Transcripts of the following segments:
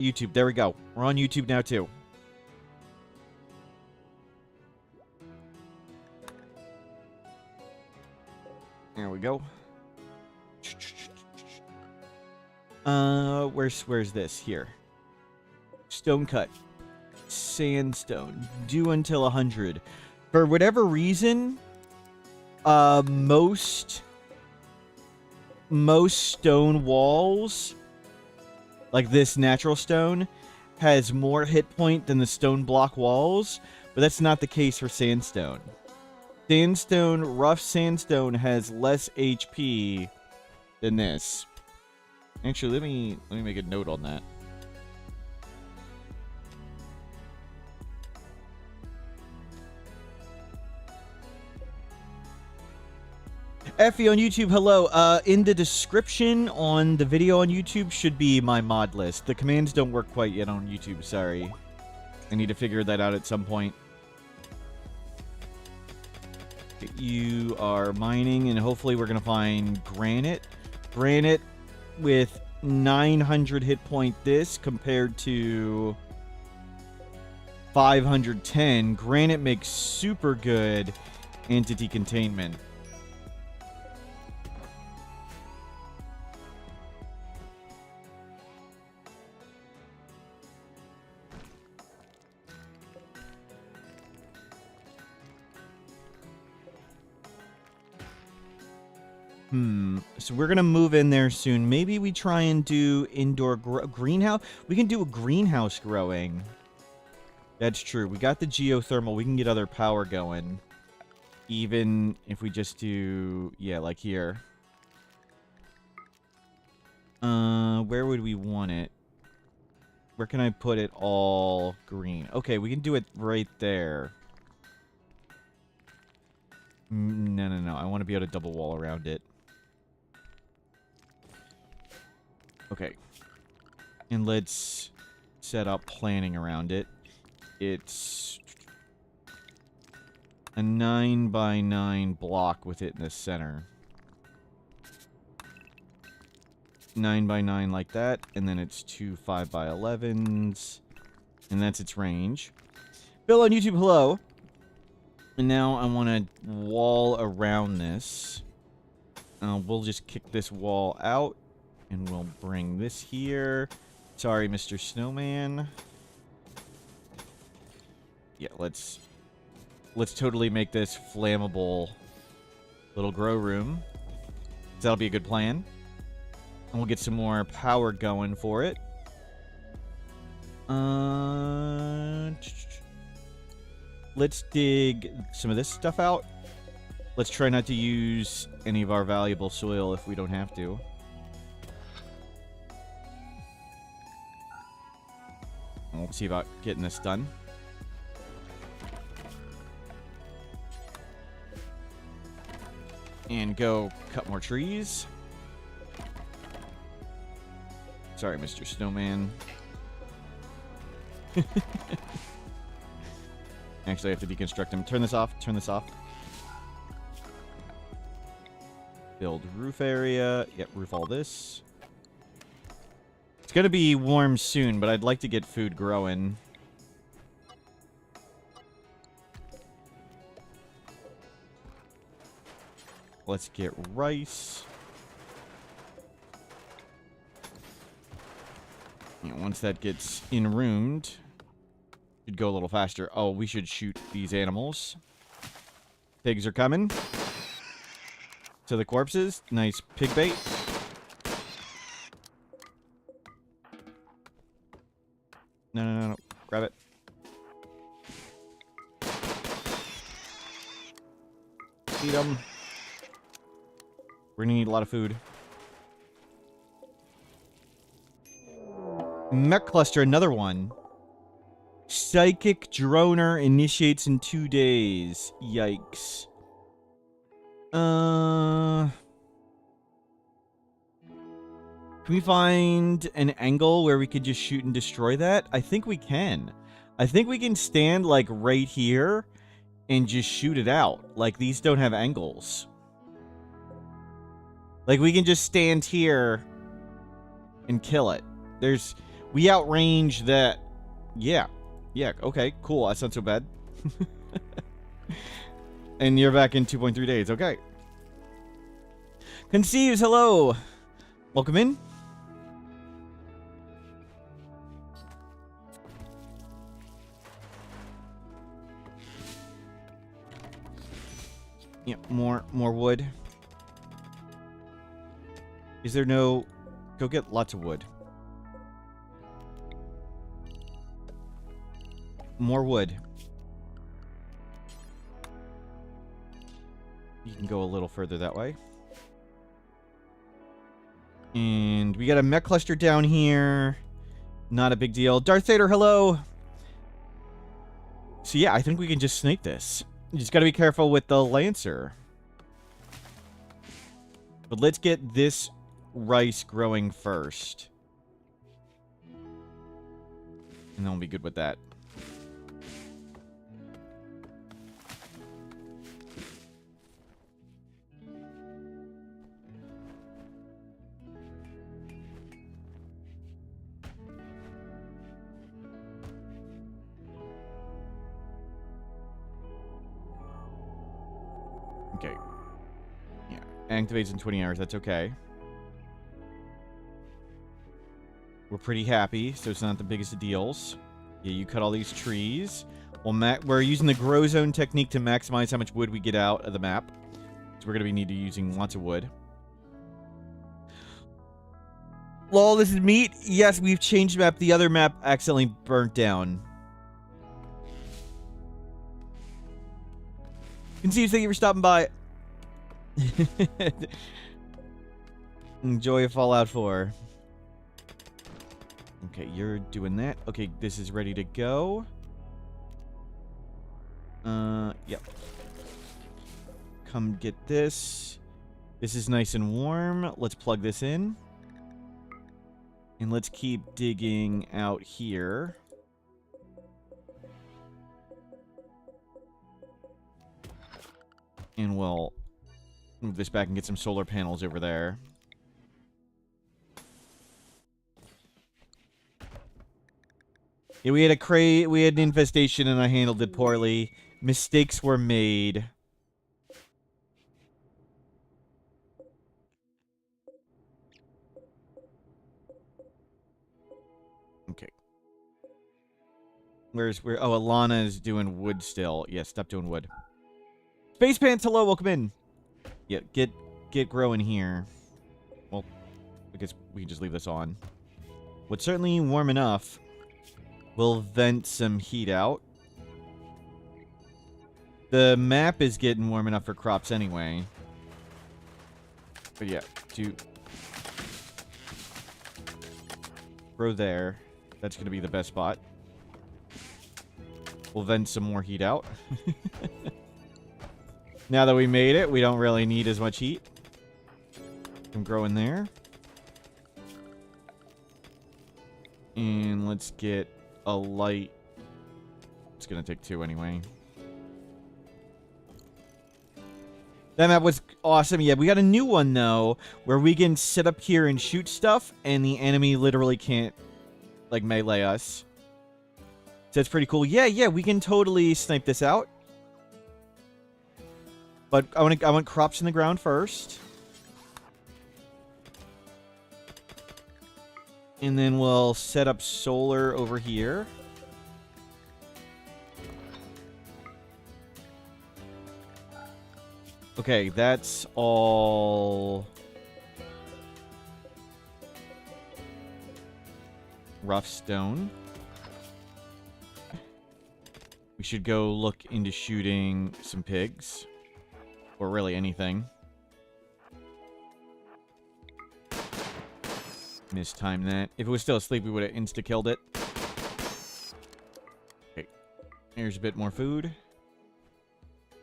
YouTube. There we go. We're on YouTube now, too. There we go. Where's this? Here. Stone cut. Sandstone. Due until 100. For whatever reason, most stone walls, like this natural stone, has more hit point than the stone block walls, but that's not the case for sandstone. Sandstone, rough sandstone has less HP than this. Actually, let me make a note on that. Effie on YouTube, hello. In the description on the video on YouTube should be my mod list. The commands don't work quite yet on YouTube, sorry. I need to figure that out at some point. You are mining, and hopefully we're going to find granite. Granite with 900 hit point this compared to 510. Granite makes super good entity containment. So we're going to move in there soon. Maybe we try and do indoor greenhouse. We can do a greenhouse growing. That's true. We got the geothermal. We can get other power going. Even if we just do, yeah, like here. Where would we want it? Where can I put it all green? Okay, we can do it right there. No. I want to be able to double wall around it. Okay. And let's set up planning around it. It's a 9x9 block with it in the center. 9x9 like that, and then it's two 5x11s, and that's its range. Bill on YouTube, hello. And now I want to wall around this. We'll just kick this wall out. And we'll bring this here. Sorry, Mr. Snowman. Yeah, let's totally make this flammable little grow room. That'll be a good plan. And we'll get some more power going for it. Let's dig some of this stuff out. Let's try not to use any of our valuable soil if we don't have to. We'll see about getting this done. And go cut more trees. Sorry, Mr. Snowman. Actually, I have to deconstruct him. Turn this off. Turn this off. Build roof area. Yep, roof all this. It's going to be warm soon, but I'd like to get food growing. Let's get rice. And once that gets in-roomed, should go a little faster. Oh, we should shoot these animals. Pigs are coming. To the corpses. Nice pig bait. No. Grab it. Eat them. We're gonna need a lot of food. Mech cluster, another one. Psychic droner initiates in 2 days. Yikes. Can we find an angle where we could just shoot and destroy that? I think we can. I think we can stand, like, right here and just shoot it out. Like, these don't have angles. Like, we can just stand here and kill it. We outrange that. Yeah. Yeah, okay, cool. That's not so bad. And you're back in 2.3 days. Okay. Conceives, hello. Welcome in. Yeah, more wood. Is there no... Go get lots of wood. More wood. You can go a little further that way. And we got a mech cluster down here. Not a big deal. Darth Vader, hello. So yeah, I think we can just snipe this. You just gotta be careful with the Lancer. But let's get this rice growing first. And then we'll be good with that. Okay. Yeah. Activates in 20 hours. That's okay. We're pretty happy, so it's not the biggest of deals. Yeah, you cut all these trees. Well, we're using the grow zone technique to maximize how much wood we get out of the map. So we're going to be using lots of wood. Lol, this is meat. Yes, we've changed map. The other map accidentally burnt down. Conceives, thank you for stopping by. Enjoy Fallout 4. Okay, you're doing that. Okay, this is ready to go. Yep. Come get this. This is nice and warm. Let's plug this in. And let's keep digging out here. And we'll move this back and get some solar panels over there. Yeah, we had an infestation and I handled it poorly. Mistakes were made. Okay. Oh, Alana is doing wood still. Yeah, stop doing wood. Space Pants, hello, welcome in. Yeah, get growing here. Well, I guess we can just leave this on. What's certainly warm enough. We'll vent some heat out. The map is getting warm enough for crops anyway. But yeah, grow there. That's going to be the best spot. We'll vent some more heat out. Now that we made it, we don't really need as much heat. I'm growing there. And let's get a light. It's going to take 2 anyway. That map was awesome. Yeah, we got a new one, though, where we can sit up here and shoot stuff, and the enemy literally can't, like, melee us. So that's pretty cool. Yeah, we can totally snipe this out. But I want crops in the ground first. And then we'll set up solar over here. Okay, that's all rough stone. We should go look into shooting some pigs. Or really anything. Mistimed that. If it was still asleep, we would have insta-killed it. Okay. Here's a bit more food.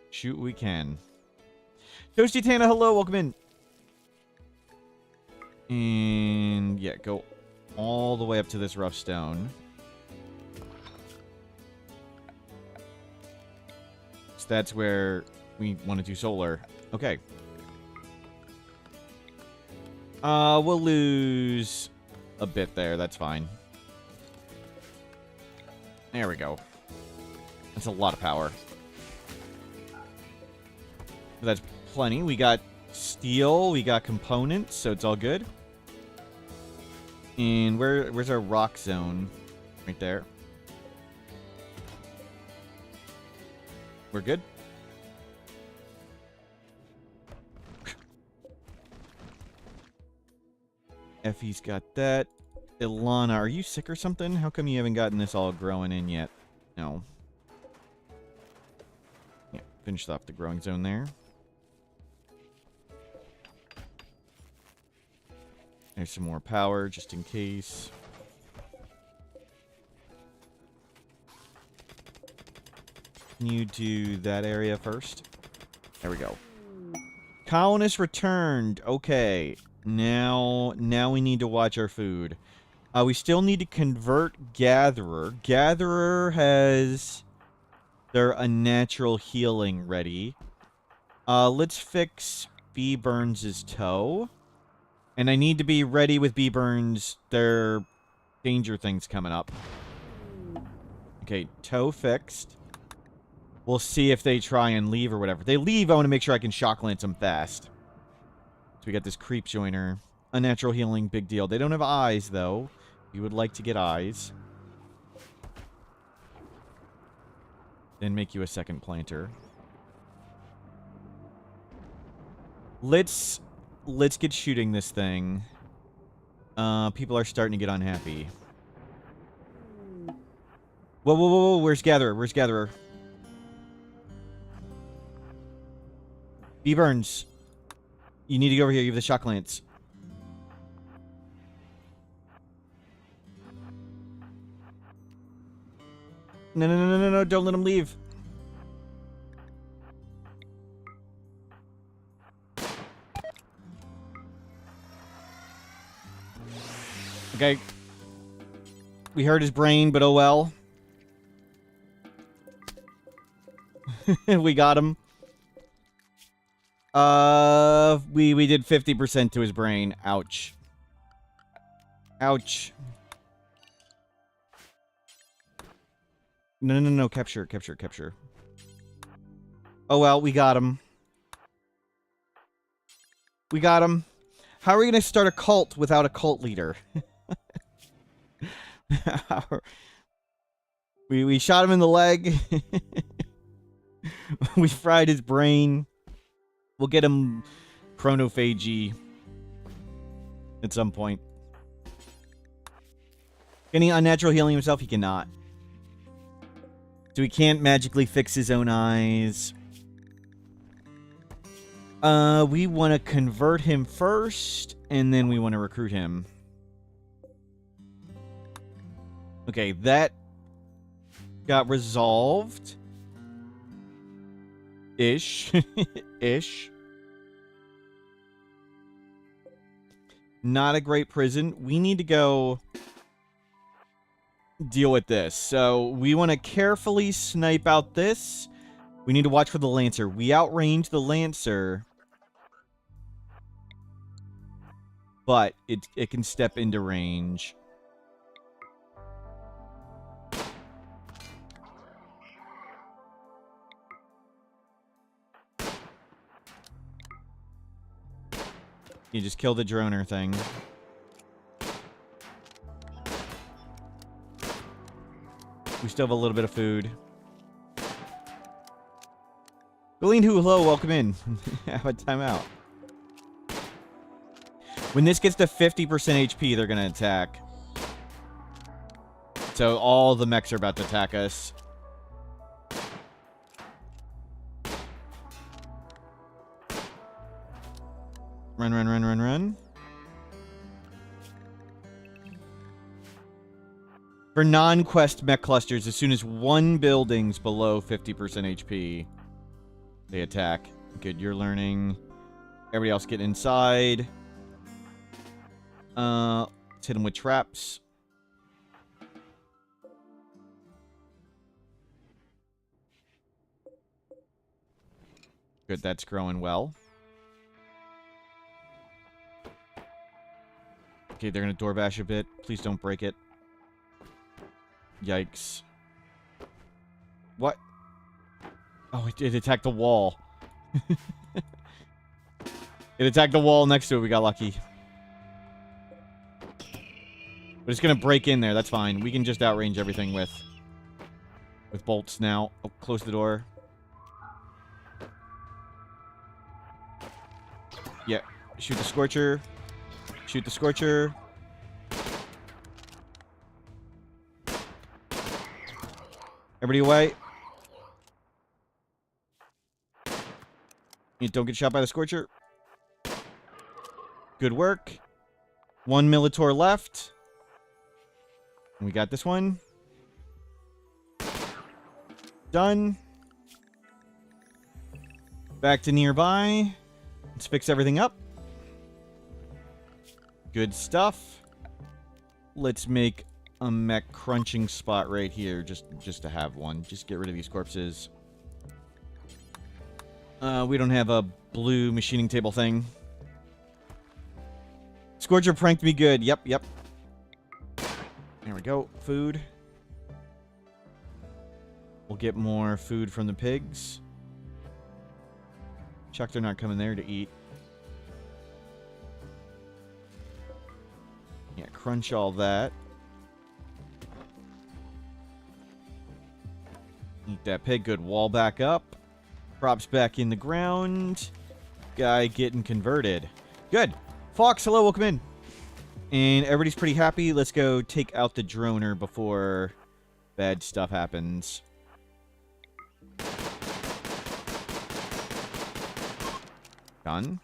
Shoot what we can. Toasty Tana, hello, welcome in. And yeah, go all the way up to this rough stone. So that's where we want to do solar. Okay. We'll lose a bit there. That's fine. There we go. That's a lot of power. That's plenty. We got steel. We got components, so it's all good. And where's our rock zone? Right there. We're good. Effie's got that. Ilana, are you sick or something? How come you haven't gotten this all growing in yet? No. Yeah, finished off the growing zone there. There's some more power, just in case. Can you do that area first? There we go. Colonist returned. Okay. Now we need to watch our food. We still need to convert Gatherer. Gatherer has their unnatural healing ready. Let's fix B. Burns' toe. And I need to be ready with B. Burns. Their danger things coming up. Okay, toe fixed. We'll see if they try and leave or whatever. If they leave, I want to make sure I can shock lance them fast. So we got this creep joiner. Unnatural healing, big deal. They don't have eyes, though. You would like to get eyes. Then make you a second planter. Let's get shooting this thing. People are starting to get unhappy. Whoa, whoa, whoa, whoa. Where's Gatherer? Where's Gatherer? B. Burns. You need to go over here. You have the shock lance. No, no, no, no, no, no. Don't let him leave. Okay. We hurt his brain, but oh well. We got him. We did 50% to his brain. Ouch. Ouch. No, no, no, no. Capture, capture, capture. Oh well, we got him. We got him. How are we going to start a cult without a cult leader? we shot him in the leg. We fried his brain. We'll get him chronophagy at some point. Can he unnatural healing himself? He cannot. So he can't magically fix his own eyes. We want to convert him first, and then we want to recruit him. Okay, that got resolved. Ish. Ish. Not a great prison. We need to go deal with this. So we want to carefully snipe out this. We need to watch for the Lancer. We outrange the Lancer. But it can step into range. You just kill the droner thing. We still have a little bit of food. Colleen, hello, welcome in. Have a timeout. When this gets to 50% HP, they're going to attack. So all the mechs are about to attack us. Run, run, run, run, run. For non-quest mech clusters, as soon as one building's below 50% HP, they attack. Good, you're learning. Everybody else get inside. Let's hit them with traps. Good, that's growing well. Okay, they're gonna door bash a bit. Please don't break it. Yikes. What? Oh, it attacked the wall. It attacked the wall next to it. We got lucky. But it's gonna break in there. That's fine. We can just outrange everything with bolts now. Oh, close the door. Yeah. Shoot the Scorcher. Shoot the Scorcher. Everybody away. You don't get shot by the Scorcher. Good work. 1 Militor left. We got this one. Done. Back to nearby. Let's fix everything up. Good stuff. Let's make a mech crunching spot right here, just to have one. Just get rid of these corpses. We don't have a blue machining table thing. Scorcher pranked me good. Yep. There we go. Food. We'll get more food from the pigs. Chuck, they're not coming there to eat. Yeah, crunch all that. Eat that pig. Good. Wall back up. Props back in the ground. Guy getting converted. Good. Fox, hello, welcome in. And everybody's pretty happy. Let's go take out the droner before bad stuff happens. Done.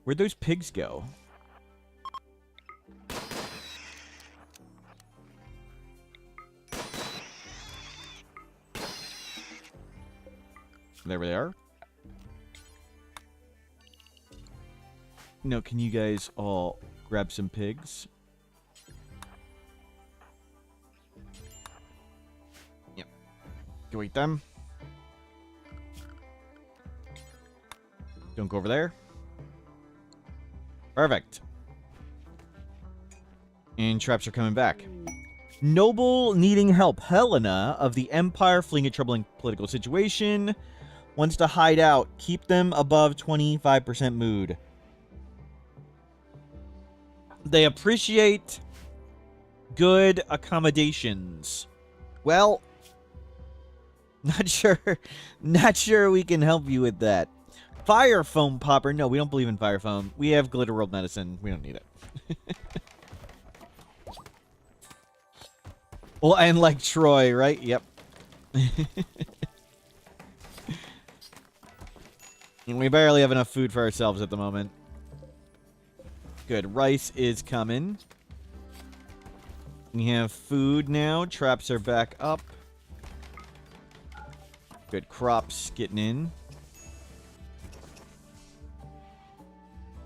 Where'd those pigs go? There they are. No, can you guys all grab some pigs? Yep. Go eat them. Don't go over there. Perfect. And traps are coming back. Noble needing help. Helena of the Empire fleeing a troubling political situation. Wants to hide out. Keep them above 25% mood. They appreciate good accommodations. Well, not sure we can help you with that. Fire foam popper. No, we don't believe in fire foam. We have glitter world medicine. We don't need it. Well, and like Troy, right? Yep. And we barely have enough food for ourselves at the moment. Good. Rice is coming. We have food now. Traps are back up. Good. Crops getting in.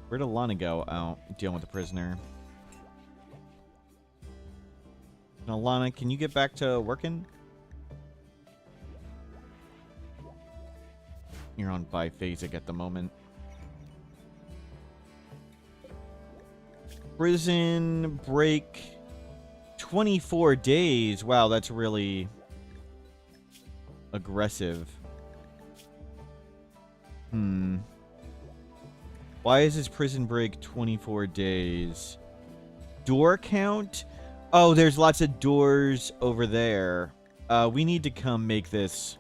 Where'd Alana go? Oh, dealing with the prisoner. Now, Alana, can you get back to working? You're on biphasic at the moment. Prison break 24 days. Wow, that's really aggressive. Why is his prison break 24 days? Door count? Oh, there's lots of doors over there. We need to come make this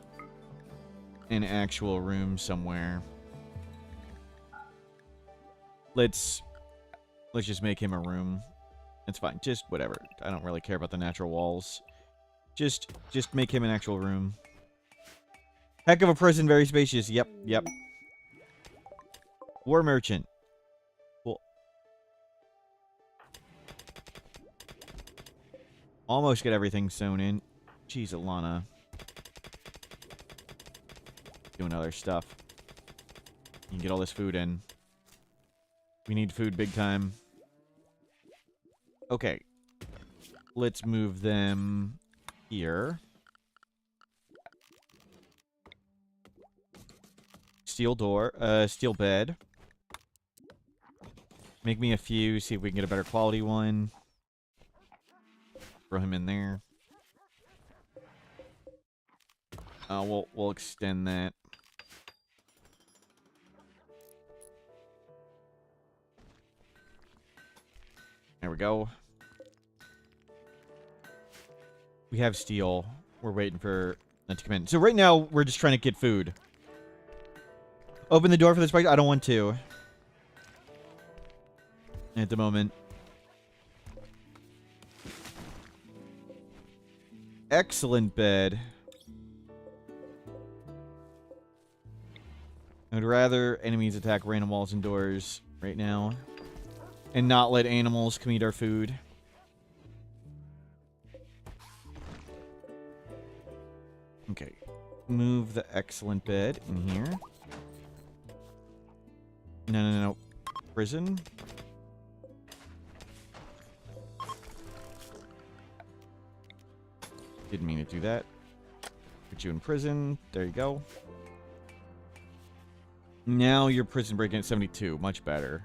an actual room somewhere. Let's just make him a room. It's fine. Just whatever. I don't really care about the natural walls. Just make him an actual room. Heck of a prison, very spacious. Yep. War merchant. Cool. Almost get everything sewn in. Jeez, Alana. Doing other stuff. You can get all this food in. We need food big time. Okay. Let's move them here. Steel door. Steel bed. Make me a few. See if we can get a better quality one. Throw him in there. We'll extend that. There we go. We have steel. We're waiting for that to come in. So right now, we're just trying to get food. Open the door for this bike. I don't want to. At the moment. Excellent bed. I would rather enemies attack random walls and doors right now. And not let animals come eat our food. Okay. Move the excellent bed in here. No. Prison. Didn't mean to do that. Put you in prison. There you go. Now your prison break-in at 72. Much better.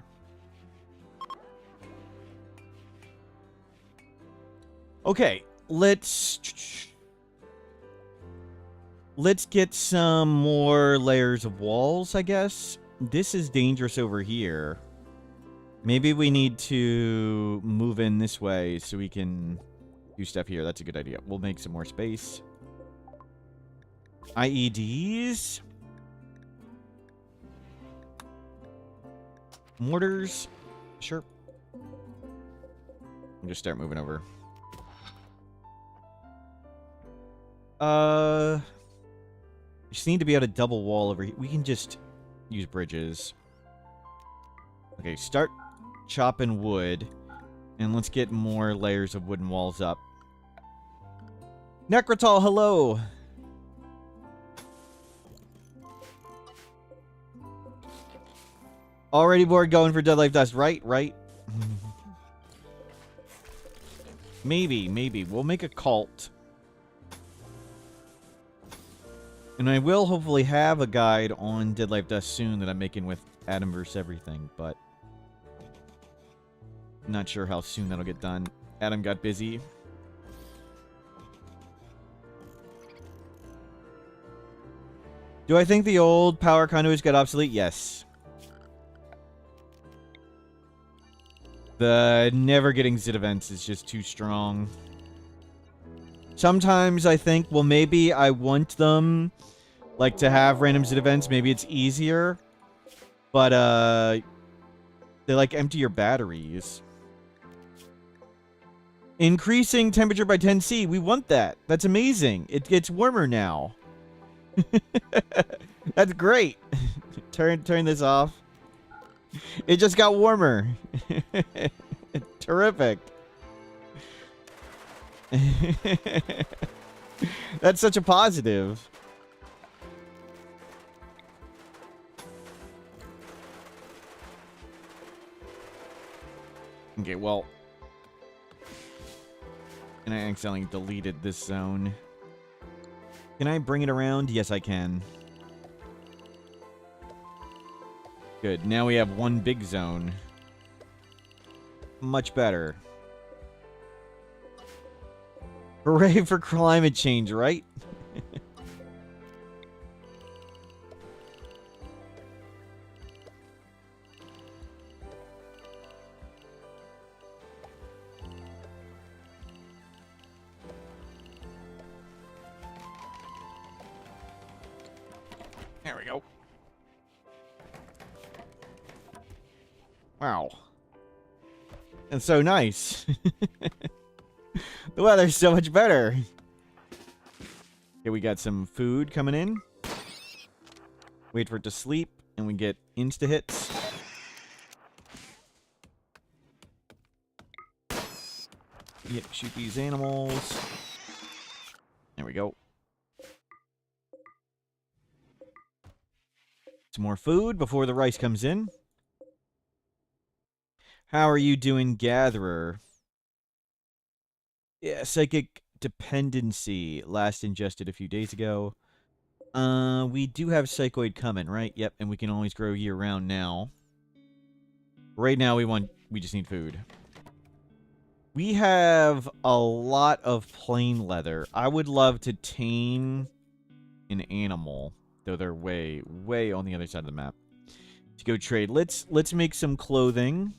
Okay, let's get some more layers of walls, I guess. This is dangerous over here. Maybe we need to move in this way so we can do stuff here. That's a good idea. We'll make some more space. IEDs. Mortars. Sure. I'll just start moving over. We just need to be able to double wall over here. We can just use bridges. Okay, start chopping wood. And let's get more layers of wooden walls up. Necrotal, hello! Already bored going for Dead Life Dust. Right. Maybe. We'll make a cult. And I will hopefully have a guide on Dead Life Dust soon that I'm making with Adam vs. Everything, but I'm not sure how soon that'll get done. Adam got busy. Do I think the old power conduits got obsolete? Yes. The never getting zit events is just too strong. Sometimes I think, well, maybe I want them, like, to have random zit events. Maybe it's easier. But, they, like, empty your batteries. Increasing temperature by 10°C. We want that. That's amazing. It gets warmer now. That's great. Turn this off. It just got warmer. Terrific. That's such a positive. Okay, well. And I accidentally deleted this zone. Can I bring it around? Yes, I can. Good. Now we have one big zone. Much better. Hooray for climate change, right? There we go. Wow. It's so nice. The weather's so much better. Okay, we got some food coming in. Wait for it to sleep, and we get insta-hits. Yep, shoot these animals. There we go. Some more food before the rice comes in. How are you doing, Gatherer? Yeah, psychic dependency. Last ingested a few days ago. We do have psychoid coming, right? Yep, and we can always grow year-round now. Right now, we just need food. We have a lot of plain leather. I would love to tame an animal, though they're way, way on the other side of the map. To go trade. Let's make some clothing.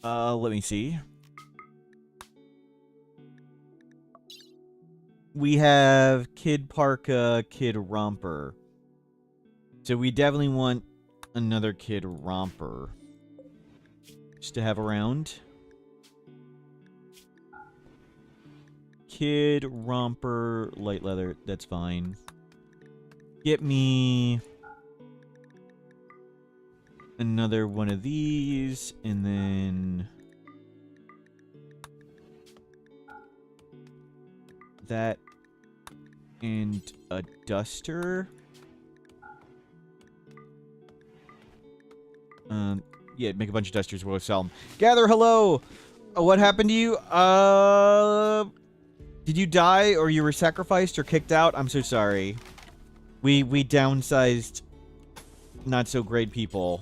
Let me see. We have Kid Parka, Kid Romper. So we definitely want another Kid Romper. Just to have around. Kid Romper, light leather, that's fine. Get me another one of these, and then that, and a duster. Yeah, make a bunch of dusters. We'll sell them. Gather, hello. What happened to you? Did you die, or you were sacrificed, or kicked out? I'm so sorry. We downsized not so great people.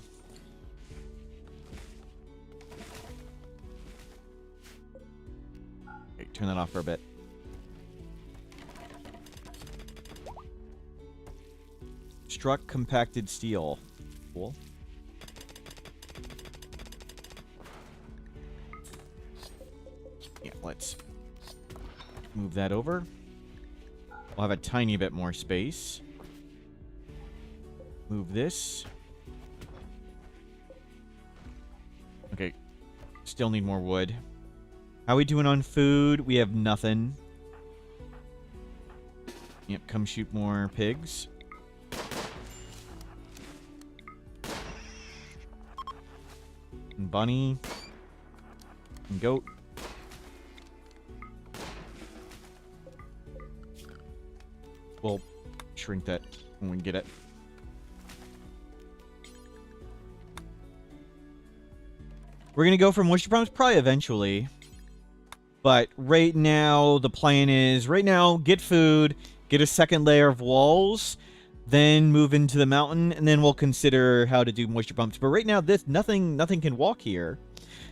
Okay, turn that off for a bit. Struck compacted steel. Cool. Yeah, let's move that over. We'll have a tiny bit more space. Move this. Okay. Still need more wood. How are we doing on food? We have nothing. Yep, come shoot more pigs. And bunny. And goat. We'll shrink that when we get it. We're going to go for moisture pumps probably eventually. But right now, the plan is, right now, get food, get a second layer of walls, then move into the mountain, and then we'll consider how to do moisture pumps. But right now, nothing can walk here.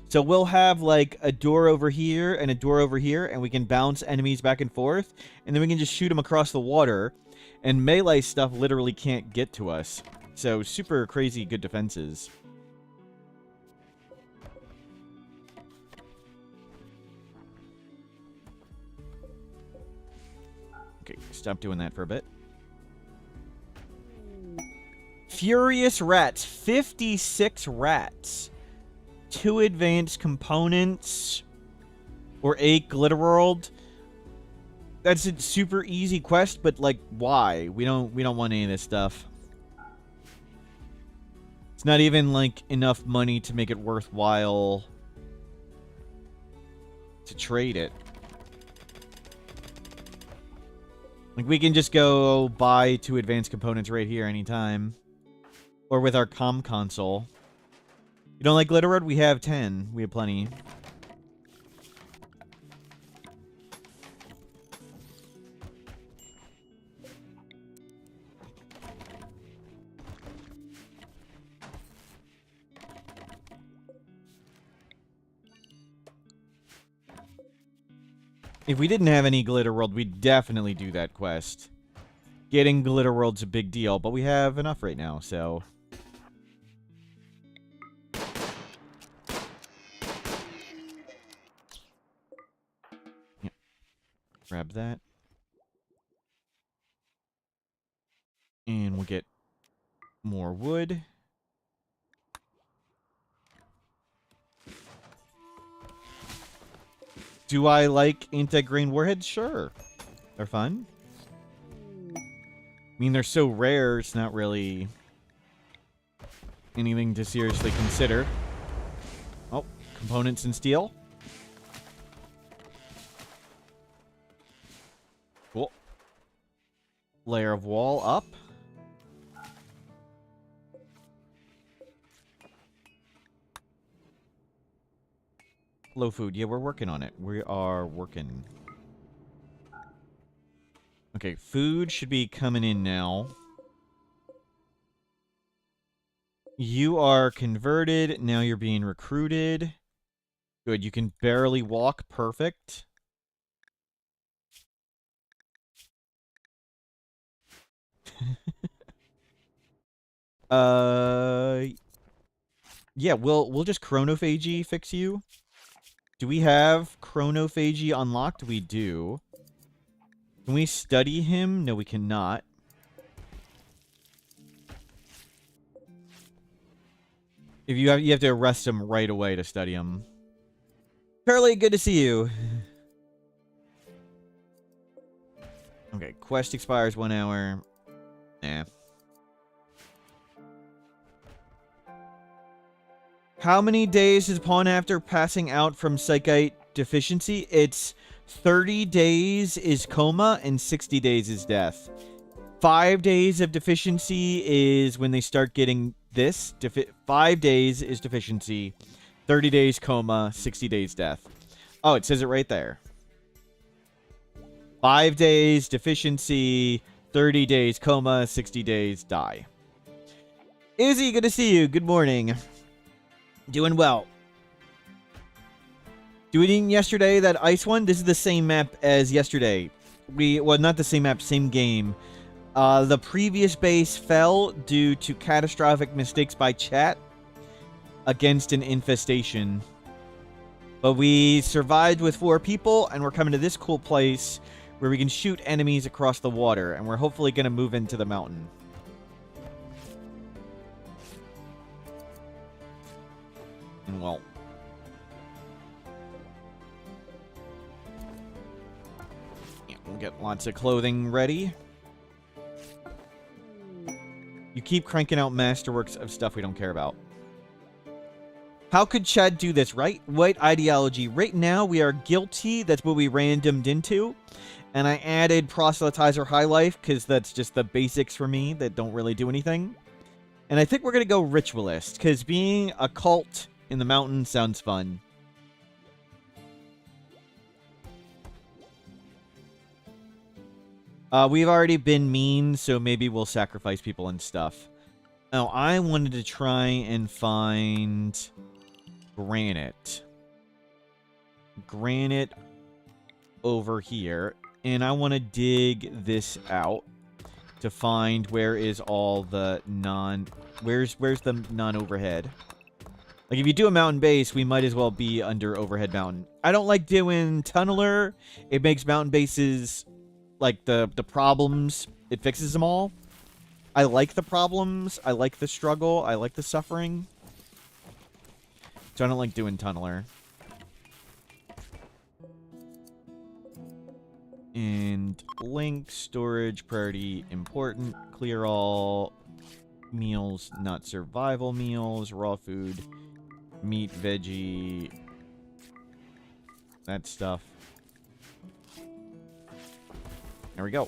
So we'll have, like, a door over here and a door over here, and we can bounce enemies back and forth, and then we can just shoot them across the water, and melee stuff literally can't get to us. So super crazy good defenses. Okay, stop doing that for a bit. Furious rats. 56 rats. 2 advanced components. Or 8 glitter world. That's a super easy quest, but like, why? We don't want any of this stuff. It's not even like enough money to make it worthwhile to trade it. Like, we can just go buy 2 advanced components right here anytime. Or with our comm console. You don't like glitter road? We have 10. We have plenty. If we didn't have any Glitter World, we'd definitely do that quest. Getting Glitter World's a big deal, but we have enough right now, so... Yep. Grab that. And we'll get more wood. Do I like anti-grain warheads? Sure. They're fun. I mean, they're so rare, it's not really anything to seriously consider. Oh, components and steel. Cool. Layer of wall up. Low food. Yeah, we're working on it. We are working. Okay, food should be coming in now. You are converted. Now you're being recruited. Good. You can barely walk. Perfect. Yeah, we'll just chronophagy fix you. Do we have chronophagy unlocked? We do. Can we study him? No, we cannot. If you have to arrest him right away to study him. Curly, good to see you. Okay, quest expires 1 hour. Nah. How many days is Pawn after passing out from psychite deficiency? It's 30 days is coma and 60 days is death. 5 days of deficiency is when they start getting this. 5 days is deficiency. 30 days coma, 60 days death. Oh, it says it right there. 5 days deficiency, 30 days coma, 60 days die. Izzy, good to see you. Good morning. Doing well. Doing yesterday, that ice one? This is the same map as yesterday. Well, not the same map, same game. The previous base fell due to catastrophic mistakes by chat against an infestation. But we survived with 4 people, and we're coming to this cool place where we can shoot enemies across the water, and we're hopefully going to move into the mountain. And well, yeah, we'll get lots of clothing ready. You keep cranking out masterworks of stuff we don't care about. How could Chad do this, right? White ideology. Right now, we are guilty. That's what we randomed into. And I added proselytizer high life, because that's just the basics for me that don't really do anything. And I think we're going to go ritualist, because being a cult in the mountain sounds fun. We've already been mean, so maybe we'll sacrifice people and stuff. Now, I wanted to try and find granite. Granite over here. And I want to dig this out to find where is all the where's the non-overhead. Like, if you do a mountain base, we might as well be under overhead mountain. I don't like doing tunneler. It makes mountain bases, like, the problems, it fixes them all. I like the problems. I like the struggle. I like the suffering. So I don't like doing tunneler. And link, storage, priority, important, clear all, meals, not survival meals, raw food, meat, veggie, that stuff. There we go.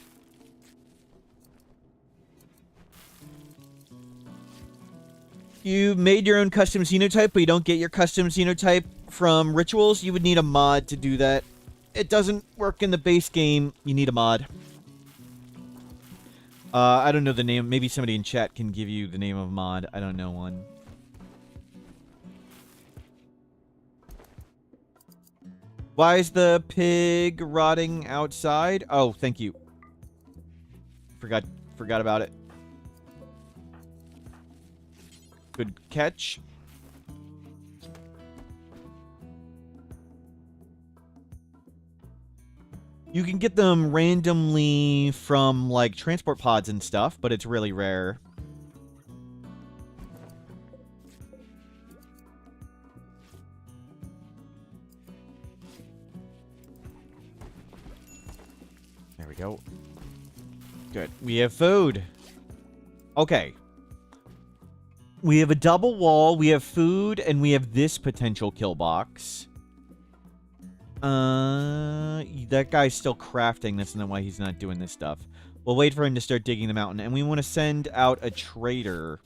You made your own custom xenotype, but you don't get your custom xenotype from rituals. You would need a mod to do that. It doesn't work in the base game. You need a mod. I don't know the name. Maybe somebody in chat can give you the name of a mod. I don't know one. Why is the pig rotting outside? Oh, thank you. Forgot about it. Good catch. You can get them randomly from, like, transport pods and stuff, but it's really rare. There we go. Good. We have food. Okay. We have a double wall, we have food, and we have this potential kill box. That guy's still crafting. That's not why he's not doing this stuff. We'll wait for him to start digging the mountain. And we want to send out a trader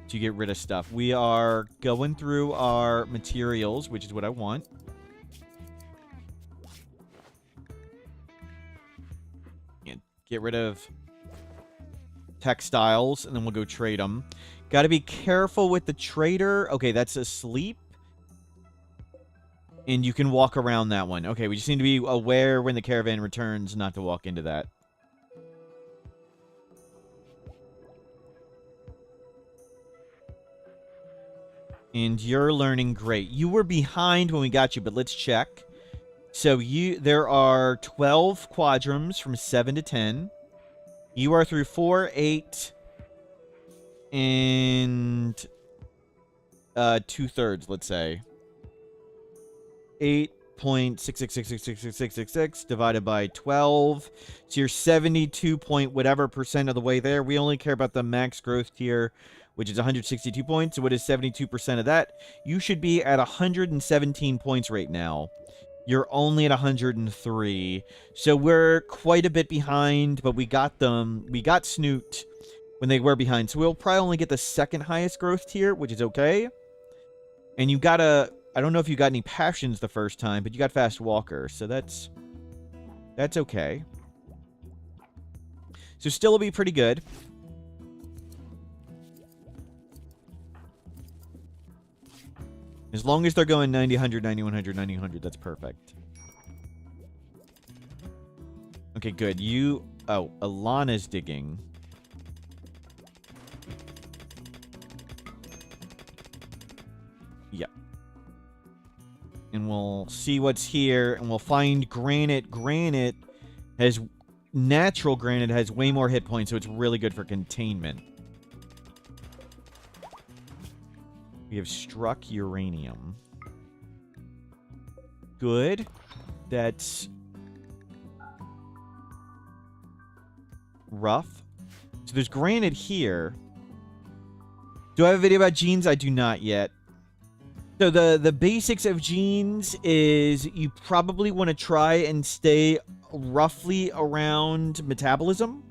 to get rid of stuff. We are going through our materials, which is what I want. And get rid of textiles, and then we'll go trade them. Got to be careful with the trader. Okay, that's asleep. And you can walk around that one. Okay, we just need to be aware when the caravan returns not to walk into that. And you're learning great. You were behind when we got you, but let's check. So there are 12 quadrums from 7 to 10. You are through 4, 8, and 2/3, let's say. 8.666666666 divided by 12. So you're 72 point whatever % of the way there. We only care about the max growth tier, which is 162 points. So what is 72% of that? You should be at 117 points right now. You're only at 103. So we're quite a bit behind, but we got them. We got Snoot when they were behind. So we'll probably only get the second highest growth tier, which is okay. And you got a... I don't know if you got any passions the first time, but you got Fast Walker, so that's okay. So still will be pretty good. As long as they're going 90, 100, 90, 100, 90, 100, that's perfect. Okay, good. Oh, Alana's digging. Yep. And we'll see what's here, and we'll find granite. Natural granite has way more hit points, so it's really good for containment. We have struck uranium. Good. That's rough. So there's granite here. Do I have a video about genes? I do not yet. So the basics of genes is you probably want to try and stay roughly around metabolism.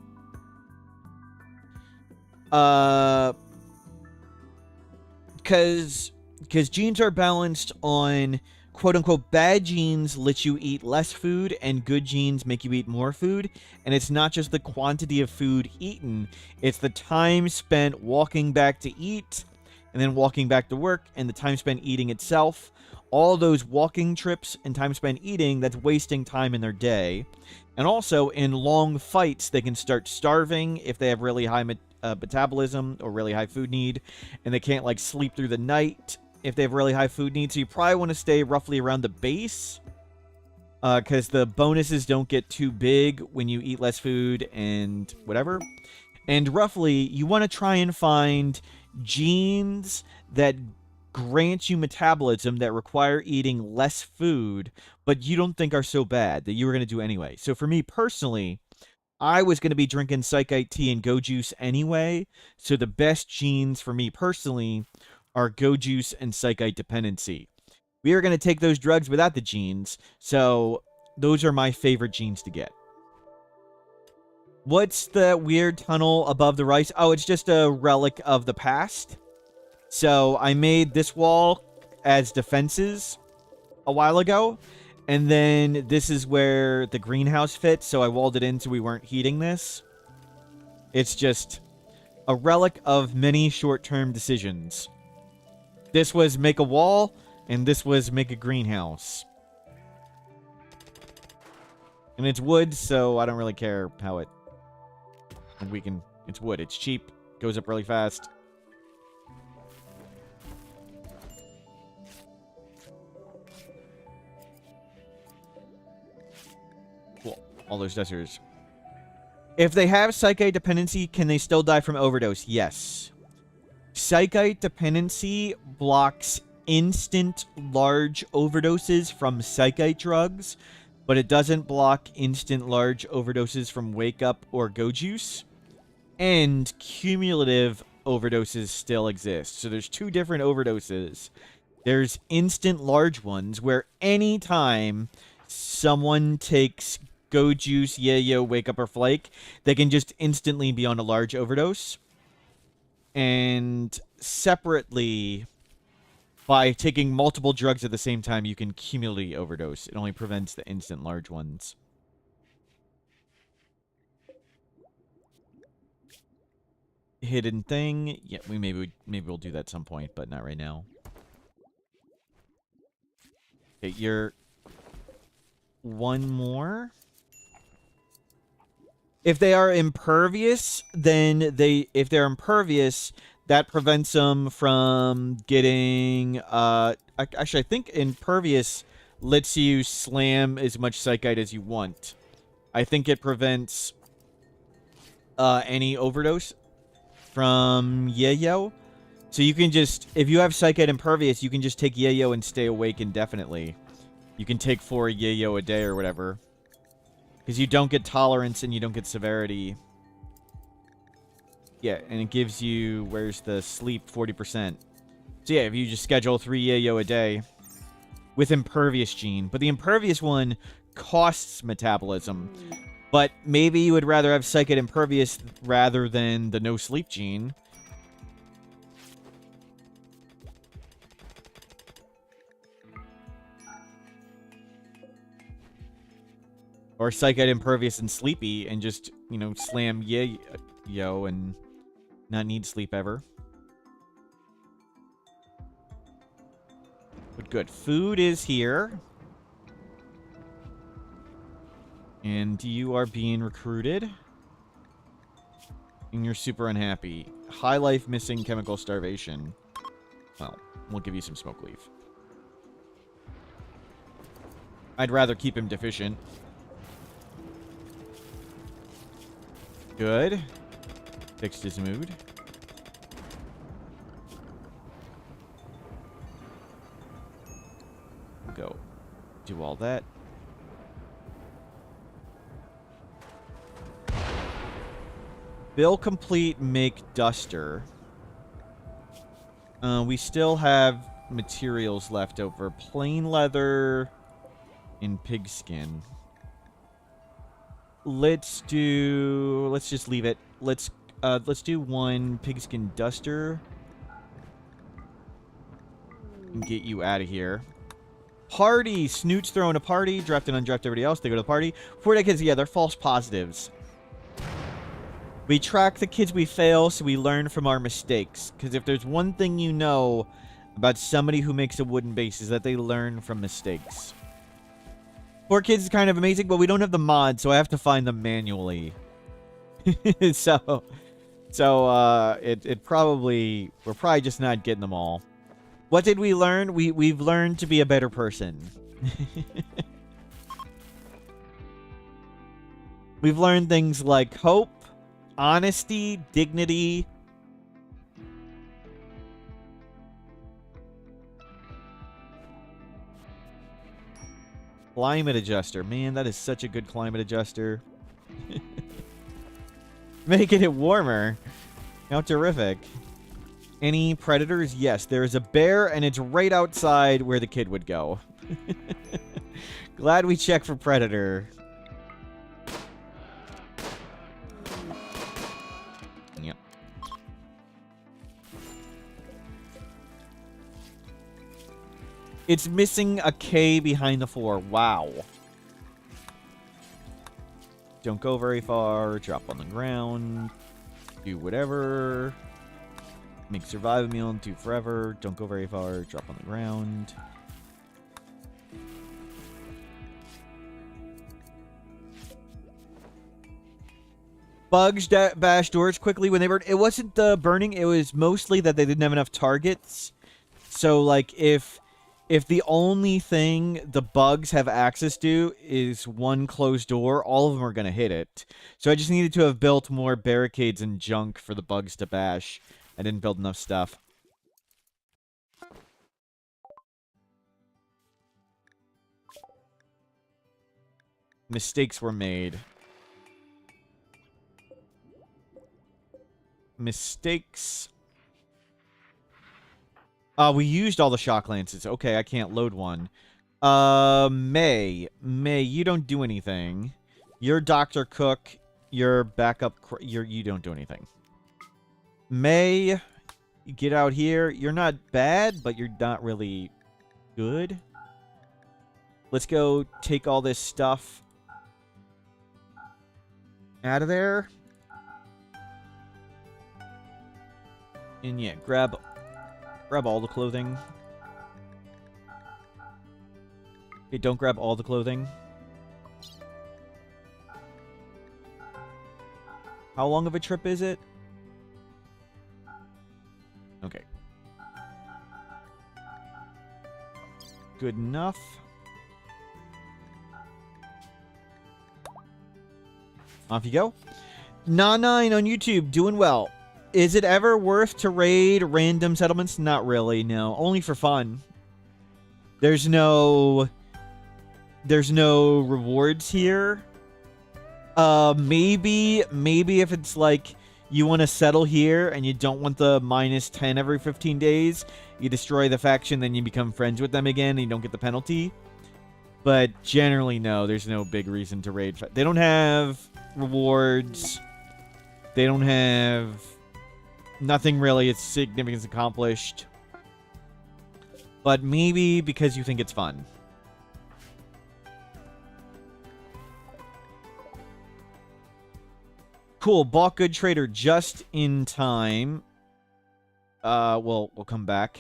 Because genes are balanced on quote-unquote bad genes let you eat less food and good genes make you eat more food. And it's not just the quantity of food eaten. It's the time spent walking back to eat and then walking back to work and the time spent eating itself. All those walking trips and time spent eating, that's wasting time in their day. And also in long fights, they can start starving if they have really high metabolism or really high food need, and they can't like sleep through the night if they have really high food need. So you probably want to stay roughly around the base, because the bonuses don't get too big when you eat less food and whatever. And roughly, you want to try and find genes that grant you metabolism that require eating less food, but you don't think are so bad that you were going to do anyway. So for me personally, I was going to be drinking Psychite tea and Go Juice anyway, so the best genes for me personally are Go Juice and Psychite dependency. We are going to take those drugs without the genes, so those are my favorite genes to get. What's the weird tunnel above the rice? Oh, it's just a relic of the past. So I made this wall as defenses a while ago. And then this is where the greenhouse fits, so I walled it in so we weren't heating this. It's just a relic of many short-term decisions. This was make a wall, and this was make a greenhouse. And it's wood, so I don't really care how it... And we can... It's wood, it's cheap, goes up really fast. All those dusters. If they have Psychite dependency, can they still die from overdose? Yes. Psychite dependency blocks instant large overdoses from Psychite drugs, but it doesn't block instant large overdoses from Wake Up or Go Juice. And cumulative overdoses still exist. So there's two different overdoses. There's instant large ones where anytime someone takes Go Juice, Yayo, Wake Up, or Flake, they can just instantly be on a large overdose. And separately, by taking multiple drugs at the same time, you can cumulatively overdose. It only prevents the instant large ones. Hidden thing. Yeah, maybe we'll do that at some point, but not right now. Okay, you're one more. If they are impervious, then if they're impervious, That prevents them from getting... actually, I think Impervious lets you slam as much Psychite as you want. I think it prevents any overdose from Yayo. So you can just... If you have Psychite Impervious, you can just take Yayo and stay awake indefinitely. You can take 4 Yayo a day or whatever. Because you don't get tolerance and you don't get severity. Yeah, and it gives you... Where's the sleep? 40%. So yeah, if you just schedule 3 Yayo a day with Impervious Gene. But the Impervious one costs metabolism. But maybe you would rather have Psychic Impervious rather than the No Sleep Gene. Or Psychic Impervious and Sleepy and just, you know, slam Yayo and not need sleep ever. But good. Food is here. And you are being recruited. And you're super unhappy. High life missing, chemical starvation. Well, we'll give you some smoke leaf. I'd rather keep him deficient. Good. Fixed his mood. Go. Do all that. Bill complete, make duster. We still have materials left over. Plain leather and pigskin. Let's just leave it. Let's do 1 pigskin duster. And get you out of here. Party! Snoot's throwing a party. Draft and undraft everybody else. They go to the party. 4 kids, yeah, they're false positives. We track the kids we fail so we learn from our mistakes. Because if there's one thing you know about somebody who makes a wooden base is that they learn from mistakes. 4 kids is kind of amazing, but we don't have the mod, so I have to find them manually. so we're probably just not getting them all. What did we learn? We've learned to be a better person. We've learned things like hope, honesty, dignity. Climate adjuster. Man, that is such a good climate adjuster. Making it warmer. How terrific. Any predators? Yes, there is a bear, and it's right outside where the kid would go. Glad we checked for predator. Yep. It's missing a K behind the 4. Wow. Don't go very far. Drop on the ground. Do whatever. Make survive a meal and do forever. Don't go very far. Drop on the ground. Bugs bash doors quickly when they burn. It wasn't the burning. It was mostly that they didn't have enough targets. So, like, if the only thing the bugs have access to is one closed door, all of them are going to hit it. So I just needed to have built more barricades and junk for the bugs to bash. I didn't build enough stuff. Mistakes were made. Mistakes. We used all the shock lances. Okay, I can't load one. May, you don't do anything. You're Dr. Cook. You're backup. You don't do anything. May, you get out here. You're not bad, but you're not really good. Let's go take all this stuff out of there. And yeah, grab all the clothing. Okay, don't grab all the clothing. How long of a trip is it? Okay. Good enough. Off you go. Nah9 on YouTube, doing well. Is it ever worth to raid random settlements? Not really, no. Only for fun. There's no rewards here. Maybe if it's like you want to settle here and you don't want the -10 every 15 days, you destroy the faction, then you become friends with them again and you don't get the penalty. But generally, no, there's no big reason to raid. They don't have rewards. They don't have nothing really. It's significance accomplished. But maybe because you think it's fun. Cool, bought good trader just in time. We'll come back.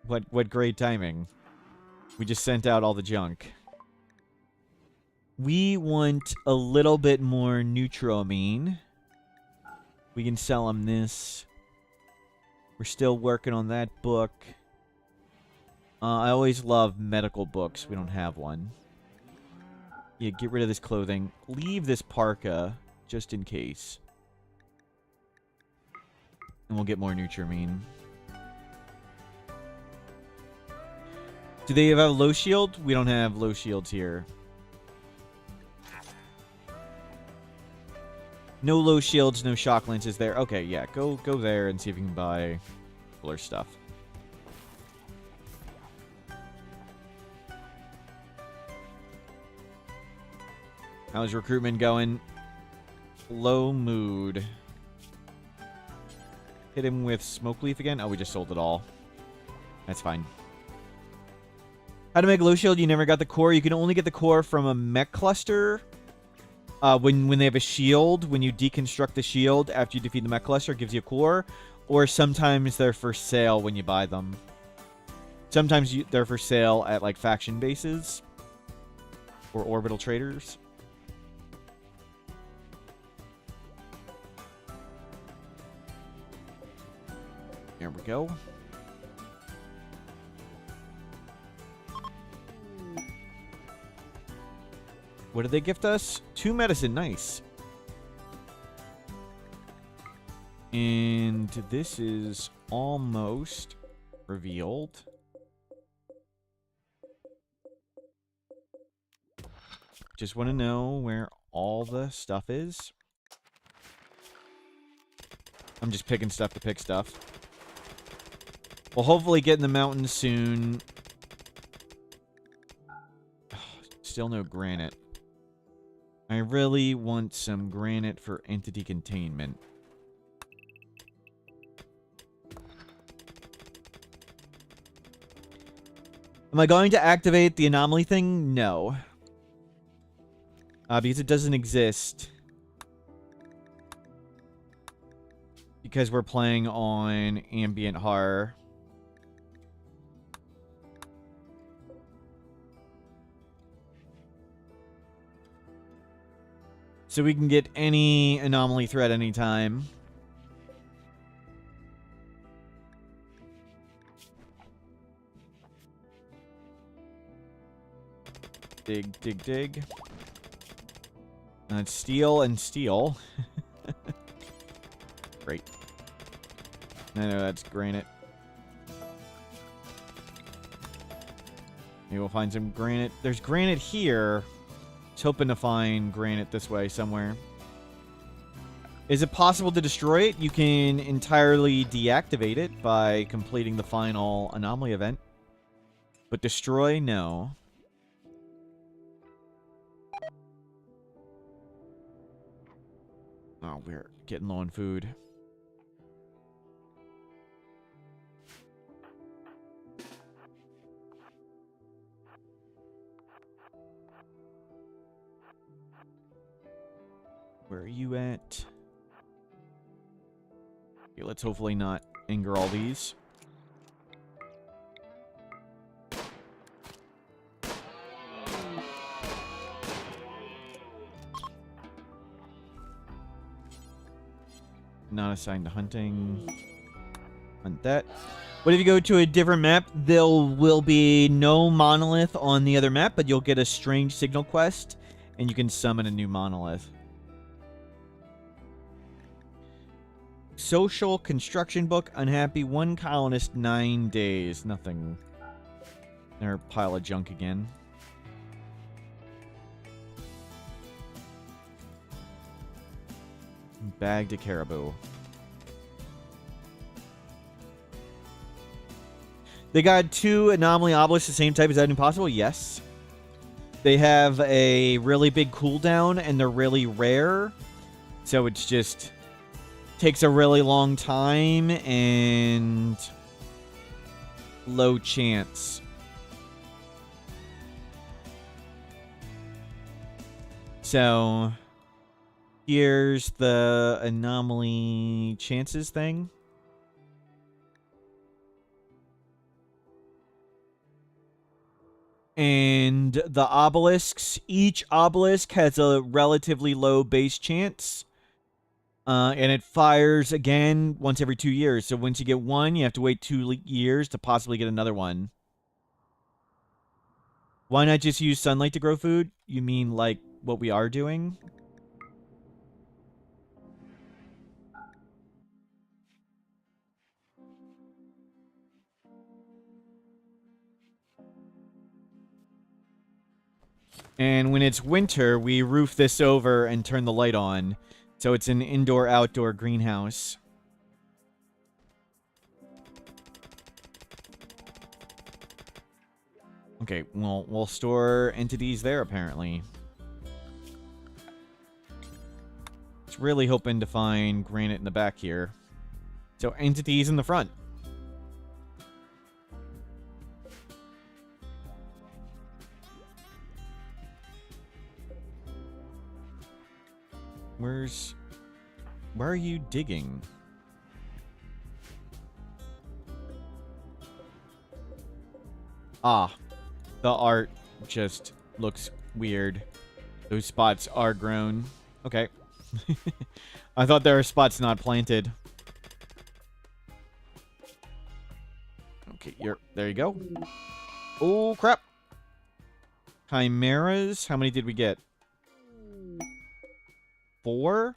What great timing. We just sent out all the junk. We want a little bit more neutramine. We can sell them this. We're still working on that book. I always love medical books. We don't have one. Yeah, get rid of this clothing. Leave this parka, just in case. And we'll get more neutramine. Do they have a low shield? We don't have low shields here. No low shields, no shock lances there. Okay, yeah, go there and see if you can buy cooler stuff. How's recruitment going? Low mood. Hit him with smoke leaf again? Oh, we just sold it all. That's fine. How to make low shield? You never got the core. You can only get the core from a mech cluster. When they have a shield, when you deconstruct the shield after you defeat the mech cluster, it gives you a core. Or sometimes they're for sale when you buy them. Sometimes they're for sale at like faction bases or orbital traders. There we go. What did they gift us? 2 medicine. Nice. And this is almost revealed. Just want to know where all the stuff is. I'm just picking stuff to pick stuff. We'll hopefully get in the mountains soon. Still no granite. I really want some granite for entity containment. Am I going to activate the anomaly thing? No. Because it doesn't exist. Because we're playing on ambient horror. So we can get any anomaly threat anytime. Dig, dig, dig. It's steel and steel. Great. I know that's granite. Maybe we'll find some granite. There's granite here. I was hoping to find granite this way somewhere. Is it possible to destroy it? You can entirely deactivate it by completing the final anomaly event. But destroy, no. Oh, we're getting low on food. Where are you at? Okay, let's hopefully not anger all these. not assigned to hunting. Hunt that. But if you go to a different map, there will be no monolith on the other map, but you'll get a strange signal quest, and you can summon a new monolith. Social construction book, unhappy, 1 colonist, 9 days. Nothing. They're a pile of junk again. Bagged a caribou. They got 2 anomaly obelisks the same type. Is that impossible? Yes. They have a really big cooldown, and they're really rare. So it's just... takes a really long time, and... low chance. So... here's the anomaly chances thing. And the obelisks, each obelisk has a relatively low base chance. And it fires again once every 2 years. So once you get one, you have to wait 2 years to possibly get another one. Why not just use sunlight to grow food? You mean like what we are doing? And when it's winter, we roof this over and turn the light on. So it's an indoor-outdoor greenhouse. Okay, well, we'll store entities there, apparently. It's really hoping to find granite in the back here. So entities in the front. Where are you digging? Ah, the art just looks weird. Those spots are grown. Okay. I thought there were spots not planted. Okay, there you go. Oh, crap. Chimeras. How many did we get? 4?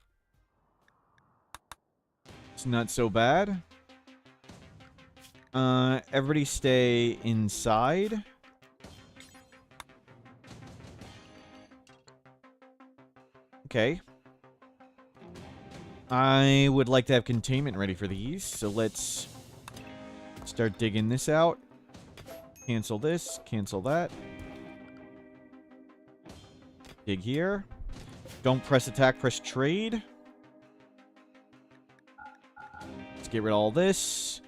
It's not so bad. Everybody stay inside. Okay. I would like to have containment ready for these, so let's start digging this out. Cancel this, cancel that. Dig here. Don't press attack, press trade. Let's get rid of all this.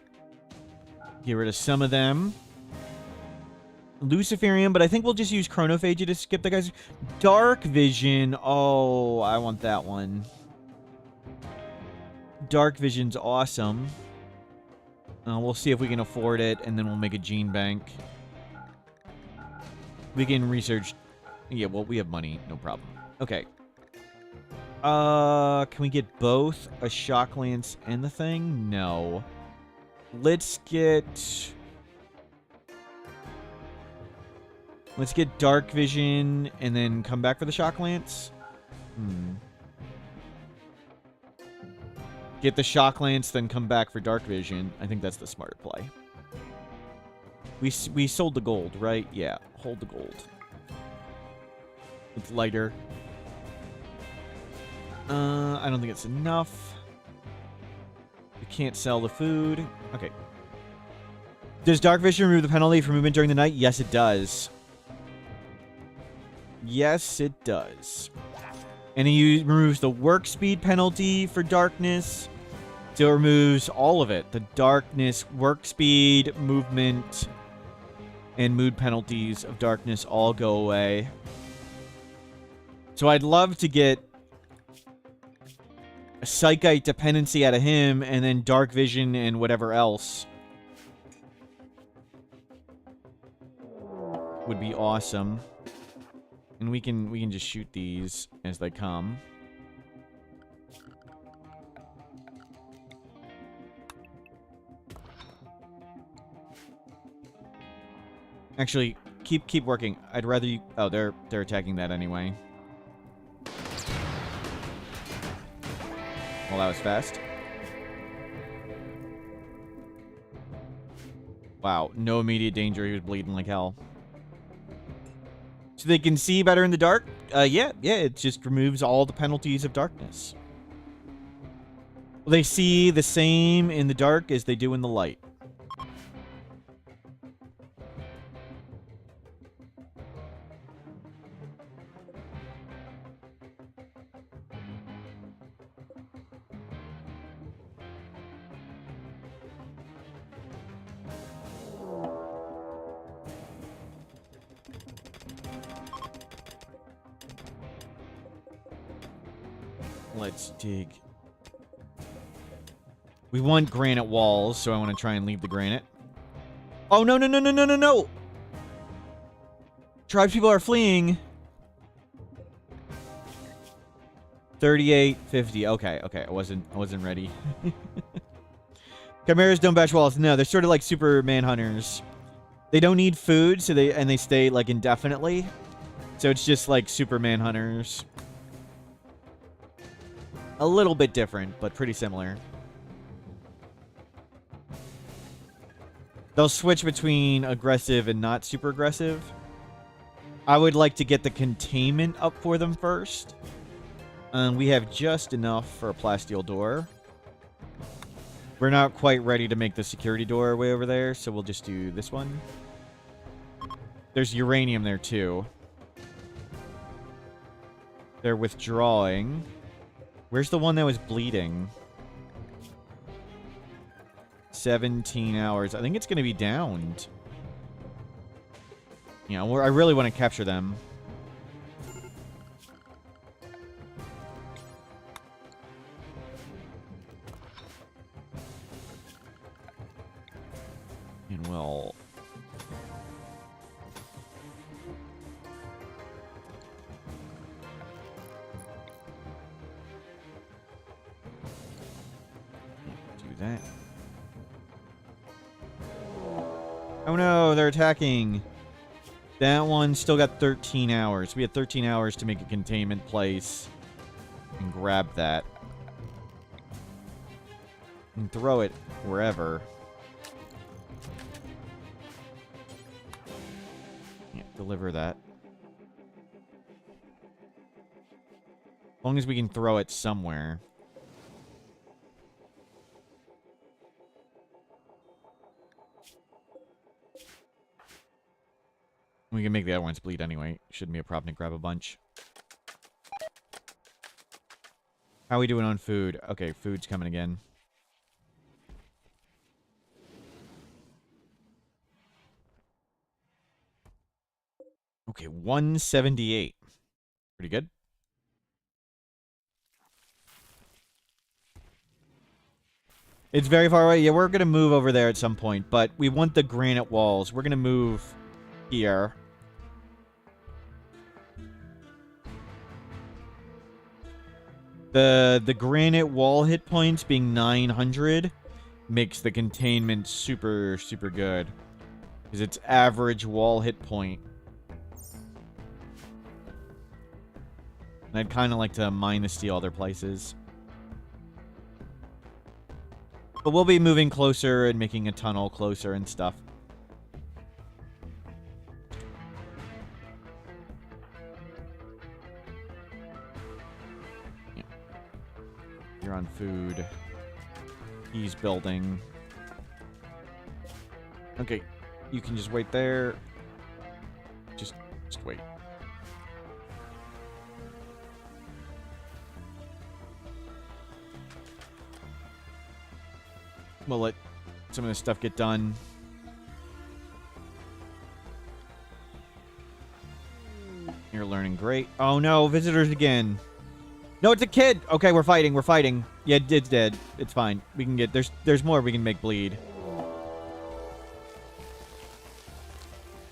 Get rid of some of them. Luciferium, but I think we'll just use Chronophagia to skip the guys. Dark Vision. Oh, I want that one. Dark Vision's awesome. We'll see if we can afford it, and then we'll make a gene bank. We can research. Yeah, well, we have money. No problem. Okay. Can we get both a shock lance and the thing? No. Let's get Dark Vision and then come back for the shock lance. Get the shock lance, then come back for Dark Vision. I think that's the smarter play. We sold the gold, right? Yeah, hold the gold. It's lighter. I don't think it's enough. We can't sell the food. Okay. Does Dark Vision remove the penalty for movement during the night? Yes, it does. Yes, it does. And he removes the work speed penalty for darkness. So it removes all of it. The darkness, work speed, movement, and mood penalties of darkness all go away. So I'd love to get a Psychite dependency out of him, and then Dark Vision and whatever else. Would be awesome. And we can just shoot these as they come. Actually, keep working. I'd rather you... Oh, they're attacking that anyway. Well, that was fast. Wow, no immediate danger. He was bleeding like hell. So they can see better in the dark? Yeah, it just removes all the penalties of darkness. Well, they see the same in the dark as they do in the light. Let's dig. We want granite walls, so I want to try and leave the granite. Oh, no, no, no, no, no, no, no! Tribespeople are fleeing. 3850. Okay, I wasn't ready. Chimeras don't bash walls. No, they're sort of like super manhunters. They don't need food, so they stay like indefinitely. So it's just like super manhunters. A little bit different, but pretty similar. They'll switch between aggressive and not super aggressive. I would like to get the containment up for them first. We have just enough for a plasteel door. We're not quite ready to make the security door way over there, so we'll just do this one. There's uranium there, too. They're withdrawing. Where's the one that was bleeding? 17 hours. I think it's going to be downed. You know, I really want to capture them. And we'll... do that. Oh no, they're attacking. That one still got 13 hours. We had 13 hours to make a containment place. And grab that. And throw it wherever. Yeah, deliver that. As long as we can throw it somewhere. We can make the other ones bleed anyway. Shouldn't be a problem to grab a bunch. How are we doing on food? Okay, food's coming again. Okay, 178. Pretty good. It's very far away. Yeah, we're going to move over there at some point, but we want the granite walls. We're going to move here. The granite wall hit points being 900 makes the containment super, super good. Because it's average wall hit point. And I'd kind of like to mine the steel other places. But we'll be moving closer and making a tunnel closer and stuff. Yeah. You're on food. He's building. Okay. You can just wait there. Just wait. We'll let some of this stuff get done. You're learning great. Oh no, visitors again. No, it's a kid. Okay, we're fighting. Yeah, it's dead. It's fine. We can get there's more we can make bleed.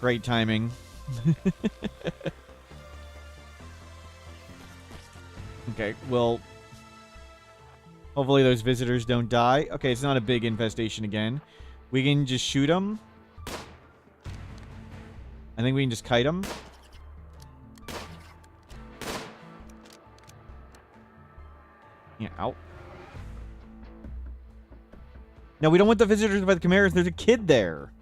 Great timing. Okay, well, hopefully those visitors don't die. Okay, it's not a big infestation again. We can just shoot them. I think we can just kite them. Yeah, out. No, we don't want the visitors by the chimeras. There's a kid there.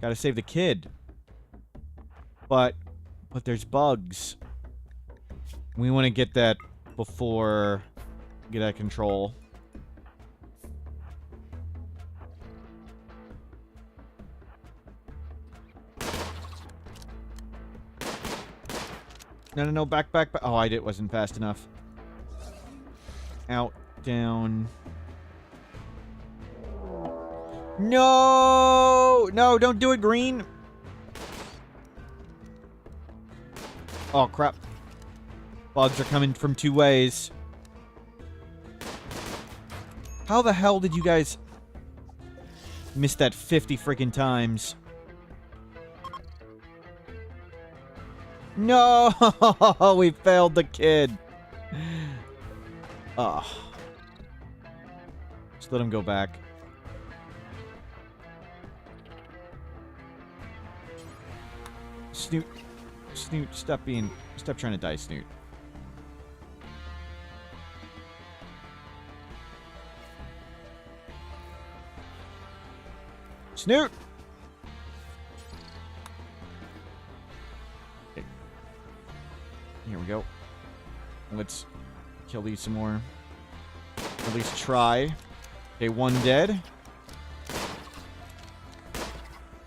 Gotta save the kid. But there's bugs. We want to get that before we get out of control. No, back. Oh, wasn't fast enough. Out, down. No, don't do it, green. Oh, crap. Bugs are coming from 2 ways. How the hell did you guys miss that 50 freaking times? No! We failed the kid. Ugh. Just let him go back. Snoot, stop trying to die, Snoot. Snoot! Okay. Here we go. Let's kill these some more. At least try. Okay, 1 dead.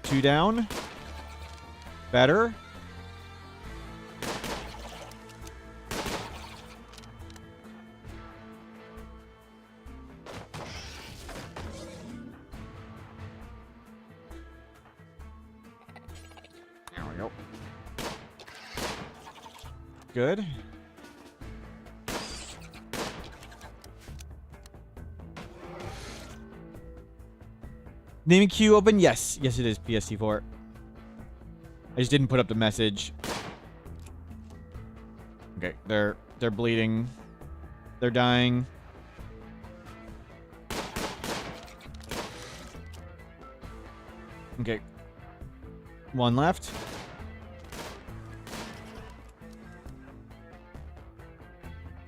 2 down. Better. There we go. Good. Naming queue open? Yes. Yes, it is PST4. I just didn't put up the message. Okay, they're bleeding. They're dying. Okay. 1 left.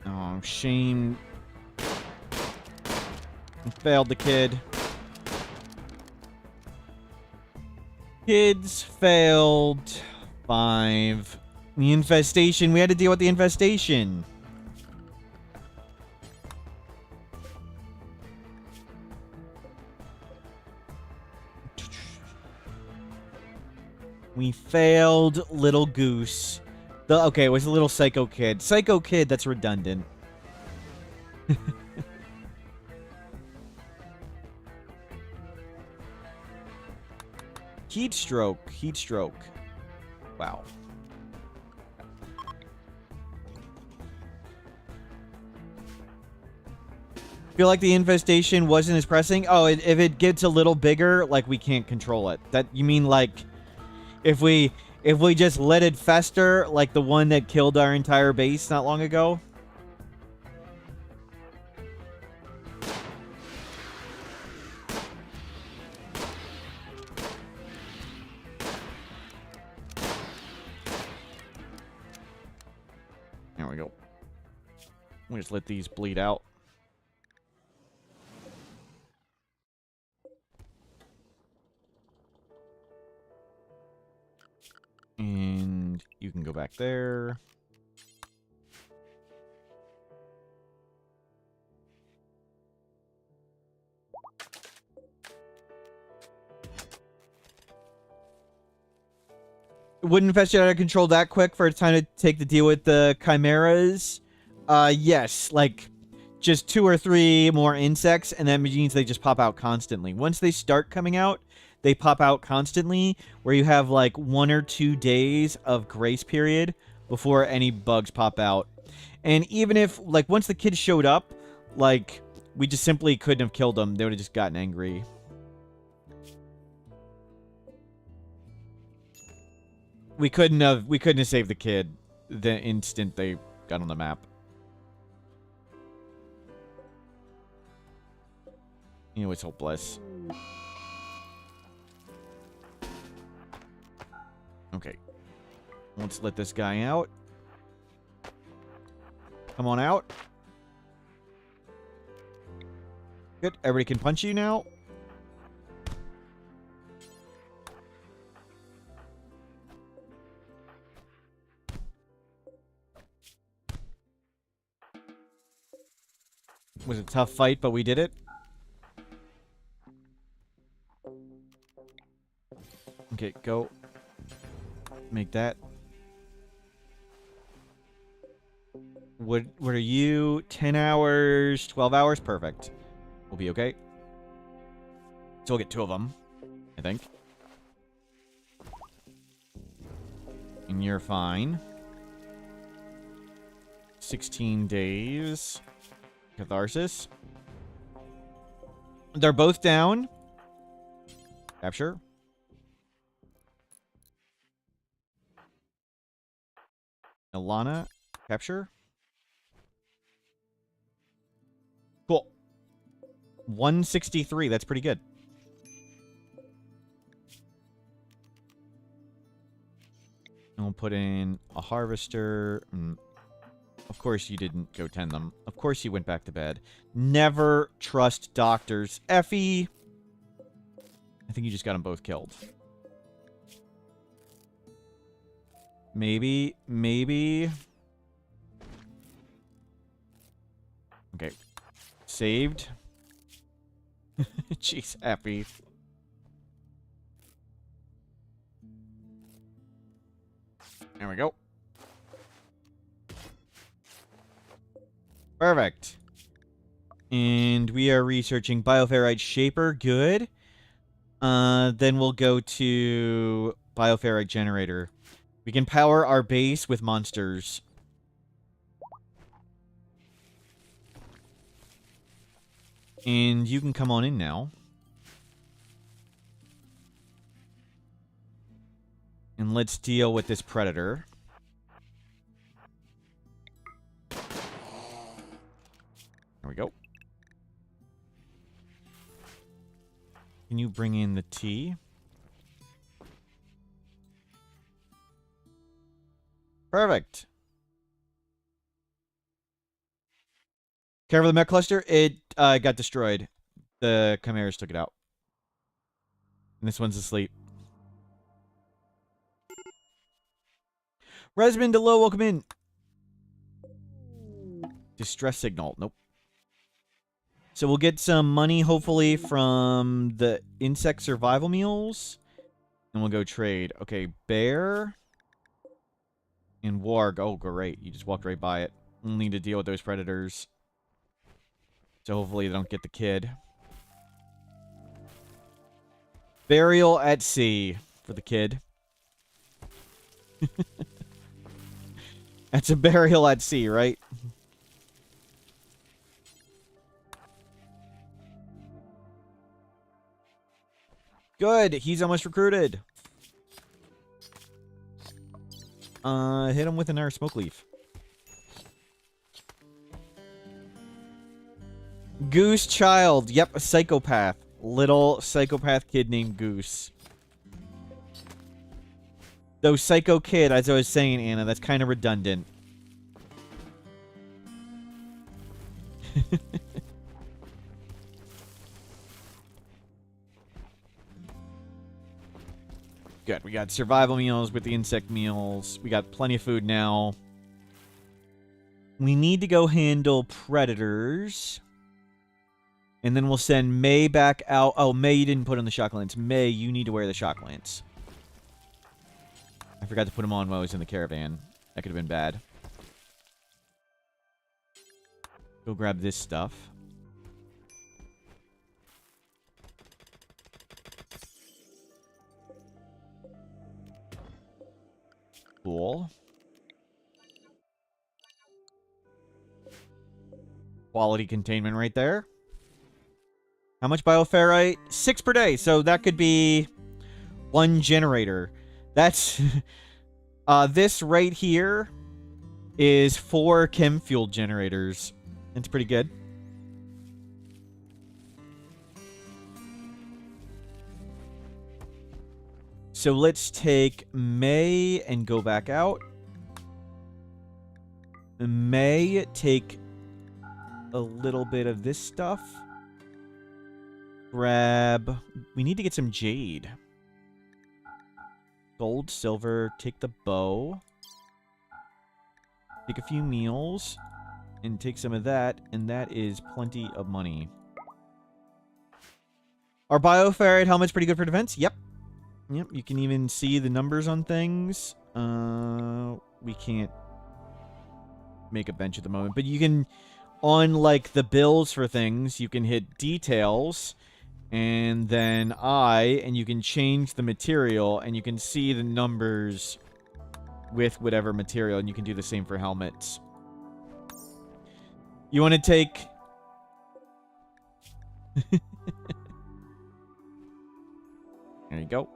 Oh, shame. Failed the kid. Kids failed. 5. The infestation. We had to deal with the infestation. We failed Little Goose. Okay, it was a little Psycho Kid. Psycho Kid, that's redundant. Heat stroke. Heat stroke. Wow. Feel like the infestation wasn't as pressing? Oh, if it gets a little bigger, like, we can't control it. That, you mean, like, if we just let it fester, like the one that killed our entire base not long ago? There we go. We just let these bleed out. And you can go back there. It wouldn't infest you out of control that quick for a time to take the deal with the chimeras. Yes, like just 2 or 3 more insects, and that means they just pop out constantly. Once they start coming out, they pop out constantly, where you have like 1 or 2 days of grace period before any bugs pop out. And even if, like, once the kids showed up, like, we just simply couldn't have killed them. They would have just gotten angry. We couldn't have saved the kid the instant they got on the map. You know, it's hopeless. Let's let this guy out. Come on out. Good. Everybody can punch you now. It was a tough fight, but we did it. Okay, go. Make that. What are you? 10 hours, 12 hours? Perfect. We'll be okay. So we'll get 2 of them, I think. And you're fine. 16 days. Catharsis. They're both down. Capture. Ilana. Capture. Cool. 163. That's pretty good. And we'll put in a harvester. Of course you didn't go tend them. Of course you went back to bed. Never trust doctors. Effie. I think you just got them both killed. Maybe. Okay. Saved. Jeez, Effie. There we go. Perfect. And we are researching Bioferrite Shaper. Good. Then we'll go to Bioferrite Generator. We can power our base with monsters. And you can come on in now. And let's deal with this predator. There we go. Can you bring in the tea? Perfect. Care for the mech cluster? It got destroyed. The chimeras took it out. And this one's asleep. Resmond hello, welcome in. Distress signal. Nope. So we'll get some money, hopefully, from the insect survival meals. And we'll go trade. Okay, bear. And warg. Oh, great. You just walked right by it. We'll need to deal with those predators. So hopefully they don't get the kid. Burial at sea for the kid. That's a burial at sea, right? Good. He's almost recruited. Hit him with another smoke leaf. Goose child. Yep, a psychopath. Little psychopath kid named Goose. Though psycho kid, as I was saying, Anna, that's kind of redundant. Good. We got survival meals with the insect meals. We got plenty of food now. We need to go handle predators. And then we'll send May back out. Oh, May, you didn't put on the shock lance. May, you need to wear the shock lance. I forgot to put him on while I was in the caravan. That could have been bad. Go grab this stuff. Cool. Quality containment right there. How much bioferrite? 6 per day. So that could be 1 generator. That's... this right here is 4 chem fuel generators. It's pretty good. So let's take May and go back out. May take a little bit of this stuff. Grab... We need to get some jade. Gold, silver, take the bow. Take a few meals. And take some of that, and that is plenty of money. Are bioferrite helmets pretty good for defense? Yep. Yep, you can even see the numbers on things. We can't make a bench at the moment, but you can, on like the bills for things, you can hit details, and then and you can change the material, and you can see the numbers with whatever material, and you can do the same for helmets. You want to take... There you go.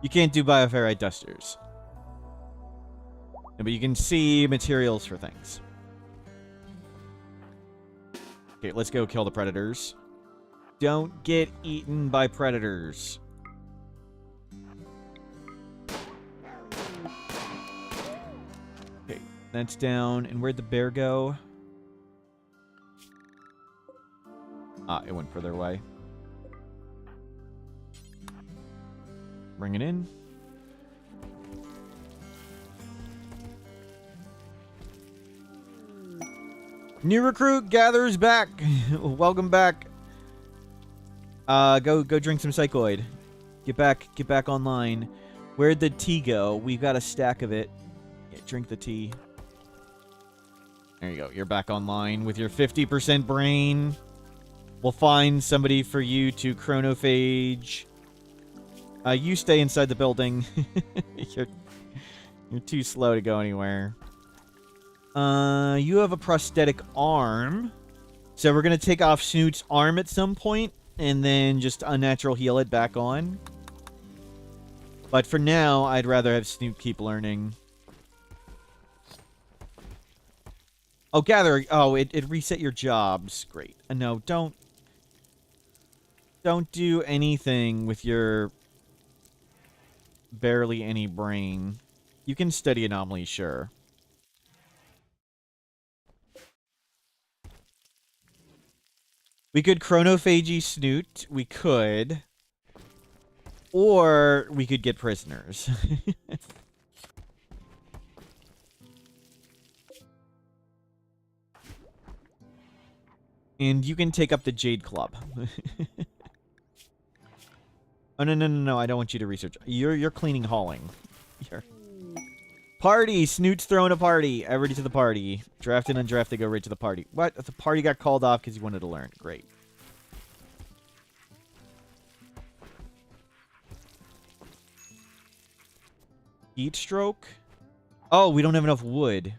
You can't do bioferrite dusters. But you can see materials for things. Okay, let's go kill the predators. Don't get eaten by predators. Okay, that's down. And where'd the bear go? Ah, it went further away. Bring it in. New recruit gathers back. Welcome back. Go drink some psychoid. Get back online. Where'd the tea go? We've got a stack of it. Yeah, drink the tea. There you go. You're back online with your 50% brain. We'll find somebody for you to chronophage. You stay inside the building. You're too slow to go anywhere. You have a prosthetic arm. So we're going to take off Snoot's arm at some point. And then just unnatural heal it back on. But for now, I'd rather have Snoot keep learning. Oh, gather. Oh, it reset your jobs. Great. No, don't do anything with your barely any brain. You can study anomalies, sure. We could chronophagy Snoot. We could. Or we could get prisoners. And you can take up the Jade Club. Oh, no. I don't want you to research. You're cleaning hauling. Party! Snoot's throwing a party. Everybody to the party. Drafted and undrafted go right to the party. What? The party got called off because you wanted to learn. Great. Heat stroke? Oh, we don't have enough wood.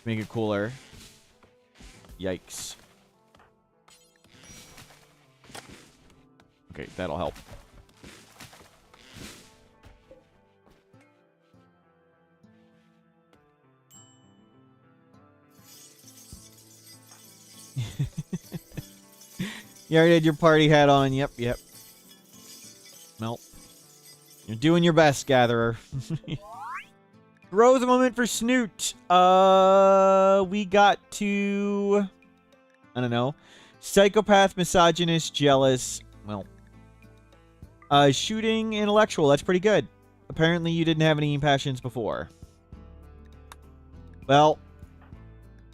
Make it cooler. Yikes. Okay, that'll help. You already had your party hat on. Yep. Well, you're doing your best, Gatherer. Growth moment for Snoot. We got to... I don't know. Psychopath, misogynist, jealous. Well. Shooting, intellectual. That's pretty good. Apparently you didn't have any passions before. Well.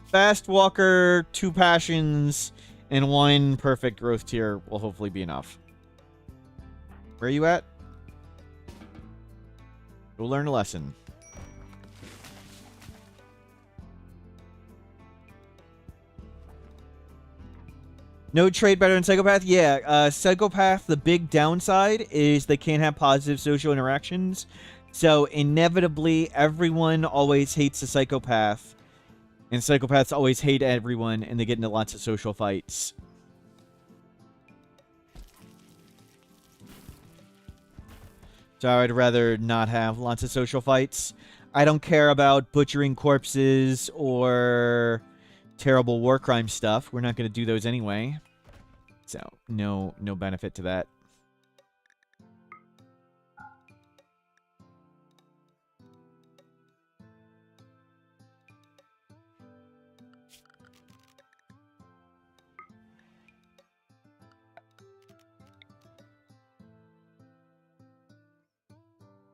Fast walker, 2 passions, and 1 perfect growth tier will hopefully be enough. Where are you at? Go learn a lesson. No trade better than Psychopath? Yeah, Psychopath, the big downside is they can't have positive social interactions. So, inevitably, everyone always hates a Psychopath. And Psychopaths always hate everyone, and they get into lots of social fights. So I'd rather not have lots of social fights. I don't care about butchering corpses or terrible war crime stuff. We're not going to do those anyway. So, no benefit to that.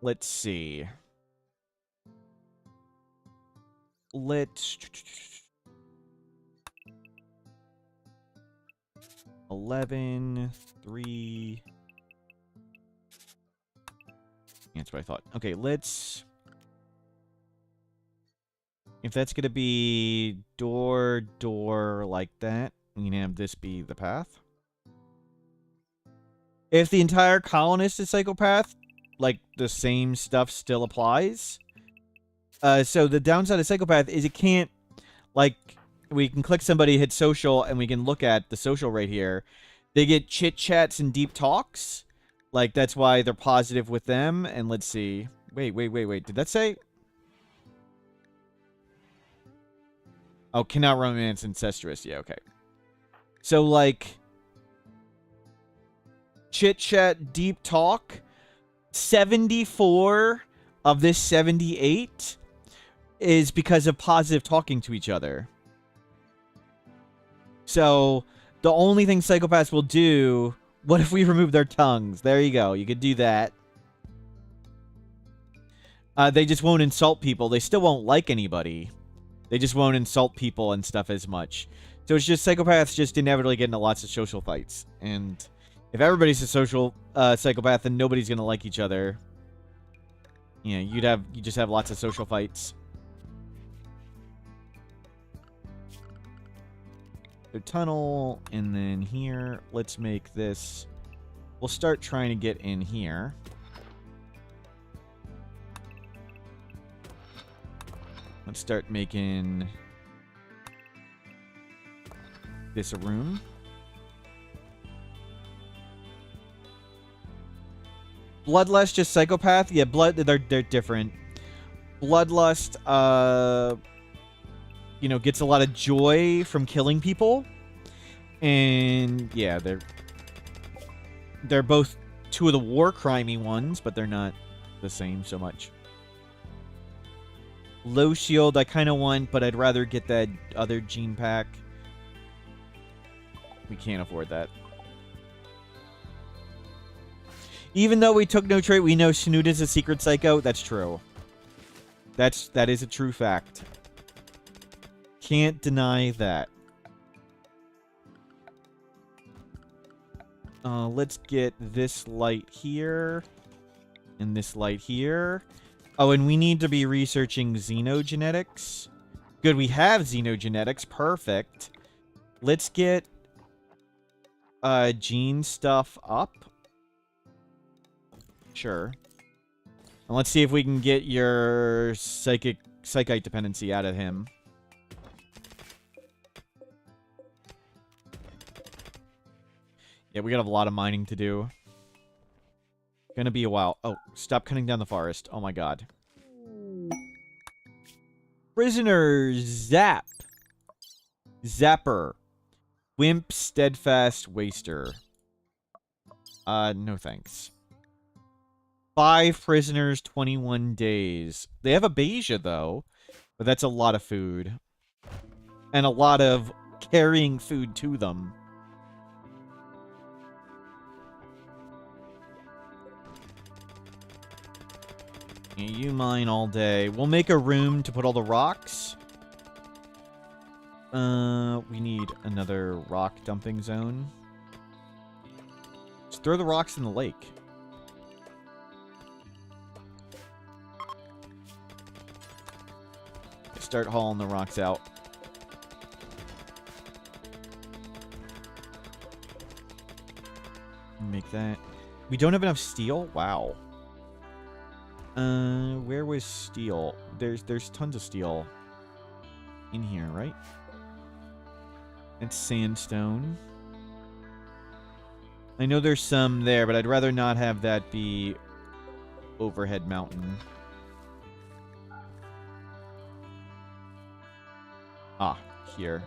Let's see. Let's 11, 3. That's what I thought. Okay, let's. If that's gonna be door like that, we can have this be the path. If the entire colonist is psychopath, like the same stuff still applies. So the downside of psychopath is it can't, like, we can click somebody, hit social, and we can look at the social right here. They get chit chats and deep talks. Like, that's why they're positive with them. And let's see. Wait. Did that say? Oh, cannot romance incestuous. Yeah, okay. So, like, chit chat, deep talk. 74 of this 78 is because of positive talking to each other. So, the only thing psychopaths will do... What if we remove their tongues? There you go. You could do that. They just won't insult people. They still won't like anybody. They just won't insult people and stuff as much. So it's just psychopaths just inevitably get into lots of social fights. And if everybody's a social psychopath, then nobody's going to like each other. You know, you just have lots of social fights. So tunnel, and then here, let's make this. We'll start trying to get in here. Let's start making this a room. Bloodlust, just psychopath? Yeah, they're different. Bloodlust, you know, gets a lot of joy from killing people. And yeah, they're both two of the war crimey ones, but they're not the same so much. Low shield I kind of want, but I'd rather get that other gene pack. We can't afford that. Even though we took no trait, we know Snoot is a secret psycho. That's true. That is a true fact. Can't deny that. Let's get this light here. And this light here. Oh, and we need to be researching xenogenetics. Good, we have xenogenetics. Perfect. Let's get gene stuff up. Sure. And let's see if we can get your psychite dependency out of him. Yeah, we got a lot of mining to do. Gonna be a while. Oh, stop cutting down the forest. Oh my god. Prisoner Zap. Zapper. Wimp, Steadfast, Waster. No thanks. 5 prisoners, 21 days. They have a Beja, though. But that's a lot of food. And a lot of carrying food to them. Yeah, you mine all day. We'll make a room to put all the rocks. We need another rock dumping zone. Just throw the rocks in the lake. Start hauling the rocks out. Make that. We don't have enough steel? Wow. Where was steel? There's tons of steel in here, right? It's sandstone. I know there's some there, but I'd rather not have that be overhead mountain. Ah, here.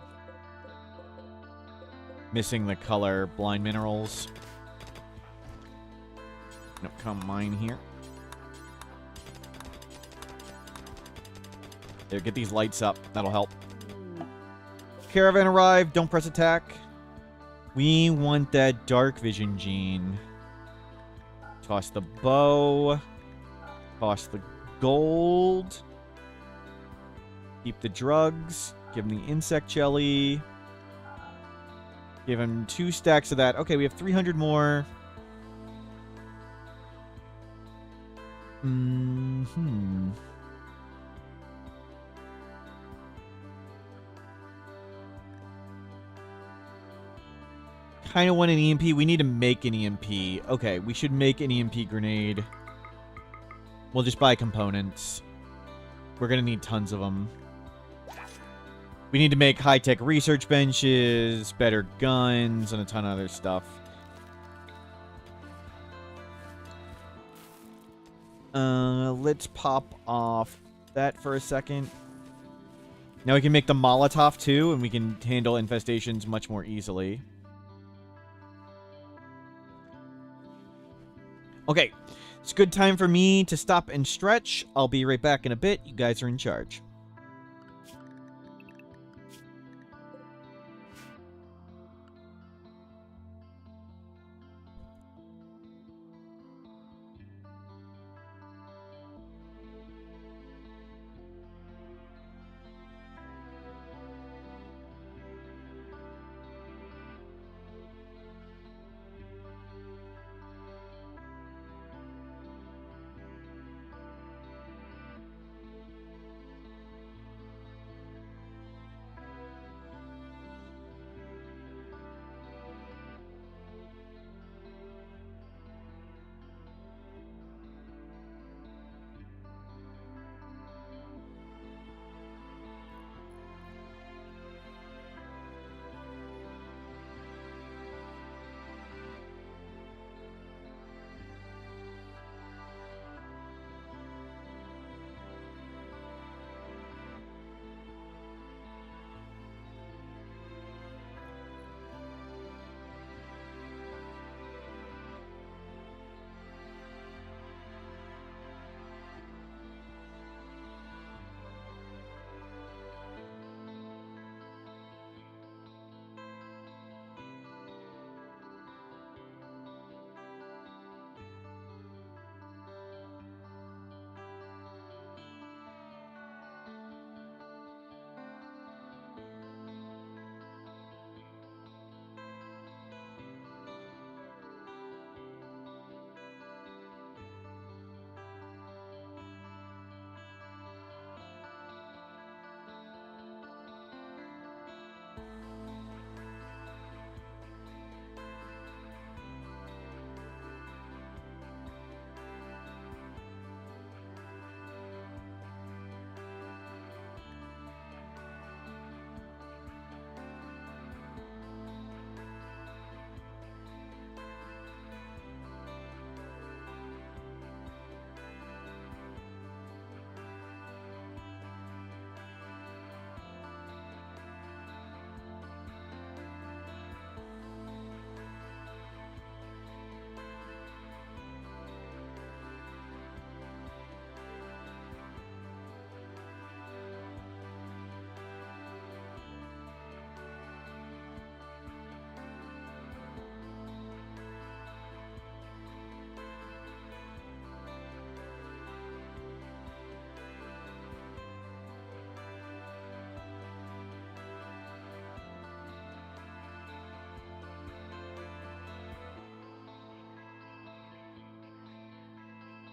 Missing the color blind minerals. Nope, come mine here. There, get these lights up. That'll help. Caravan arrived. Don't press attack. We want that dark vision gene. Toss the bow. Toss the gold. Keep the drugs. Give him the insect jelly. Give him 2 stacks of that. Okay, we have 300 more. Kind of want an EMP. We need to make an EMP. Okay, we should make an EMP grenade. We'll just buy components. We're going to need tons of them. We need to make high-tech research benches, better guns, and a ton of other stuff. Let's pop off that for a second. Now we can make the Molotov too, and we can handle infestations much more easily. Okay, it's a good time for me to stop and stretch. I'll be right back in a bit. You guys are in charge.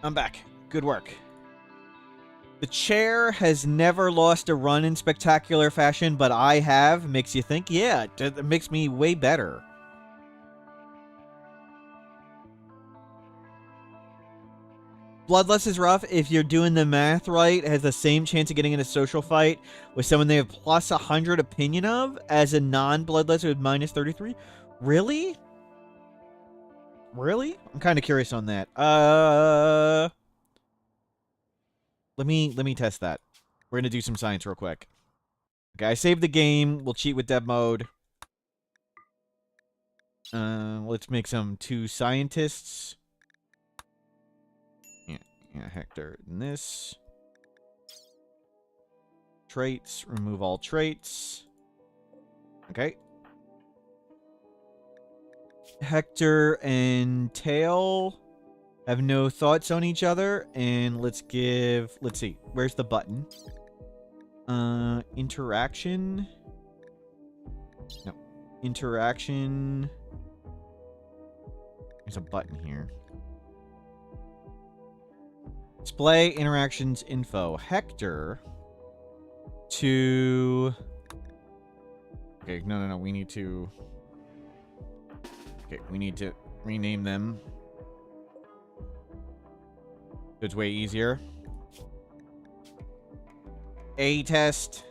I'm back. Good work. The chair has never lost a run in spectacular fashion, but I have. Makes you think? Yeah, it makes me way better. Bloodlust is rough. If you're doing the math right, it has the same chance of getting in a social fight with someone they have plus 100 opinion of as a non-bloodlust with minus 33. Really? Really? I'm kind of curious on that. Let me test that. We're gonna do some science real quick. Okay, I saved the game. We'll cheat with dev mode. Let's make some 2 scientists. Yeah, Hector and this. Traits, remove all traits. Okay. Hector and Tail have no thoughts on each other, and let's see, where's the button? Interaction. No. Interaction. There's a button here. Display interactions info. Hector to... Okay, no. We need to... Okay, we need to rename them. So it's way easier. A test.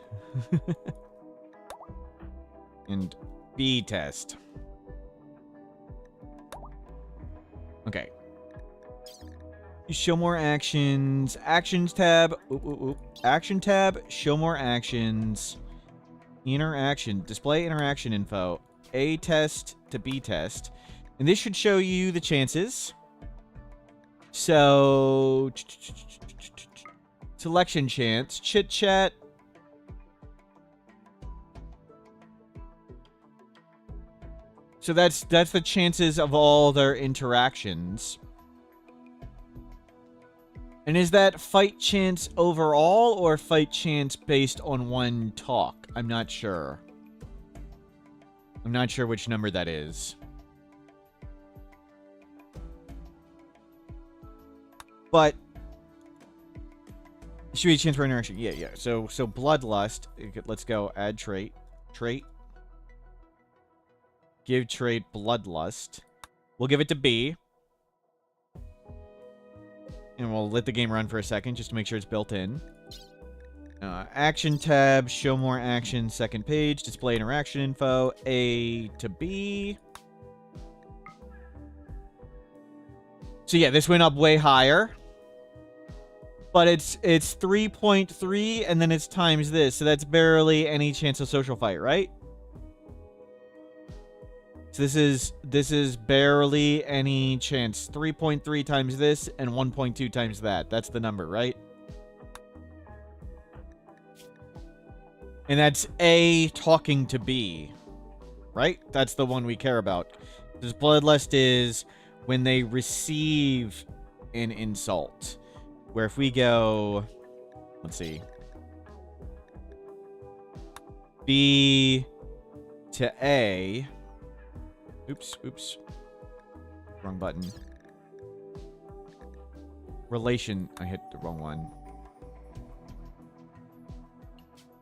And B test. Okay. Show more actions. Actions tab. Action tab. Show more actions. Interaction. Display interaction info. A test to B test. And this should show you the chances. So... Selection chance. Chit chat. So that's the chances of all their interactions. And is that fight chance overall or fight chance based on one talk? I'm not sure. I'm not sure which number that is. But should be a chance for interaction. Yeah. So bloodlust. Let's go add trait. Trait. Give trait bloodlust. We'll give it to B. And we'll let the game run for a second just to make sure it's built in. Action tab, show more action, second page, display interaction info, A to B. So yeah, this went up way higher. But it's 3.3 and then it's times this. So that's barely any chance of social fight, right? So this is barely any chance. 3.3 times this and 1.2 times that. That's the number, right? And that's A talking to B, right? That's the one we care about. This bloodlust is when they receive an insult. Where if we go, let's see, B to A. Oops. Wrong button. Relation. I hit the wrong one.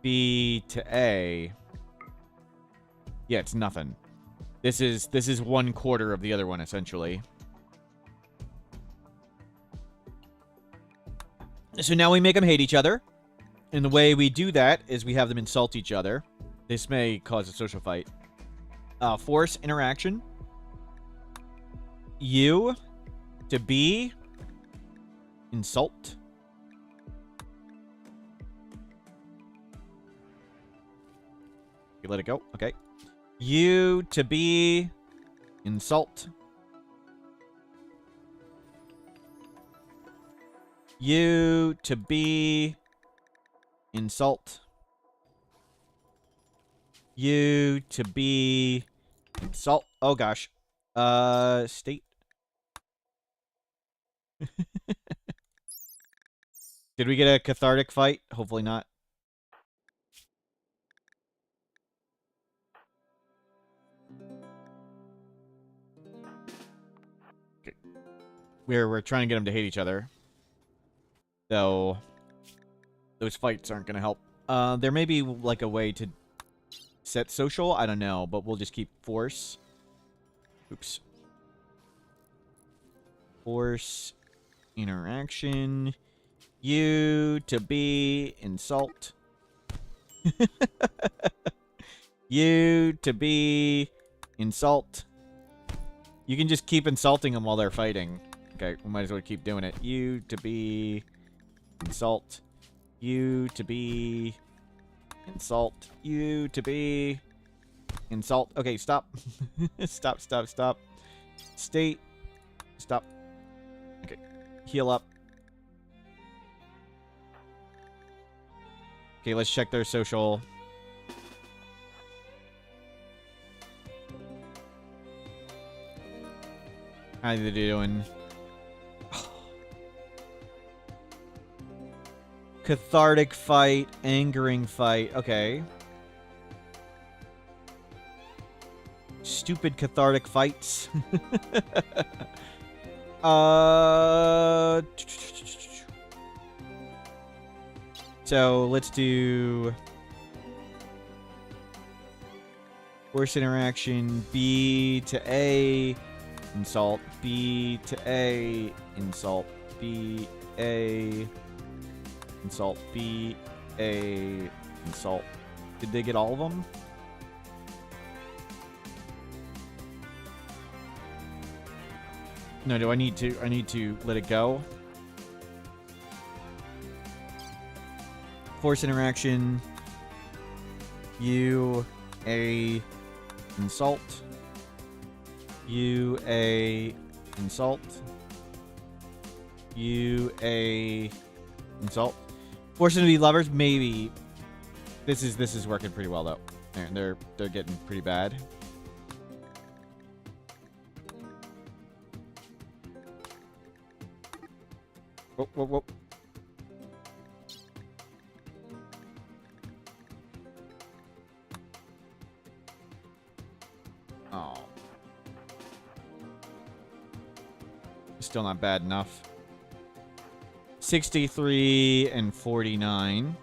B to A. Yeah, it's nothing. This is 1/4 of the other one, essentially. So now we make them hate each other. And the way we do that is we have them insult each other. This may cause a social fight. Force interaction. U to B. Insult. You let it go. Okay. U to B. Insult. U to B. Insult. U to B. Insult. Oh gosh. State. Did we get a cathartic fight? Hopefully not. Okay. We're trying to get them to hate each other. So those fights aren't gonna help. There may be like a way to set social. I don't know, but we'll just keep force. Oops. Force interaction. U to B. Insult. U to B. Insult. You can just keep insulting them while they're fighting. Okay, we might as well keep doing it. U to B. Insult. U to B. insult. U to B, insult. Okay, stop. Stop, stop, stop. State. Stop. Okay. Heal up. Okay, let's check their social. How are they doing? Cathartic fight, angering fight. Okay. Stupid cathartic fights. So let's do force interaction B to A, insult B to A, insult B A, insult B A, insult. Did they get all of them? No, do I need to let it go? Force interaction. U A insult. U A insult. U A insult. Force to be lovers, maybe. This is working pretty well though. They're getting pretty bad. Whoa, whoa, whoa. Oh. Still not bad enough. 63 and 49.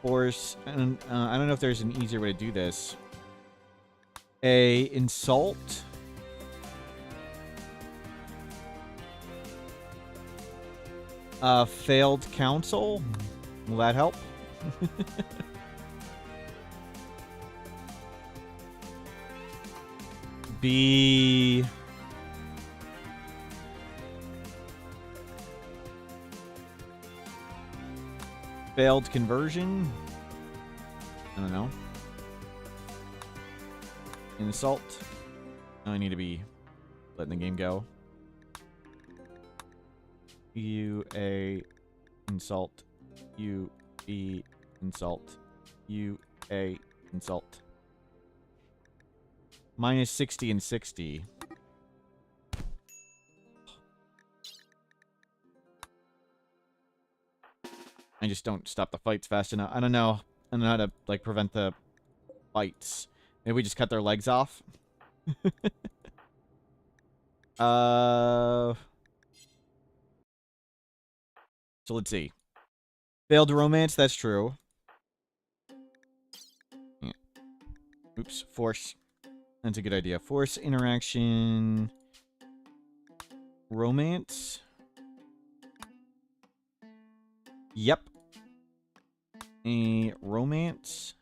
Force. I don't know if there's an easier way to do this. A insult. Failed counsel. Will that help? B. Failed conversion. I don't know. Insult. I need to be letting the game go. U A insult. U B insult. U A insult. Minus 60 and 60. I just don't stop the fights fast enough. I don't know. I don't know how to like prevent the fights. Maybe we just cut their legs off. So let's see. Failed romance, that's true. Yeah. Oops, force. That's a good idea. Force interaction. Romance. Yep. A romance.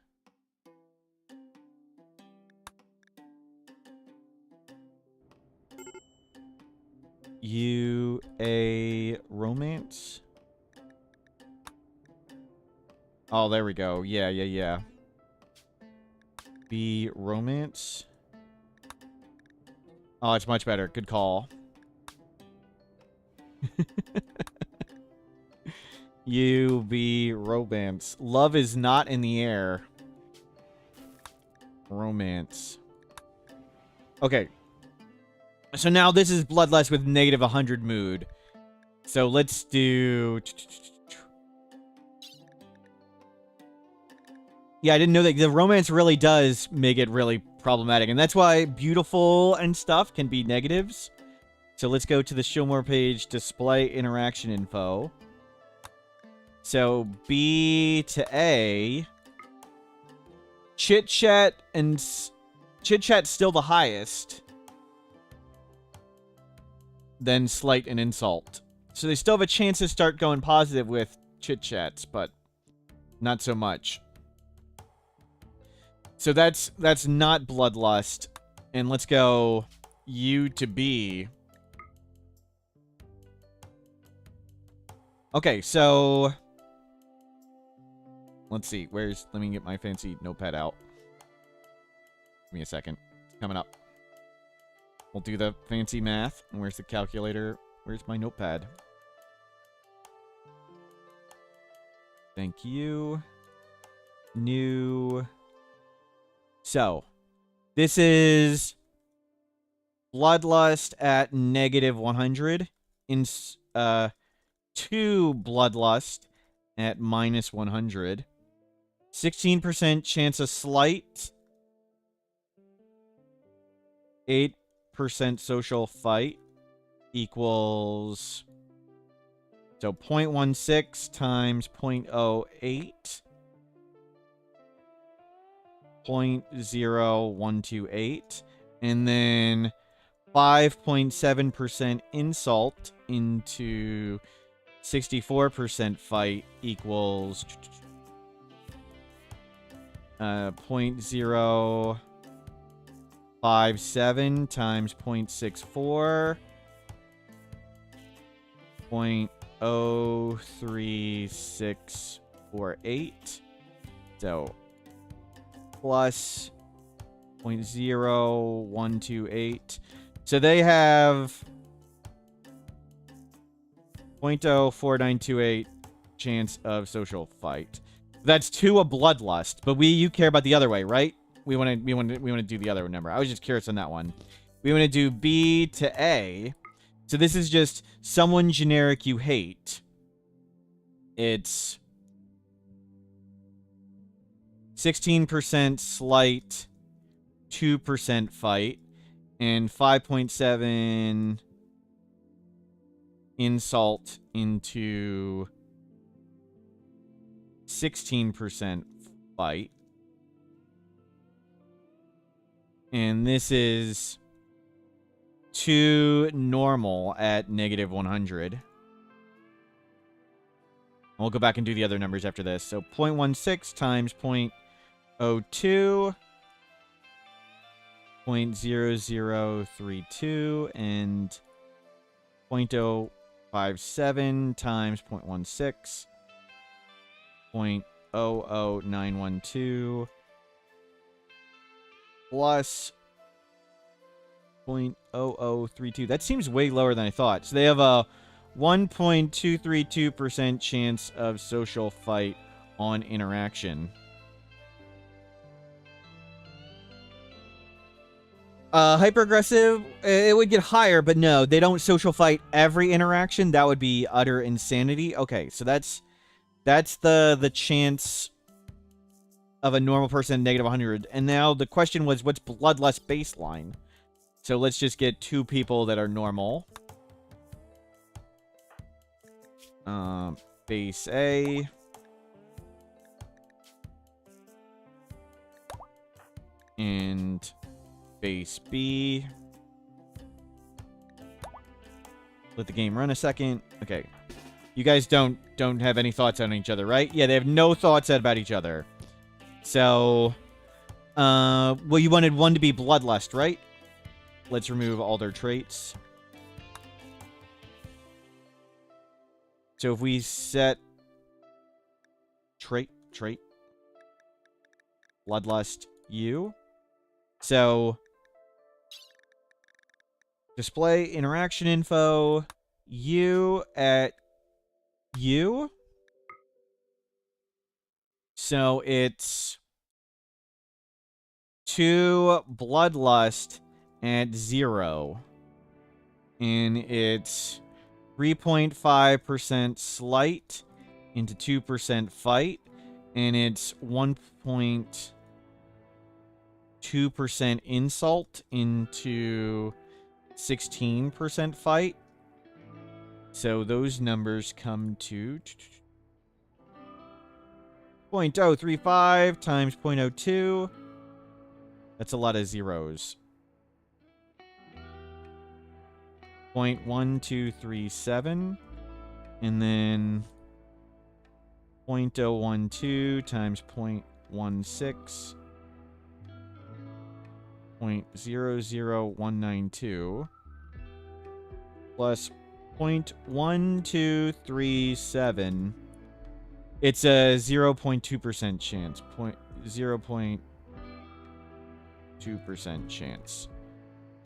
U A romance. Oh, there we go. Yeah, yeah, yeah. B romance. Oh, it's much better. Good call. U B romance. Love is not in the air. Romance. Okay. So now this is Bloodlust with negative 100 mood. So let's do... Yeah, I didn't know that the romance really does make it really problematic. And that's why beautiful and stuff can be negatives. So let's go to the show more page, display interaction info. So B to A. Chit chat and chit chat's still the highest. Then slight and insult. So they still have a chance to start going positive with chit chats, but not so much. So that's not Bloodlust. And let's go U to B. Okay, so Let's see. Let me get my fancy notepad out. Give me a second. It's coming up. We'll do the fancy math. And where's the calculator? Where's my notepad? Thank you. New. So, this is Bloodlust at -100. In 2 Bloodlust at -100. 16% chance of slight. 8% social fight equals... So 0.16 times 0.08. 0.0128. And then 5.7% insult into 64% fight equals 0.057 times 0.64. 0.03648. So plus 0.0128. So they have 0.04928 chance of social fight. That's 2 a Bloodlust, but you care about the other way, right? We want to do the other number. I was just curious on that one. We want to do B to A. So this is just someone generic you hate. It's 16% slight, 2% fight, and 5.7 insult into 16% fight. And this is 2 normal at -100. We'll go back and do the other numbers after this. So 0.16 times 0.02, 0.0032, and 0.057 times 0.16, 0.00912, plus 0.0032. That seems way lower than I thought. So they have a 1.232% chance of social fight on interaction. Hyper-aggressive, it would get higher, but no, they don't social fight every interaction. That would be utter insanity. Okay, so that's the chance of a normal person at -100. And now the question was, what's Bloodlust baseline? So let's just get 2 people that are normal. Base A. And base B. Let the game run a second. Okay. You guys don't have any thoughts on each other, right? Yeah, they have no thoughts about each other. So, well, you wanted one to be Bloodlust, right? Let's remove all their traits. So if we set trait, Bloodlust U. So display interaction info U at U. So it's 2 Bloodlust at 0. And it's 3.5% slight into 2% fight. And it's 1.2% insult into 16% fight. So those numbers come to 0.035 times 0.02. That's a lot of zeros. 0.1237. And then 0.012 times 0.16. 0.00192 plus 0.1237 It's a 0.2% chance. 0.2% chance.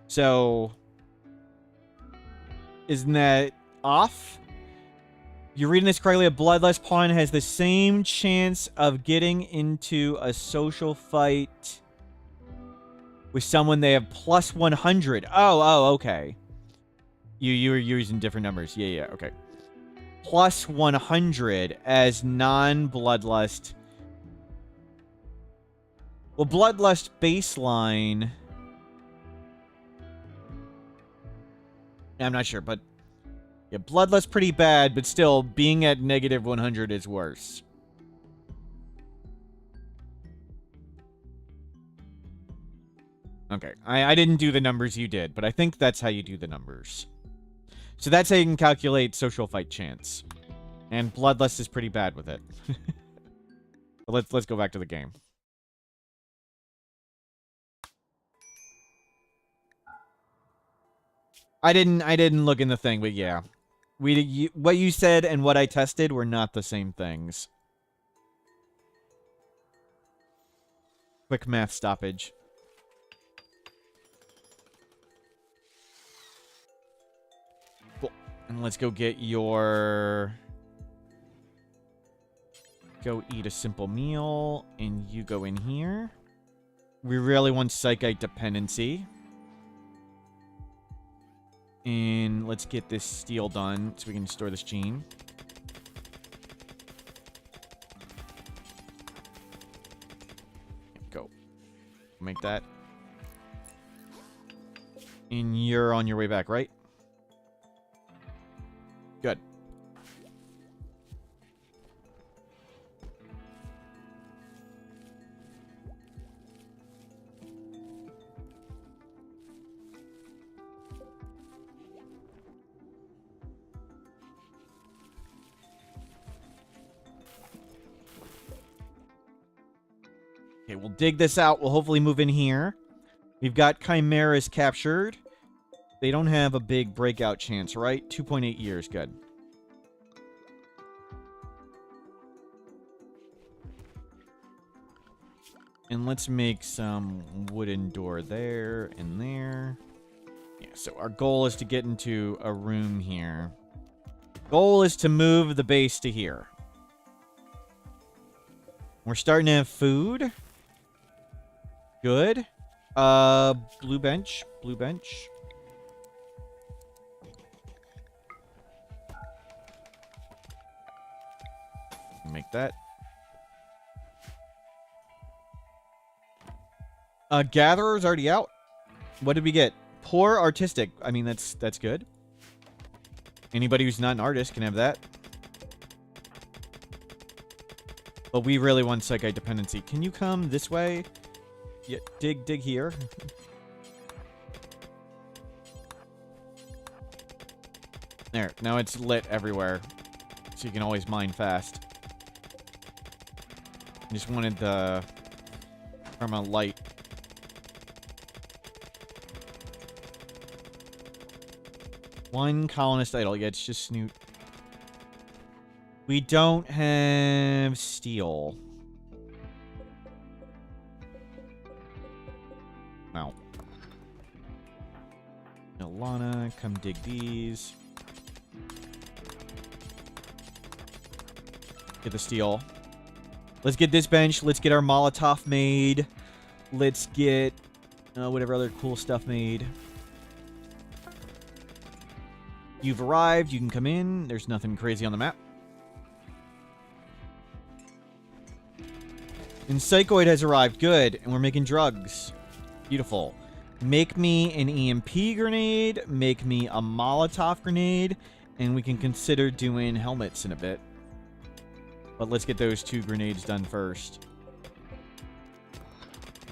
So, isn't that off? You're reading this correctly. A bloodlust pawn has the same chance of getting into a social fight with someone they have plus 100. Oh, okay. You were using different numbers. Yeah, okay. Plus 100 as non-bloodlust. Well, bloodlust baseline. I'm not sure, but yeah, bloodlust pretty bad, but still being at negative 100 is worse. Okay, I didn't do the numbers you did, but I think that's how you do the numbers. So that's how you can calculate social fight chance. And bloodlust is pretty bad with it. Let's go back to the game. I didn't look in the thing, but yeah. What you said and what I tested were not the same things. Quick math stoppage. Cool. And let's go get your... Go eat a simple meal, and you go in here. We really want Psychite dependency. And let's get this steel done so we can store this gene. Go. Make that. And you're on your way back, right? Good. Okay, we'll dig this out. We'll hopefully move in here. We've got chimeras captured. They don't have a big breakout chance, right? 2.8 years. Good. And let's make some wooden door there and there. Yeah, so our goal is to get into a room here. Goal is to move the base to here. We're starting to have food. Good. Blue bench. Blue bench. Make that. Gatherer's already out. What did we get? Poor artistic. I mean, that's good. Anybody who's not an artist can have that. But we really want Psychite dependency. Can you come this way? Yeah, dig here. There. Now it's lit everywhere. So you can always mine fast. Just wanted the perma light. One colonist idol. Yeah, it's just Snoot. We don't have steel. No. Lana, come dig these. Get the steel. Let's get this bench. Let's get our Molotov made. Let's get whatever other cool stuff made. You've arrived. You can come in. There's nothing crazy on the map. And Psychoid has arrived. Good. And we're making drugs. Beautiful. Make me an EMP grenade. Make me a Molotov grenade. And we can consider doing helmets in a bit. But let's get those 2 grenades done first.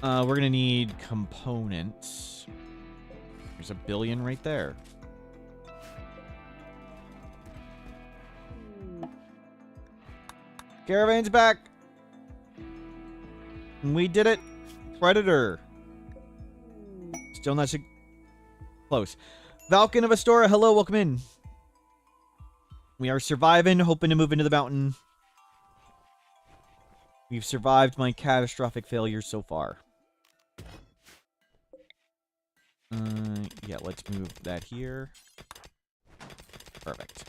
We're going to need components. There's a billion right there. Caravan's back. We did it. Predator. Still not so close. Falcon of Astora, hello, welcome in. We are surviving, hoping to move into the mountain. We've survived my catastrophic failures so far. Yeah, let's move that here. Perfect.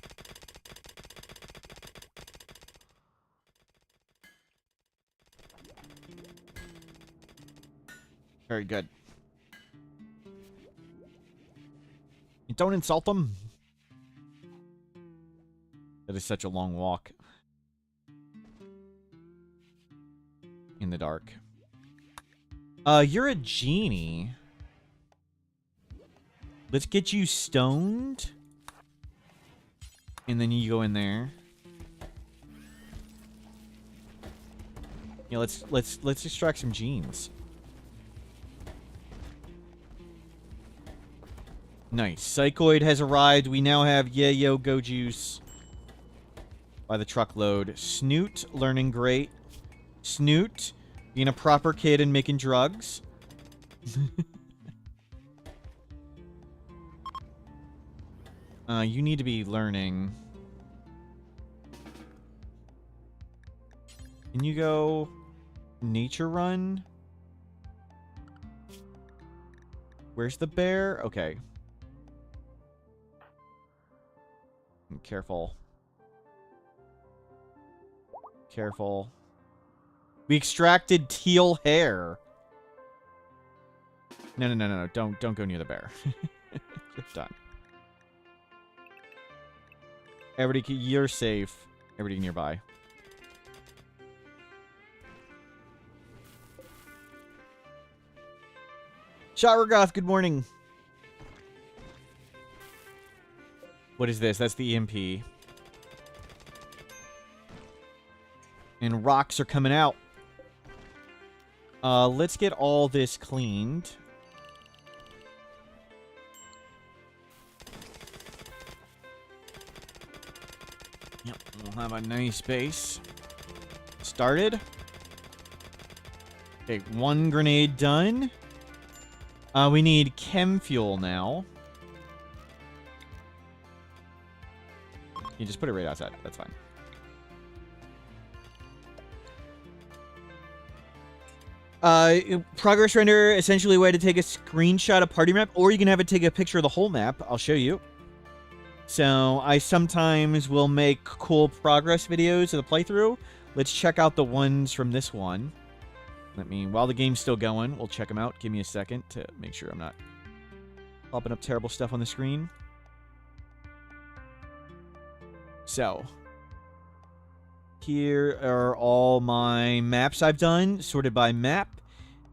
Very good. Don't insult them. That is such a long walk. In the dark. You're a genie. Let's get you stoned. And then you go in there. Yeah, let's extract some genes. Nice. Psychoid has arrived. We now have Yayo Go Juice by the truckload. Snoot, learning great. Snoot, being a proper kid and making drugs. You need to be learning. Can you go nature run? Where's the bear? Okay. Careful. Careful. We extracted teal hair. No. Don't go near the bear. You're done. Everybody, you're safe. Everybody nearby. Showergoth, good morning. What is this? That's the EMP. And rocks are coming out. Let's get all this cleaned. Yep, we'll have a nice base. Started. Okay, one grenade done. We need chem fuel now. You just put it right outside. That's fine. Progress render, essentially a way to take a screenshot of party map, or you can have it take a picture of the whole map. I'll show you. So I sometimes will make cool progress videos of the playthrough. Let's check out the ones from this one. While the game's still going, we'll check them out. Give me a second to make sure I'm not popping up terrible stuff on the screen. So, here are all my maps I've done, sorted by map.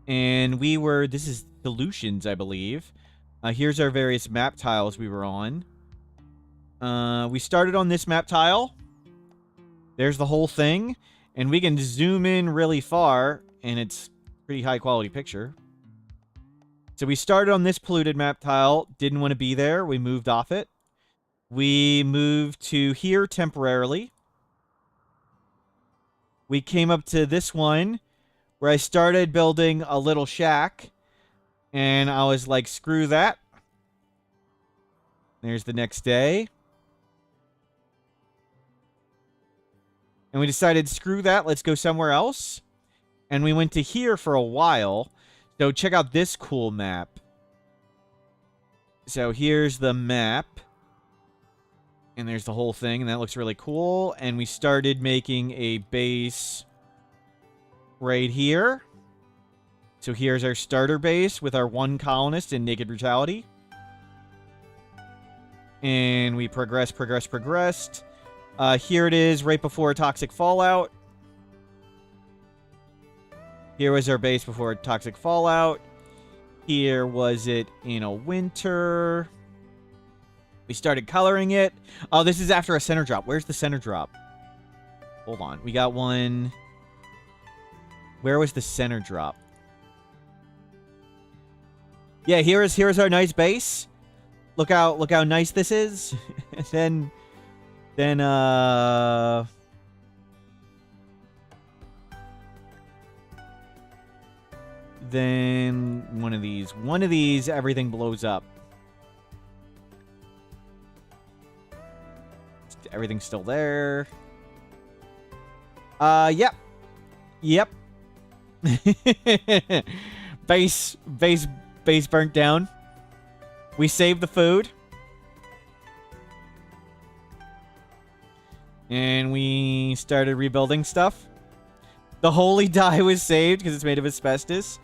And this is Solutions, I believe. Here's our various map tiles we were on. We started on this map tile. There's the whole thing. And we can zoom in really far, and it's a pretty high quality picture. So we started on this polluted map tile, didn't want to be there, we moved off it. We moved to here temporarily. We came up to this one, where I started building a little shack, and I was like, screw that. There's the next day. And we decided, screw that, let's go somewhere else. And we went to here for a while. So check out this cool map. So here's the map. And there's the whole thing, and that looks really cool. And we started making a base right here. So here's our starter base with our one colonist in Naked Brutality. And we progressed. Here it is right before Toxic Fallout. Here was our base before Toxic Fallout. Here was it in a winter. We started coloring it. Oh, this is after a center drop. Where's the center drop? Hold on. We got one. Where was the center drop? Yeah, here's our nice base. Look how nice this is. then one of these everything blows up. Everything's still there. Yep. Yep. base burnt down. We saved the food. And we started rebuilding stuff. The holy dye was saved because it's made of asbestos.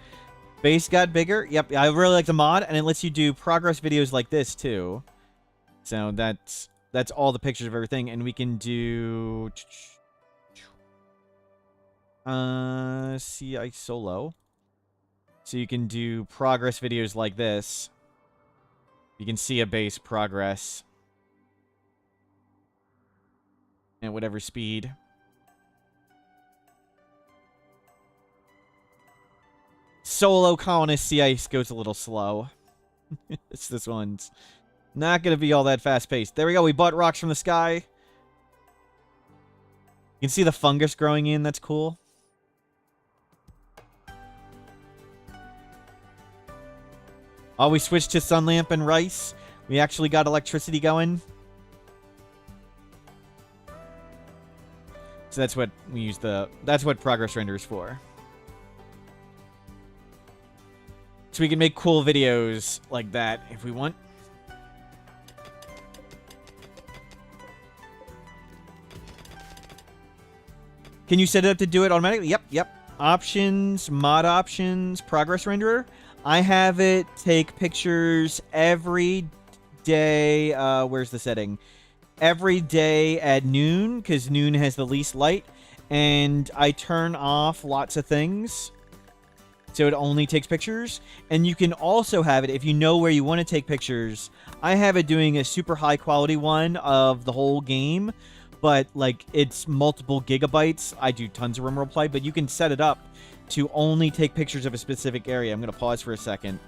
Base got bigger. Yep, I really like the mod, and it lets you do progress videos like this too. So that's all the pictures of everything, and we can do CI solo. So you can do progress videos like this. You can see a base progress at whatever speed. Solo Colonist CI goes a little slow. This one's not going to be all that fast-paced. There we go. We bought rocks from the sky. You can see the fungus growing in. That's cool. Oh, we switched to sun lamp and rice. We actually got electricity going. So that's what we use that's what progress render is for. So we can make cool videos like that if we want. Can you set it up to do it automatically? Yep. Options, mod options, progress renderer. I have it take pictures every day. Where's the setting? Every day at noon, because noon has the least light. And I turn off lots of things, so it only takes pictures. And you can also have it, if you know where you want to take pictures, I have it doing a super high quality one of the whole game, but like it's multiple gigabytes. I do tons of Rimworld play, but you can set it up to only take pictures of a specific area. I'm going to pause for a second.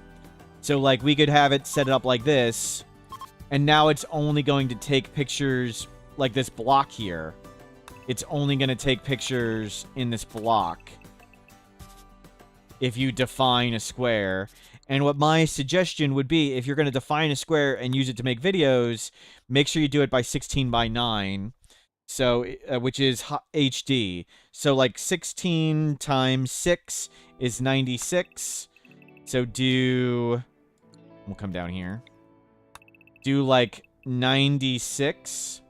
So like we could have it set it up like this, and now it's only going to take pictures like this block here. It's only going to take pictures in this block if you define a square. And what my suggestion would be, if you're going to define a square and use it to make videos, make sure you do it by 16 by 9. So, which is HD. So, like, 16 times 6 is 96. So, we'll come down here. Do, like, 96.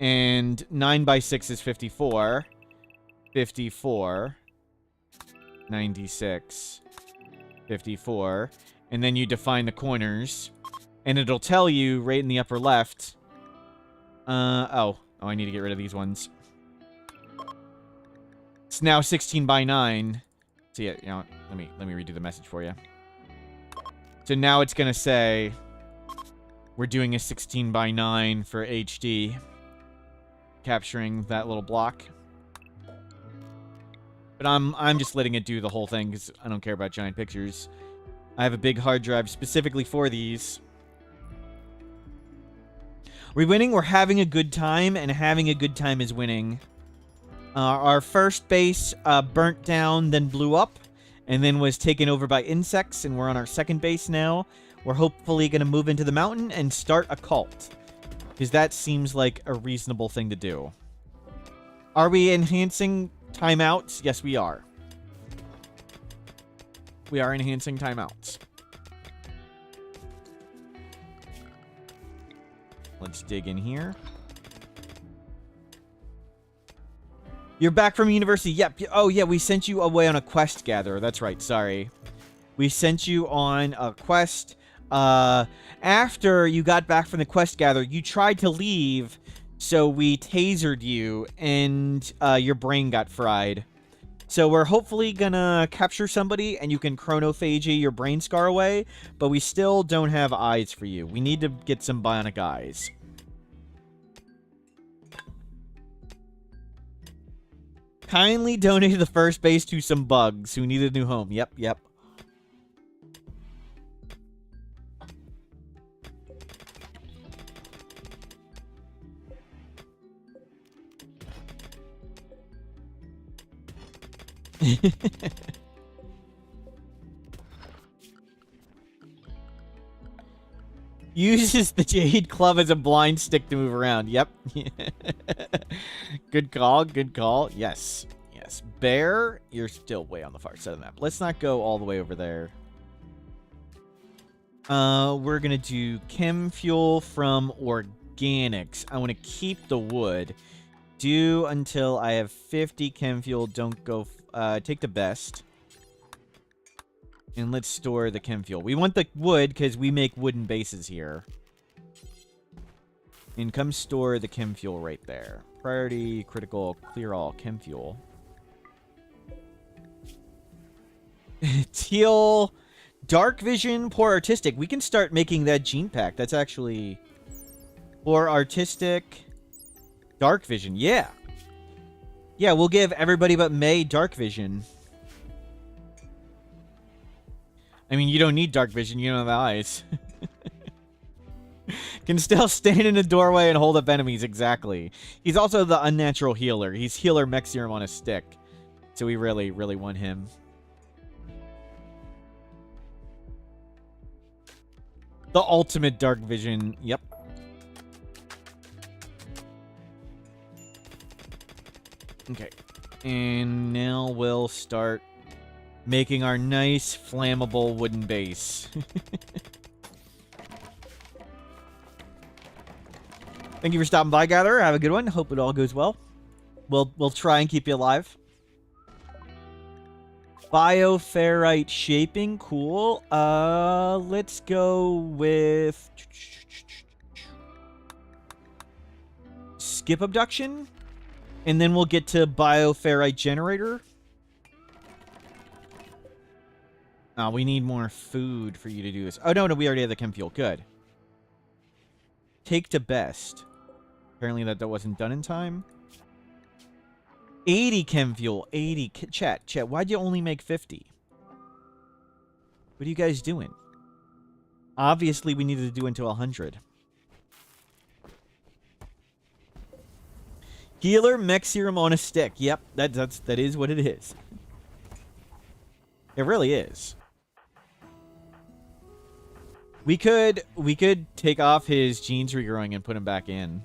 And 9 by 6 is 54. 54. 96. 54. And then you define the corners. And it'll tell you right in the upper left. Oh, I need to get rid of these ones. It's now 16 by 9. So yeah, you know, let me redo the message for you. So now it's gonna say we're doing a 16 by 9 for HD, capturing that little block. But I'm just letting it do the whole thing because I don't care about giant pictures. I have a big hard drive specifically for these. We're winning, we're having a good time, and having a good time is winning. Our first base burnt down, then blew up, and then was taken over by insects, and we're on our second base now. We're hopefully going to move into the mountain and start a cult, because that seems like a reasonable thing to do. Are we enhancing timeouts? Yes, we are. We are enhancing timeouts. Let's dig in here. You're back from university. Yep. Oh, yeah, we sent you away on a quest gatherer. That's right. Sorry. We sent you on a quest. After you got back from the quest gatherer, you tried to leave, so we tasered you, and your brain got fried. So we're hopefully gonna capture somebody, and you can chronophagy your brain scar away, but we still don't have eyes for you. We need to get some bionic eyes. Kindly donated the first base to some bugs who need a new home. Yep. Uses the Jade Club as a blind stick to move around. Yep. Good call. Good call. Yes. Yes. Bear, you're still way on the far side of the map. Let's not go all the way over there. We're going to do chem fuel from organics. I want to keep the wood. Do until I have 50 chem fuel. Don't go... take the best. And let's store the chem fuel. We want the wood because we make wooden bases here. And come store the chem fuel right there. Priority, critical, clear all, chem fuel. Teal, dark vision, poor artistic. We can start making that gene pack. That's actually... Poor artistic, dark vision. Yeah. Yeah, we'll give everybody but May dark vision. I mean, you don't need dark vision. You don't have eyes. Can still stand in a doorway and hold up enemies. Exactly. He's also the unnatural healer. He's healer mech serum on a stick. So we really, really want him. The ultimate dark vision. Yep. Okay. And now we'll start making our nice, flammable wooden base. Thank you for stopping by, Gatherer. Have a good one. Hope it all goes well. We'll try and keep you alive. Bioferrite shaping. Cool. Let's go with... Skip abduction. And then we'll get to bioferrite generator. Oh, we need more food for you to do this. Oh, no, we already have the chem fuel. Good. Take to best. Apparently that wasn't done in time. 80 chem fuel. 80. Chat, why'd you only make 50? What are you guys doing? Obviously, we needed to do until 100. Healer mech serum on a stick. Yep, that is what it is. It really is. We could take off his genes regrowing and put him back in.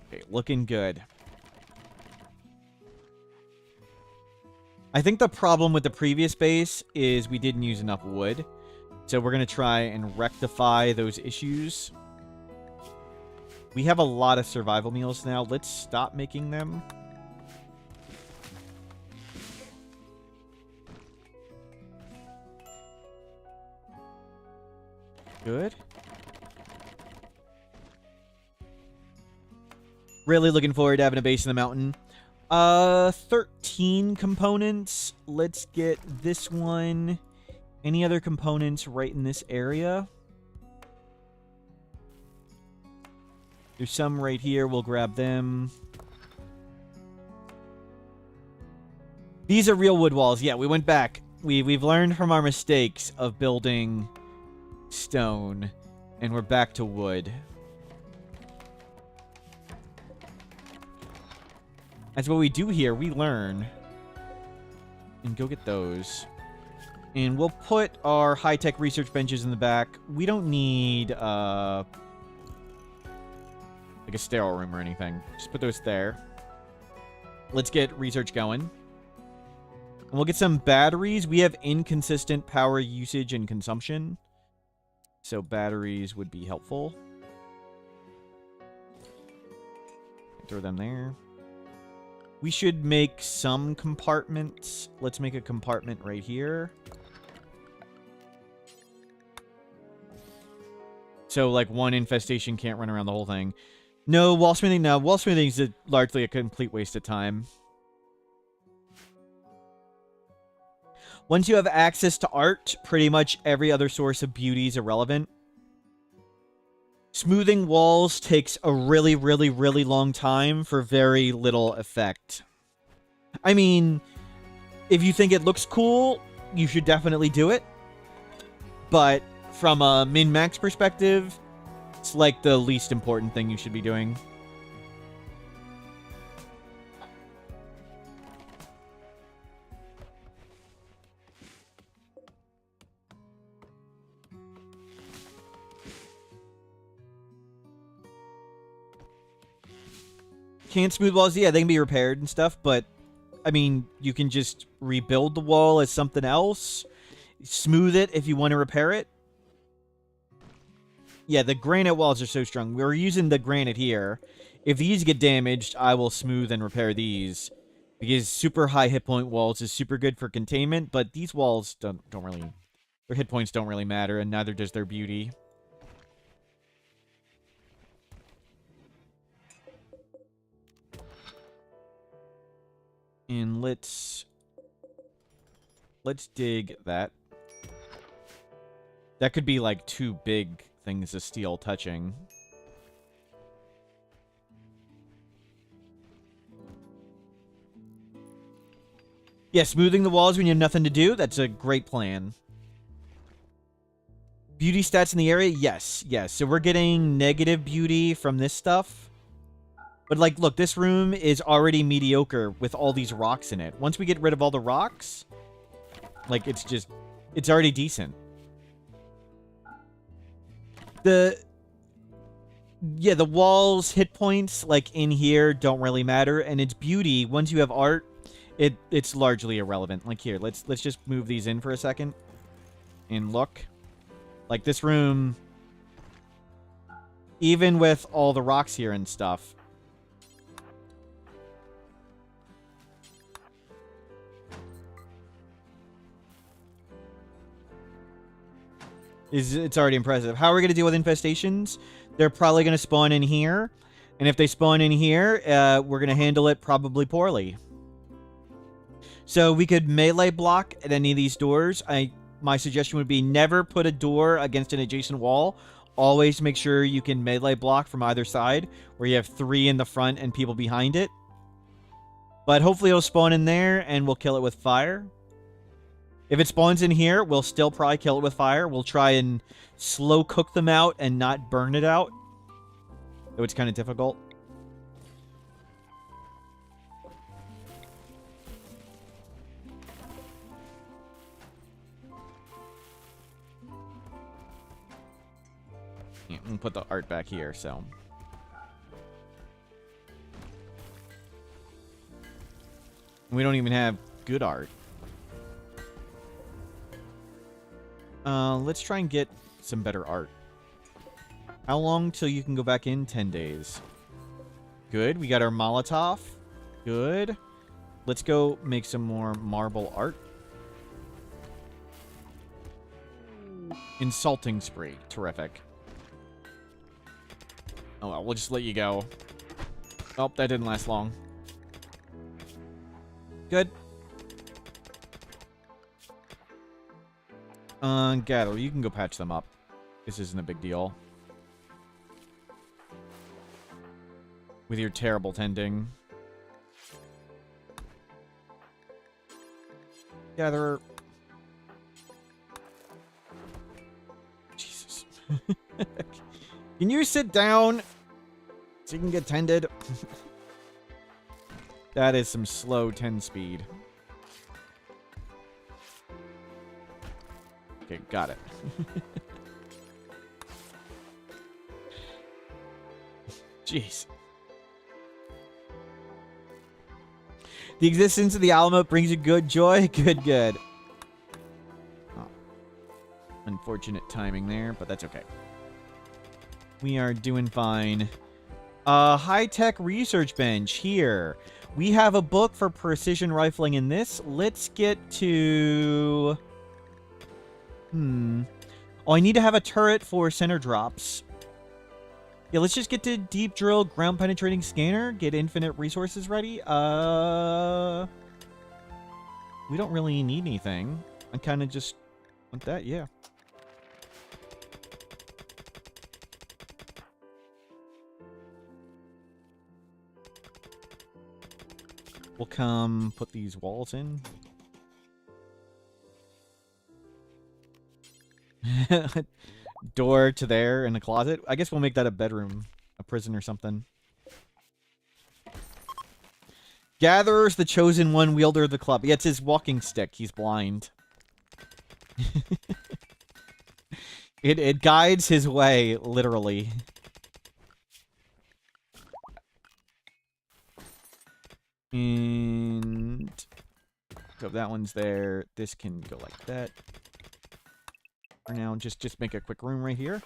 Okay, looking good. I think the problem with the previous base is we didn't use enough wood. So we're going to try and rectify those issues. We have a lot of survival meals now. Let's stop making them. Good. Really looking forward to having a base in the mountain. 13 components. Let's get this one. Any other components right in this area? There's some right here. We'll grab them. These are real wood walls. Yeah, we went back. We've learned from our mistakes of building stone, and we're back to wood. That's what we do here. We learn. And go get those. And we'll put our high-tech research benches in the back. We don't need, like a sterile room or anything. Just put those there. Let's get research going. And we'll get some batteries. We have inconsistent power usage and consumption. So batteries would be helpful. Throw them there. We should make some compartments. Let's make a compartment right here. So, like, one infestation can't run around the whole thing. No, wall smithing, no. Wall smithing is largely a complete waste of time. Once you have access to art, pretty much every other source of beauty is irrelevant. Smoothing walls takes a really, really, really long time for very little effect. I mean, if you think it looks cool, you should definitely do it. But from a min-max perspective, it's like the least important thing you should be doing. Can't smooth walls, yeah, they can be repaired and stuff, but, I mean, you can just rebuild the wall as something else. Smooth it if you want to repair it. Yeah, the granite walls are so strong. We're using the granite here. If these get damaged, I will smooth and repair these. Because super high hit point walls is super good for containment, but these walls don't really... Their hit points don't really matter, and neither does their beauty. And let's dig that. That could be like 2 big things of steel touching. Yeah, smoothing the walls when you have nothing to do, that's a great plan. Beauty stats in the area? Yes, yes. So we're getting negative beauty from this stuff. But, like, look, this room is already mediocre with all these rocks in it. Once we get rid of all the rocks, like, it's already decent. Yeah, the walls, hit points, like, in here don't really matter. And its beauty, once you have art, it's largely irrelevant. Like, here, let's just move these in for a second. And look. Like, this room, even with all the rocks here and stuff, it's already impressive. How are we going to deal with infestations? They're probably going to spawn in here. And if they spawn in here, we're going to handle it probably poorly. So we could melee block at any of these doors. My suggestion would be never put a door against an adjacent wall. Always make sure you can melee block from either side, where you have 3 in the front and people behind it. But hopefully it'll spawn in there, and we'll kill it with fire. If it spawns in here, we'll still probably kill it with fire. We'll try and slow cook them out and not burn it out. Though it's kind of difficult. Yeah, I'm gonna put the art back here, so. We don't even have good art. Let's try and get some better art. How long till you can go back in? 10 days. Good. We got our Molotov. Good. Let's go make some more marble art. Insulting spree. Terrific. Oh, well, we'll just let you go. Oh, that didn't last long. Good. Gather, you can go patch them up. This isn't a big deal. With your terrible tending. Gatherer. Jesus. Can you sit down so you can get tended? That is some slow 10 speed. Okay, got it. Jeez. The existence of the Alamo brings you good joy? Good, good. Oh. Unfortunate timing there, but that's okay. We are doing fine. High-tech research bench here. We have a book for precision rifling in this. Let's get to... Oh, I need to have a turret for center drops. Yeah, let's just get to deep drill, ground penetrating scanner, get infinite resources ready. We don't really need anything. I kind of just want that, yeah. We'll come put these walls in. Door to there in the closet. I guess we'll make that a bedroom, a prison or something. Gatherer's the chosen one, wielder of the club. Yeah, it's his walking stick. He's blind. It guides his way, literally. And so that one's there. This can go like that. For now, just make a quick room right here.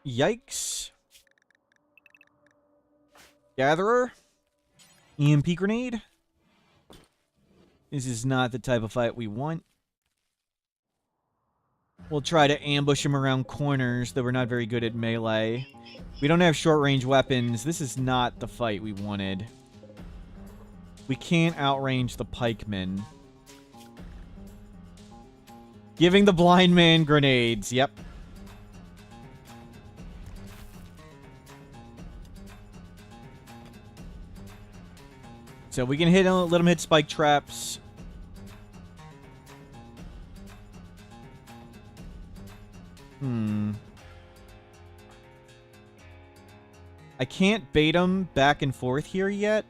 Yikes. Gatherer. EMP grenade. This is not the type of fight we want. We'll try to ambush him around corners, though we're not very good at melee. We don't have short-range weapons. This is not the fight we wanted. We can't outrange the pikemen. Giving the blind man grenades. Yep. So we can let him hit spike traps. I can't bait him back and forth here yet.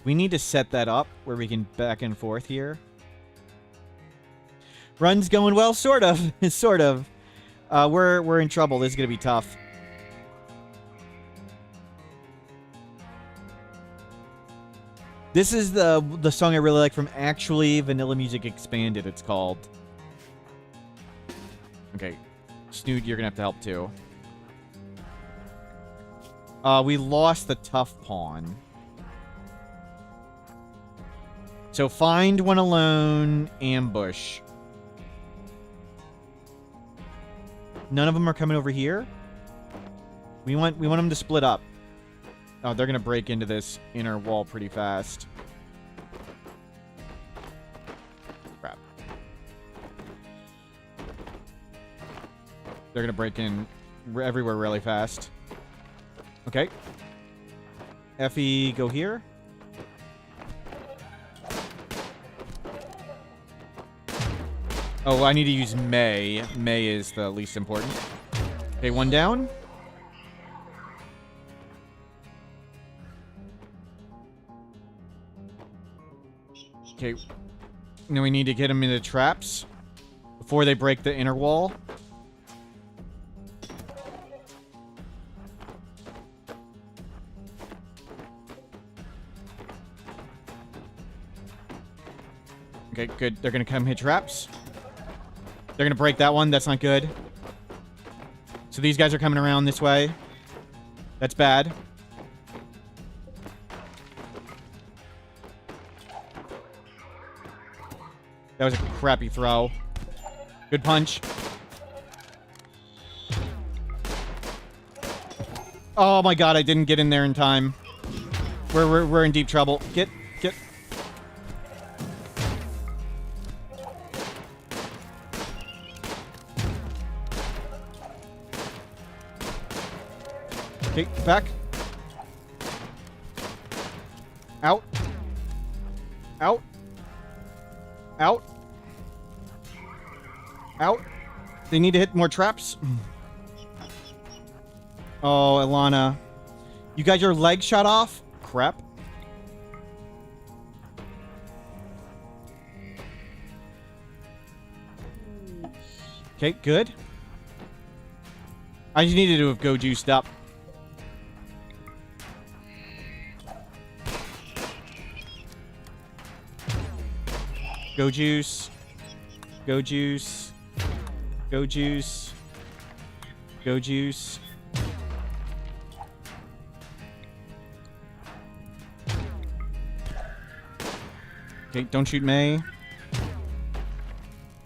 We need to set that up where we can back and forth here. Run's going well, sort of. Sort of. We're in trouble. This is gonna be tough. This is the song I really like from Actually Vanilla Music Expanded, it's called. Okay. Snoot, you're gonna have to help too. We lost the tough pawn. So find one alone, ambush. None of them are coming over here. We want them to split up. Oh, they're gonna break into this inner wall pretty fast. Crap. They're gonna break in everywhere really fast. Okay. Effie, go here. Oh, I need to use May. May is the least important. Okay, one down. Okay. Now we need to get them into traps before they break the inner wall. Okay, good. They're going to come hit traps. They're going to break that one. That's not good. So these guys are coming around this way. That's bad. That was a crappy throw. Good punch. Oh my god, I didn't get in there in time. We're in deep trouble. Get. Okay, back. Out. Out. Out. Out. They need to hit more traps. Oh, Ilana. You got your leg shot off? Crap. Okay, good. I just needed to have go juiced up. Go juice. Go juice. Go juice. Go juice. Okay, don't shoot May.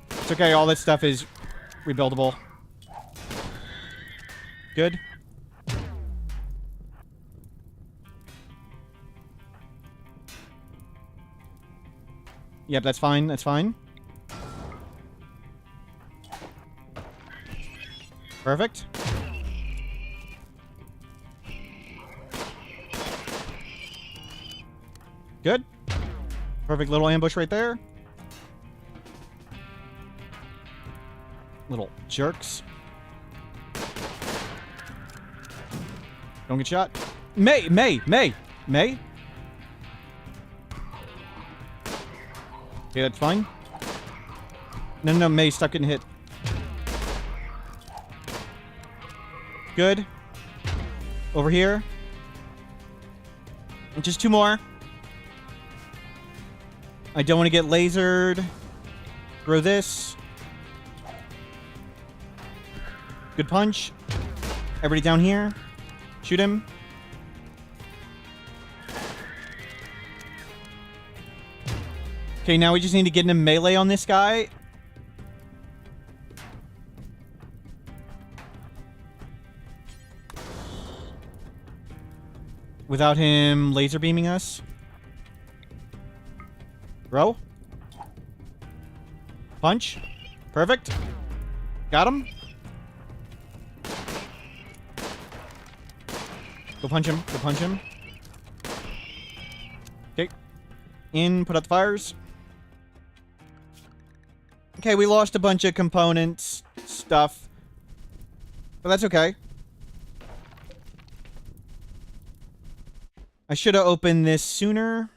It's okay, all this stuff is rebuildable. Good. Yep, that's fine, that's fine. Perfect. Good. Perfect little ambush right there. Little jerks. Don't get shot. May. Okay, that's fine. No, May, stop getting hit. Good. Over here. And just 2 more. I don't want to get lasered. Throw this. Good punch. Everybody down here. Shoot him. Okay, now we just need to get in melee on this guy. Without him laser beaming us. Throw. Punch. Perfect. Got him. Go punch him. Go punch him. Okay. In. Put out the fires. Okay, we lost a bunch of components, stuff. But that's okay. I should have opened this sooner.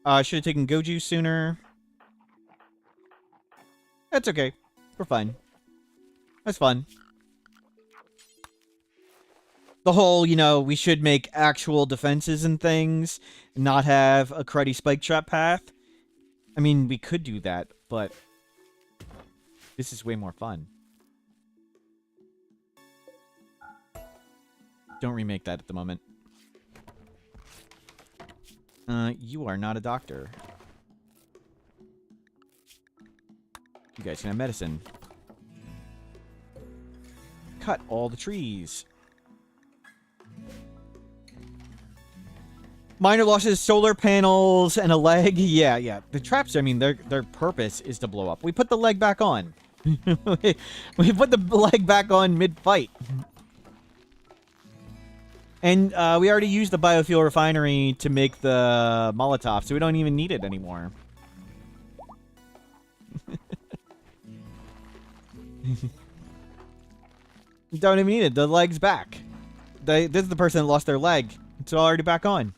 I should have taken Goju sooner. That's okay. We're fine. That's fun. The whole, you know, we should make actual defenses and things, not have a cruddy spike trap path. I mean, we could do that, but this is way more fun. Don't remake that at the moment. You are not a doctor. You guys can have medicine. Cut all the trees. Minor losses, solar panels, and a leg. Yeah. The traps, I mean, their purpose is to blow up. We put the leg back on. We put the leg back on mid-fight. And we already used the biofuel refinery to make the Molotov, so we don't even need it anymore. Don't even need it. The leg's back. This is the person that lost their leg. It's already back on.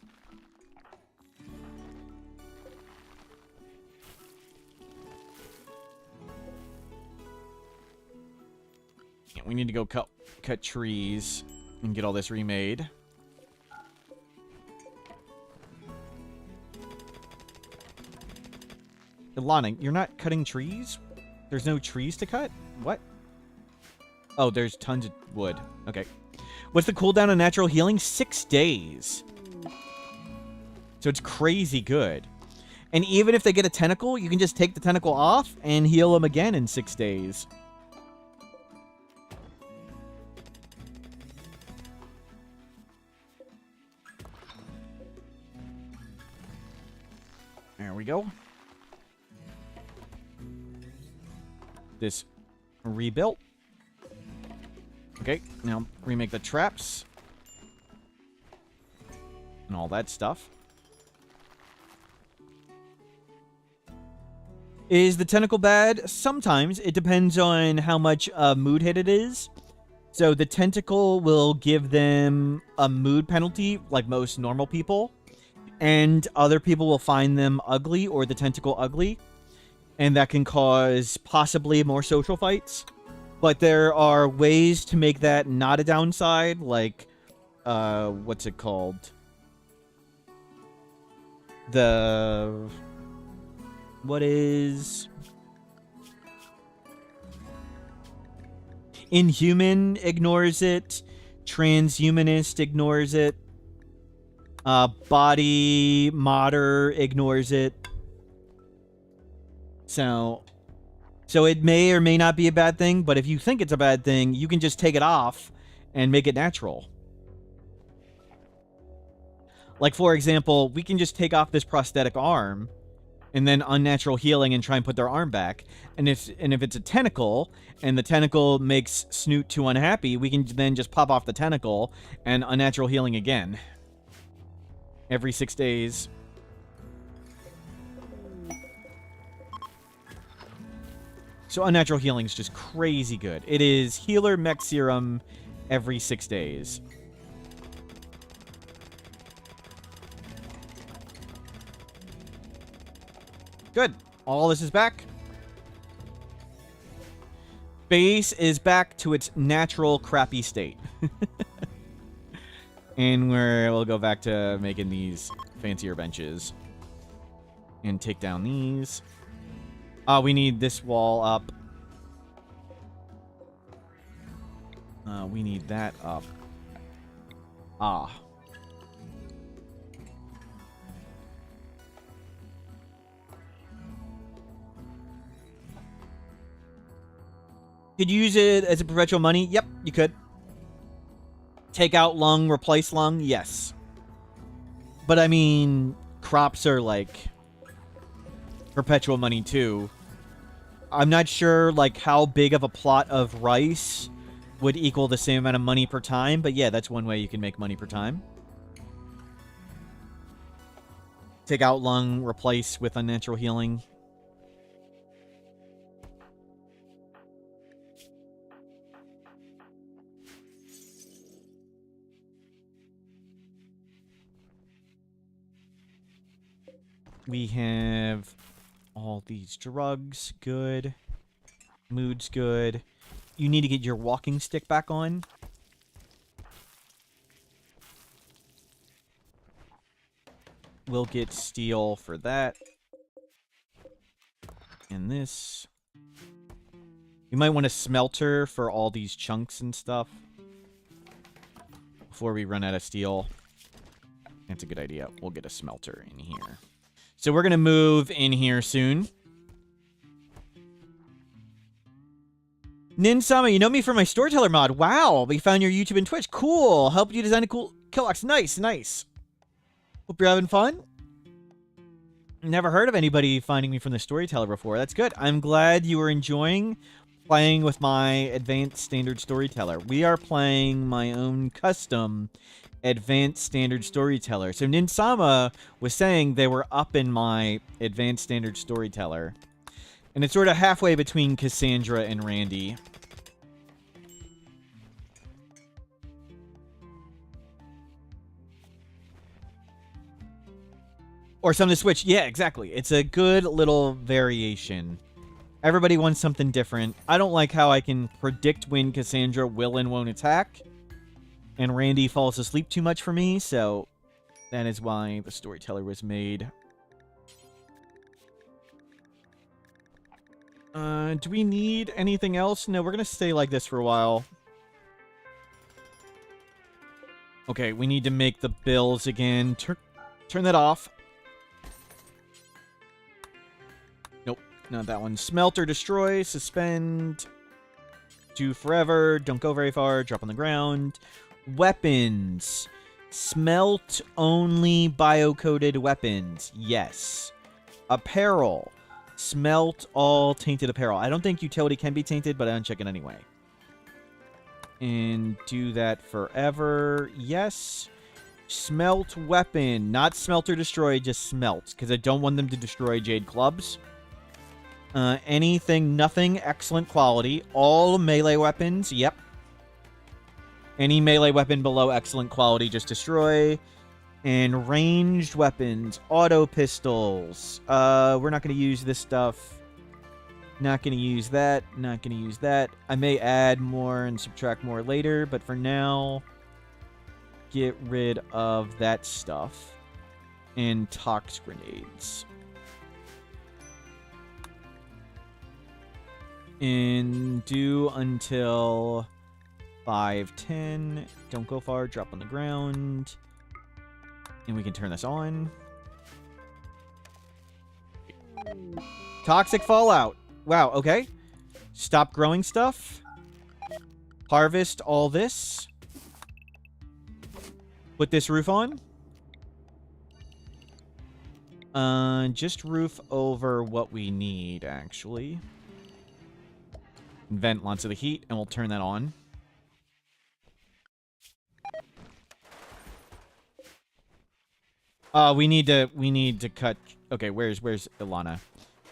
We need to go cut trees and get all this remade. Ilana, you're not cutting trees? There's no trees to cut? What? Oh, there's tons of wood. Okay. What's the cooldown on natural healing? 6 days. So it's crazy good. And even if they get a tentacle, you can just take the tentacle off and heal them again in 6 days. There we go. This rebuilt. Okay, now remake the traps. And all that stuff. Is the tentacle bad? Sometimes. It depends on how much mood hit it is. So the tentacle will give them a mood penalty, like most normal people. And other people will find them ugly or the tentacle ugly. And that can cause possibly more social fights. But there are ways to make that not a downside, like, what's it called? What is... Inhuman ignores it. Transhumanist ignores it. Body modder ignores it. So it may or may not be a bad thing, but if you think it's a bad thing, you can just take it off and make it natural. Like, for example, we can just take off this prosthetic arm and then unnatural healing and try and put their arm back. And if it's a tentacle and the tentacle makes Snoot too unhappy, we can then just pop off the tentacle and unnatural healing again. Every 6 days. So unnatural healing is just crazy good. It is healer mech serum every 6 days. Good. All this is back. Base is back to its natural crappy state. And we'll go back to making these fancier benches. And take down these. We need this wall up. We need that up. Could you use it as a perpetual money? Yep, you could. Take out lung, replace lung? Yes. But I mean, crops are like perpetual money too. I'm not sure like how big of a plot of rice would equal the same amount of money per time, but yeah, that's one way you can make money per time. Take out lung, replace with unnatural healing. We have all these drugs. Good. Mood's good. You need to get your walking stick back on. We'll get steel for that. And this. You might want a smelter for all these chunks and stuff. Before we run out of steel. That's a good idea. We'll get a smelter in here. So we're going to move in here soon. Ninsama, you know me from my Storyteller mod. Wow, we found your YouTube and Twitch. Cool. Helped you design a cool killbox. Nice, nice. Hope you're having fun. Never heard of anybody finding me from the Storyteller before. That's good. I'm glad you were enjoying playing with my Advanced Standard Storyteller. We are playing my own custom Advanced Standard Storyteller. So Ninsama was saying they were up in my Advanced Standard Storyteller. And it's sort of halfway between Cassandra and Randy. Or some to switch. Yeah, exactly. It's a good little variation. Everybody wants something different. I don't like how I can predict when Cassandra will and won't attack. And Randy falls asleep too much for me, so that is why the Storyteller was made. Do we need anything else? No, we're going to stay like this for a while. Okay, we need to make the bills again. Turn that off. Nope, not that one. Smelter, destroy, suspend, do forever, don't go very far, drop on the ground. Weapons. Smelt only bio-coded weapons. Yes. Apparel. Smelt all tainted apparel. I don't think utility can be tainted, but I'm checking anyway. And do that forever. Yes. Smelt weapon. Not smelt or destroy, just smelt. Because I don't want them to destroy jade clubs. Anything, nothing, excellent quality. All melee weapons, yep. Any melee weapon below excellent quality, just destroy. And ranged weapons, auto pistols. We're not going to use this stuff. Not going to use that. Not going to use that. I may add more and subtract more later, but for now, get rid of that stuff. And tox grenades. And do until 5:10. Don't go far. Drop on the ground. And we can turn this on. Toxic fallout. Wow, okay. Stop growing stuff. Harvest all this. Put this roof on. Just roof over what we need, actually. Vent lots of the heat, and we'll turn that on. We need to cut. Okay, where's Ilana?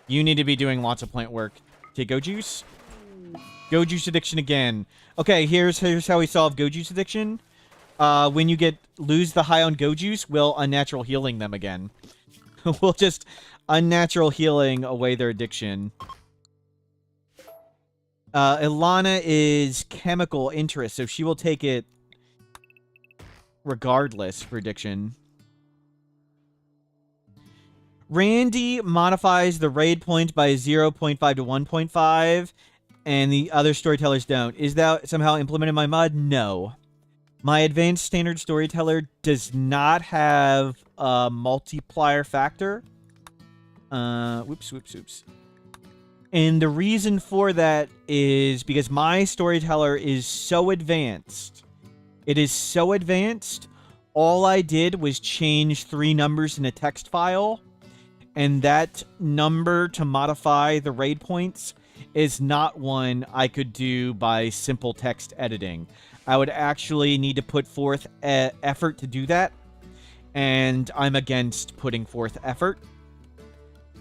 You need to be doing lots of plant work. Okay, go juice. Go juice addiction again. Okay, here's how we solve go juice addiction. When you lose the high on go juice, we'll unnatural healing them again. We'll just unnatural healing away their addiction. Ilana is chemical interest, so she will take it regardless. Prediction. Randy modifies the raid point by 0.5 to 1.5, and the other storytellers don't. Is that somehow implemented in my mod? No. My advanced standard storyteller does not have a multiplier factor. Whoops. And the reason for that is because my storyteller is so advanced. It is so advanced. All I did was change 3 numbers in a text file. And that number to modify the raid points is not one I could do by simple text editing. I would actually need to put forth effort to do that. And I'm against putting forth effort.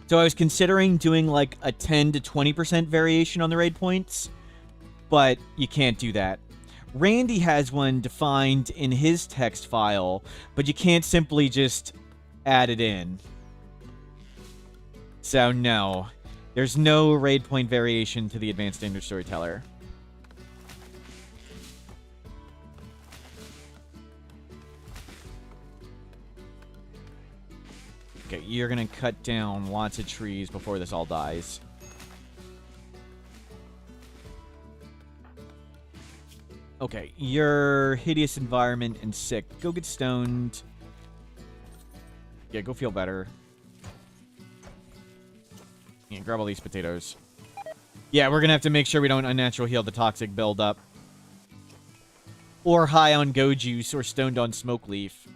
So I was considering doing like a 10 to 20% variation on the raid points, but you can't do that. Randy has one defined in his text file, but you can't simply just add it in. So no, there's no raid point variation to the Advanced Standard Storyteller. Okay, you're gonna cut down lots of trees before this all dies. Okay, you're hideous environment and sick. Go get stoned. Yeah, go feel better. Yeah, grab all these potatoes. Yeah, we're gonna have to make sure we don't unnatural heal the toxic buildup. Or high on go juice or stoned on smoke leaf.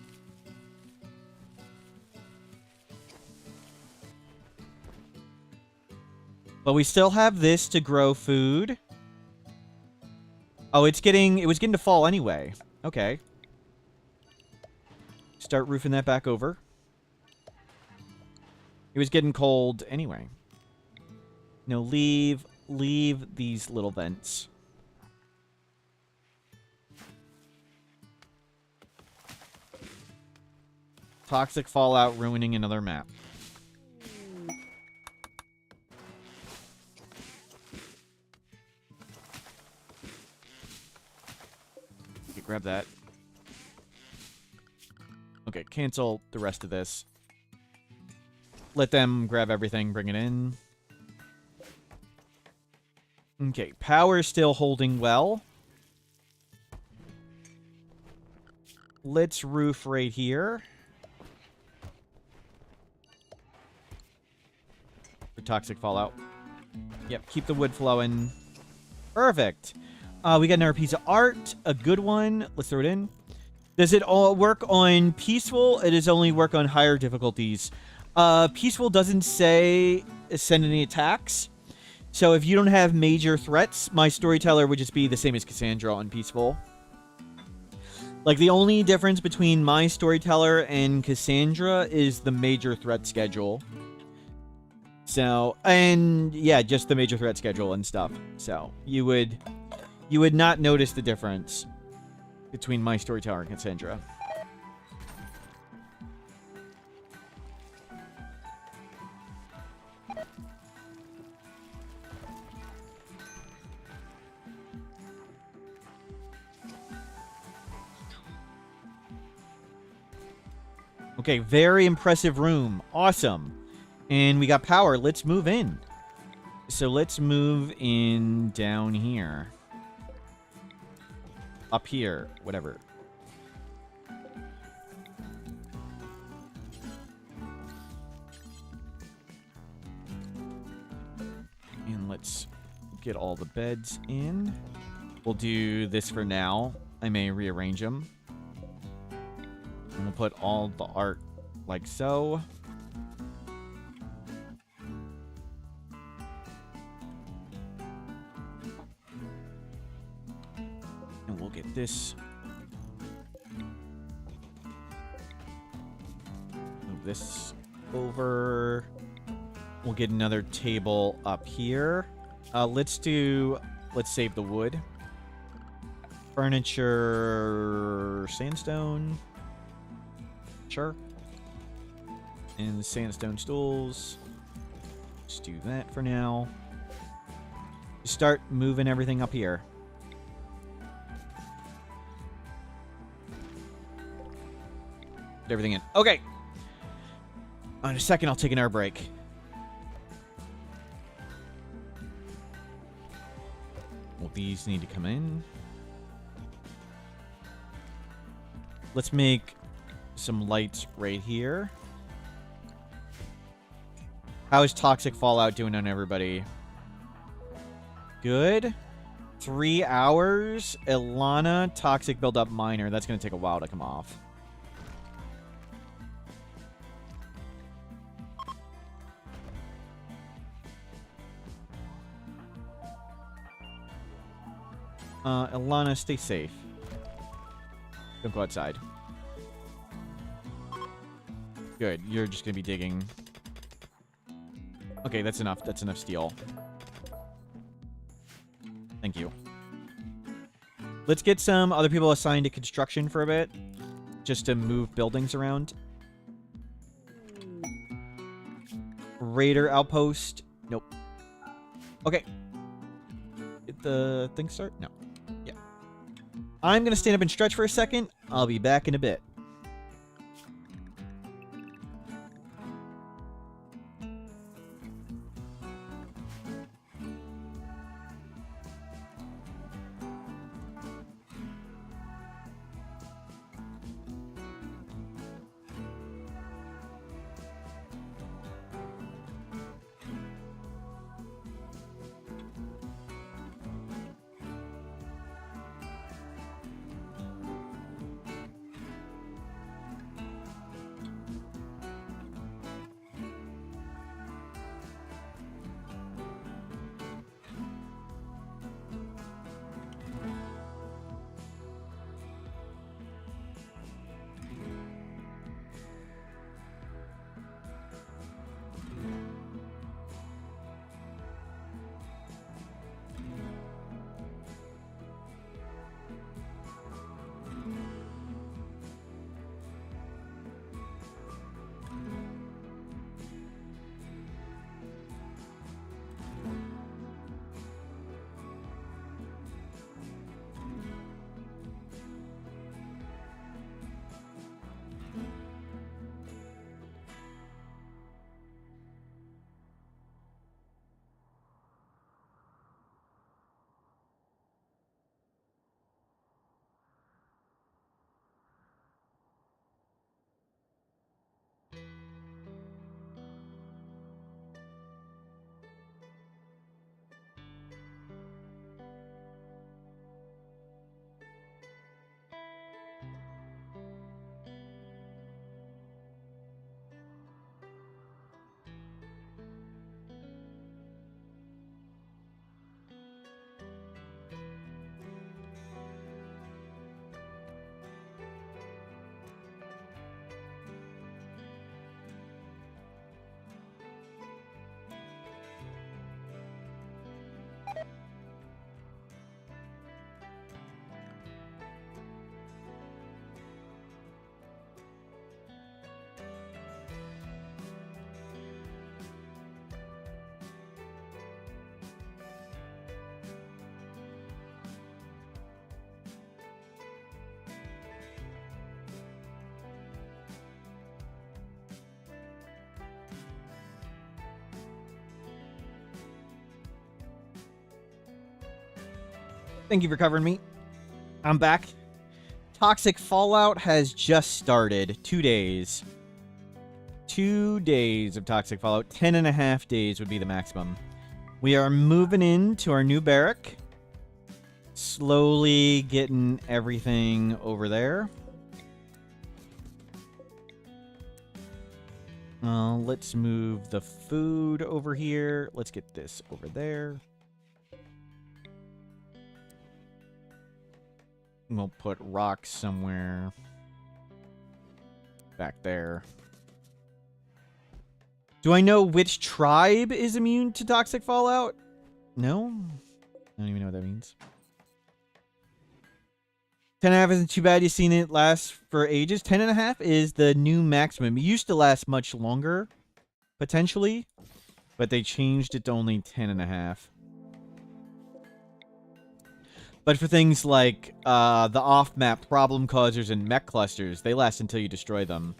But we still have this to grow food. Oh, it was getting to fall anyway. Okay. Start roofing that back over. It was getting cold anyway. No, leave these little vents. Toxic fallout ruining another map. Okay, grab that. Okay, cancel the rest of this. Let them grab everything, bring it in. Okay, power still holding well. Let's roof right here. For toxic fallout. Yep, keep the wood flowing. Perfect. We got another piece of art. A good one. Let's throw it in. Does it all work on peaceful? It does only work on higher difficulties. Peaceful doesn't say send any attacks. So if you don't have major threats, my storyteller would just be the same as Cassandra on peaceful. Like, the only difference between my storyteller and Cassandra is the major threat schedule. So, and yeah, just the major threat schedule and stuff. So, you would not notice the difference between my storyteller and Cassandra. Okay, very impressive room. Awesome. And we got power. Let's move in. So let's move in down here. Up here. Whatever. And let's get all the beds in. We'll do this for now. I may rearrange them. And we'll put all the art like so. And we'll get this. Move this over. We'll get another table up here. Let's save the wood. Furniture, sandstone. Sure. And the sandstone stools. Let's do that for now. Start moving everything up here. Get everything in. Okay. In a second, I'll take an air break. Well, these need to come in. Let's make some lights right here. How is Toxic Fallout doing on everybody? Good. 3 hours. Ilana, Toxic Build-Up Miner. That's going to take a while to come off. Ilana, stay safe. Don't go outside. Good. You're just going to be digging. Okay, that's enough. That's enough steel. Thank you. Let's get some other people assigned to construction for a bit. Just to move buildings around. Raider outpost. Nope. Okay. Did the thing start? No. Yeah. I'm going to stand up and stretch for a second. I'll be back in a bit. Thank you for covering me. I'm back. Toxic Fallout has just started. 2 days. 2 days of Toxic Fallout. 10.5 days would be the maximum. We are moving into our new barrack. Slowly getting everything over there. Let's move the food over here. Let's get this over there. We'll put rocks somewhere back there. Do I know which tribe is immune to Toxic Fallout? No? I don't even know what that means. 10.5 isn't too bad. You've seen it last for ages. 10.5 is the new maximum. It used to last much longer, potentially, but they changed it to only 10.5. But for things like the off-map problem causers and mech clusters, they last until you destroy them.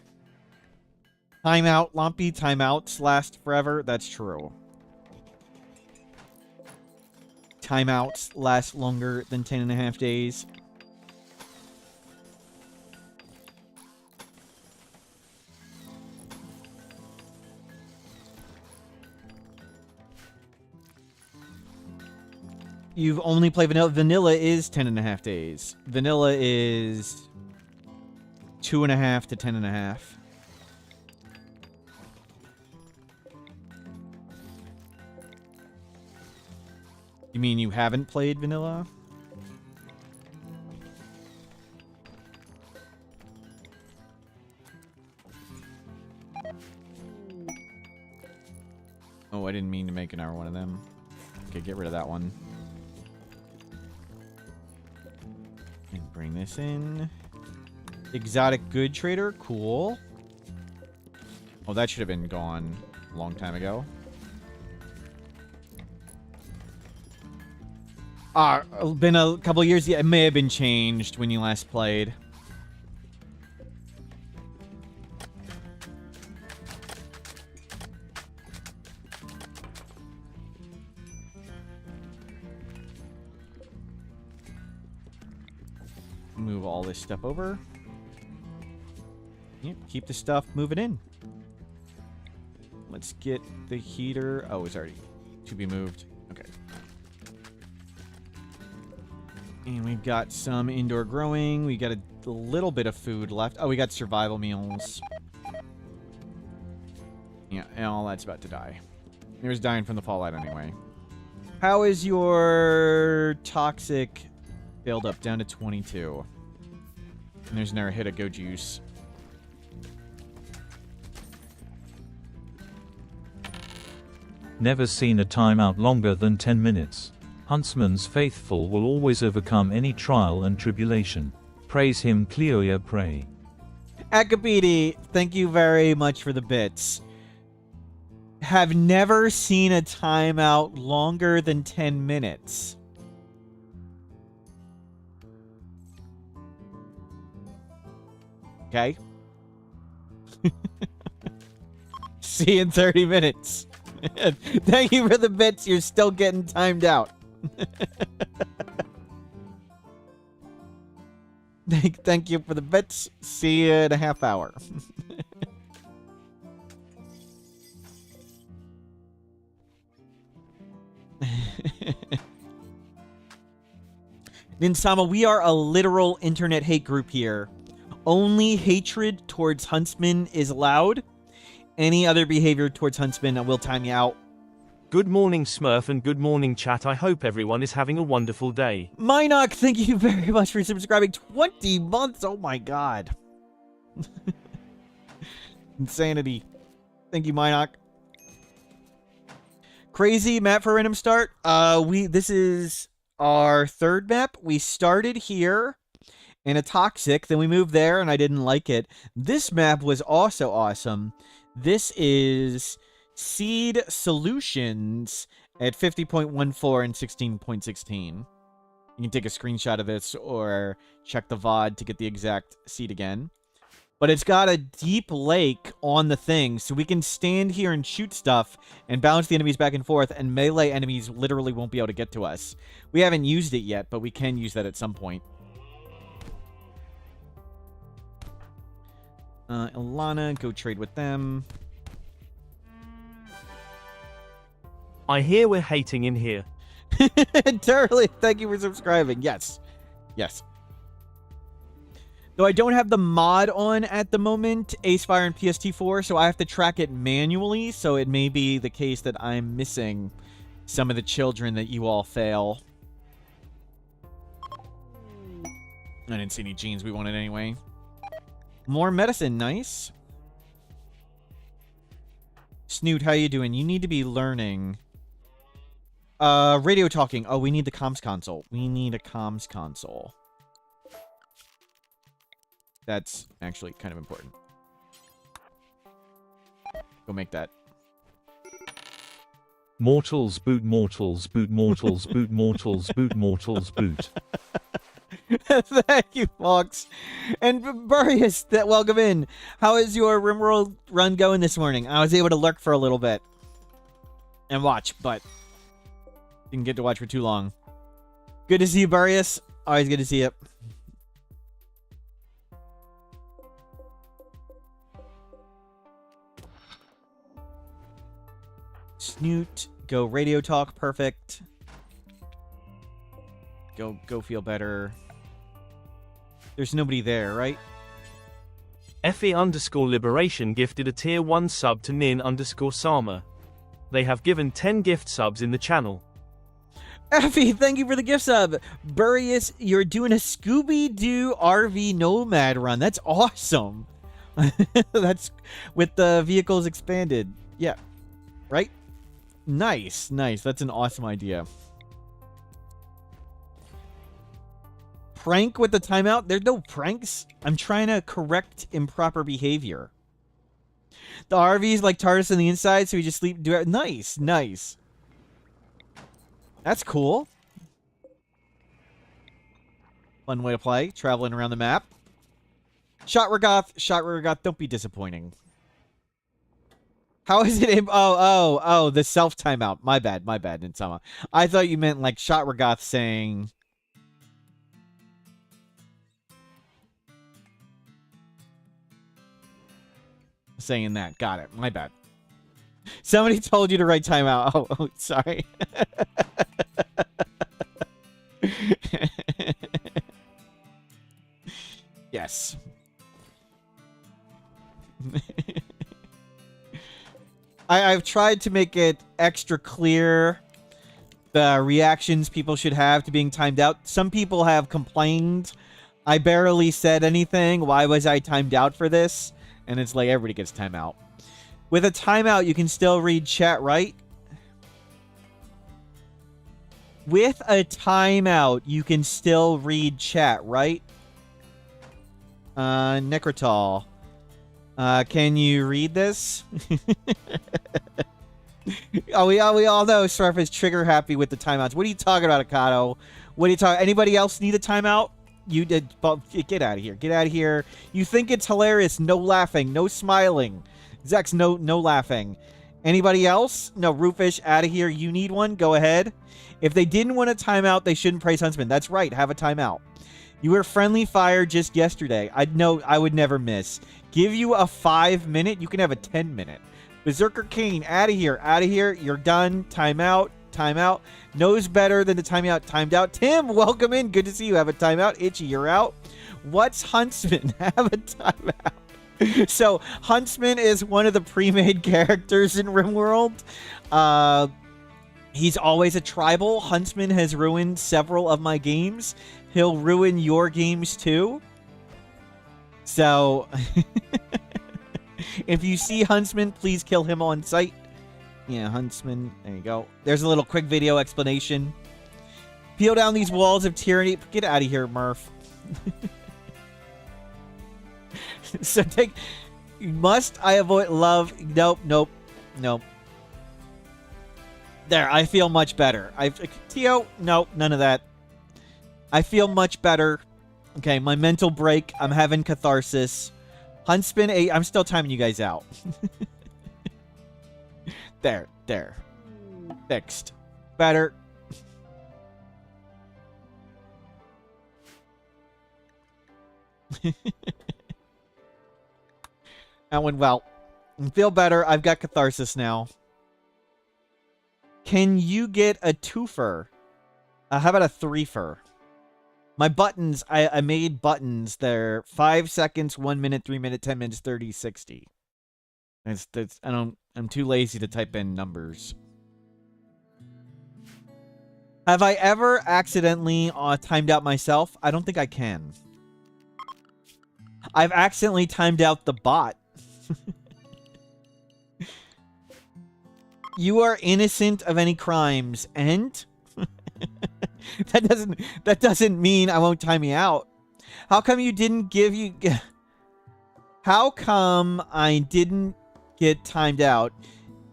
Timeout, Lumpy. Timeouts last forever. That's true. Timeouts last longer than 10.5 days. You've only played vanilla. Vanilla is 10.5 days. Vanilla is 2.5 to 10.5. You mean you haven't played vanilla? Oh, I didn't mean to make another one of them. Okay, get rid of that one. And bring this in. Exotic good trader, cool. Oh, that should have been gone a long time ago. Been a couple years. Yeah, it may have been changed when you last played. Move all this stuff over. Yep, keep the stuff moving in. Let's get the heater. Oh, it's already to be moved. Okay. And we've got some indoor growing. We got a little bit of food left. Oh, we got survival meals. Yeah, and all that's about to die. It was dying from the fallout anyway. How is your toxic build up down to 22? And there's another hit of go juice. Never seen a timeout longer than 10 minutes. Huntsman's faithful will always overcome any trial and tribulation. Praise him, Cleoya, pray. Akabidi, thank you very much for the bits. Have never seen a timeout longer than 10 minutes. Okay. See you in 30 minutes. Thank you for the bits. You're still getting timed out. Thank you for the bits. See you in a half hour. Ninsama, we are a literal internet hate group here. Only hatred towards Huntsman is allowed. Any other behavior towards Huntsman will time you out. Good morning, Smurf, and good morning, chat. I hope everyone is having a wonderful day. Minoc, thank you very much for subscribing. 20 months. Oh my god. Insanity. Thank you, Minoc. Crazy map for random start. This is our third map. We started here in a toxic, then we moved there and I didn't like it. This map was also awesome. This is Seed Solutions at 50.14 and 16.16. You can take a screenshot of this or check the VOD to get the exact seed again. But it's got a deep lake on the thing, so we can stand here and shoot stuff and bounce the enemies back and forth, and melee enemies literally won't be able to get to us. We haven't used it yet, but we can use that at some point. Ilana, go trade with them. I hear we're hating in here. Totally. Thank you for subscribing. Yes. Yes. Though I don't have the mod on at the moment, Acefire and PST4, so I have to track it manually, so it may be the case that I'm missing some of the children that you all fail. I didn't see any genes we wanted anyway. More medicine, nice. Snoot, how you doing? You need to be learning. Radio talking. Oh, we need the comms console. We need a comms console. That's actually kind of important. Go make that. Mortals boot, mortals boot, mortals boot, mortals boot, mortals boot. Thank you, Fox. And Burius, welcome in. How is your Rimworld run going this morning? I was able to lurk for a little bit and watch, but didn't get to watch for too long. Good to see you, Burius. Always good to see you. Snoot, go radio talk, perfect. Go feel better. There's nobody there, right? FE_Liberation gifted a tier 1 sub to Nin_Sama. They have given 10 gift subs in the channel. Effie, thank you for the gift sub. Burius, you're doing a Scooby-Doo RV Nomad run. That's awesome. That's with the vehicles expanded. Yeah. Right? Nice. That's an awesome idea. Prank with the timeout? There's no pranks. I'm trying to correct improper behavior. The RV's like TARDIS on the inside, so we just sleep. Do it. Nice. That's cool. Fun way to play. Traveling around the map. Shot Rigoth, don't be disappointing. How is it? Oh, the self timeout. My bad, Ninsama. I thought you meant like Shot Rigoth saying. Saying that. Got it. My bad. Somebody told you to write timeout. Oh, sorry. Yes. I've tried to make it extra clear the reactions people should have to being timed out. Some people have complained. I barely said anything. Why was I timed out for this? And it's like everybody gets timeout. With a timeout, you can still read chat, right? With a timeout, you can still read chat, right? Necrotol. Can you read this? we all know Surf is trigger happy with the timeouts. What are you talking about, Akato? What are you talking? Anybody else need a timeout? You did. Get out of here. Get out of here. You think it's hilarious? No laughing. No smiling. Zex, no laughing. Anybody else? No, Roofish, out of here. You need one? Go ahead. If they didn't want a timeout, they shouldn't praise Huntsman. That's right. Have a timeout. You were friendly fire just yesterday. I would never miss. Give you a 5-minute. You can have a 10-minute. Berserker King, out of here. Out of here. You're done. Timeout. Timeout. Knows better than the timeout. Timed out. Tim, welcome in. Good to see you. Have a timeout. Itchy, you're out. What's Huntsman? Have a timeout. So, Huntsman is one of the pre-made characters in Rimworld. He's always a tribal. Huntsman has ruined several of my games. He'll ruin your games too. So, if you see Huntsman, please kill him on sight. Yeah, Huntsman. There you go. There's a little quick video explanation. Peel down these walls of tyranny. Get out of here, Murph. So must I avoid love? Nope. There, I feel much better. Tio, no, none of that. I feel much better. Okay, my mental break. I'm having catharsis. Huntsman 8. I'm still timing you guys out. There. Fixed. Better. That went well. I feel better. I've got catharsis now. Can you get a twofer? How about a threefer? My buttons, I made buttons. They're 5 seconds, 1 minute, 3 minute, 10 minutes, 30, 60. I'm too lazy to type in numbers. Have I ever accidentally timed out myself? I don't think I can. I've accidentally timed out the bot. You are innocent of any crimes, and that doesn't mean I won't time you out. How come you didn't give you? How come I didn't get timed out?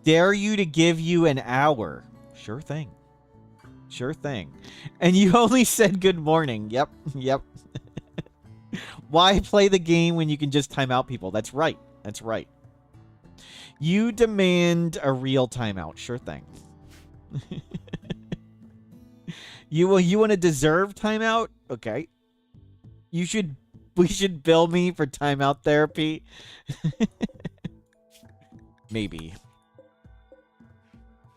Dare you to give you an hour? Sure thing. Sure thing. And you only said good morning. Yep, yep. Why play the game when you can just time out people? That's right. That's right. You demand a real timeout. Sure thing. You want to deserve timeout? Okay. We should bill me for timeout therapy. Maybe.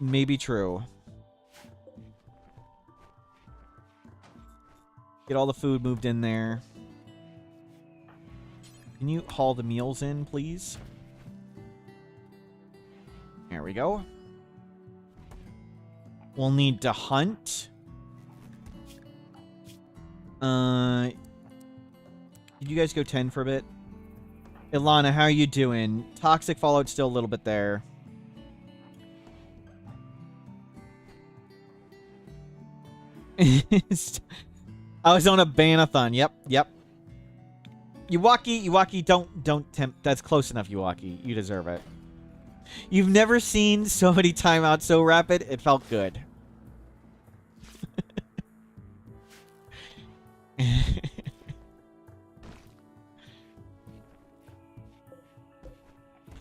Maybe true. Get all the food moved in there. Can you haul the meals in, please? There we go. We'll need to hunt. Did you guys go 10 for a bit? Ilana, how are you doing? Toxic Fallout's still a little bit there. I was on a banathon. Yep, yep. Iwaki, don't tempt. That's close enough, Iwaki. You deserve it. You've never seen so many timeouts so rapid. It felt good.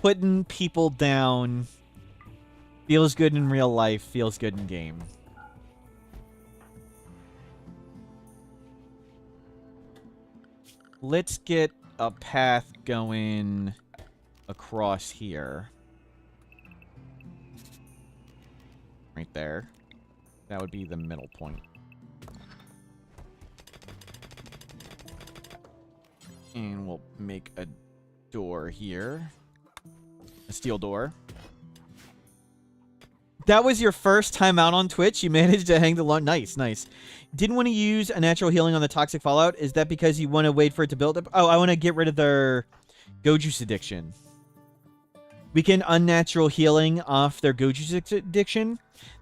Putting people down feels good in real life, feels good in game. Let's get a path going across here. Right there. That would be the middle point. And we'll make a door here. A steel door. That was your first time out on Twitch? You managed to hang the line. Nice, nice. Didn't want to use a natural healing on the toxic fallout. Is that because you want to wait for it to build up? Oh, I want to get rid of their go juice addiction. We can unnatural healing off their go juice addiction.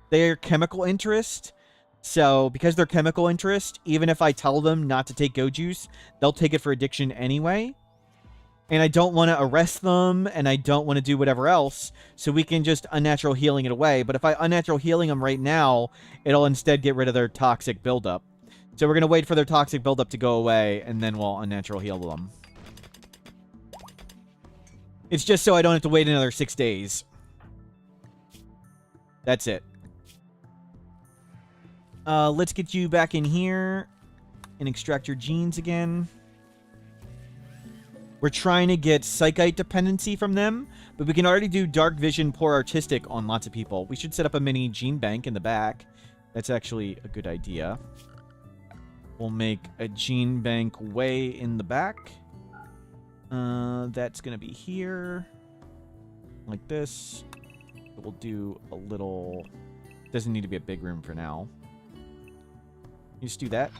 Their chemical interest. So, because they're chemical interest, even if I tell them not to take go juice, they'll take it for addiction anyway. And I don't want to arrest them, and I don't want to do whatever else, so we can just unnatural healing it away. But if I unnatural healing them right now, it'll instead get rid of their toxic buildup. So we're going to wait for their toxic buildup to go away, and then we'll unnatural heal them. It's just so I don't have to wait another 6 days. That's it. Let's get you back in here and extract your genes again. We're trying to get Psychite dependency from them, but we can already do Dark Vision, Poor Artistic on lots of people. We should set up a mini gene bank in the back. That's actually a good idea. We'll make a gene bank way in the back. That's going to be here. Like this. We'll do a little... Doesn't need to be a big room for now. You just do that.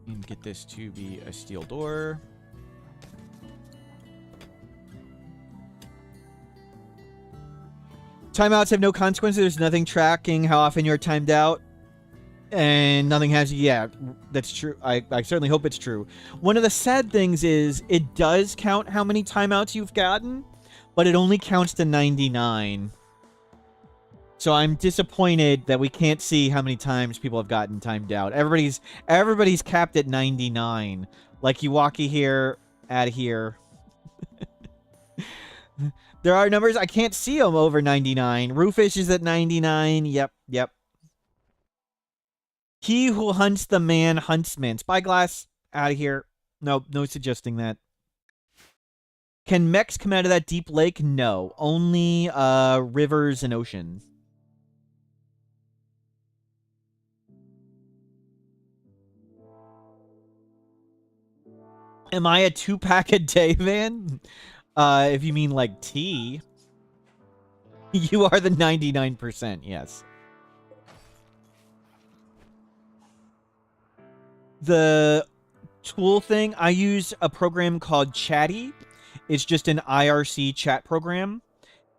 And get this to be a steel door. Timeouts have no consequences. There's nothing tracking how often you're timed out. And nothing has... Yeah, that's true. I certainly hope it's true. One of the sad things is it does count how many timeouts you've gotten, but it only counts to 99. So I'm disappointed that we can't see how many times people have gotten timed out. Everybody's capped at 99. Like Iwaki here, at here. There are numbers. I can't see them over 99. Roofish is at 99. Yep, yep. He who hunts the man huntsman. Spyglass, out of here. No suggesting that. Can mechs come out of that deep lake? No. Only rivers and ocean. Am I a 2-pack a day man? If you mean like tea. You are the 99%, yes. The tool thing, I use a program called Chatty. It's just an IRC chat program.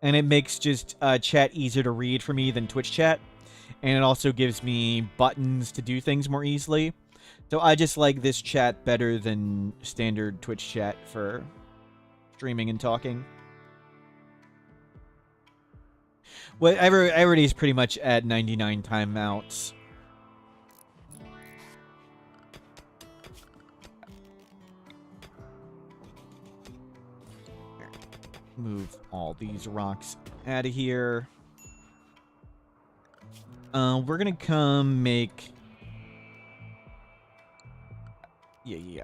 And it makes just chat easier to read for me than Twitch chat. And it also gives me buttons to do things more easily. So I just like this chat better than standard Twitch chat for streaming and talking. Well, everybody's pretty much at 99 timeouts. Move all these rocks out of here. We're gonna come make... Yeah.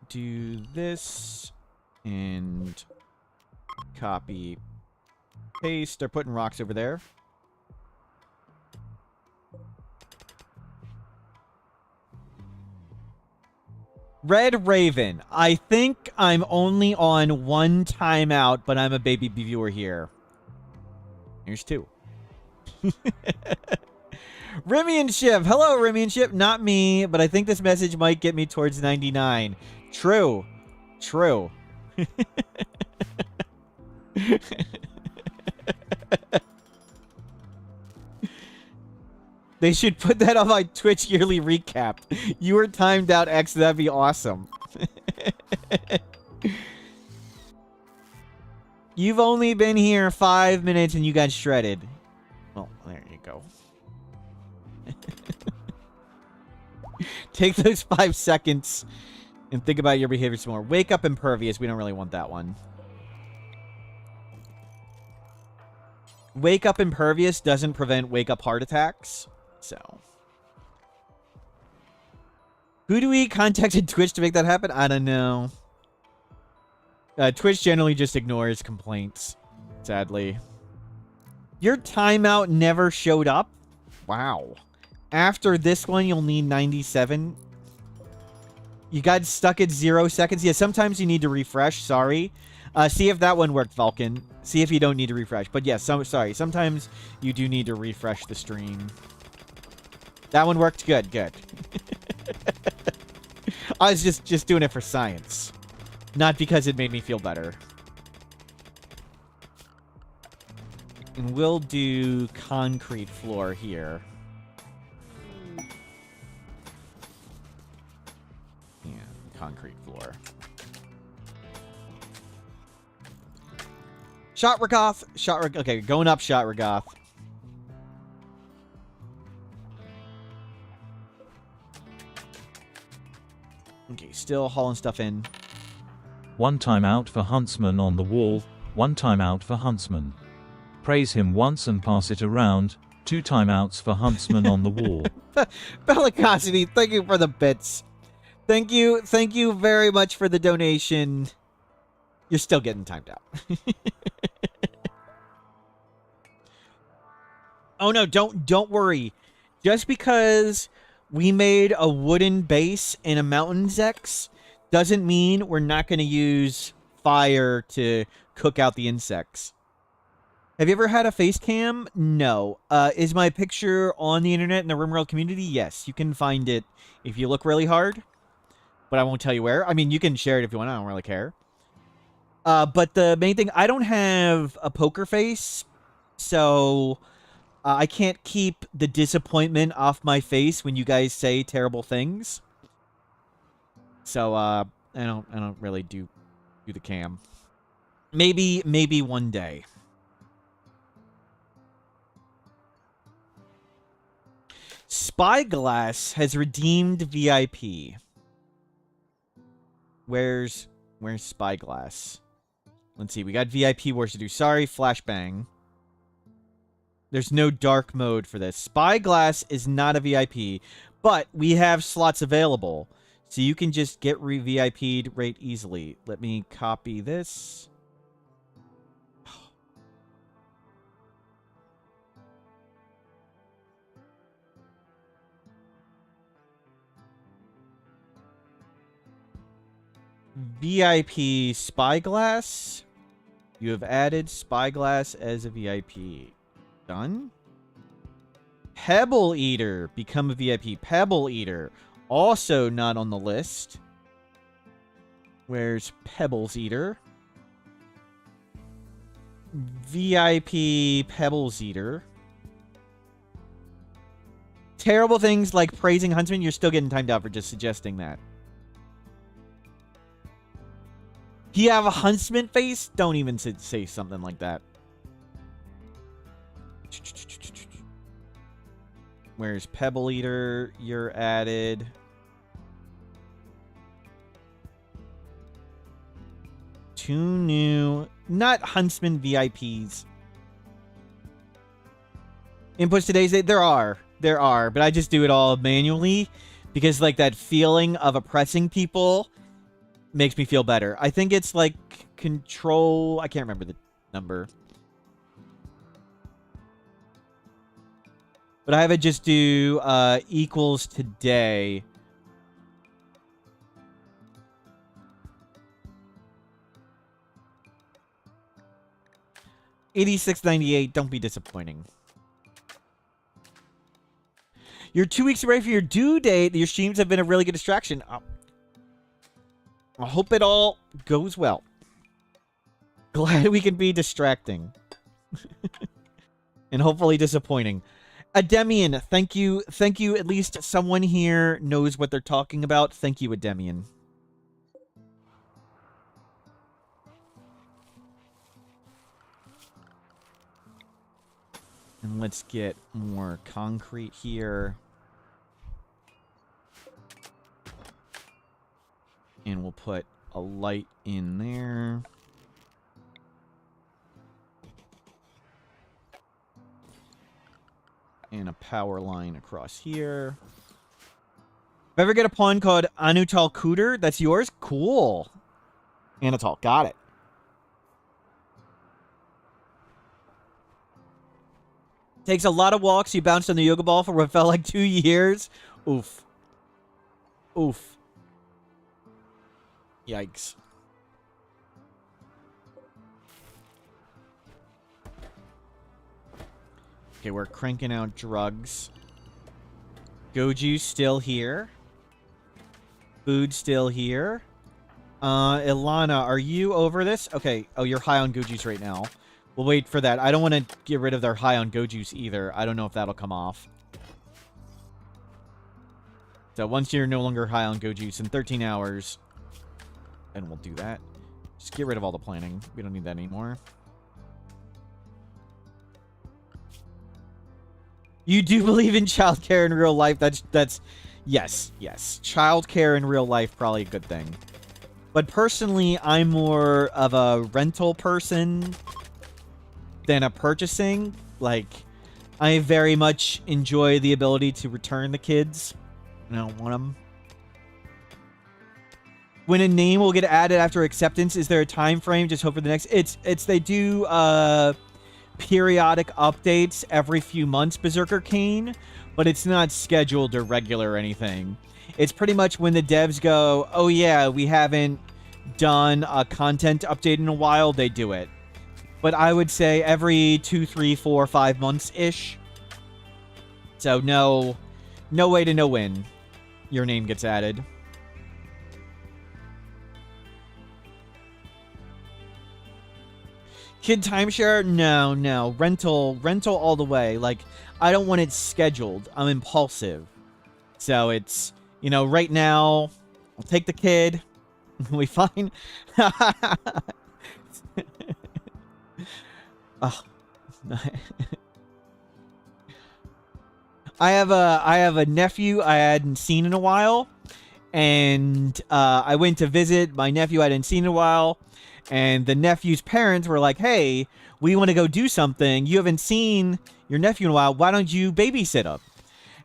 Do this and copy, paste. They're putting rocks over there. Red Raven. I think I'm only on one timeout, but I'm a baby viewer here. Here's two. Remy and Ship. Hello, Remy and Ship. Not me, but I think this message might get me towards 99. True. True. They should put that on my Twitch yearly recap. You were timed out, X. That'd be awesome. You've only been here 5 minutes and you got shredded. Well, there you go. Take those 5 seconds and think about your behavior some more. Wake up impervious. We don't really want that one. Wake up impervious doesn't prevent wake up heart attacks. So, who do we contact at Twitch to make that happen? I don't know. Twitch generally just ignores complaints, sadly. Your timeout never showed up? Wow. After this one, you'll need 97. You got stuck at 0 seconds? Yeah, sometimes you need to refresh. Sorry. See if that one worked, Vulcan. See if you don't need to refresh. But yes, sorry. Sometimes you do need to refresh the stream. That one worked good. Good. I was just doing it for science. Not because it made me feel better. And we'll do concrete floor here. Yeah, concrete floor. Shot Ragoth. Okay, going up Shot Ragoth. Okay, still hauling stuff in. 1 timeout for Huntsman on the wall, 1 timeout for Huntsman. Praise him once and pass it around, 2 timeouts for Huntsman on the wall. Bellicosity, thank you for the bits. Thank you very much for the donation. You're still getting timed out. Oh no, don't worry. Just because we made a wooden base in a mountain Zex doesn't mean we're not going to use fire to cook out the insects. Have you ever had a face cam? No. Is my picture on the internet in the Rimworld community? Yes. You can find it if you look really hard. But I won't tell you where. I mean, you can share it if you want. I don't really care. But the main thing, I don't have a poker face. So I can't keep the disappointment off my face when you guys say terrible things. So I don't really do the cam. Maybe one day. Spyglass has redeemed VIP. Where's Spyglass? Let's see. We got VIP wars to do. Sorry, flashbang. There's no dark mode for this. Spyglass is not a VIP, but we have slots available. So you can just get VIP'd right easily. Let me copy this. VIP Spyglass. You have added Spyglass as a VIP. Done. Pebble Eater. Become a VIP. Pebble Eater. Also not on the list. Where's Pebbles Eater? VIP Pebbles Eater. Terrible things like praising Huntsman. You're still getting timed out for just suggesting that. You have a huntsman face? Don't even say something like that. Where's Pebble Eater? You're added. Two new, not Huntsman VIPs. Inputs today's date? There are, but I just do it all manually because like that feeling of oppressing people makes me feel better. I think it's like control, I can't remember the number. But I have it just do equals today. $86.98. Don't be disappointing. You're 2 weeks away from your due date. Your streams have been a really good distraction. I hope it all goes well. Glad we can be distracting. And hopefully disappointing. Ademian, thank you. Thank you. At least someone here knows what they're talking about. Thank you, Ademian. And let's get more concrete here. And we'll put a light in there. And a power line across here. If I ever get a pawn called Anutal Cooter, that's yours? Cool. Anatol, got it. Takes a lot of walks. You bounced on the yoga ball for what felt like 2 years. Oof. Oof. Yikes. Okay, we're cranking out drugs. Goju's still here. Food still here. Ilana, are you over this? Okay. Oh, you're high on Goju's right now. We'll wait for that. I don't want to get rid of their high on Goju's either. I don't know if that'll come off. So once you're no longer high on Goju's in 13 hours, and we'll do that. Just get rid of all the planning. We don't need that anymore. You do believe in childcare in real life? That's yes. Childcare in real life, probably a good thing. But personally, I'm more of a rental person than a purchasing. Like, I very much enjoy the ability to return the kids. I don't want them. When a name will get added after acceptance, is there a time frame? Just hope for the next. It's they do periodic updates every few months, Berserker Kane, but it's not scheduled or regular or anything. It's pretty much when the devs go, oh yeah, we haven't done a content update in a while, they do it. But I would say every 2, 3, 4, 5 months-ish. So no way to know when your name gets added. Kid timeshare? No. Rental all the way. Like, I don't want it scheduled. I'm impulsive. So it's, you know, right now, I'll take the kid. We fine? Oh. I have a nephew I hadn't seen in a while. And I went to visit my nephew I hadn't seen in a while. And the nephew's parents were like, hey, we want to go do something. You haven't seen your nephew in a while. Why don't you babysit him?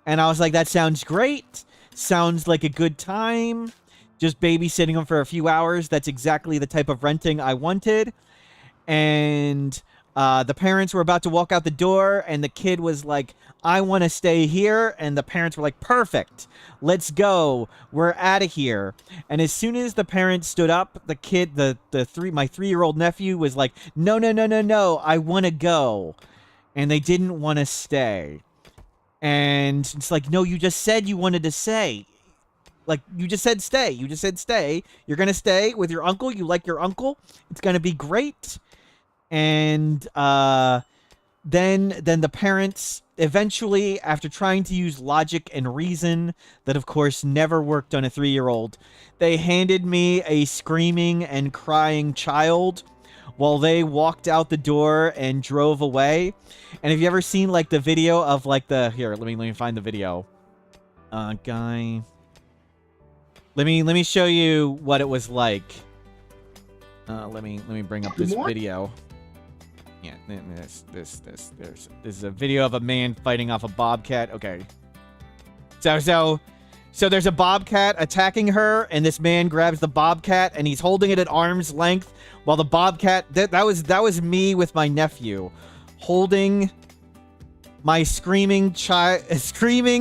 And I was like, that sounds great. Sounds like a good time. Just babysitting him for a few hours. That's exactly the type of renting I wanted. And the parents were about to walk out the door. And the kid was like, I want to stay here. And the parents were like, perfect. Let's go. We're out of here. And as soon as the parents stood up, the kid, my 3-year-old nephew was like, no. I want to go. And they didn't want to stay. And it's like, no, you just said you wanted to stay. Like, you just said stay. You just said stay. You're going to stay with your uncle. You like your uncle. It's going to be great. And then the parents eventually, after trying to use logic and reason that, of course, never worked on a 3-year-old, they handed me a screaming and crying child while they walked out the door and drove away. And have you ever seen, like, the video of, like, the... Here, let me find the video. Guy... Let me show you what it was like. Let me bring up this video. Yeah, this is a video of a man fighting off a bobcat. Okay. So there's a bobcat attacking her, and this man grabs the bobcat and he's holding it at arm's length while the bobcat that was me with my nephew holding my screaming,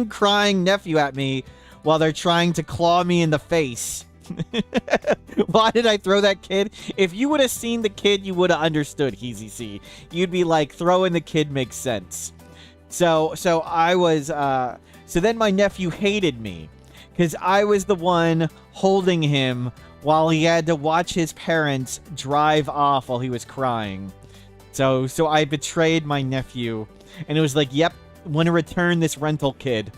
crying nephew at me while they're trying to claw me in the face. Why did I throw that kid? If you would have seen the kid, you would have understood, Heezy C. You'd be like, throwing the kid makes sense. So I was, so then my nephew hated me because I was the one holding him while he had to watch his parents drive off while he was crying. So I betrayed my nephew, and it was like, yep, want to return this rental kid.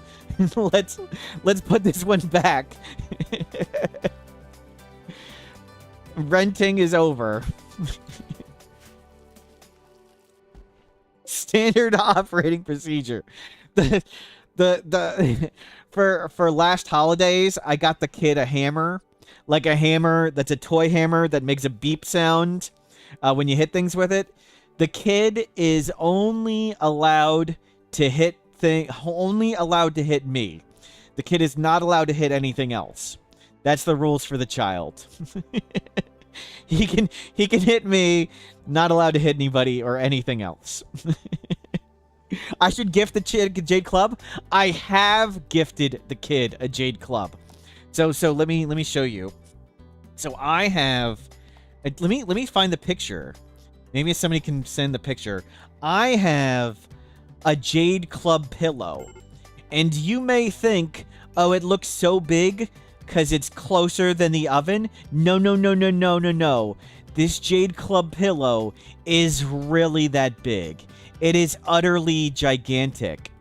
let's put this one back. Renting is over. Standard operating procedure. For last holidays, I got the kid a hammer, like a hammer that's a toy hammer that makes a beep sound when you hit things with it. The kid is only allowed to hit me. The kid is not allowed to hit anything else. That's the rules for the child. He can hit me, not allowed to hit anybody or anything else. I should gift the Jade Club. I have gifted the kid a Jade Club. So let me show you. So I have let me find the picture. Maybe somebody can send the picture. I have a Jade Club pillow. And you may think, oh, it looks so big because it's closer than the oven. No. This Jade Club pillow is really that big. It is utterly gigantic.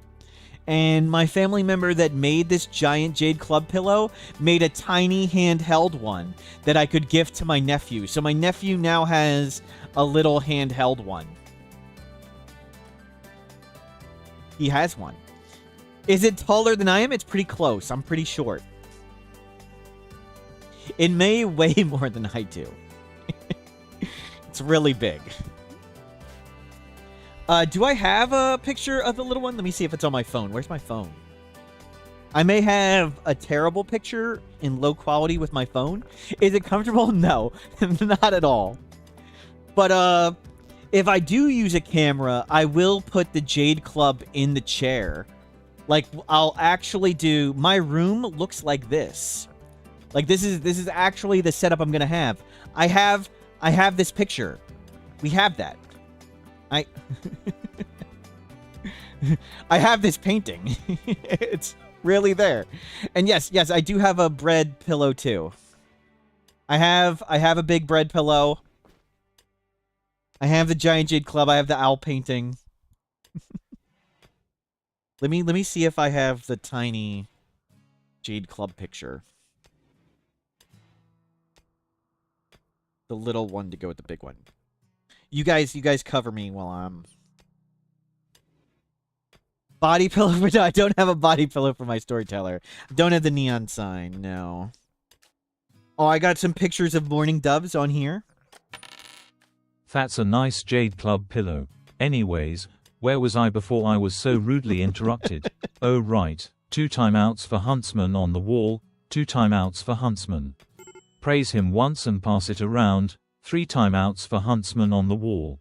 And my family member that made this giant Jade Club pillow made a tiny handheld one that I could gift to my nephew. So my nephew now has a little handheld one. He has one. Is it taller than I am? It's pretty close. I'm pretty short. It may weigh more than I do. It's really big. Do I have a picture of the little one? Let me see if it's on my phone. Where's my phone? I may have a terrible picture in low quality with my phone. Is it comfortable? No, not at all. But if I do use a camera, I will put the Jade Club in the chair. Like, I'll actually do... My room looks like this. Like, this is actually the setup I'm gonna have. I have this picture. We have that. I have this painting. It's really there. And yes, I do have a bread pillow too. I have a big bread pillow. I have the giant Jade Club. I have the owl painting. Let me see if I have the tiny Jade Club picture. The little one to go with the big one. You guys cover me while I'm... Body pillow for... No, I don't have a body pillow for my Storyteller. Don't have the neon sign, no. Oh, I got some pictures of mourning doves on here. That's a nice Jade Club pillow. Anyways, where was I before I was so rudely interrupted? Oh right, 2 timeouts for Huntsman on the wall, 2 timeouts for Huntsman. Praise him once and pass it around, 3 timeouts for Huntsman on the wall.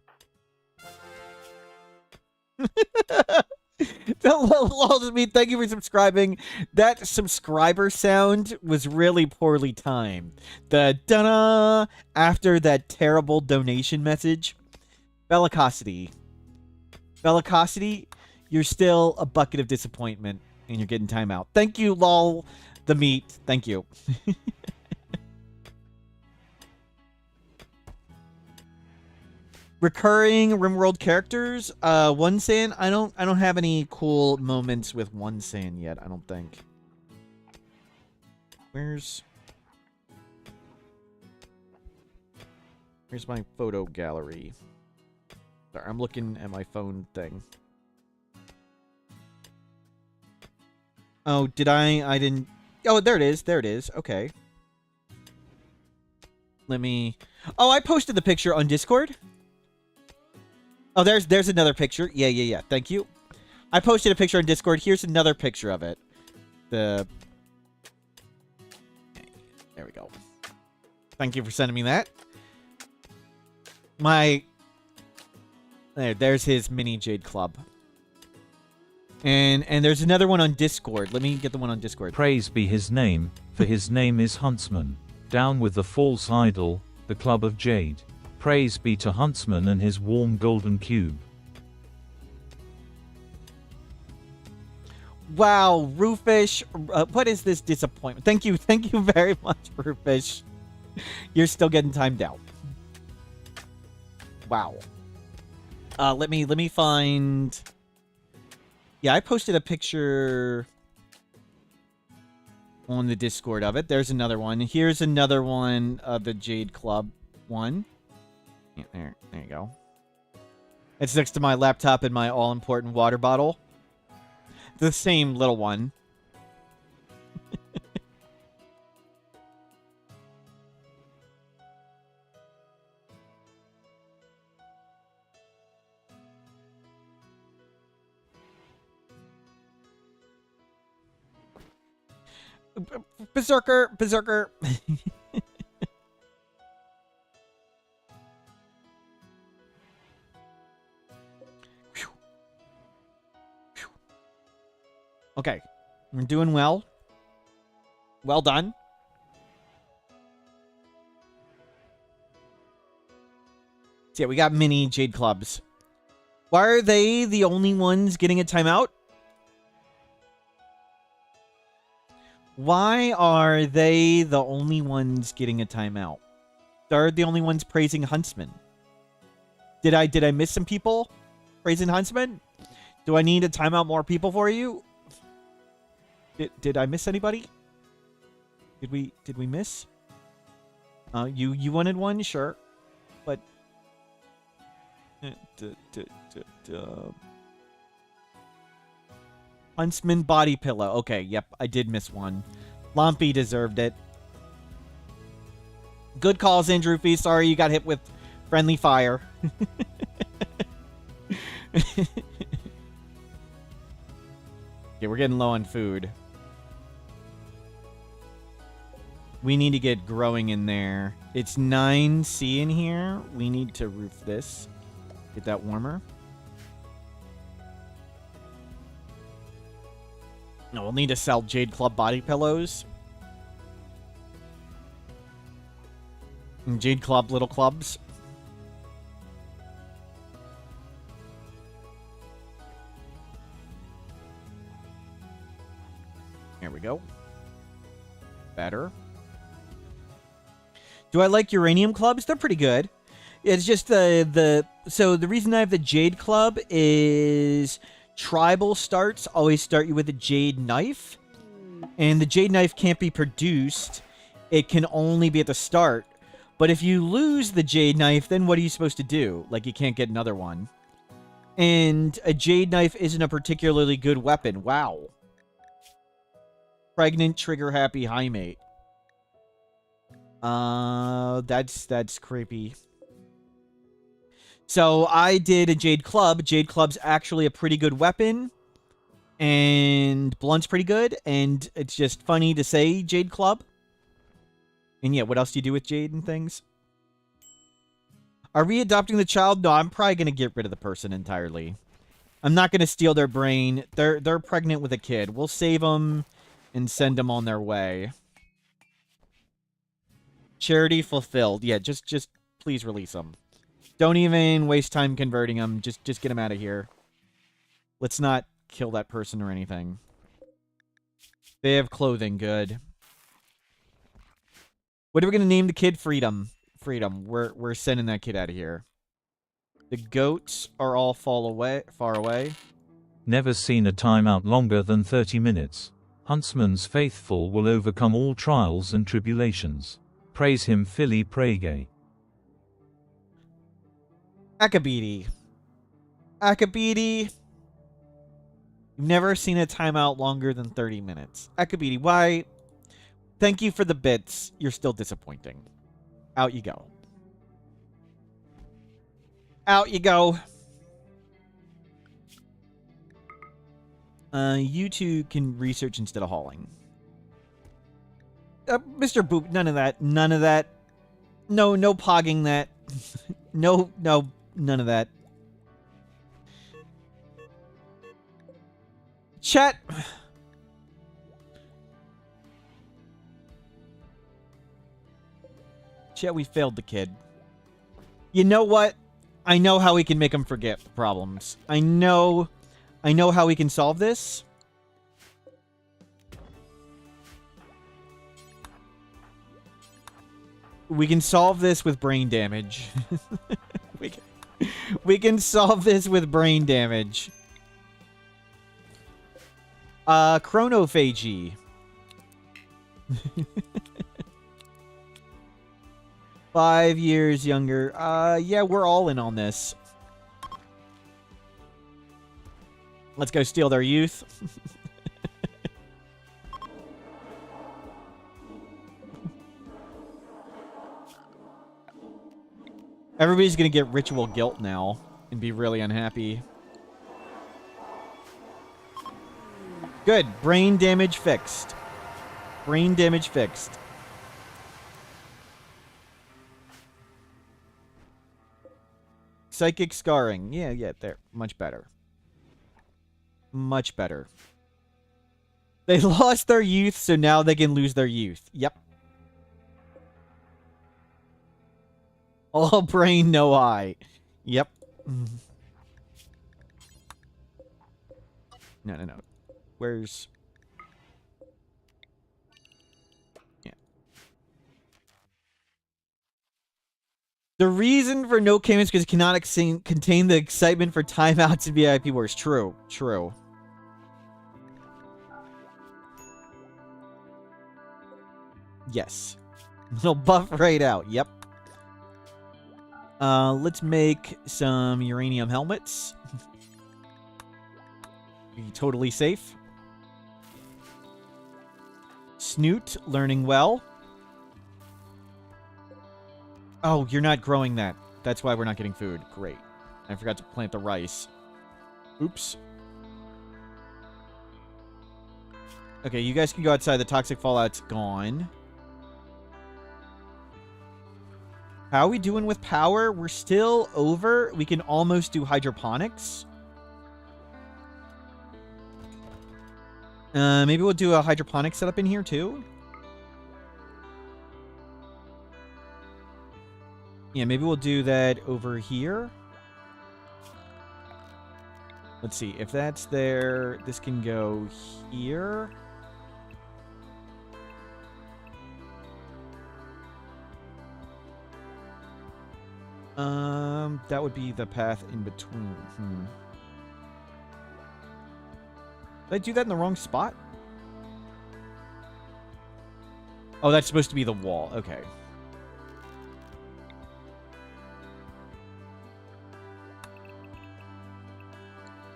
Thank you for subscribing. That subscriber sound was really poorly timed. The da-da after that terrible donation message. Bellicosity. Bellicosity, you're still a bucket of disappointment, and you're getting timeout. Thank you, lol, the meat. Thank you. Recurring Rimworld characters. One San. I don't have any cool moments with One San yet. I don't think. Where's my photo gallery? Sorry, I'm looking at my phone thing. Oh, did I didn't. Oh, there it is. There it is. Okay. Let me. Oh, I posted the picture on Discord. Oh, there's another picture. Yeah. Thank you. I posted a picture on Discord. Here's another picture of it. There we go. Thank you for sending me that. There's his mini Jade Club. And there's another one on Discord. Let me get the one on Discord. Praise be his name, for his name is Huntsman. Down with the false idol, the Club of Jade. Praise be to Huntsman and his warm golden cube. Wow, Roofish, what is this disappointment? Thank you very much, Roofish. You're still getting timed out. Wow. Let me find. Yeah, I posted a picture on the Discord of it. There's another one. Here's another one of the Jade Club one. Yeah, there you go. It's next to my laptop and my all-important water bottle. The same little one. Berserker. Okay, we're doing well. Well done. So yeah, we got mini Jade Clubs. Why are they the only ones getting a timeout? Why are they the only ones getting a timeout? They're the only ones praising Huntsman. Did I miss some people praising Huntsman? Do I need to time out more people for you? Did I miss anybody? Did we miss? You wanted one, sure, but Huntsman body pillow. Okay, yep, I did miss one. Lumpy deserved it. Good calls, Andrew Fee. Sorry you got hit with friendly fire. Okay, we're getting low on food. We need to get growing in there. It's 9C in here. We need to roof this. Get that warmer. No, we'll need to sell Jade Club body pillows. And Jade Club little clubs. Here we go. Better. Do I like uranium clubs? They're pretty good. It's just so the reason I have the Jade Club is tribal starts always start you with a jade knife, and the jade knife can't be produced. It can only be at the start. But if you lose the jade knife, then what are you supposed to do? Like, you can't get another one. And a jade knife isn't a particularly good weapon. Wow. Pregnant, trigger happy, high mate. That's creepy. So I did a Jade Club. Jade Club's actually a pretty good weapon. And blunt's pretty good. And it's just funny to say Jade Club. And yeah, what else do you do with Jade and things? Are we adopting the child? No, I'm probably going to get rid of the person entirely. I'm not going to steal their brain. They're pregnant with a kid. We'll save them and send them on their way. Charity fulfilled. Yeah, just please release them. Don't even waste time converting them. Just get them out of here. Let's not kill that person or anything. They have clothing. Good. What are we going to name the kid? Freedom. Freedom. We're sending that kid out of here. The goats are all far away. Never seen a timeout longer than 30 minutes. Huntsman's faithful will overcome all trials and tribulations. Praise him, Philly Prege. Akabidi. Akabidi. You've never seen a timeout longer than 30 minutes. Akabidi, why? Thank you for the bits. You're still disappointing. Out you go. Out you go. You two can research instead of hauling. Mr. Boop, none of that. None of that. No pogging that. no, none of that. Chat. Chat, we failed the kid. You know what? I know how we can make him forget problems. I know how we can solve this. We can solve this with brain damage. we can solve this with brain damage. Chronophagy. 5 years younger. Yeah, we're all in on this. Let's go steal their youth. Everybody's gonna get ritual guilt now and be really unhappy. Good. Brain damage fixed. Brain damage fixed. Psychic scarring. Yeah, there. Much better. Much better. They lost their youth, so now they can lose their youth. Yep. All brain, no eye. Yep. No. Where's... Yeah. The reason for no Cayman is because it cannot contain the excitement for timeouts and VIP wars. True. Yes. They'll buff right out. Yep. Let's make some uranium helmets. Be totally safe. Snoot, learning well. Oh, you're not growing that. That's why we're not getting food. Great. I forgot to plant the rice. Oops. Okay, you guys can go outside. The toxic fallout's gone. How are we doing with power? We're still over. We can almost do hydroponics. Maybe we'll do a hydroponics setup in here too. Yeah, maybe we'll do that over here. Let's see. If that's there, this can go here. That would be the path in between. Did I do that in the wrong spot? Oh, that's supposed to be the wall. Okay.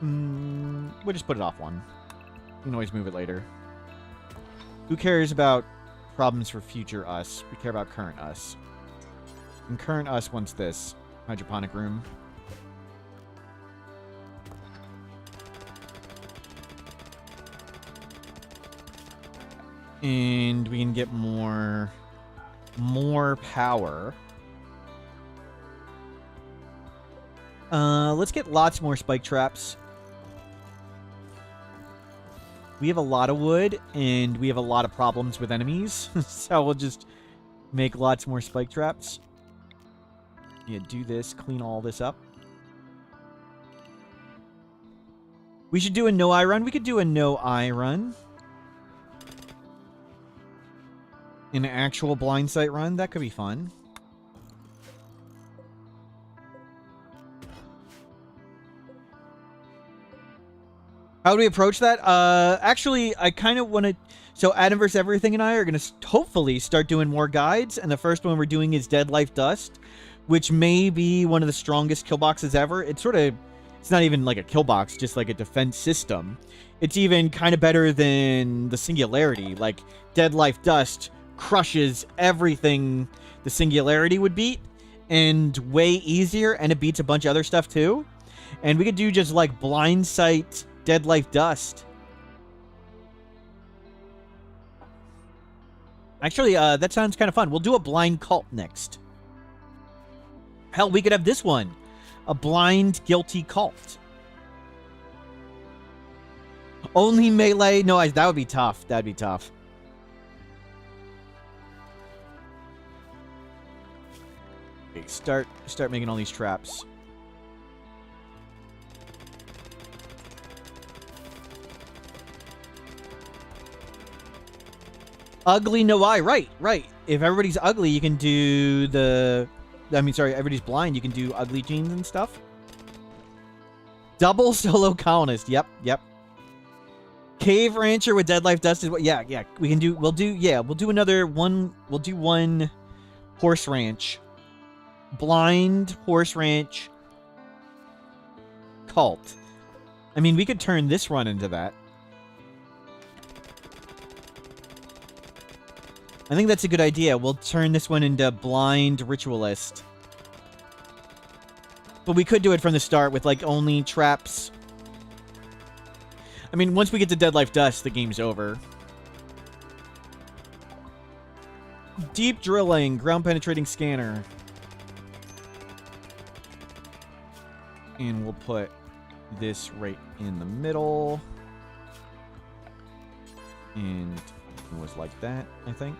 We'll just put it off one. We can always move it later. Who cares about problems for future us? We care about current us. And current us wants this hydroponic room. And we can get more power. Let's get lots more spike traps. We have a lot of wood, and we have a lot of problems with enemies. So we'll just make lots more spike traps. Yeah, do this. Clean all this up. We should do a no-eye run. We could do a no-eye run. An actual blind sight run. That could be fun. How do we approach that? Actually, I kind of want to... So Adam vs. Everything and I are going to hopefully start doing more guides, and the first one we're doing is Dead Life Dust, which may be one of the strongest kill boxes ever. It's sort of... It's not even like a kill box, just like a defense system. It's even kind of better than the Singularity. Like, Dead Life Dust crushes everything the Singularity would beat, and way easier, and it beats a bunch of other stuff too. And we could do just like Blind Sight Dead Life Dust. Actually, that sounds kind of fun. We'll do a Blind Cult next. Hell, we could have this one. A Blind Guilty Cult. Only melee? No, that would be tough. That'd be tough. Okay, start making all these traps. Ugly no eye. Right. If everybody's ugly, you can do the... I mean, sorry, everybody's blind, you can do ugly genes and stuff. Double solo colonist. Yep. Cave rancher with Dead Life Dust is what... Yeah. We can do... We'll do another one... We'll do one horse ranch. Blind horse ranch cult. I mean, we could turn this run into that. I think that's a good idea. We'll turn this one into Blind Ritualist. But we could do it from the start with, like, only traps. I mean, once we get to Dead Life Dust, the game's over. Deep drilling, ground penetrating scanner. And we'll put this right in the middle. And it was like that, I think.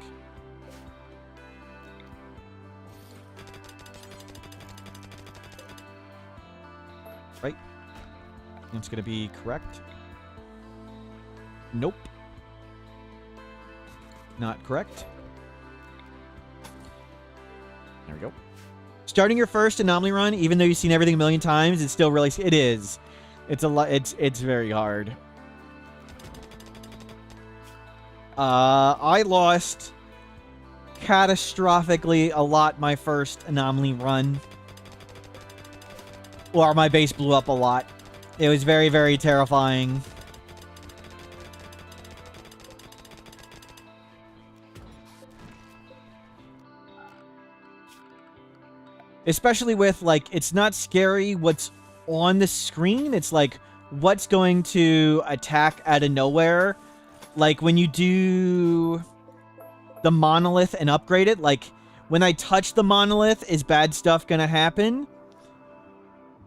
Right. It's going to be correct. Nope. Not correct. There we go. Starting your first anomaly run, even though you've seen everything a million times, it's still really... It is. It's a lot. It's very hard. I lost catastrophically a lot my first anomaly run. Or my base blew up a lot. It was very, very terrifying. Especially with, like, it's not scary what's on the screen. It's like, what's going to attack out of nowhere. Like, when you do the monolith and upgrade it, like, when I touch the monolith, is bad stuff gonna happen?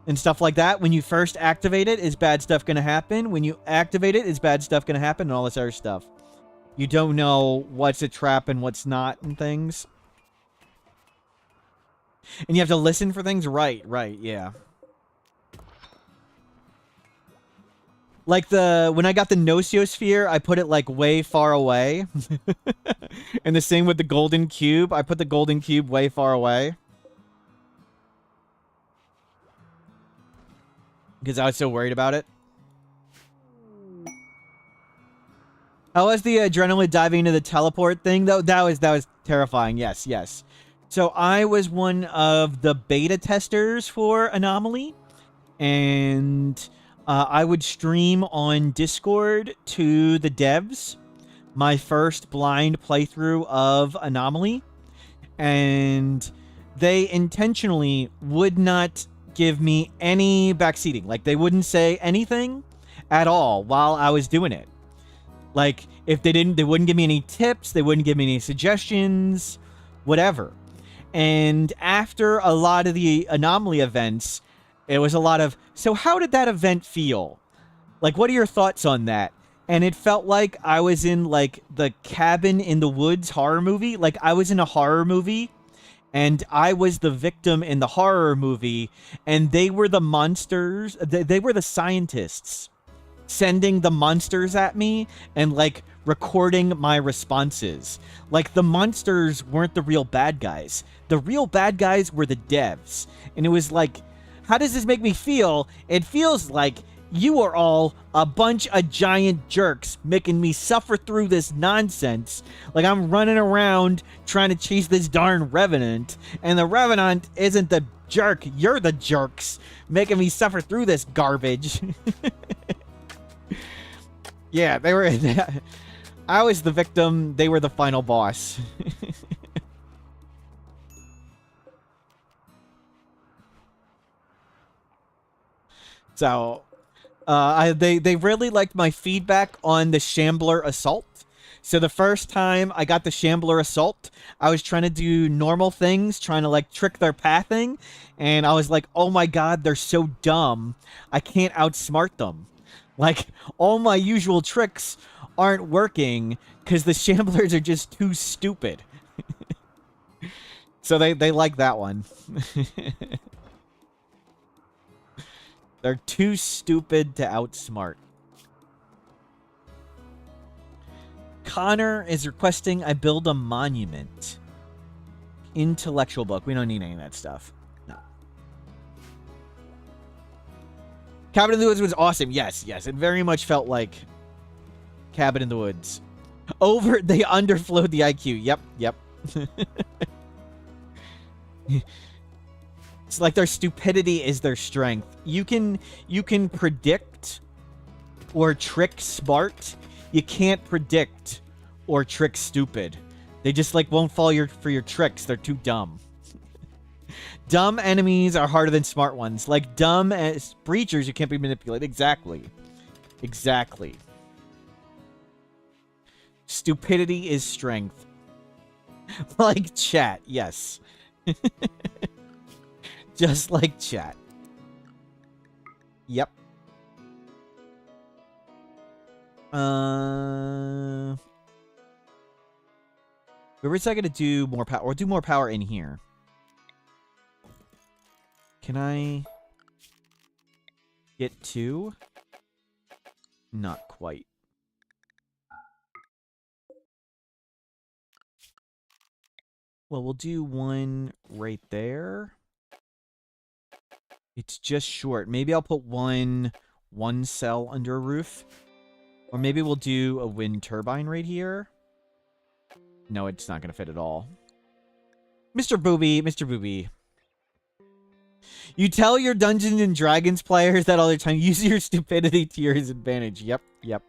And stuff like that. When you first activate it, is bad stuff gonna happen? When you activate it, is bad stuff gonna happen? And all this other stuff. You don't know what's a trap and what's not and things. And you have to listen for things? Right, yeah. Like when I got the Nosiosphere, I put it like way far away. And the same with the golden cube. I put the golden cube way far away. Because I was so worried about it. How was the adrenaline diving into the teleport thing though? That was terrifying. Yes. So I was one of the beta testers for Anomaly, and I would stream on Discord to the devs my first blind playthrough of Anomaly, and they intentionally would not give me any backseating. Like, they wouldn't say anything at all while I was doing it. Like, if they wouldn't give me any tips, they wouldn't give me any suggestions, whatever. And after a lot of the Anomaly events, it was a lot of, so how did that event feel? Like, what are your thoughts on that? And it felt like I was in, like, the Cabin in the Woods horror movie. Like, I was in a horror movie, and I was the victim in the horror movie, and they were the monsters. They were the scientists sending the monsters at me and, like, recording my responses. Like, the monsters weren't the real bad guys. The real bad guys were the devs. And it was like, how does this make me feel? It feels like You are all a bunch of giant jerks making me suffer through this nonsense. Like I'm running around trying to chase this darn Revenant, and the Revenant isn't the jerk. You're the jerks making me suffer through this garbage. Yeah, they were... I was the victim. They were the final boss. So... they really liked my feedback on the Shambler Assault. So the first time I got the Shambler Assault, I was trying to do normal things, trying to like trick their pathing, and I was like, oh my god, they're so dumb. I can't outsmart them. Like, all my usual tricks aren't working because the Shamblers are just too stupid. So they like that one. They're too stupid to outsmart. Connor is requesting I build a monument. Intellectual book. We don't need any of that stuff. No. Cabin in the Woods was awesome. Yes, yes. It very much felt like Cabin in the Woods. They underflowed the IQ. Yep, yep. It's like their stupidity is their strength. You can predict or trick smart. You can't predict or trick stupid. They just like won't fall for your tricks. They're too dumb. Dumb enemies are harder than smart ones. Like dumb as breachers, you can't be manipulated. Exactly. Exactly. Stupidity is strength. Like chat, yes. Just like chat. Yep. Where was I gonna do more power? Or do more power in here. Can I get 2? Not quite. Well, we'll do 1 right there. It's just short. Maybe I'll put one cell under a roof. Or maybe we'll do a wind turbine right here. No, it's not going to fit at all. Mr. Booby, Mr. Booby. You tell your Dungeons and Dragons players that all the time. Use your stupidity to your advantage. Yep, yep.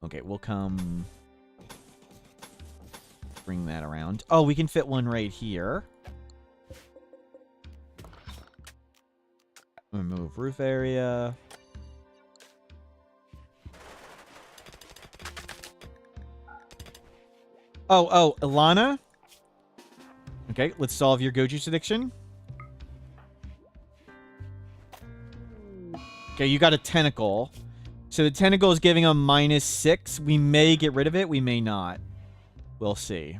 Okay, we'll come... bring that around. Oh, we can fit one right here. Remove roof area. Oh, Ilana? Okay, let's solve your go juice addiction. Okay, you got a tentacle. So the tentacle is giving him -6. We may get rid of it. We may not. We'll see.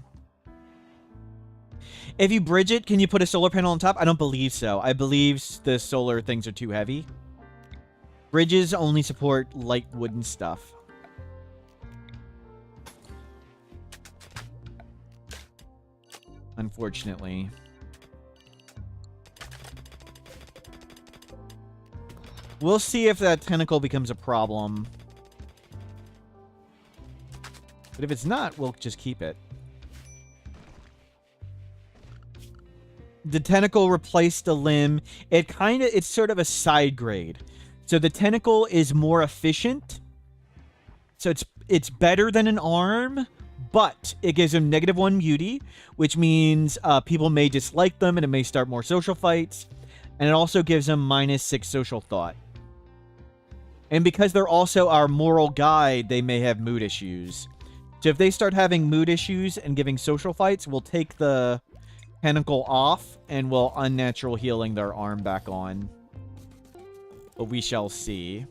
If you bridge it, can you put a solar panel on top? I don't believe so. I believe the solar things are too heavy. Bridges only support light wooden stuff. Unfortunately. We'll see if that tentacle becomes a problem. But if it's not, we'll just keep it. The tentacle replaced a limb. It's sort of a side grade. So the tentacle is more efficient. So it's better than an arm, but it gives them -1 beauty, which means people may dislike them and it may start more social fights. And it also gives them -6 social thought. And because they're also our moral guide, they may have mood issues. So if they start having mood issues and giving social fights, we'll take the tentacle off and we'll unnatural healing their arm back on. But we shall see.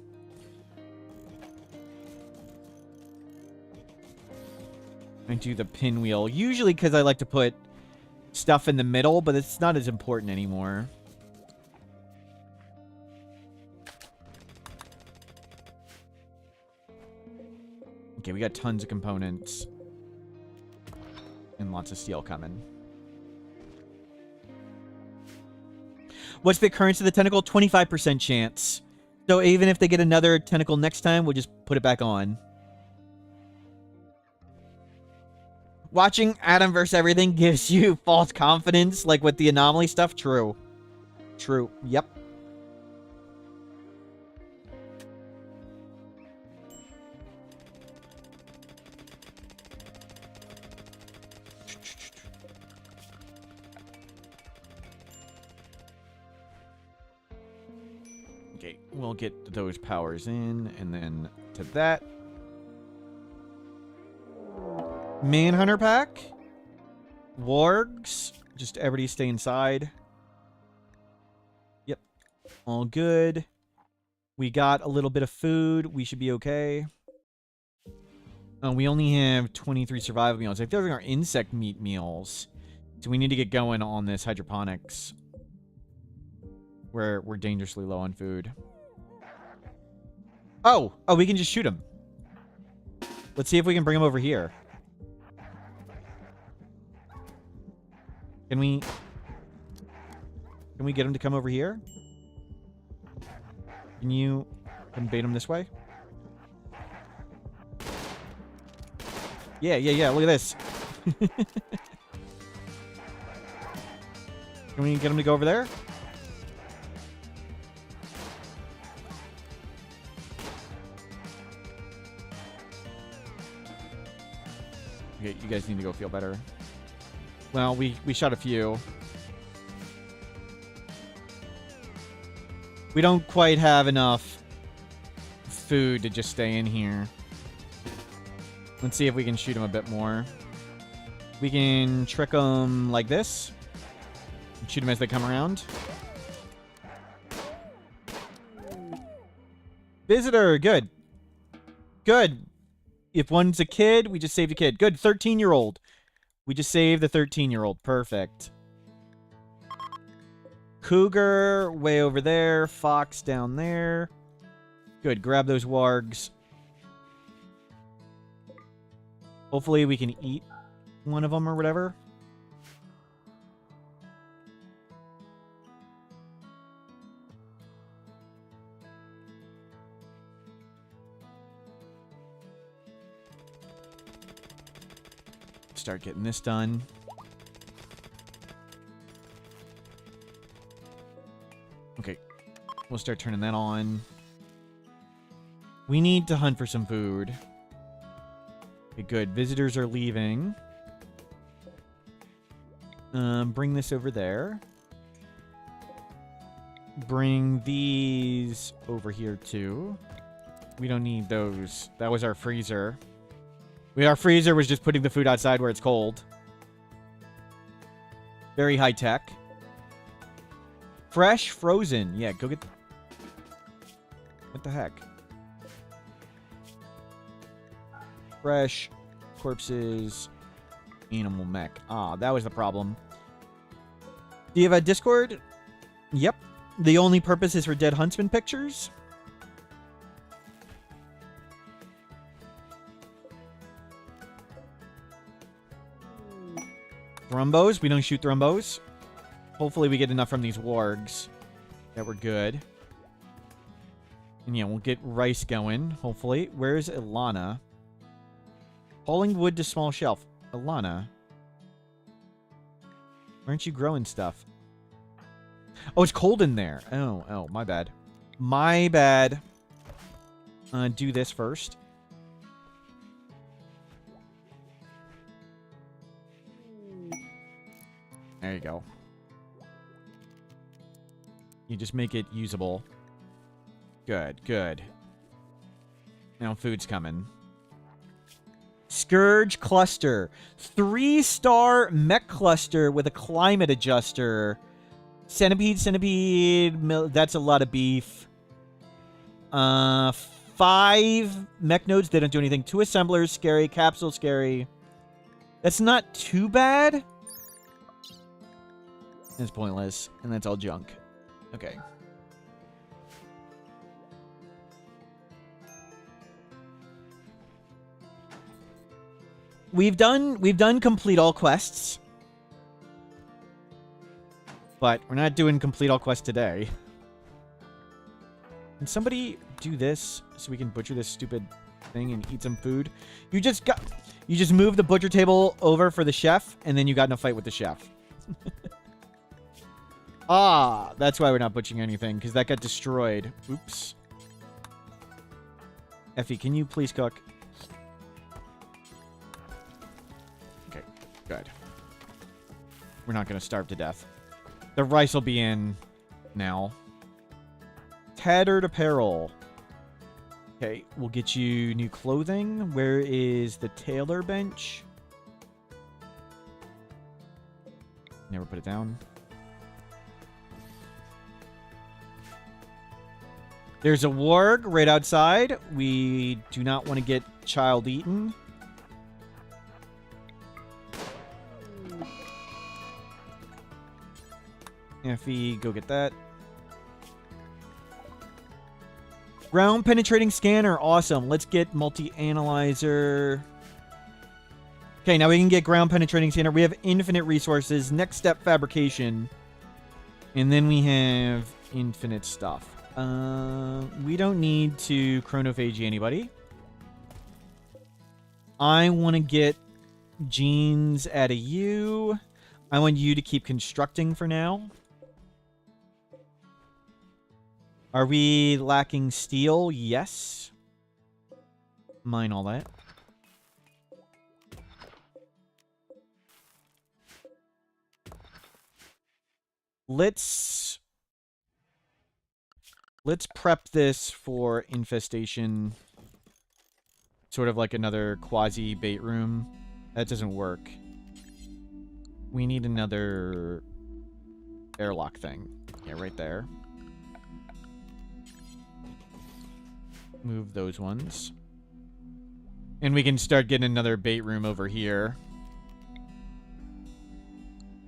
I do the pinwheel. Usually because I like to put stuff in the middle, but it's not as important anymore. Okay, we got tons of components. And lots of steel coming. What's the occurrence of the tentacle? 25% chance. So even if they get another tentacle next time, we'll just put it back on. Watching Adam vs. Everything gives you false confidence, like with the anomaly stuff? True. True. Yep. Okay, we'll get those powers in, and then to that. Manhunter pack. Wargs. Just everybody stay inside. Yep. All good. We got a little bit of food. We should be okay. We only have 23 survival meals. I feel like our insect meat meals. So we need to get going on this hydroponics. We're dangerously low on food. Oh, we can just shoot him. Let's see if we can bring him over here. Can we get him to come over here? Can you bait him this way? Yeah. Look at this. Can we get him to go over there? Okay, you guys need to go feel better. Well, we shot a few. We don't quite have enough food to just stay in here. Let's see if we can shoot them a bit more. We can trick them like this. Shoot them as they come around. Visitor, good. Good. If one's a kid, we just saved a kid. Good, 13-year-old. We just saved the 13-year-old. Perfect. Cougar way over there. Fox down there. Good, grab those wargs. Hopefully we can eat one of them or whatever. Start getting this done. Okay. We'll start turning that on. We need to hunt for some food. Okay, good. Visitors are leaving. Bring this over there. Bring these over here, too. We don't need those. That was our freezer. Our freezer was just putting the food outside where it's cold. Very high tech. Fresh, frozen. Yeah, go get... What the heck? Fresh, corpses, animal mech. Ah, that was the problem. Do you have a Discord? Yep. The only purpose is for Dead Huntsman pictures. Thrumbos. We don't shoot thrumbos. Hopefully we get enough from these wargs that we're good. And yeah, we'll get rice going, hopefully. Where's Ilana? Hauling wood to small shelf. Ilana. Why aren't you growing stuff? Oh, it's cold in there. Oh, my bad. My bad. Do this first. There you go. You just make it usable. Good, good. Now food's coming. Scourge cluster. 3-star mech cluster with a climate adjuster. Centipede. That's a lot of beef. 5 mech nodes. They don't do anything. 2 assemblers. Scary. Capsule. Scary. That's not too bad. It's pointless. And that's all junk. Okay. We've done complete all quests. But we're not doing complete all quests today. Can somebody do this so we can butcher this stupid thing and eat some food? You just moved the butcher table over for the chef, and then you got in a fight with the chef. Ah, that's why we're not butchering anything, because that got destroyed. Oops. Effie, can you please cook? Okay, good. We're not going to starve to death. The rice will be in now. Tattered apparel. Okay, we'll get you new clothing. Where is the tailor bench? Never put it down. There's a warg right outside. We do not want to get child eaten. Effie, go get that. Ground penetrating scanner. Awesome. Let's get multi-analyzer. Okay, now we can get ground penetrating scanner. We have infinite resources. Next step, fabrication. And then we have infinite stuff. We don't need to chronophagy anybody. I want to get genes out of you. I want you to keep constructing for now. Are we lacking steel? Yes. Mine all that. Let's prep this for infestation. Sort of like another quasi bait room. That doesn't work. We need another airlock thing. Yeah, right there. Move those ones. And we can start getting another bait room over here.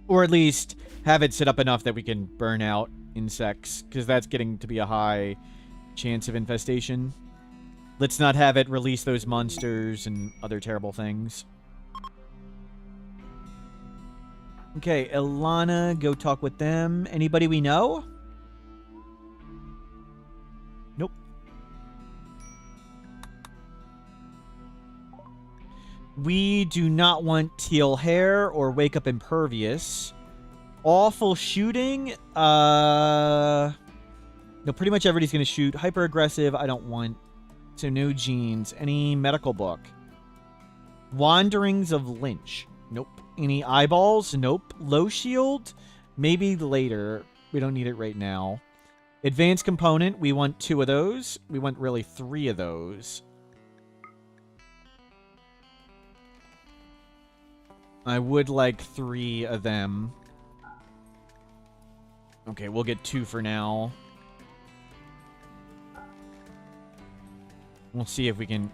Or at least have it set up enough that we can burn out insects, because that's getting to be a high chance of infestation. Let's not have it release those monsters and other terrible things. Okay, Ilana, go talk with them. Anybody we know? Nope. We do not want teal hair or wake up impervious. Awful shooting. No, pretty much everybody's going to shoot. Hyper aggressive, I don't want. So no genes. Any medical book? Wanderings of Lynch. Nope. Any eyeballs? Nope. Low shield? Maybe later. We don't need it right now. Advanced component. We want 2 of those. We want really 3 of those. I would like 3 of them. Okay, we'll get 2 for now. We'll see if we can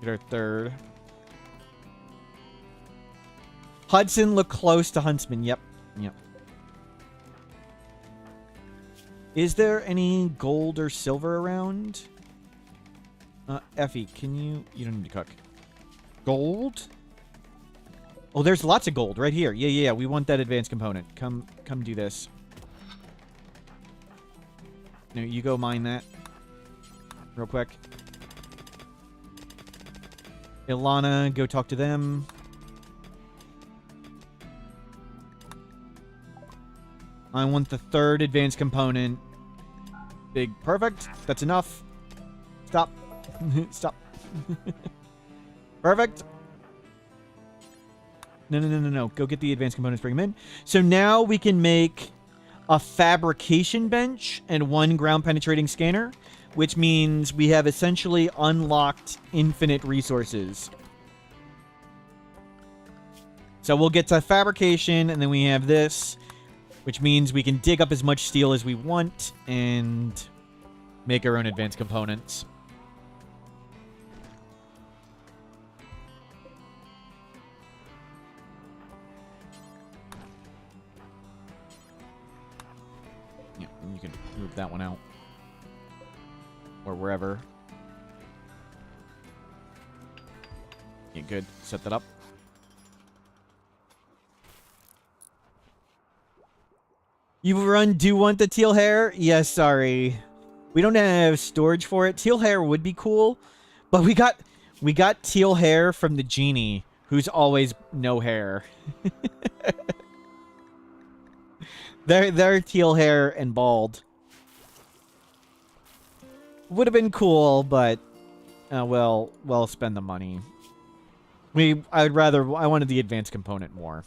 get our 3rd. Hudson, look close to Huntsman. Yep. Yep. Is there any gold or silver around? Effie, can you... You don't need to cook. Gold? Oh, there's lots of gold right here. Yeah. We want that advanced component. Come do this. No, you go mine that. Real quick. Ilana, go talk to them. I want the 3rd advanced component. Big. Perfect. That's enough. Stop. Stop. Perfect. No. Go get the advanced components, bring them in. So now we can make a fabrication bench and 1 ground penetrating scanner, which means we have essentially unlocked infinite resources. So we'll get to fabrication, and then we have this, which means we can dig up as much steel as we want and make our own advanced components. Yeah, you can move that one out. Or wherever. Yeah, good. Set that up. You do want the teal hair? Yes, sorry. We don't have storage for it. Teal hair would be cool, but we got teal hair from the genie, who's always no hair. They're teal hair and bald. Would have been cool, but well, spend the money. I wanted the advanced component more.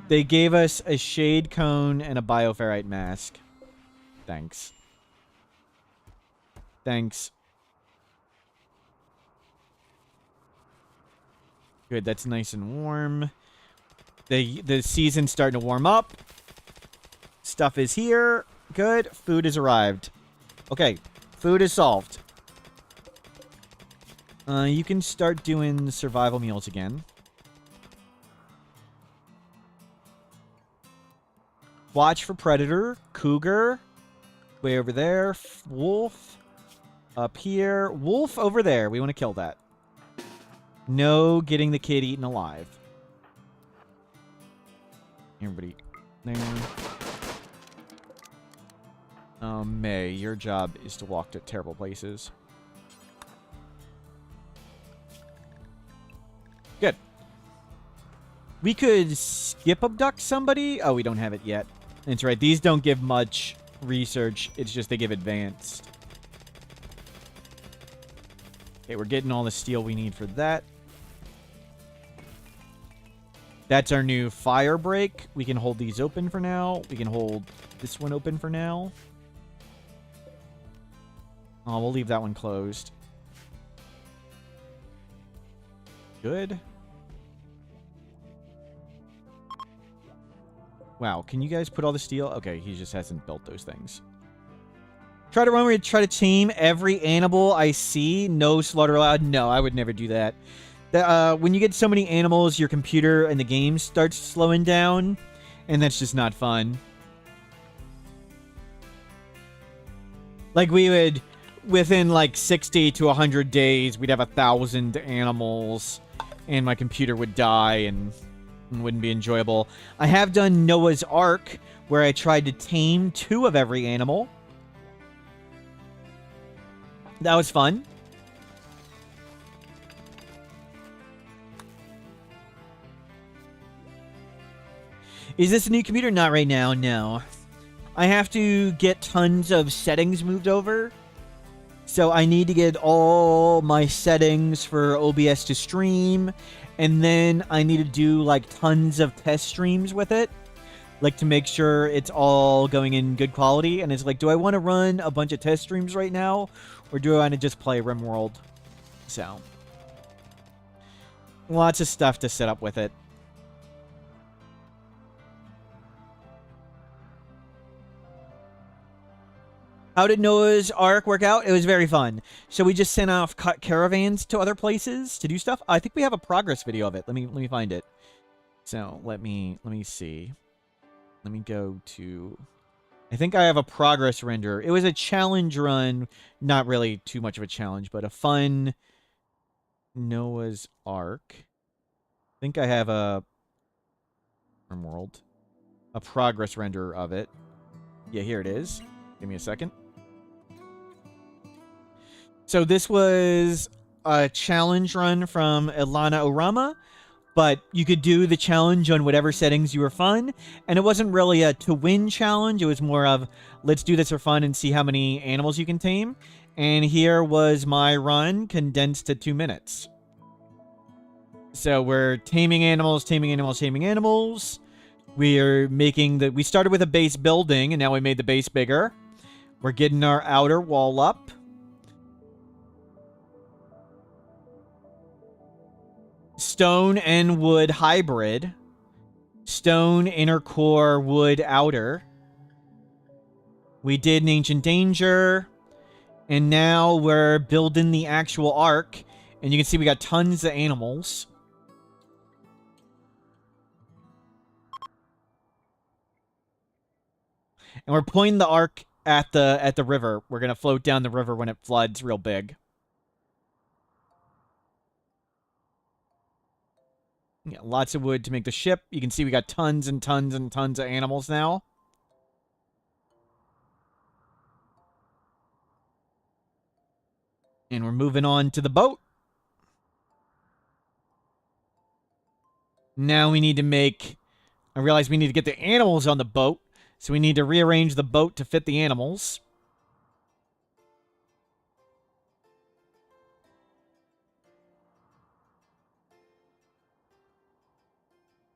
They gave us a shade cone and a bioferrite mask. Thanks. Thanks. Good, that's nice and warm. The season's starting to warm up. Stuff is here. Good. Food has arrived. Okay. Food is solved. You can start doing survival meals again. Watch for predator. Cougar. Way over there. Wolf. Up here. Wolf over there. We want to kill that. No getting the kid eaten alive. Everybody there. May, your job is to walk to terrible places. Good. We could skip abduct somebody. Oh, we don't have it yet. That's right. These don't give much research. It's just they give advanced. Okay, we're getting all the steel we need for that. That's our new fire break. We can hold these open for now. We can hold this one open for now. Oh, we'll leave that one closed. Good. Wow, can you guys put all the steel? Okay, he just hasn't built those things. Try to run where you try to tame every animal I see. No slaughter allowed. No, I would never do that. When you get so many animals, your computer and the game starts slowing down, and that's just not fun. Like, we would, within like 60 to 100 days, we'd have 1,000 animals, and my computer would die, and wouldn't be enjoyable. I have done Noah's Ark, where I tried to tame 2 of every animal. That was fun. Is this a new computer? Not right now, no. I have to get tons of settings moved over. So I need to get all my settings for OBS to stream. And then I need to do like tons of test streams with it. Like to make sure it's all going in good quality. And it's like, do I want to run a bunch of test streams right now? Or do I want to just play Rimworld? So. Lots of stuff to set up with it. How did Noah's Ark work out? It was very fun. So we just sent off caravans to other places to do stuff. I think we have a progress video of it. Let me find it. So let me see. Let me go to. I think I have a progress render. It was a challenge run, not really too much of a challenge, but a fun Noah's Ark. I think I have a Rimworld, a progress render of it. Yeah, here it is. Give me a second. So this was a challenge run from Ilana Orama, but you could do the challenge on whatever settings you were fun, and it wasn't really a to-win challenge. It was more of, let's do this for fun and see how many animals you can tame. And here was my run condensed to 2 minutes. So we're taming animals, taming animals, taming animals. We're making the... We started with a base building, and now we made the base bigger. We're getting our outer wall up. Stone and wood hybrid. Stone inner core, wood outer. We did an Ancient Danger. And now we're building the actual ark. And you can see we got tons of animals. And we're pointing the ark at the river. We're going to float down the river when it floods real big. Yeah, lots of wood to make the ship. You can see we got tons and tons and tons of animals now. And we're moving on to the boat. Now we need to make... I realize we need to get the animals on the boat. So we need to rearrange the boat to fit the animals.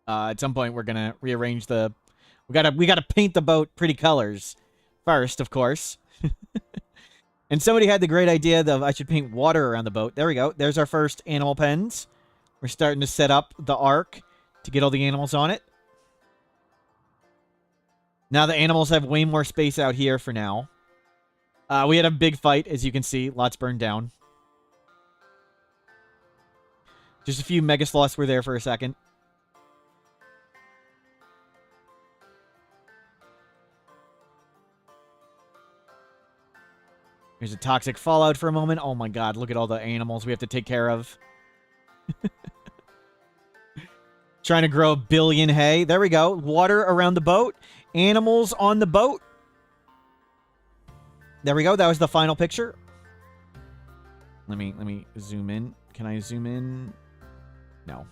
At some point, we're gonna rearrange the... We gotta paint the boat pretty colors first, of course. And somebody had the great idea that I should paint water around the boat. There we go. There's our first animal pens. We're starting to set up the ark to get all the animals on it. Now the animals have way more space out here for now. We had a big fight, as you can see. Lots burned down. Just a few mega sloths were there for a second. There's a toxic fallout for a moment. Oh my god, look at all the animals we have to take care of. Trying to grow 1 billion hay. There we go. Water around the boat. Animals on the boat. There we go. That was the final picture. Let me zoom in. Can I zoom in? No.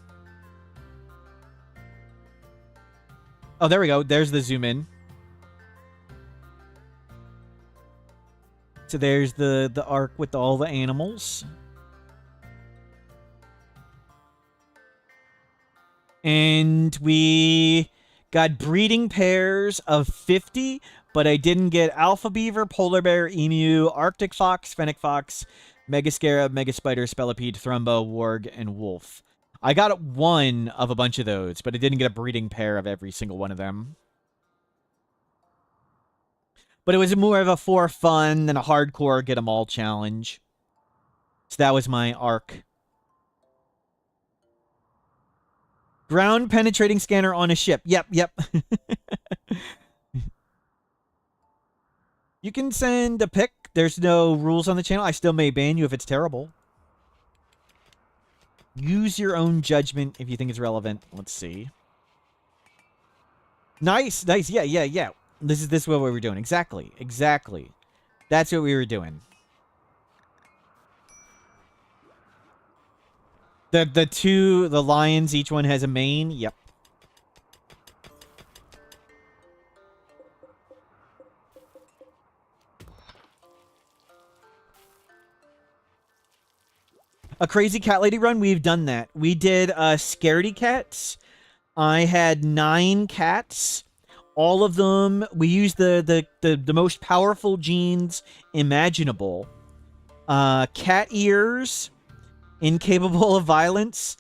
Oh, there we go. There's the zoom in. So there's the ark with all the animals. And we got breeding pairs of 50, but I didn't get alpha beaver, polar bear, emu, arctic fox, fennec fox, mega scarab, mega spider, spelipede, thrumbo, warg, and wolf. I got one of a bunch of those, but I didn't get a breeding pair of every single one of them. But it was more of a for fun than a hardcore get 'em all challenge. So that was my arc. Ground penetrating scanner on a ship. Yep. You can send a pic. There's no rules on the channel. I still may ban you if it's terrible. Use your own judgment if you think it's relevant. Let's see. Nice. Yeah. This is what we were doing. Exactly. That's what we were doing. The lions, each one has a mane. Yep. A crazy cat lady run. We've done that. We did scaredy cats. I had 9 cats. All of them, we used the most powerful genes imaginable. Cat ears, incapable of violence,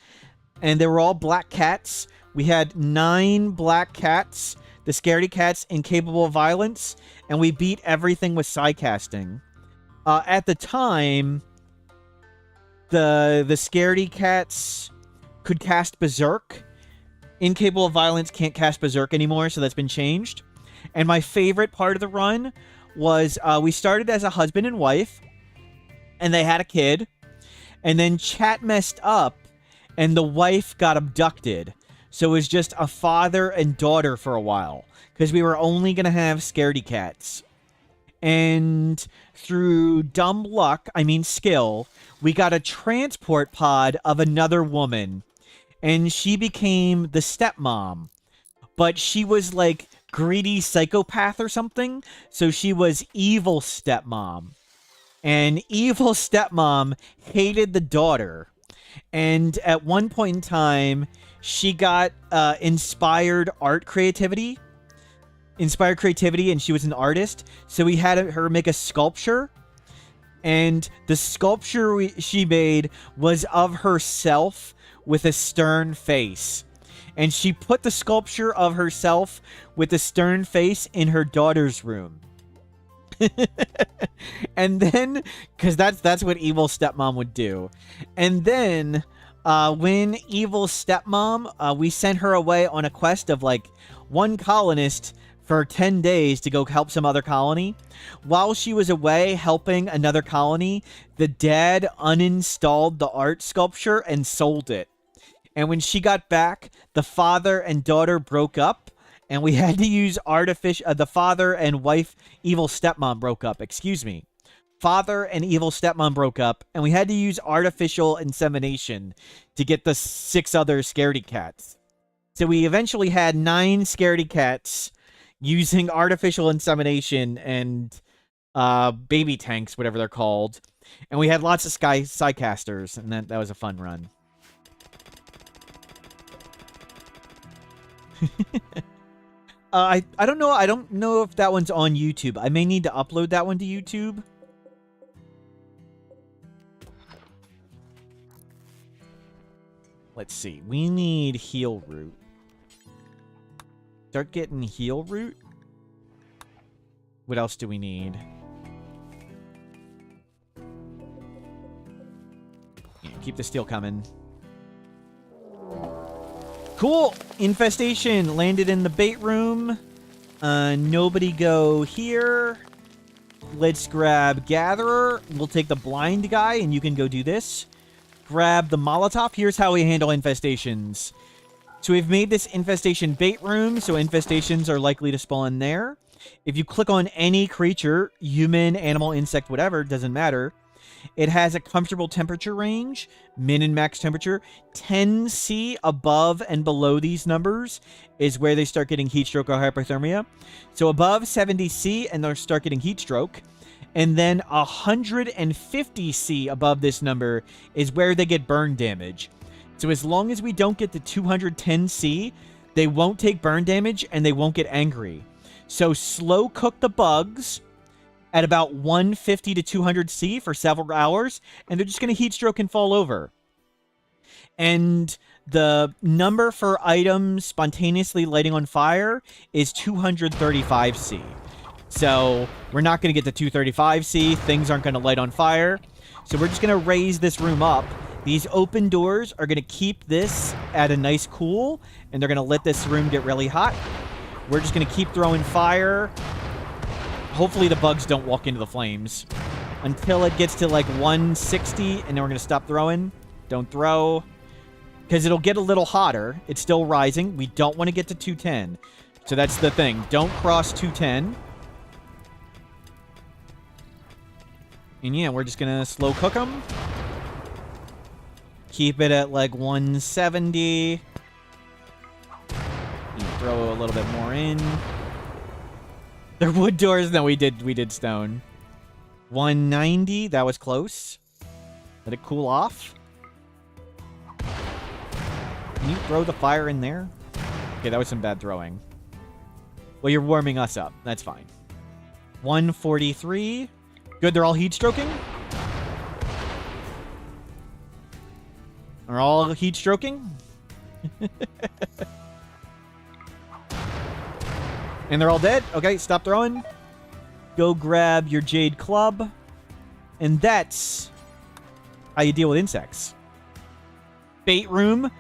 and they were all black cats. We had 9 black cats, the scaredy cats, incapable of violence, and we beat everything with sidecasting. At the time, the scaredy cats could cast Berserk. Incapable of violence can't cast Berserk anymore, so that's been changed. And my favorite part of the run was we started as a husband and wife, and they had a kid, and then chat messed up, and the wife got abducted. So it was just a father and daughter for a while, because we were only going to have scaredy cats. And through dumb luck, I mean skill, we got a transport pod of another woman. And she became the stepmom. But she was like greedy psychopath or something. So she was evil stepmom. And evil stepmom hated the daughter. And at one point in time, she got inspired creativity, and she was an artist. So we had her make a sculpture. And the sculpture she made was of herself with a stern face. And she put the sculpture of herself with a stern face in her daughter's room. And then, because that's what evil stepmom would do. And then, when evil stepmom, we sent her away on a quest of like one colonist for 10 days to go help some other colony. While she was away helping another colony, the dad uninstalled the art sculpture and sold it. And when she got back, the father and daughter broke up, and we had to use the father and wife, evil stepmom broke up, excuse me. Father and evil stepmom broke up, and we had to use artificial insemination to get the 6 other scaredy cats. So we eventually had 9 scaredy cats using artificial insemination and baby tanks, whatever they're called. And we had lots of Psycasters, and that was a fun run. I don't know. I don't know if that one's on YouTube. I may need to upload that one to YouTube. Let's see. We need heal root. Start getting heal root. What else do we need? Yeah, keep the steel coming. Cool! Infestation landed in the bait room. Nobody go here. Let's grab Gatherer. We'll take the blind guy, and you can go do this. Grab the Molotov. Here's how we handle infestations. So we've made this infestation bait room, so infestations are likely to spawn there. If you click on any creature, human, animal, insect, whatever, doesn't matter, it has a comfortable temperature range, min and max temperature. 10°C above and below these numbers is where they start getting heat stroke or hypothermia. So above 70°C and they'll start getting heat stroke. And then 150°C above this number is where they get burn damage. So as long as we don't get to 210°C, they won't take burn damage and they won't get angry. So slow cook the bugs at about 150 to 200°C for several hours, and they're just going to heat stroke and fall over. And the number for items spontaneously lighting on fire is 235°C. So we're not going to get to 235°C. Things aren't going to light on fire. So we're just going to raise this room up. These open doors are going to keep this at a nice cool, and they're going to let this room get really hot. We're just going to keep throwing fire. Hopefully the bugs don't walk into the flames. Until it gets to like 160, and then we're going to stop throwing. Don't throw. Because it'll get a little hotter. It's still rising. We don't want to get to 210. So that's the thing. Don't cross 210. And yeah, we're just going to slow cook them. Keep it at like 170. You throw a little bit more in. They're wood doors. No, we did stone. 190. That was close. Let it cool off. Can you throw the fire in there? Okay, that was some bad throwing. Well, you're warming us up. That's fine. 143. Good, they're all heat stroking. Are all heat stroking? And they're all dead? Okay, stop throwing. Go grab your jade club. And that's how you deal with insects. Bait room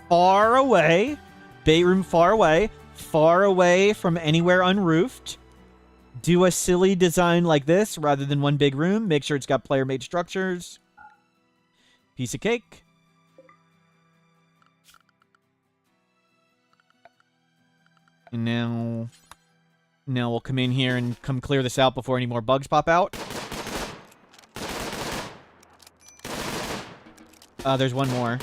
far away. Bait room far away. Far away from anywhere unroofed. Do a silly design like this rather than one big room. Make sure it's got player-made structures. Piece of cake. And now we'll come in here and come clear this out before any more bugs pop out. There's one more.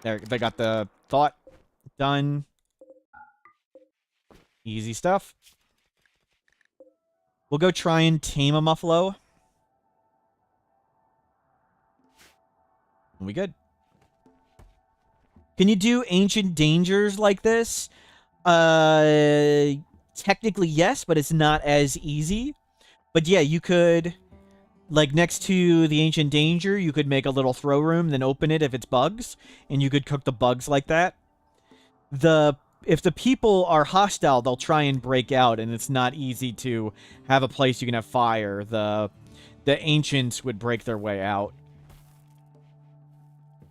There, they got the thought done. Easy stuff. We'll go try and tame a muffalo. We good. Can you do ancient dangers like this? Technically yes, but it's not as easy. But yeah, you could, like next to the ancient danger, you could make a little throw room, then open it if it's bugs, and you could cook the bugs like that. If the people are hostile, they'll try and break out, and it's not easy to have a place you can have fire. The ancients would break their way out.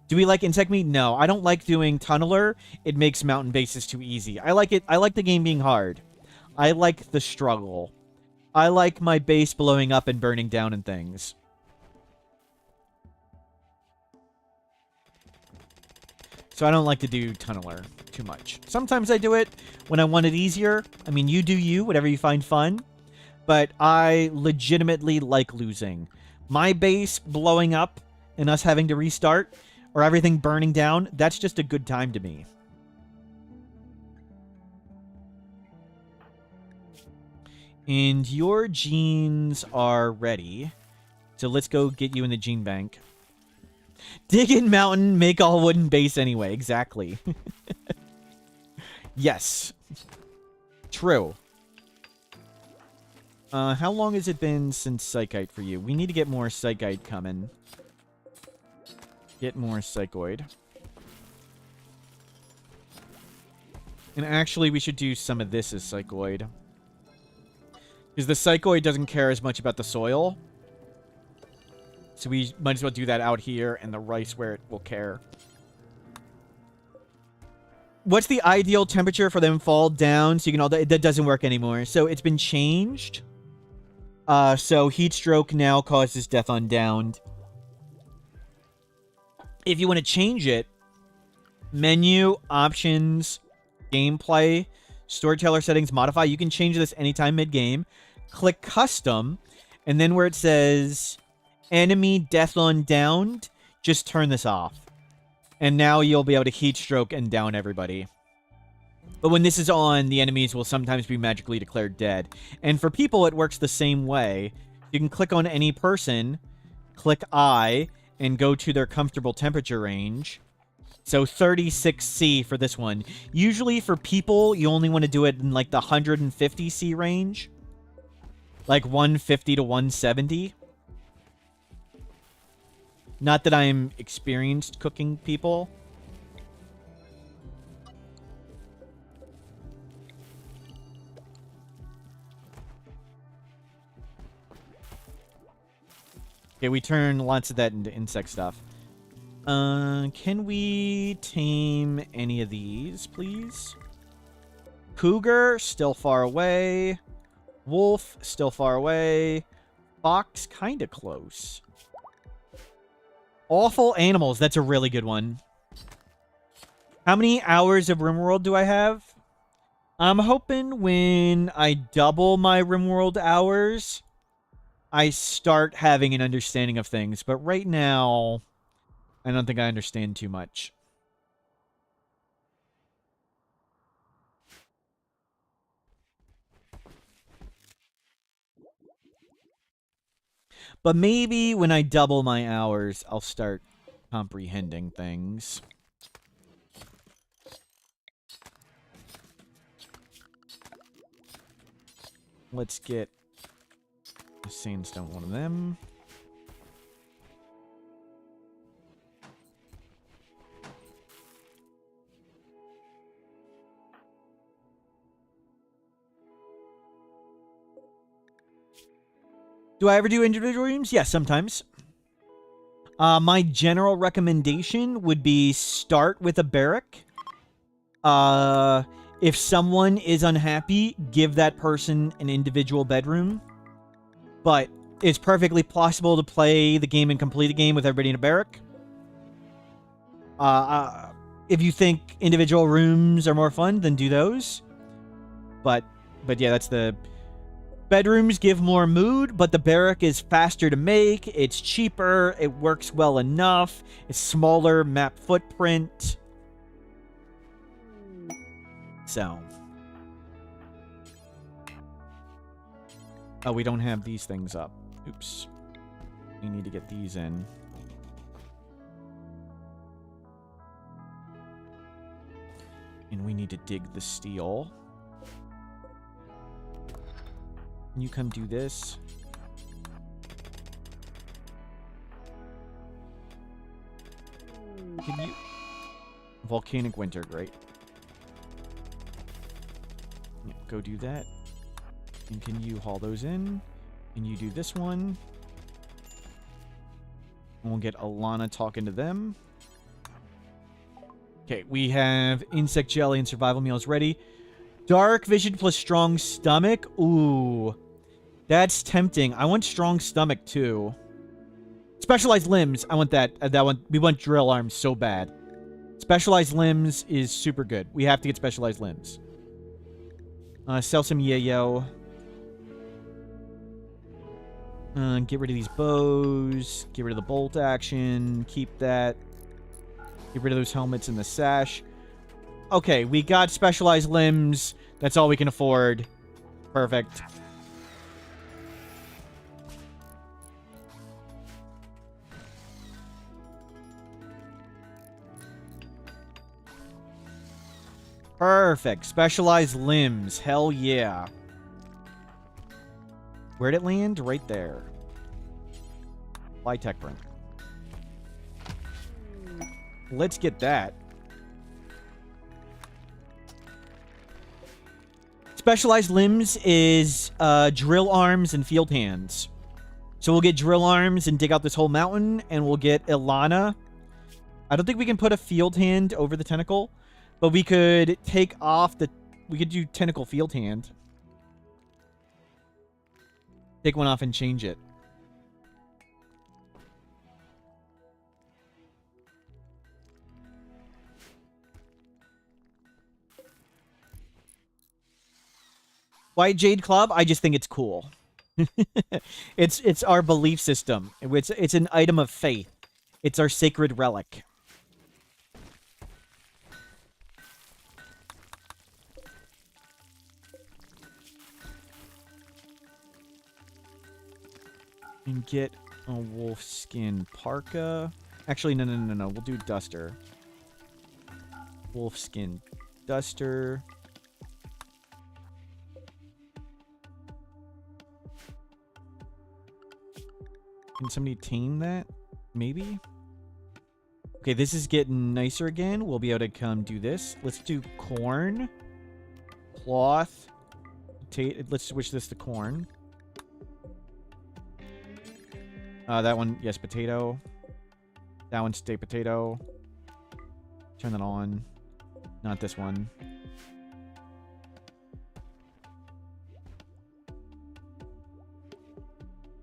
Do we like insect meat? No, I don't like doing tunneler. It makes mountain bases too easy. I like it. I like the game being hard. I like the struggle. I like my base blowing up and burning down and things. So I don't like to do Tunneler too much. Sometimes I do it when I want it easier. I mean, you do you, whatever you find fun. But I legitimately like losing. My base blowing up and us having to restart, or everything burning down, that's just a good time to me. And your genes are ready. So let's go get you in the gene bank. Dig in mountain, make all wooden base anyway. Exactly. Yes. True. How long has it been since Psychite for you? We need to get more Psychite coming. Get more Psychoid. And actually, we should do some of this as Psychoid. Because the Psychoid doesn't care as much about the soil. So we might as well do that out here and the rice where it will care. What's the ideal temperature for them fall down so you can all... That doesn't work anymore. So it's been changed. So heat stroke now causes death on downed. If you want to change it, menu, options, gameplay, storyteller settings, modify. You can change this anytime mid-game. Click custom, and then where it says enemy death on downed, just turn this off. And now you'll be able to heat stroke and down everybody. But when this is on, the enemies will sometimes be magically declared dead. And for people, it works the same way. You can click on any person, click I, and go to their comfortable temperature range. So 36C for this one. Usually for people, you only want to do it in like the 150C range. Like 150 to 170. Not that I'm experienced cooking people. Okay, we turn lots of that into insect stuff. Can we tame any of these, please? Cougar, still far away. Wolf, still far away. Fox, kind of close. Awful animals, that's a really good one. How many hours of Rimworld do I have? I'm hoping when I double my Rimworld hours, I start having an understanding of things. But right now, I don't think I understand too much. But maybe when I double my hours, I'll start comprehending things. Let's get a sandstone, one of them. Do I ever do individual rooms? Yes, sometimes. My general recommendation would be start with a barrack. If someone is unhappy, give that person an individual bedroom. But it's perfectly possible to play the game and complete the game with everybody in a barrack. If you think individual rooms are more fun, then do those. But yeah, that's the... Bedrooms give more mood, but the barrack is faster to make, it's cheaper, it works well enough, it's smaller map footprint. So. Oh, we don't have these things up. Oops. We need to get these in. And we need to dig the steel. Can you come do this? Can you... Volcanic winter, great. Yeah, go do that. And can you haul those in? And you do this one. And we'll get Alana talking to them. Okay, we have insect jelly and survival meals ready. Dark vision plus strong stomach. Ooh. That's tempting. I want strong stomach, too. Specialized limbs. I want that. That one. We want drill arms so bad. Specialized limbs is super good. We have to get specialized limbs. Sell some yayo. Get rid of these bows. Get rid of the bolt action. Keep that. Get rid of those helmets and the sash. Okay, we got specialized limbs. That's all we can afford. Perfect. Perfect. Specialized limbs. Hell yeah. Where'd it land? Right there. Fly tech print. Let's get that. Specialized limbs is drill arms and field hands. So we'll get drill arms and dig out this whole mountain, and we'll get Ilana. I don't think we can put a field hand over the tentacle, but we could take off the... We could do tentacle field hand. Take one off and change it. White Jade Club, I just think it's cool. It's our belief system. It's an item of faith. It's our sacred relic. And get a wolfskin parka. Actually, no. We'll do duster. Wolfskin duster. Can somebody tame that? Maybe? Okay, this is getting nicer again. We'll be able to come do this. Let's do corn. Cloth. Let's switch this to corn. That one, yes, potato. That one, stay potato. Turn that on. Not this one.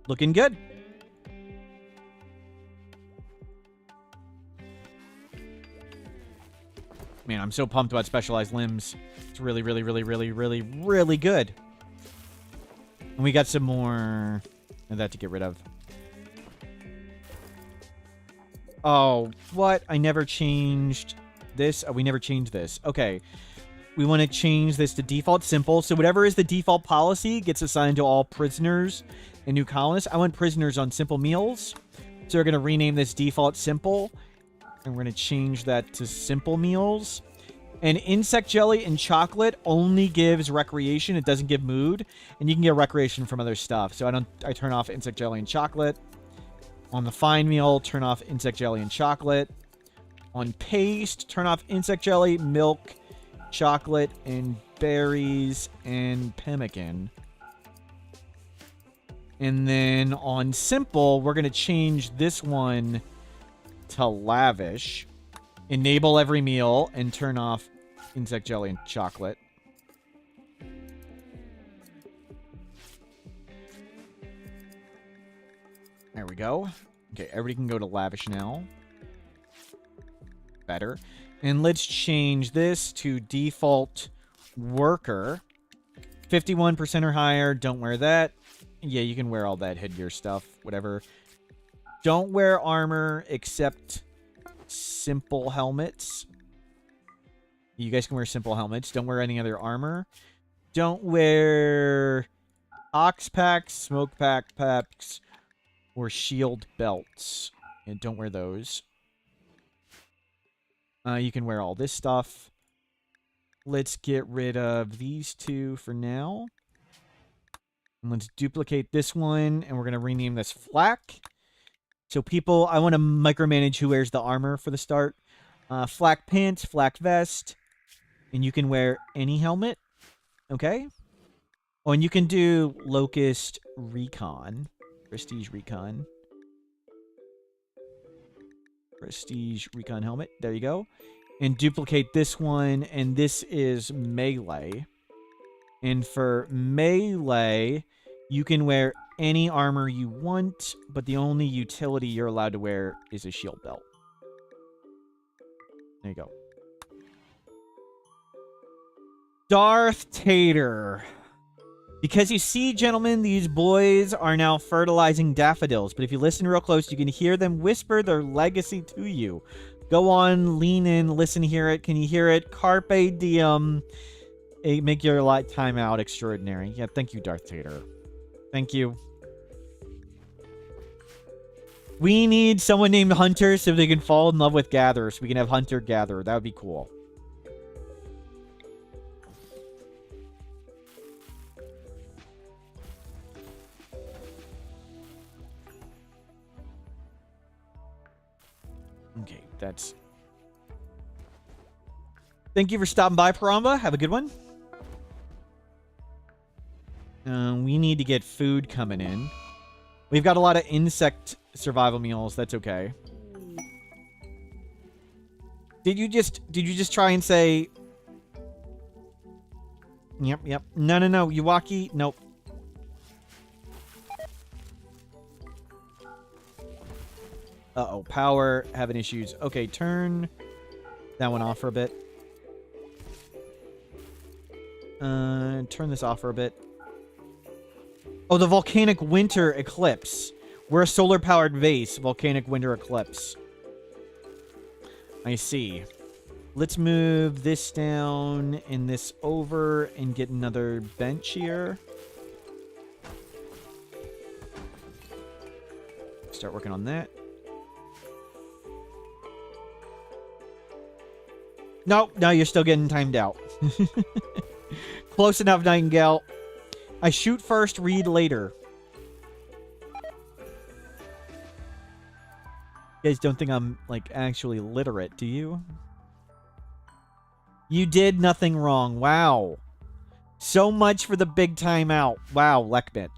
Looking good. Man, I'm so pumped about specialized limbs. It's really, really, really, really, really, really good. And we got some more of that to get rid of. Oh, what? I never changed this. Oh, we never changed this. Okay. We want to change this to default simple. So whatever is the default policy gets assigned to all prisoners and new colonists. I want prisoners on simple meals. So we're going to rename this default simple. And we're going to change that to simple meals. And insect jelly and chocolate only gives recreation. It doesn't give mood. And you can get recreation from other stuff. So I turn off insect jelly and chocolate. On the fine meal, turn off insect jelly and chocolate. On paste, turn off insect jelly, milk, chocolate, and berries, and pemmican. And then on simple, we're going to change this one to lavish. Enable every meal and turn off insect jelly and chocolate. There we go. Okay, everybody can go to lavish now. Better. And let's change this to default worker. 51% or higher. Don't wear that. Yeah, you can wear all that headgear stuff. Whatever. Don't wear armor except simple helmets. You guys can wear simple helmets. Don't wear any other armor. Don't wear ox packs, smoke packs, or shield belts. And don't wear those. You can wear all this stuff. Let's get rid of these two for now. And let's duplicate this one, and we're going to rename this Flak. So people, I want to micromanage who wears the armor for the start. Flak pants, flak vest, and you can wear any helmet. Okay? Oh, and you can do Locust Recon. Prestige Recon. Prestige Recon helmet. There you go. And duplicate this one, and this is melee. And for melee, you can wear any armor you want, but the only utility you're allowed to wear is a shield belt. There you go. Darth Tater. Because you see, gentlemen, these boys are now fertilizing daffodils. But if you listen real close, you can hear them whisper their legacy to you. Go on, lean in, listen, hear it. Can you hear it? Carpe diem. Make your time out extraordinary. Yeah, thank you, Darth Tater. Thank you. We need someone named Hunter so they can fall in love with Gather. So we can have Hunter-Gatherer. That would be cool. Okay, that's... Thank you for stopping by, Paramba. Have a good one. We need to get food coming in. We've got a lot of insect survival meals. That's okay. Did you just try and say... Yep. No, Yuwaki. Nope. Uh-oh, power, having issues. Okay, turn that one off for a bit. Turn this off for a bit. Oh, the volcanic winter eclipse. We're a solar-powered base. Volcanic winter eclipse. I see. Let's move this down and this over and get another bench here. Start working on that. Nope, no, you're still getting timed out. Close enough, Nightingale. I shoot first, read later. You guys don't think I'm, like, actually literate, do you? You did nothing wrong. Wow. So much for the big timeout. Wow, Lekmit.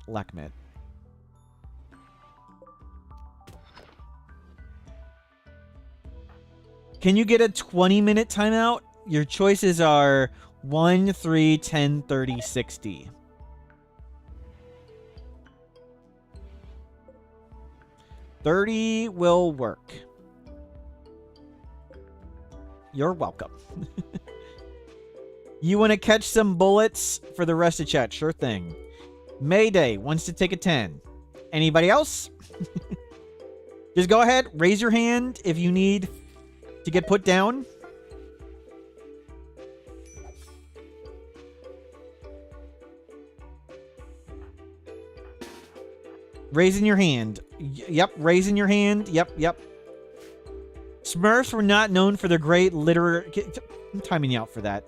Can you get a 20-minute timeout? Your choices are 1, 3, 10, 30, 60. $30 will work. You're welcome. You want to catch some bullets for the rest of chat? Sure thing. Mayday wants to take a 10. Anybody else? Just go ahead, raise your hand if you need to get put down. Raising your hand. Yep, raising your hand. Yep. Smurfs were not known for their great literary... I'm timing you out for that.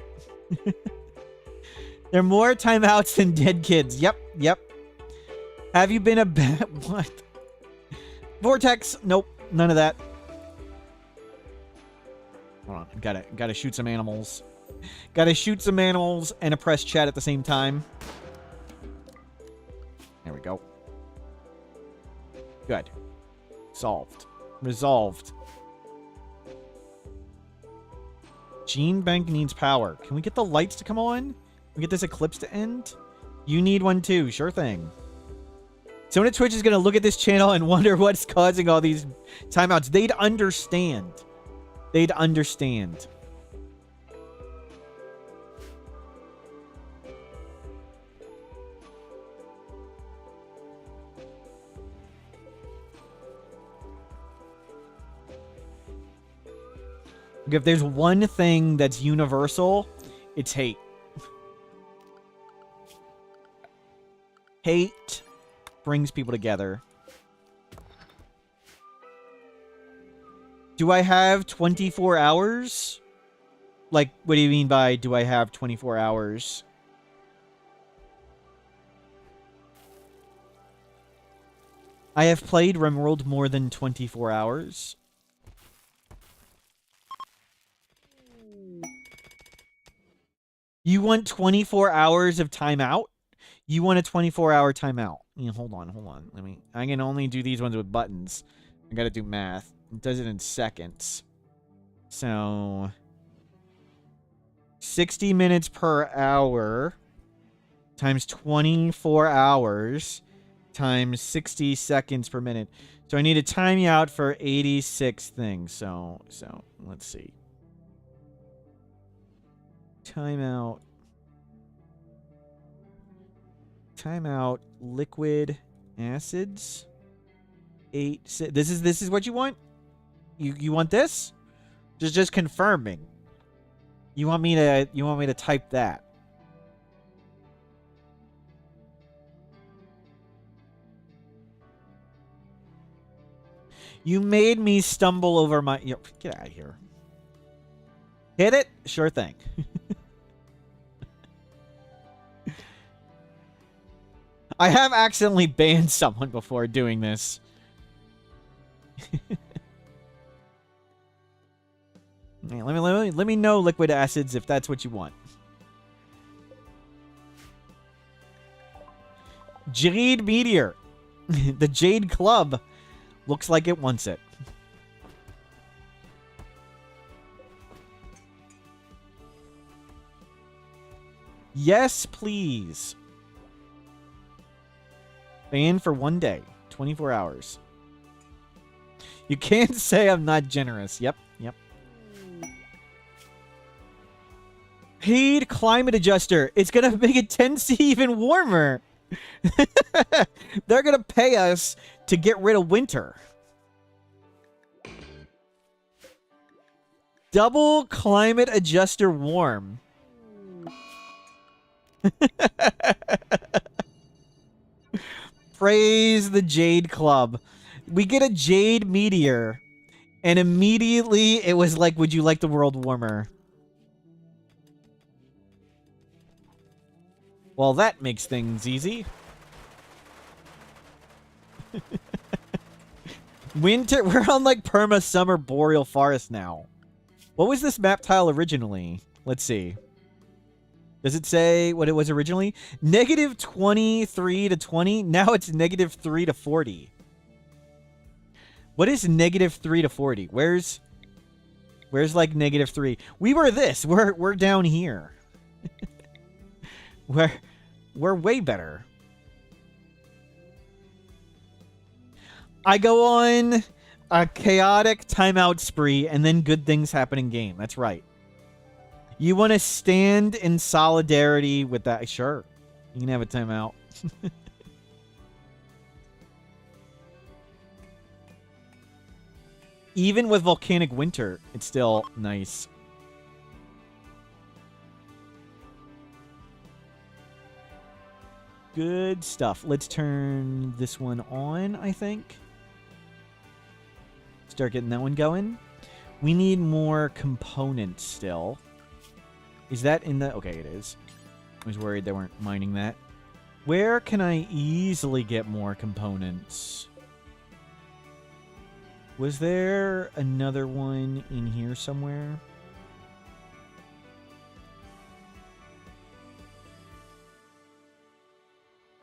There are more timeouts than dead kids. Yep. Have you been a bad... What? Vortex? Nope, none of that. Hold on, gotta shoot some animals. Gotta shoot some animals and a press chat at the same time. There we go. Good. Solved. Resolved. Gene Bank needs power. Can we get the lights to come on? Can we get this eclipse to end? You need one too. Sure thing. Someone at Twitch is going to look at this channel and wonder what's causing all these timeouts. They'd understand. They'd understand. If there's one thing that's universal, it's hate. Hate brings people together. Do I have 24 hours? Like, what do you mean by do I have 24 hours? I have played Rimworld more than 24 hours. You want 24 hours of timeout? You want a 24-hour timeout? Yeah, hold on. I can only do these ones with buttons. I gotta do math. It does it in seconds. So 60 minutes per hour times 24 hours times 60 seconds per minute. So I need to time you out for 86 things. So let's see. Timeout. Timeout. Liquid acids. 8. This is what you want? You want this? Just confirming. You want me to type that? You made me stumble over my... Get out of here. Hit it? Sure thing. I have accidentally banned someone before doing this. Yeah, let me know, liquid acids, if that's what you want. Jade Meteor. The Jade Club looks like it wants it. Yes, please. Ban for 1 day. 24 hours. You can't say I'm not generous. Yep. Paid climate adjuster. It's going to make it 10°C even warmer. They're going to pay us to get rid of winter. Double climate adjuster warm. Praise the Jade Club. We get a Jade Meteor, and immediately it was like, would you like the world warmer? Well, that makes things easy. Winter, we're on like perma summer boreal forest now. What was this map tile originally? Let's see. Does it say what it was originally? Negative 23 to 20. Now it's negative 3 to 40. What is negative 3 to 40? Where's like negative 3? We were this. We're down here. We're way better. I go on a chaotic timeout spree and then good things happen in game. That's right. You want to stand in solidarity with that? Sure. You can have a timeout. Even with volcanic winter, it's still nice. Good stuff. Let's turn this one on, I think. Start getting that one going. We need more components still. Is that in the... Okay, it is. I was worried they weren't mining that. Where can I easily get more components? Was there another one in here somewhere?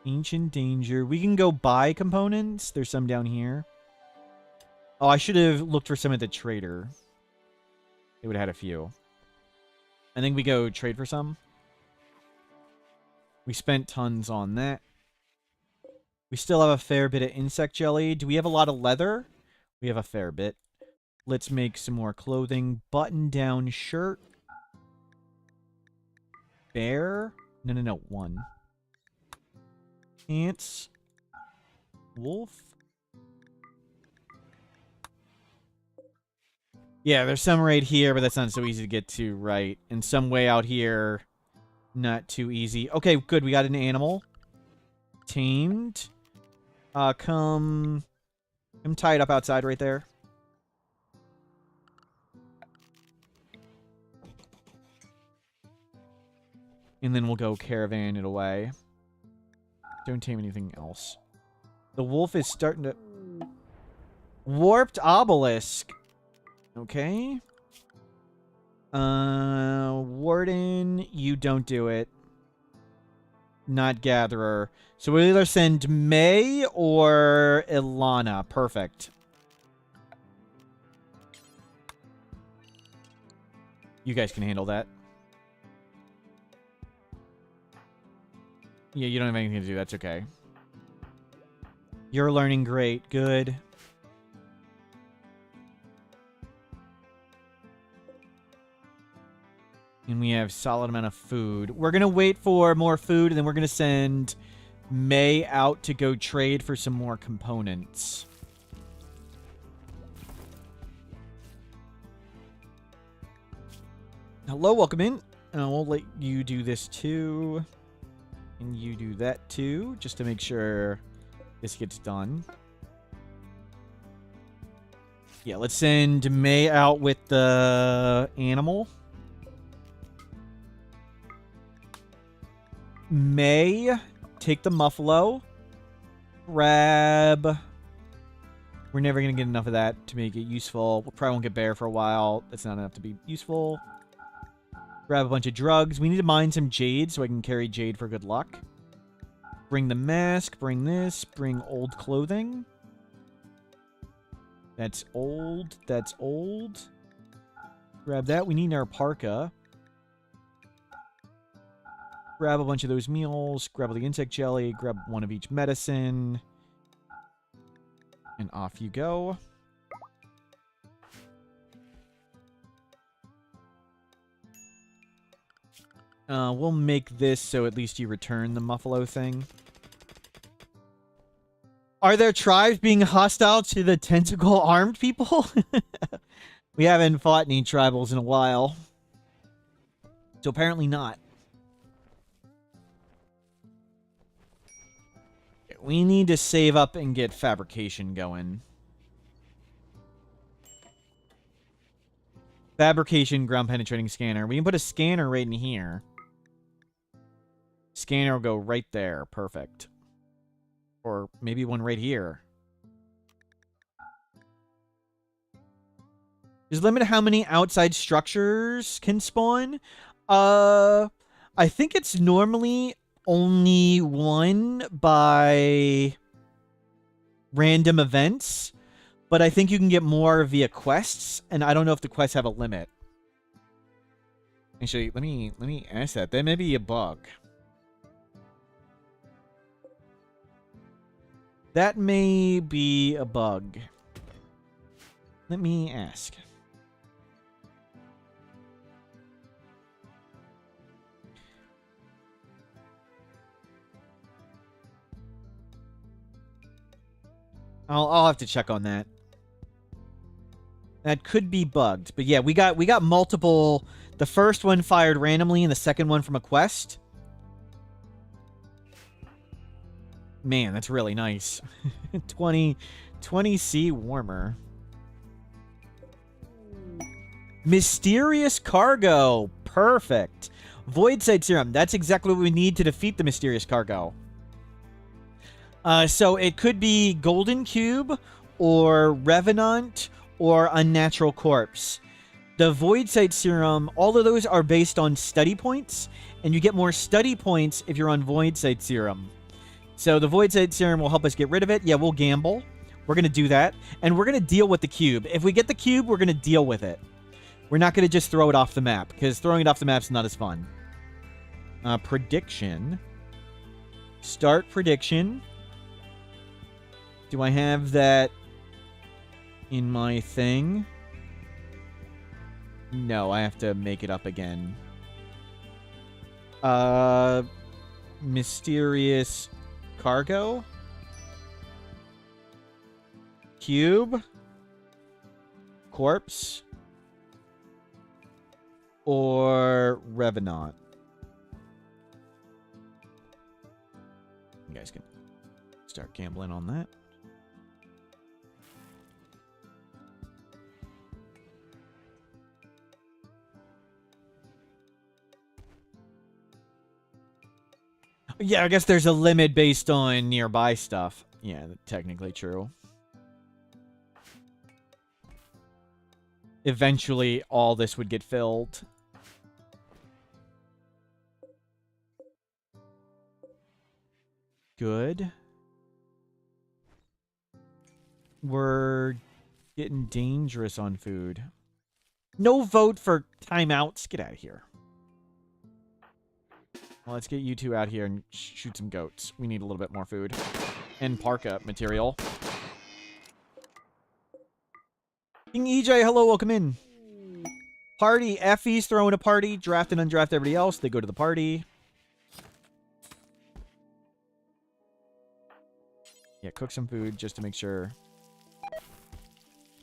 Ancient Danger. We can go buy components. There's some down here. Oh, I should have looked for some at the trader. They would have had a few. I think we go trade for some. We spent tons on that. We still have a fair bit of insect jelly. Do we have a lot of leather? We have a fair bit. Let's make some more clothing. Button-down shirt. Bear? No. One. Ants. Wolf. Yeah, there's some right here, but that's not so easy to get to, right? And some way out here, not too easy. Okay, good. We got an animal. Tamed. Come tie it up outside right there. And then we'll go caravan it away. Don't tame anything else. The wolf is starting to... Warped obelisk. Okay. Warden, you don't do it. Not gatherer. So we'll either send May or Ilana. Perfect. You guys can handle that. Yeah, you don't have anything to do. That's okay. You're learning great. Good. And we have solid amount of food. We're going to wait for more food, and then we're going to send May out to go trade for some more components. Hello, welcome in. We'll let you do this too. And you do that too, just to make sure this gets done. Yeah, let's send May out with the animal. May, take the muffalo. Grab... We're never going to get enough of that to make it useful. We probably won't get bear for a while. That's not enough to be useful. Grab a bunch of drugs. We need to mine some jade so I can carry jade for good luck. Bring the mask. Bring this. Bring old clothing. That's old. That's old. Grab that. We need our parka. Grab a bunch of those meals. Grab all the insect jelly. Grab one of each medicine. And off you go. We'll make this so at least you return the muffalo thing. Are there tribes being hostile to the tentacle armed people? We haven't fought any tribals in a while. So apparently not. We need to save up and get fabrication going. Fabrication, ground penetrating scanner. We can put a scanner right in here. Scanner will go right there. Perfect. Or maybe one right here. There's a limit to how many outside structures can spawn. I think it's normally only one by random events. But I think you can get more via quests. And I don't know if the quests have a limit. Actually, let me ask that. That may be a bug. That may be a bug. Let me ask. I'll have to check on that. That could be bugged. But yeah, we got multiple. The first one fired randomly and the second one from a quest. Man, that's really nice. 20C warmer. Mysterious cargo. Perfect. Void Sight Serum. That's exactly what we need to defeat the mysterious cargo. So it could be Golden Cube or Revenant or Unnatural Corpse. The Void Sight Serum, all of those are based on study points, and you get more study points if you're on Void Sight Serum. So the Void Sight Serum will help us get rid of it. Yeah, we'll gamble. We're going to do that. And we're going to deal with the cube. If we get the cube, we're going to deal with it. We're not going to just throw it off the map, because throwing it off the map is not as fun. Prediction. Start prediction. Do I have that in my thing? No, I have to make it up again. Mysterious cargo? Cube? Corpse? Or Revenant? You guys can start gambling on that. Yeah, I guess there's a limit based on nearby stuff. Yeah, technically true. Eventually, all this would get filled. Good. We're getting dangerous on food. No vote for timeouts. Get out of here. Well, let's get you two out here and shoot some goats. We need a little bit more food. And parka material. King EJ, hello, welcome in. Party. Effie's throwing a party. Draft and undraft everybody else. They go to the party. Yeah, cook some food just to make sure.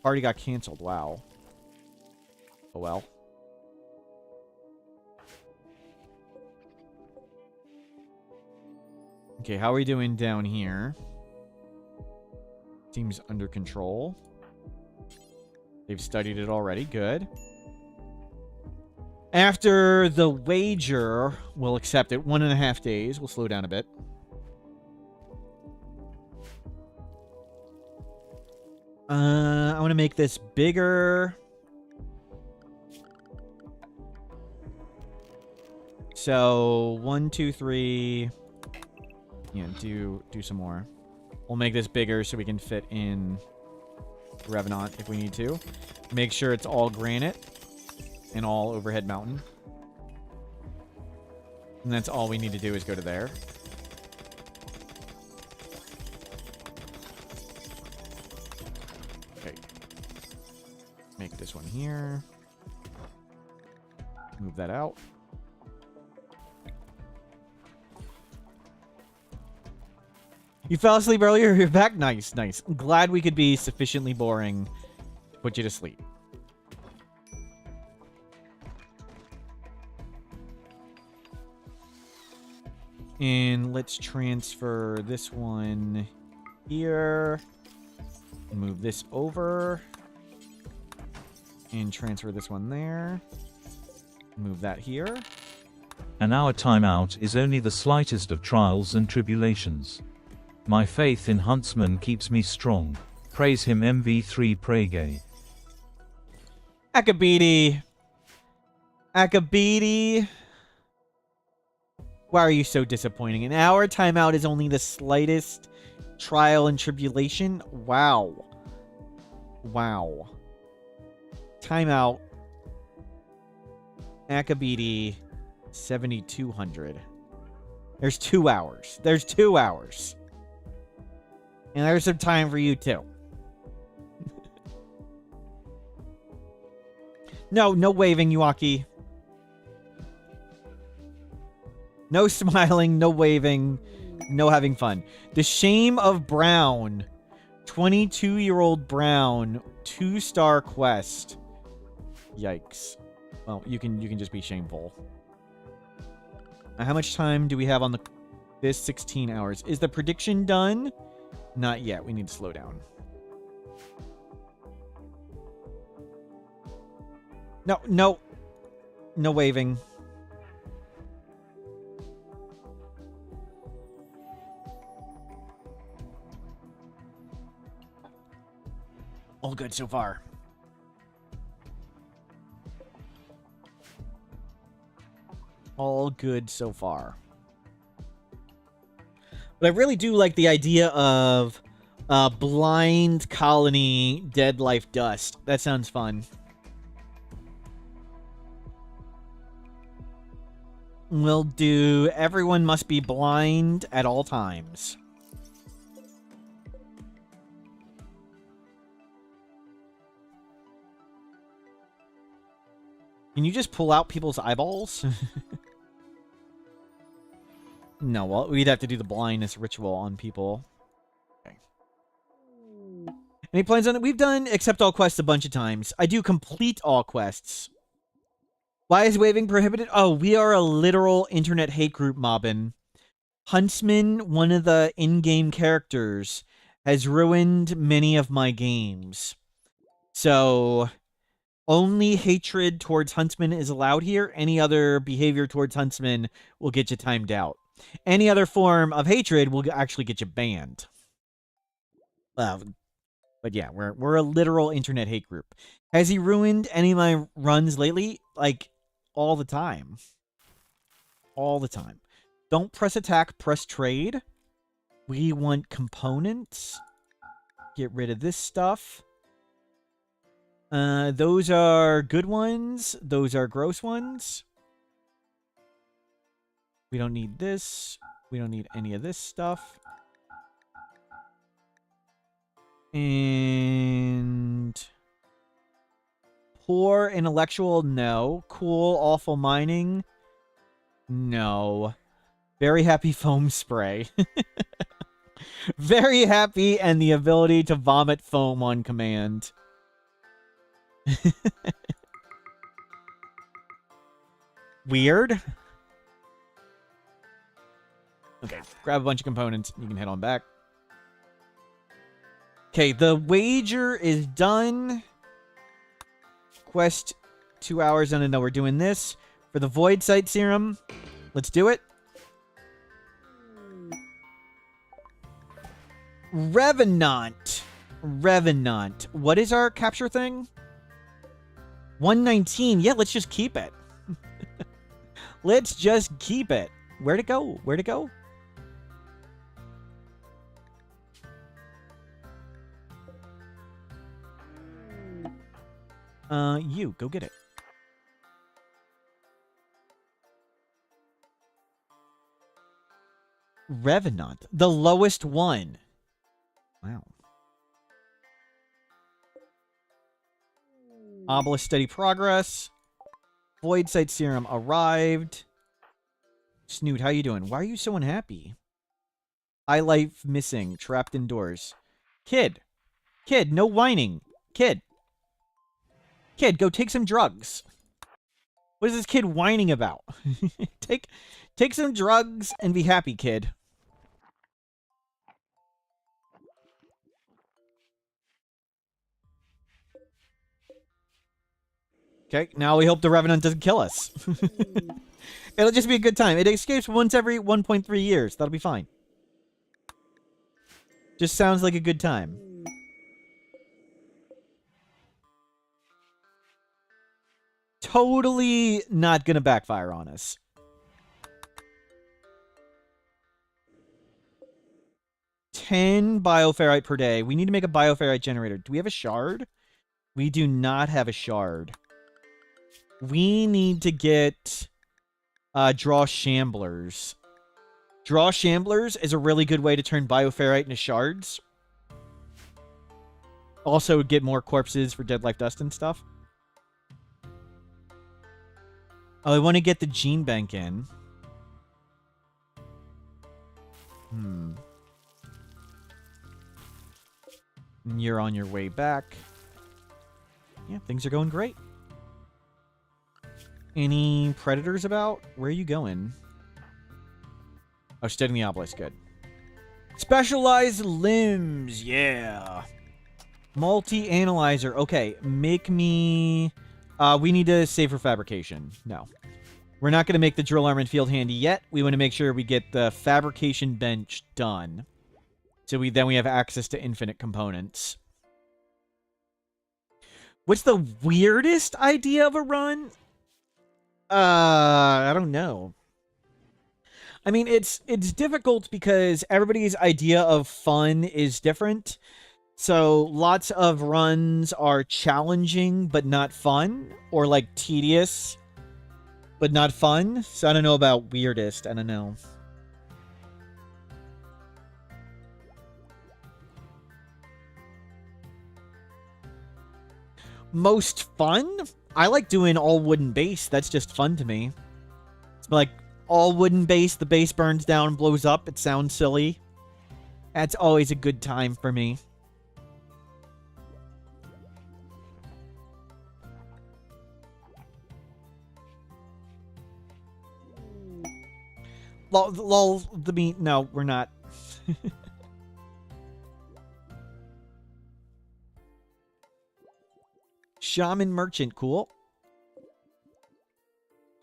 Party got canceled. Wow. Oh well. Okay, how are we doing down here? Seems under control. They've studied it already. Good. After the wager, we'll accept it. 1.5 days. We'll slow down a bit. I want to make this bigger. So 1, 2, 3. Yeah, do some more. We'll make this bigger so we can fit in Revenant if we need to. Make sure it's all granite and all overhead mountain. And that's all we need to do is go to there. Okay. Make this one here. Move that out. You fell asleep earlier, you're back? Nice, nice. I'm glad we could be sufficiently boring to put you to sleep. And let's transfer this one here. Move this over. And transfer this one there. Move that here. And our timeout is only the slightest of trials and tribulations. My faith in Huntsman keeps me strong. Praise him MV3 Praygay. Akabidi. Akabidi. Why are you so disappointing? An hour timeout is only the slightest trial and tribulation? Wow. Wow. Timeout. Akabidi. 7,200. There's 2 hours. There's 2 hours. And there's some time for you, too. No waving, Yuaki. No smiling, no waving, no having fun. The Shame of Brown. 22-year-old Brown. 2-star quest. Yikes. Well, you can just be shameful. How much time do we have on this? 16 hours. Is the prediction done? Not yet. We need to slow down. No waving. All good so far. All good so far. But I really do like the idea of blind colony dead life dust. That sounds fun. We'll do everyone must be blind at all times. Can you just pull out people's eyeballs? No, well, we'd have to do the blindness ritual on people. Okay. Any plans on it? We've done accept all quests a bunch of times. I do complete all quests. Why is waving prohibited? Oh, we are a literal internet hate group, Mobbin. Huntsman, one of the in-game characters, has ruined many of my games. So, only hatred towards Huntsman is allowed here. Any other behavior towards Huntsman will get you timed out. Any other form of hatred will actually get you banned. But yeah, we're a literal internet hate group. Has he ruined any of my runs lately? Like, all the time. All the time. Don't press attack, press trade. We want components. Get rid of this stuff. Those are good ones. Those are gross ones. We don't need this. We don't need any of this stuff. And Poor intellectual, no. Cool, awful mining, no. Very happy foam spray. Very happy and the ability to vomit foam on command. Weird. Okay, grab a bunch of components. You can head on back. Okay, the wager is done. Quest 2 hours. No, we're doing this. For the Void Sight Serum. Let's do it. Revenant. Revenant. What is our capture thing? 119. Yeah, let's just keep it. Let's just keep it. Where'd it go? Where'd it go? You, go get it. Revenant. The lowest one. Wow. Obelisk steady progress. Void Sight Serum arrived. Snoot, how you doing? Why are you so unhappy? Eye life missing. Trapped indoors. Kid. Kid, no whining. Kid. Kid, go take some drugs. What is this kid whining about? Take some drugs and be happy, kid. Okay, now we hope the Revenant doesn't kill us. It'll just be a good time. It escapes once every 1.3 years. That'll be fine. Just sounds like a good time. Totally not gonna backfire on us. $10 bioferrite per day. We need to make a bioferrite generator. Do we have a shard? We do not have a shard. We need to get draw shamblers. Draw shamblers is a really good way to turn bioferrite into shards. Also get more corpses for dead life dust and stuff. Oh, I want to get the gene bank in. You're on your way back. Yeah, things are going great. Any predators about? Where are you going? Oh, studying the obelisk. Good. Specialized limbs. Yeah. Multi-analyzer. Okay, make me... we need to save for fabrication. No. We're not going to make the drill arm and field handy yet. We want to make sure we get the fabrication bench done. So then we have access to infinite components. What's the weirdest idea of a run? I don't know. I mean, it's difficult because everybody's idea of fun is different. So lots of runs are challenging but not fun, or like tedious but not fun. So I don't know about weirdest. I don't know. Most fun? I like doing all wooden base. That's just fun to me. It's like all wooden base, the base burns down, blows up. It sounds silly. That's always a good time for me. Lol, the meat. No, we're not. Shaman Merchant, cool.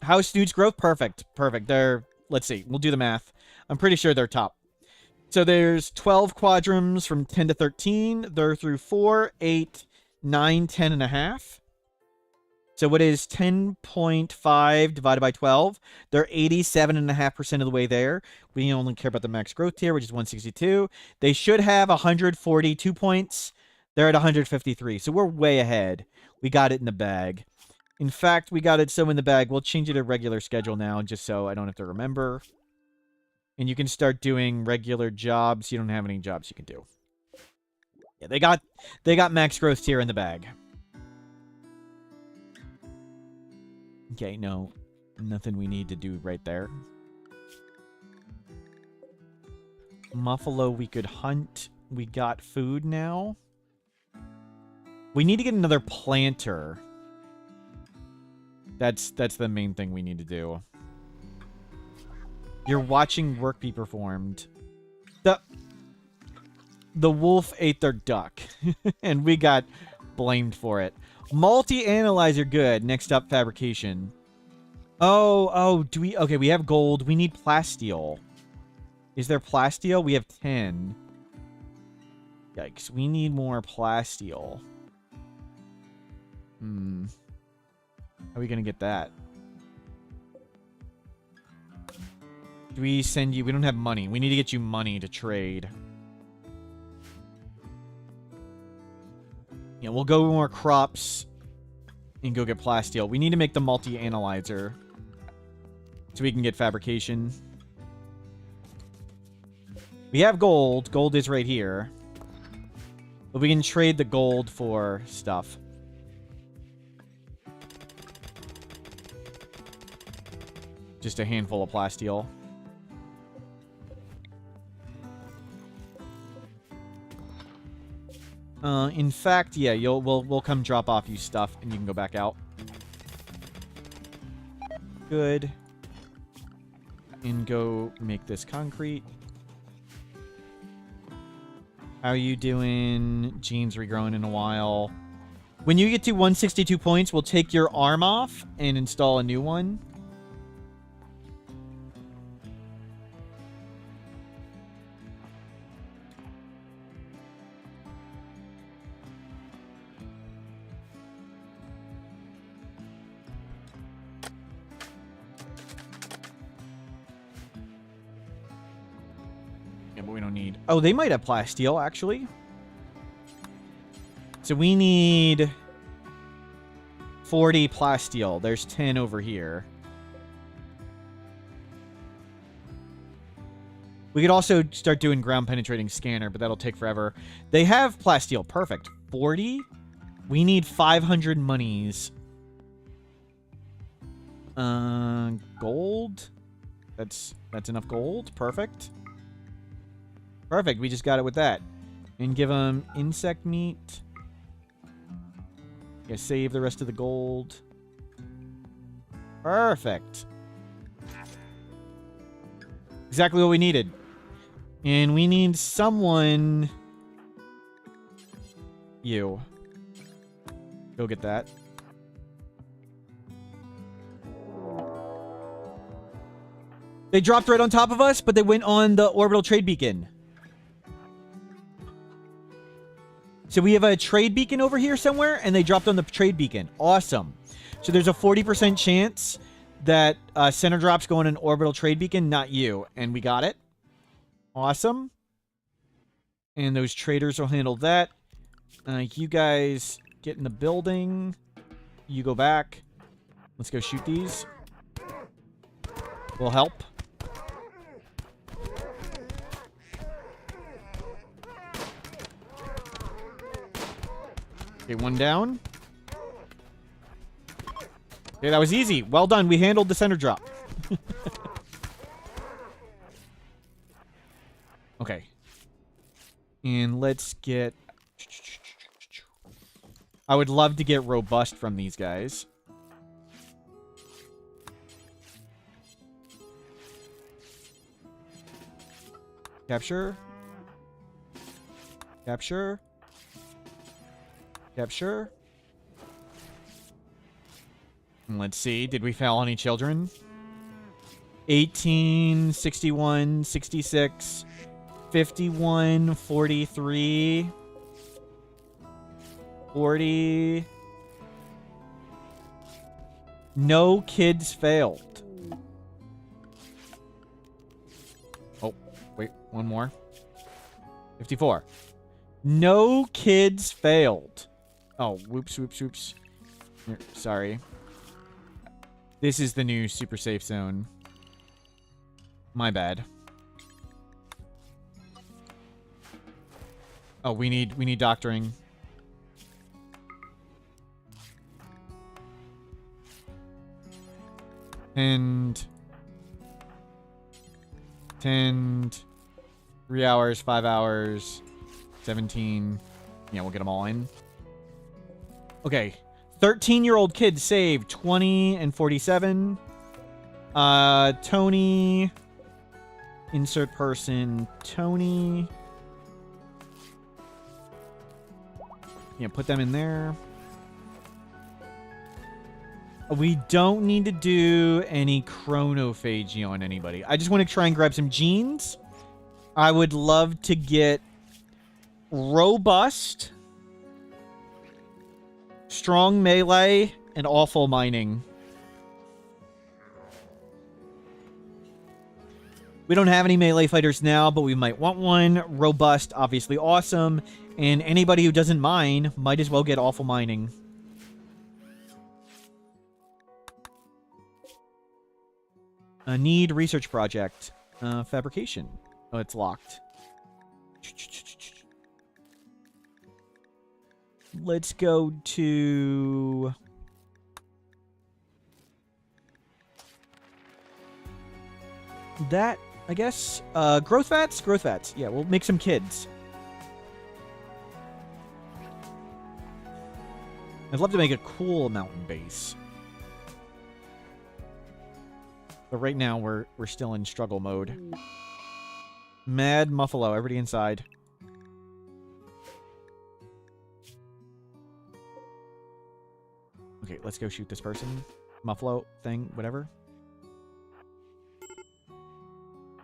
House Dudes Growth, perfect. Perfect. They're, let's see, we'll do the math. I'm pretty sure they're top. So there's 12 quadrums from 10 to 13. They're through 4, 8, 9, 10 and a half. So what is 10.5 divided by 12? They're 87.5% of the way there. We only care about the max growth tier, which is 162. They should have 142 points. They're at 153. So we're way ahead. We got it in the bag. In fact, we got it so in the bag. We'll change it to regular schedule now, just so I don't have to remember. And you can start doing regular jobs. You don't have any jobs you can do. Yeah, they got max growth tier in the bag. Okay, no. Nothing we need to do right there. Muffalo we could hunt. We got food now. We need to get another planter. That's the main thing we need to do. You're watching work be performed. The wolf ate their duck. And we got blamed for it. Multi-analyzer good. Next up, fabrication. Oh, do we... Okay, we have gold. We need plasteel. Is there plasteel? We have 10. Yikes. We need more plasteel. How are we going to get that? Do we send you... We don't have money. We need to get you money to trade. Yeah, we'll go more crops and go get plasteel. We need to make the multi-analyzer so we can get fabrication. We have gold. Gold is right here. But we can trade the gold for stuff. Just a handful of plasteel. In fact, yeah, we'll come drop off you stuff and you can go back out. Good. And go make this concrete. How are you doing? Gene's regrowing in a while. When you get to 162 points, we'll take your arm off and install a new one. But we don't need... Oh, they might have plasteel, actually. So we need 40 plasteel. There's 10 over here. We could also start doing ground-penetrating scanner, but that'll take forever. They have plasteel. Perfect. 40? We need 500 monies. Gold? That's enough gold. Perfect. Perfect, we just got it with that. And give them insect meat. Yeah, save the rest of the gold. Perfect. Exactly what we needed. And we need someone... You. Go get that. They dropped right on top of us, but they went on the orbital trade beacon. So we have a trade beacon over here somewhere, and they dropped on the trade beacon. Awesome. So there's a 40% chance that center drops go on an orbital trade beacon, not you. And we got it. Awesome. And those traders will handle that. You guys get in the building. You go back. Let's go shoot these. Will help. Okay, one down. Okay, that was easy. Well done. We handled the center drop. Okay. And let's get... I would love to get robust from these guys. Capture. Capture. Capture. And let's see. Did we fail any children? 18, 61, 66, 51, 43, 40. No kids failed. Oh, wait. One more. 54. No kids failed. Oh, whoops, whoops, whoops. Here, sorry. This is the new super safe zone. My bad. Oh, we need doctoring. Tend. 3 hours, 5 hours, 17. Yeah, we'll get them all in. Okay. 13-year-old kid saved 20 and 47. Tony. Insert person. Tony. Yeah, put them in there. We don't need to do any chronophagy on anybody. I just want to try and grab some genes. I would love to get robust, strong melee, and awful mining. We don't have any melee fighters now, but we might want one. Robust, obviously awesome. And anybody who doesn't mine might as well get awful mining. A need research project. Fabrication. Oh, it's locked. Let's go to... that, I guess. Growth fats? Growth fats. Yeah, we'll make some kids. I'd love to make a cool mountain base. But right now, we're still in struggle mode. Mad Muffalo. Everybody inside. Okay, let's go shoot this person. Muffalo thing, whatever.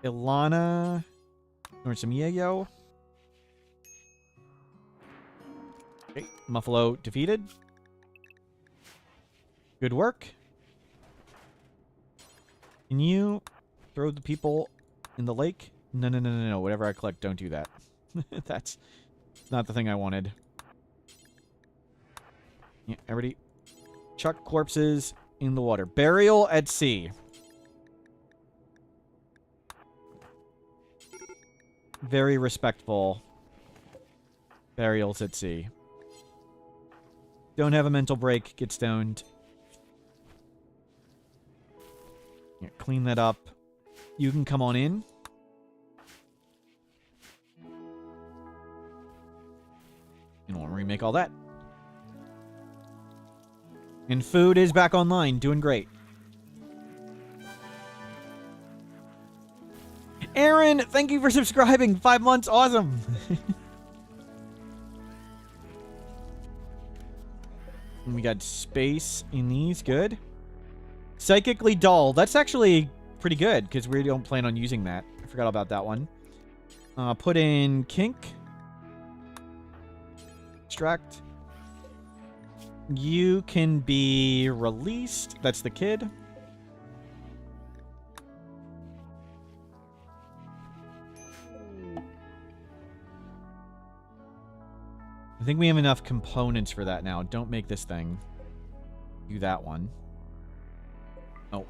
Ilana. Or some yayo. Okay, Muffalo defeated. Good work. Can you throw the people in the lake? No, no, no, no, no. Whatever I collect, don't do that. That's not the thing I wanted. Yeah, everybody chuck corpses in the water. Burial at sea. Very respectful burials at sea. Don't have a mental break. Get stoned. Yeah, clean that up. You can come on in. And we'll remake all that. And food is back online. Doing great. Aaron, thank you for subscribing. 5 months. Awesome. And we got space in these. Good. Psychically dull. That's actually pretty good because we don't plan on using that. I forgot about that one. Put in kink. Extract. You can be released. That's the kid. I think we have enough components for that now. Don't make this thing. Do that one. Oh,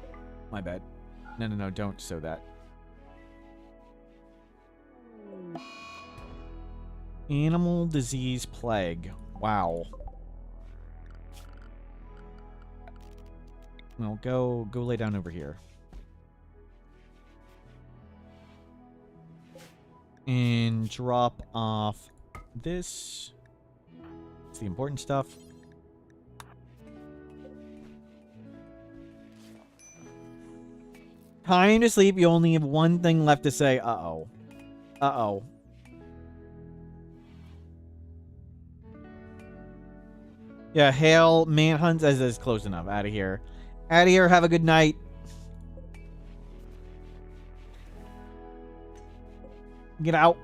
my bad. No, no, no, don't sew that. Animal disease plague. Wow. Well, go lay down over here. And drop off this. It's the important stuff. Time to sleep. You only have one thing left to say. Uh-oh. Uh-oh. Yeah, hail manhunts as is close enough. Out of here. Out of here. Have a good night. Get out.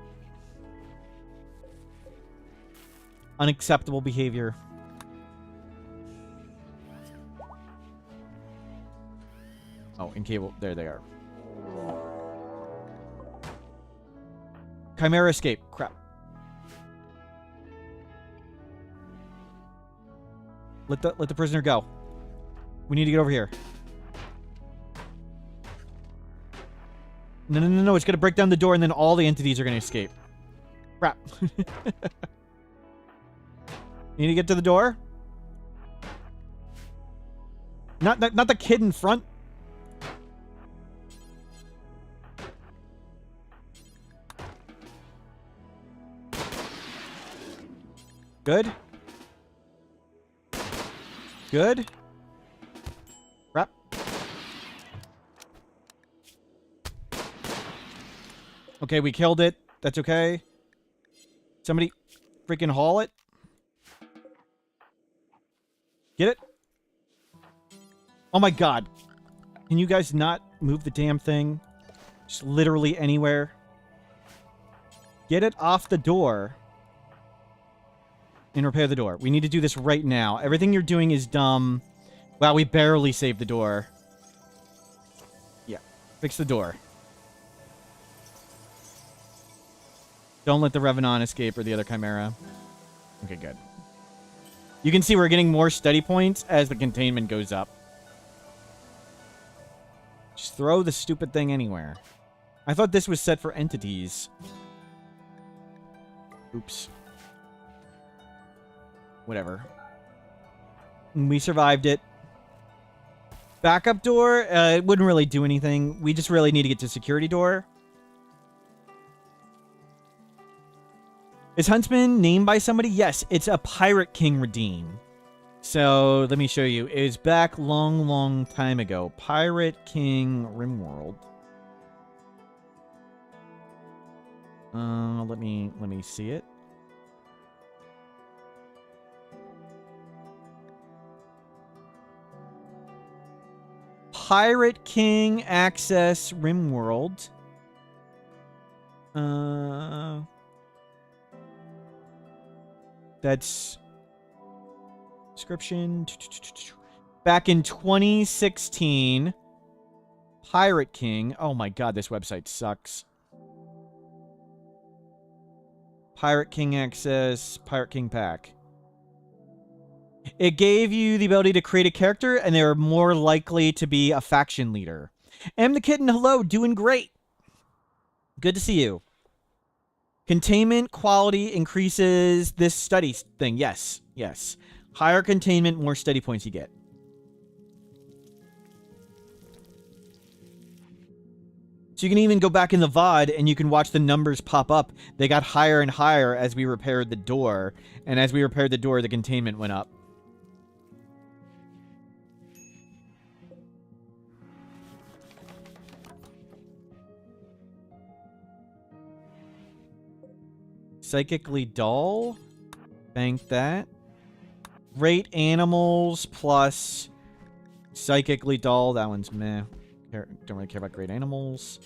Unacceptable behavior. Oh, in cable. There they are. Chimera escape. Crap. Let the prisoner go. We need to get over here. No, no, no, no. It's going to break down the door and then all the entities are going to escape. Crap. You need to get to the door? Not the kid in front. Good. Good. Wrap. Okay, we killed it. That's okay. Somebody freaking haul it. Get it? Oh my god. Can you guys not move the damn thing? Just literally anywhere. Get it off the door. And repair the door. We need to do this right now. Everything you're doing is dumb. Wow, we barely saved the door. Yeah. Fix the door. Don't let the Revenant escape or the other Chimera. Okay, good. You can see we're getting more study points as the containment goes up. Just throw the stupid thing anywhere. I thought this was set for entities. Oops. Whatever. We survived it. Backup door, it wouldn't really do anything. We just really need to get to security door. Is Huntsman named by somebody? Yes, it's a Pirate King redeem. So, let me show you. It was back long, long time ago. Pirate King Rimworld. Let me see it. Pirate King Access Rimworld. That's description. Back in 2016, Pirate King. Oh my god, this website sucks. Pirate King Access, Pirate King Pack. It gave you the ability to create a character, and they were more likely to be a faction leader. M the Kitten, hello, doing great. Good to see you. Containment quality increases this study thing. Yes, yes. Higher containment, more study points you get. So you can even go back in the VOD and you can watch the numbers pop up. They got higher and higher as we repaired the door. And as we repaired the door, the containment went up. Psychically dull. Bank that. Rate animals plus psychically dull. That one's meh. Don't really care about great animals.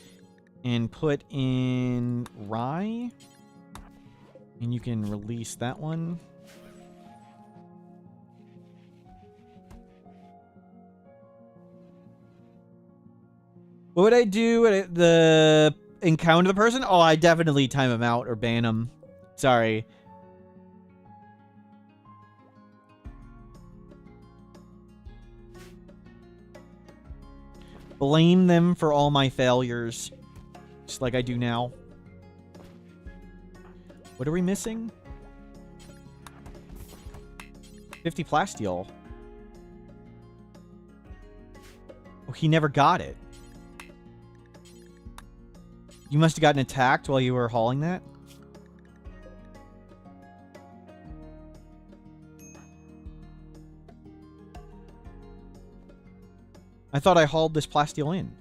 And put in rye. And you can release that one. What would I do at the encounter the person? Oh, I definitely time him out or ban him. Sorry. Blame them for all my failures. Just like I do now. What are we missing? 50 plasteel. Oh, he never got it. You must have gotten attacked while you were hauling that? I thought I hauled this plasteel in.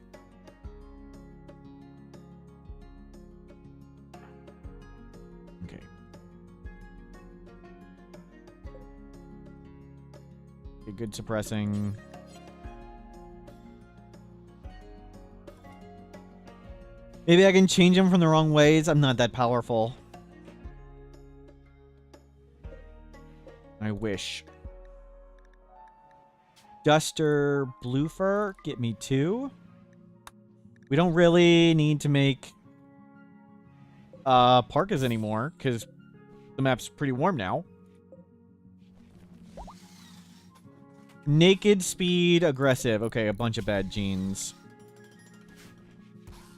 Okay. Okay, good suppressing. Maybe I can change them from the wrong ways. I'm not that powerful. I wish. Duster blue fur, get me 2. We don't really need to make parkas anymore because the map's pretty warm now. Naked speed aggressive. Okay, a bunch of bad genes.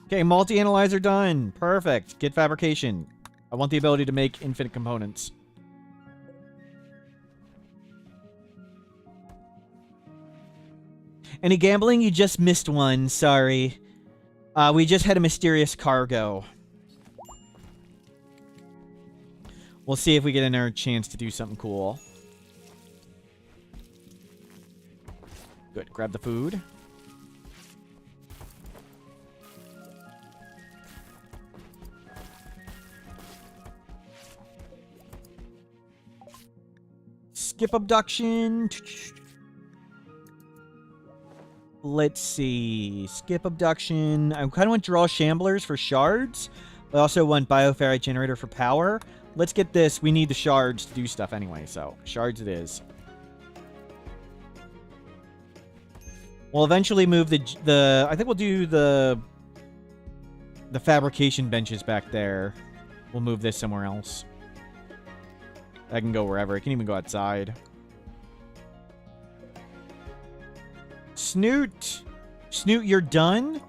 Okay, multi-analyzer done. Perfect. Get fabrication. I want the ability to make infinite components. Any gambling? You just missed one. Sorry. We just had a mysterious cargo. We'll see if we get another chance to do something cool. Good. Grab the food. Skip abduction. Let's see. Skip abduction. I kind of want draw shamblers for shards. I also want bioferrite generator for power. Let's get this. We need the shards to do stuff anyway, so shards it is. We'll eventually move the I think we'll do the fabrication benches back there. We'll move this somewhere else. I can go wherever. I can even go outside. Snoot. Snoot, you're done.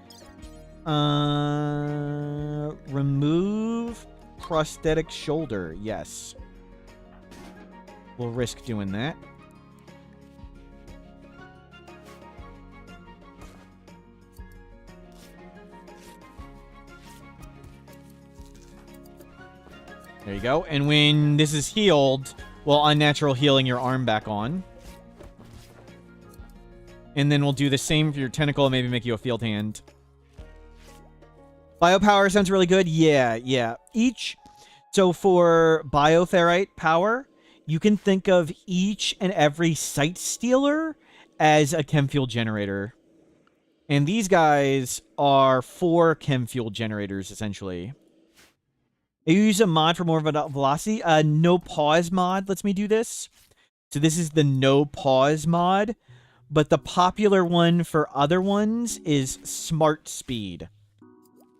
Remove prosthetic shoulder. Yes. We'll risk doing that. There you go. And when this is healed, we'll unnatural healing your arm back on. And then we'll do the same for your tentacle and maybe make you a field hand. Biopower sounds really good. Yeah. So for bioferrite power, you can think of each and every site stealer as a chem fuel generator. And these guys are 4 chem fuel generators, essentially. You use a mod for more velocity. NoPause mod lets me do this. So this is the NoPause mod. But the popular one for other ones is Smart Speed.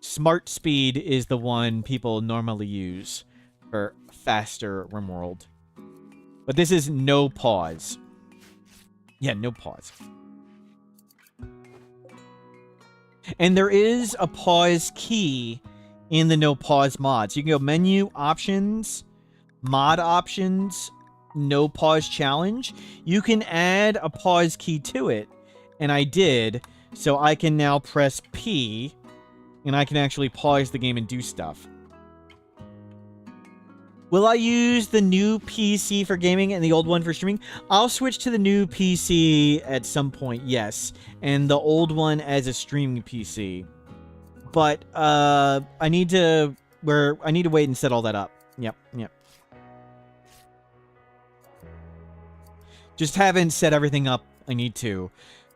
Smart Speed is the one people normally use for faster Rimworld. But this is NoPause. Yeah, NoPause. And there is a pause key in the NoPause mod. So you can go menu, options, mod options, NoPause challenge. You can add a pause key to it. And I did. So I can now press P. And I can actually pause the game and do stuff. Will I use the new PC for gaming and the old one for streaming? I'll switch to the new PC at some point, yes. And the old one as a streaming PC. But I need to wait and set all that up. Yep. Just haven't set everything up. I need to.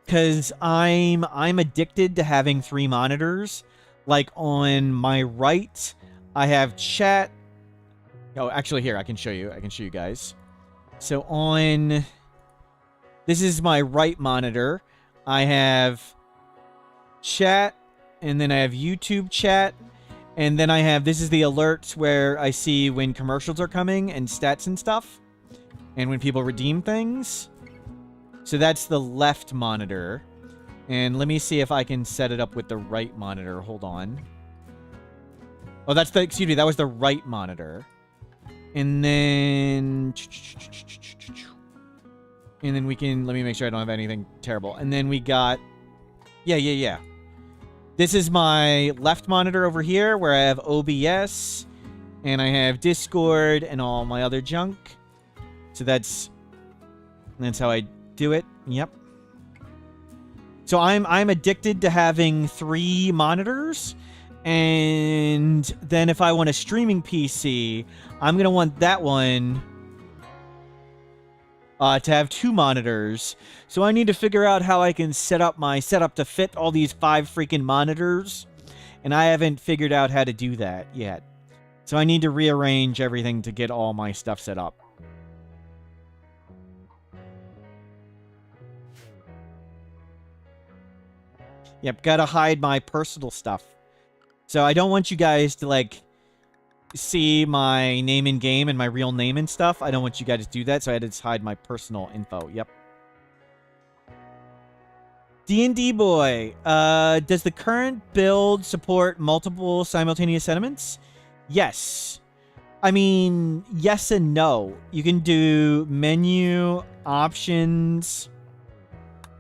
Cause I'm addicted to having 3 monitors. Like on my right, I have chat. Oh, actually here, I can show you. I can show you guys. So on this is my right monitor. I have chat, and then I have YouTube chat, and then I have, this is the alerts where I see when commercials are coming and stats and stuff, and when people redeem things. So that's the left monitor. And let me see if I can set it up with the right monitor. Hold on. Oh, that's the, excuse me, that was the right monitor. And then we can, let me make sure I don't have anything terrible. And then we got, yeah. This is my left monitor over here where I have OBS and I have Discord and all my other junk. So that's how I do it. Yep. So I'm addicted to having 3 monitors. And then if I want a streaming PC, I'm going to want that one to have 2 monitors. So I need to figure out how I can set up my setup to fit all these 5 freaking monitors. And I haven't figured out how to do that yet. So I need to rearrange everything to get all my stuff set up. Yep, gotta hide my personal stuff. So I don't want you guys to, like, see my name in game and my real name and stuff. I don't want you guys to do that, so I had to hide my personal info. Yep. D&D boy, does the current build support multiple simultaneous sentiments? Yes. I mean, yes and no. You can do menu, options,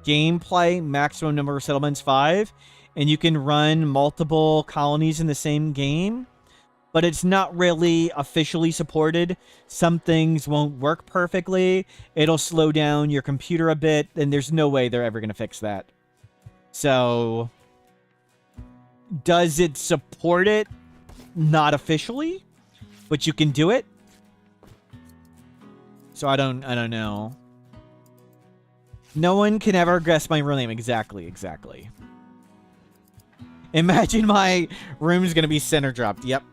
gameplay, maximum number of settlements 5, and you can run multiple colonies in the same game. but it's not really officially supported. Some things won't work perfectly. It'll slow down your computer a bit, and there's no way they're ever going to fix that. So, does it support it? Not officially, but you can do it. So I don't know. No one can ever guess my real name. Exactly. Imagine my room's gonna be center dropped. Yep.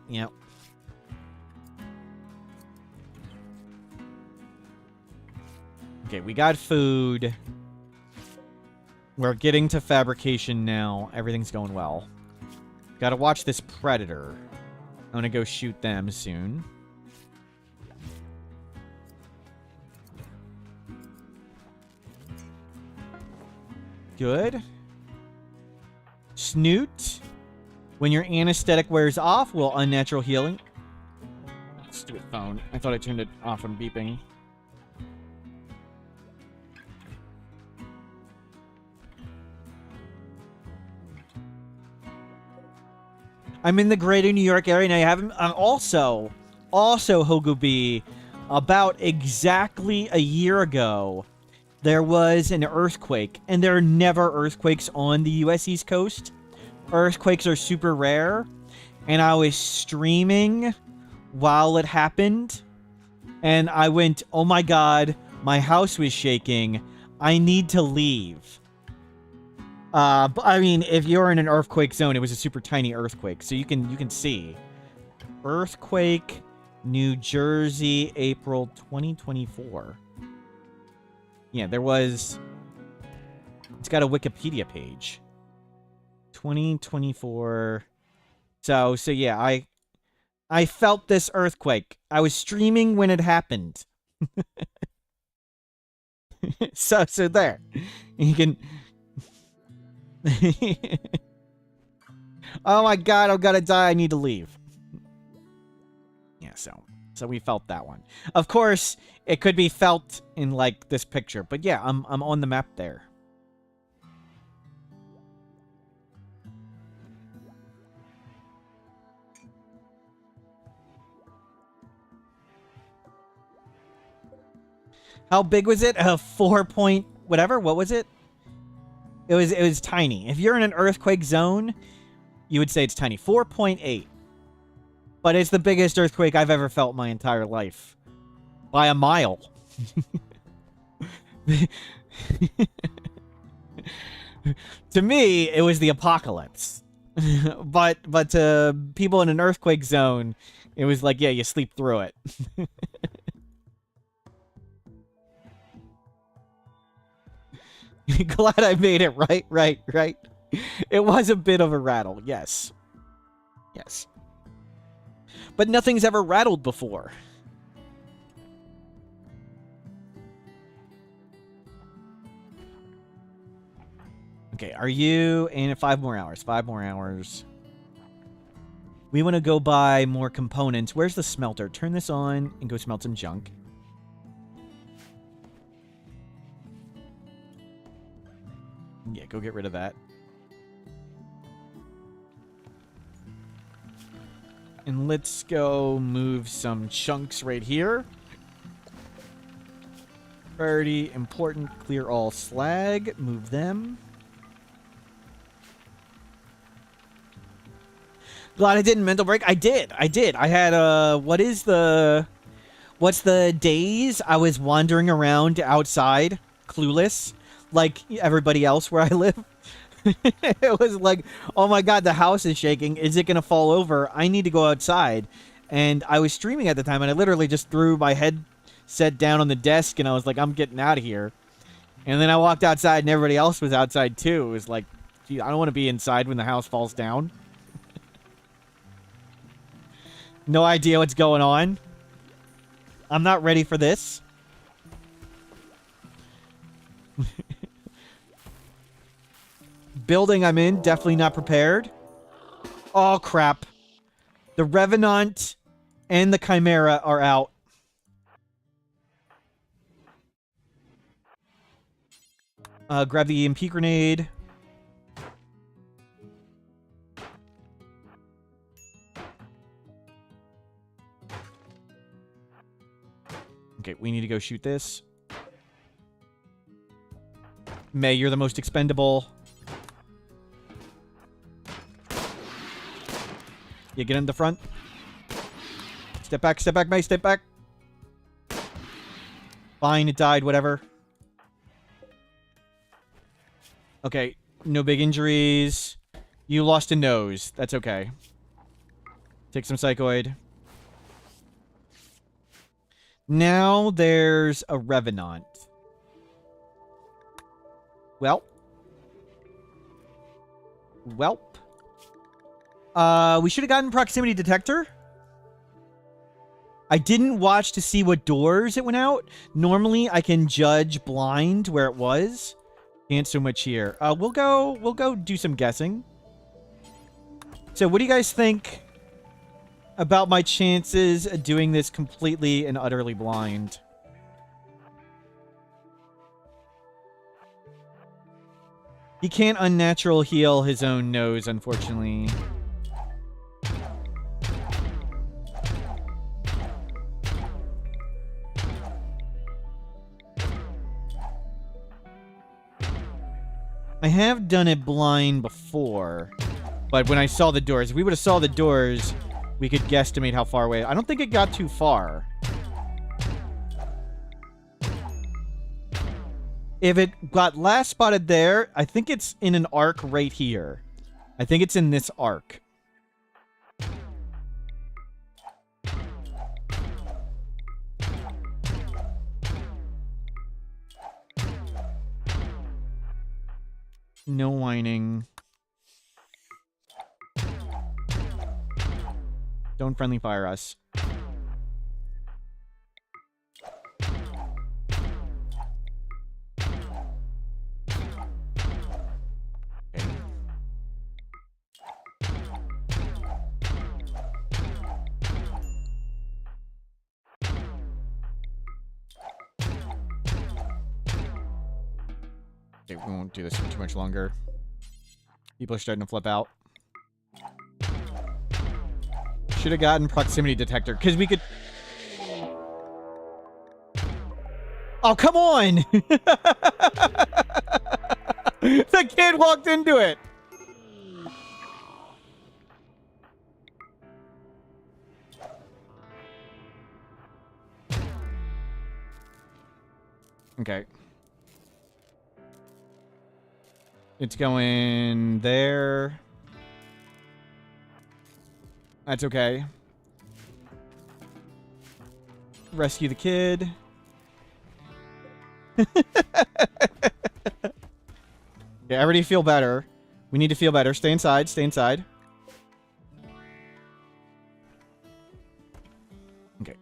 Okay, we got food. We're getting to fabrication now. Everything's going well. Gotta watch this predator. I'm gonna go shoot them soon. Good. Snoot. When your anesthetic wears off, will unnatural healing. Stupid phone. I thought I turned it off from beeping. I'm in the greater New York area, and I haven't. Also, Hogubi, about exactly a year ago, there was an earthquake, and there are never earthquakes on the U.S. East Coast. Earthquakes are super rare, and I was streaming while it happened, and I went, "Oh my god, my house was shaking. I need to leave." But I mean, if you're in an earthquake zone, it was a super tiny earthquake, so you can see. Earthquake, New Jersey, April 2024. Yeah, there was. It's got a Wikipedia page. 2024. So yeah, I felt this earthquake. I was streaming when it happened. so there, you can. Oh my god, I'm gonna die. I need to leave. Yeah, so we felt that one. Of course, it could be felt in like this picture, but yeah, I'm on the map there. How big was it? 4 point whatever. What was it? It was tiny. If you're in an earthquake zone, you would say it's tiny. 4.8. But it's the biggest earthquake I've ever felt my entire life. By a mile. To me, it was the apocalypse. but to people in an earthquake zone, it was like, yeah, you sleep through it. Glad I made it. Right. It was a bit of a rattle, yes. Yes. But nothing's ever rattled before. Okay, are you in 5 more hours? 5 more hours. We want to go buy more components. Where's the smelter? Turn this on and go smelt some junk. Yeah, go get rid of that. And let's go move some chunks right here. Priority, important, clear all slag. Move them. Glad I didn't mental break. I did. I had what's the days I was wandering around outside, clueless, like everybody else where I live. It was like, oh my god, the house is shaking. Is it gonna fall over? I need to go outside. And I was streaming at the time, and I literally just threw my headset down on the desk, and I was like, I'm getting out of here. And then I walked outside, and everybody else was outside too. It was like, gee, I don't want to be inside when the house falls down. No idea what's going on. I'm not ready for this. Building I'm in, definitely not prepared. Oh, crap. The Revenant and the Chimera are out. Grab the EMP grenade. we need to go shoot this. May, you're the most expendable. Yeah, get in the front. Step back, May, step back. Fine, it died, whatever. Okay, no big injuries. You lost a nose. That's okay. Take some psychoid. Now there's a Revenant. Welp. We should have gotten proximity detector. I didn't watch to see what doors it went out. Normally, I can judge blind where it was. Can't so much here. We'll go do some guessing. So, what do you guys think about my chances of doing this completely and utterly blind? He can't unnatural heal his own nose, unfortunately. I have done it blind before, but when I saw the doors, if we would have saw the doors, we could guesstimate how far away. I don't think it got too far. If it got last spotted there, I think it's in an arc right here. I think it's in this arc. No whining. Don't friendly fire us. Okay. Okay, we won't do this for too much longer. People are starting to flip out. Should have gotten proximity detector, because we could... Oh, come on! The kid walked into it! Okay. It's going there. That's okay. Rescue the kid. Yeah, everybody feel better. We need to feel better. Stay inside. Stay inside. Okay.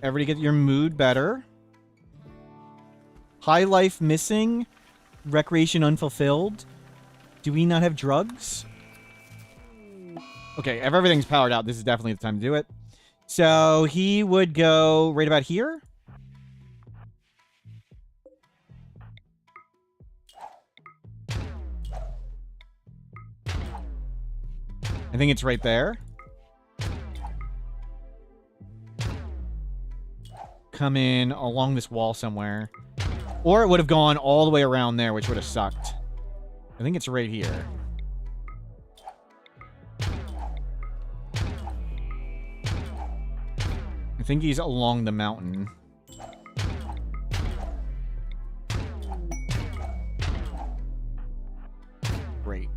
Everybody get your mood better. High life missing. Recreation unfulfilled. Do we not have drugs? Okay, if everything's powered out, this is definitely the time to do it. So he would go right about here. I think it's right there. Come in along this wall somewhere. Or it would have gone all the way around there, which would have sucked. I think it's right here. I think he's along the mountain. Great.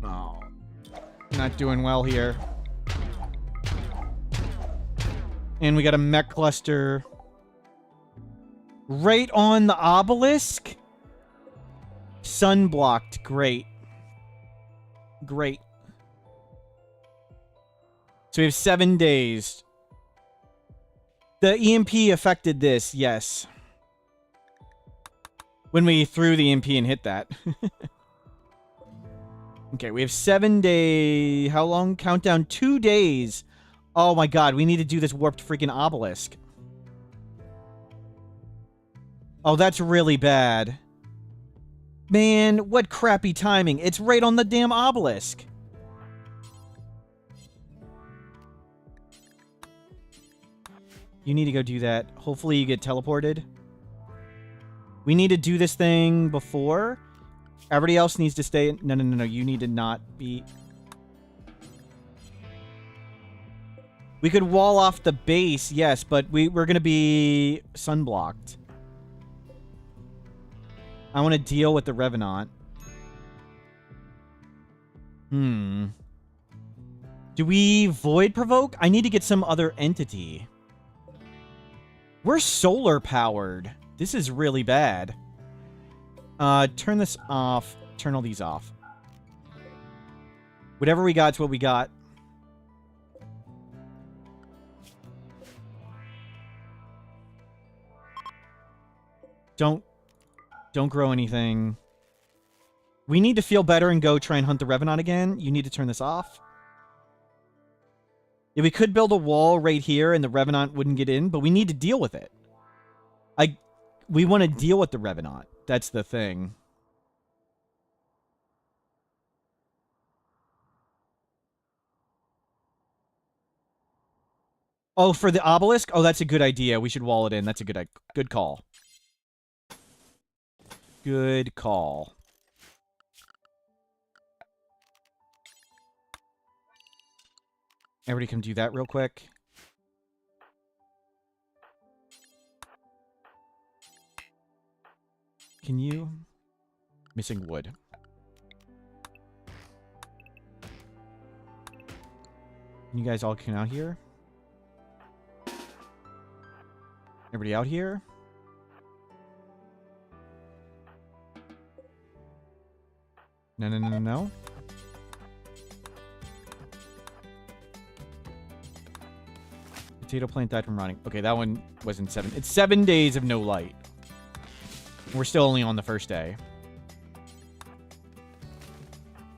Oh. Not doing well here. And we got a mech cluster right on the obelisk. Sun blocked. Great. Great. So we have 7 days. The EMP affected this, yes. When we threw the EMP and hit that. Okay, we have 7 days. How long? Countdown 2 days. Oh my god, we need to do this warped freaking obelisk. Oh, that's really bad. Man, what crappy timing. It's right on the damn obelisk. You need to go do that. Hopefully you get teleported. We need to do this thing before. Everybody else needs to stay. No. You need to not be... We could wall off the base, yes, but we're going to be sunblocked. I want to deal with the Revenant. Do we Void Provoke? I need to get some other entity. We're solar powered. This is really bad. Turn this off. Turn all these off. Whatever we got's what we got. Don't grow anything. We need to feel better and go try and hunt the Revenant again. You need to turn this off. Yeah, we could build a wall right here and the Revenant wouldn't get in, but we need to deal with it. We want to deal with the Revenant. That's the thing. Oh, for the obelisk? Oh, that's a good idea. We should wall it in. That's a good call. Good call. Everybody come do that real quick. Can you? Missing wood. Can you guys all come out here? Everybody out here? No. Potato plant died from rotting. Okay, that one wasn't 7. It's 7 days of no light. We're still only on the first day.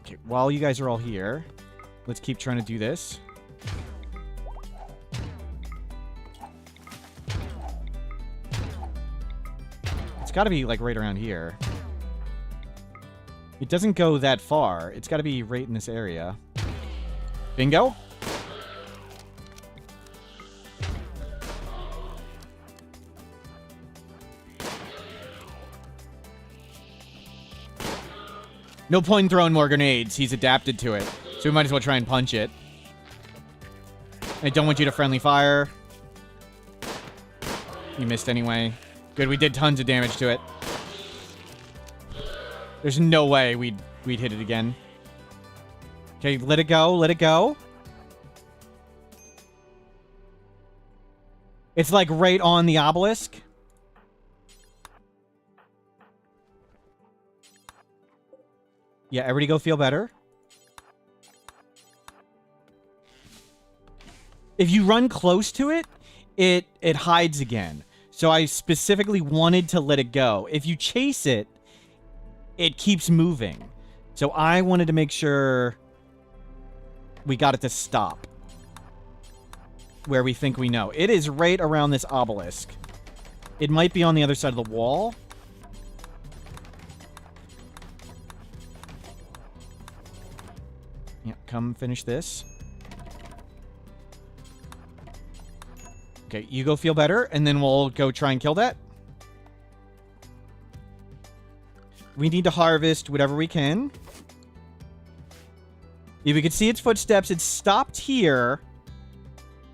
Okay, while you guys are all here, let's keep trying to do this. It's got to be, like, right around here. It doesn't go that far. It's got to be right in this area. Bingo. No point in throwing more grenades. He's adapted to it. So we might as well try and punch it. I don't want you to friendly fire. You missed anyway. Good, we did tons of damage to it. There's no way we'd hit it again. Okay, let it go. Let it go. It's like right on the obelisk. Yeah, everybody go feel better. If you run close to it, it hides again. So I specifically wanted to let it go. If you chase it, it keeps moving. So I wanted to make sure we got it to stop. Where we think we know. It is right around this obelisk. It might be on the other side of the wall. Yeah, come finish this. Okay, you go feel better, and then we'll go try and kill that. We need to harvest whatever we can. If we could see its footsteps, it stopped here.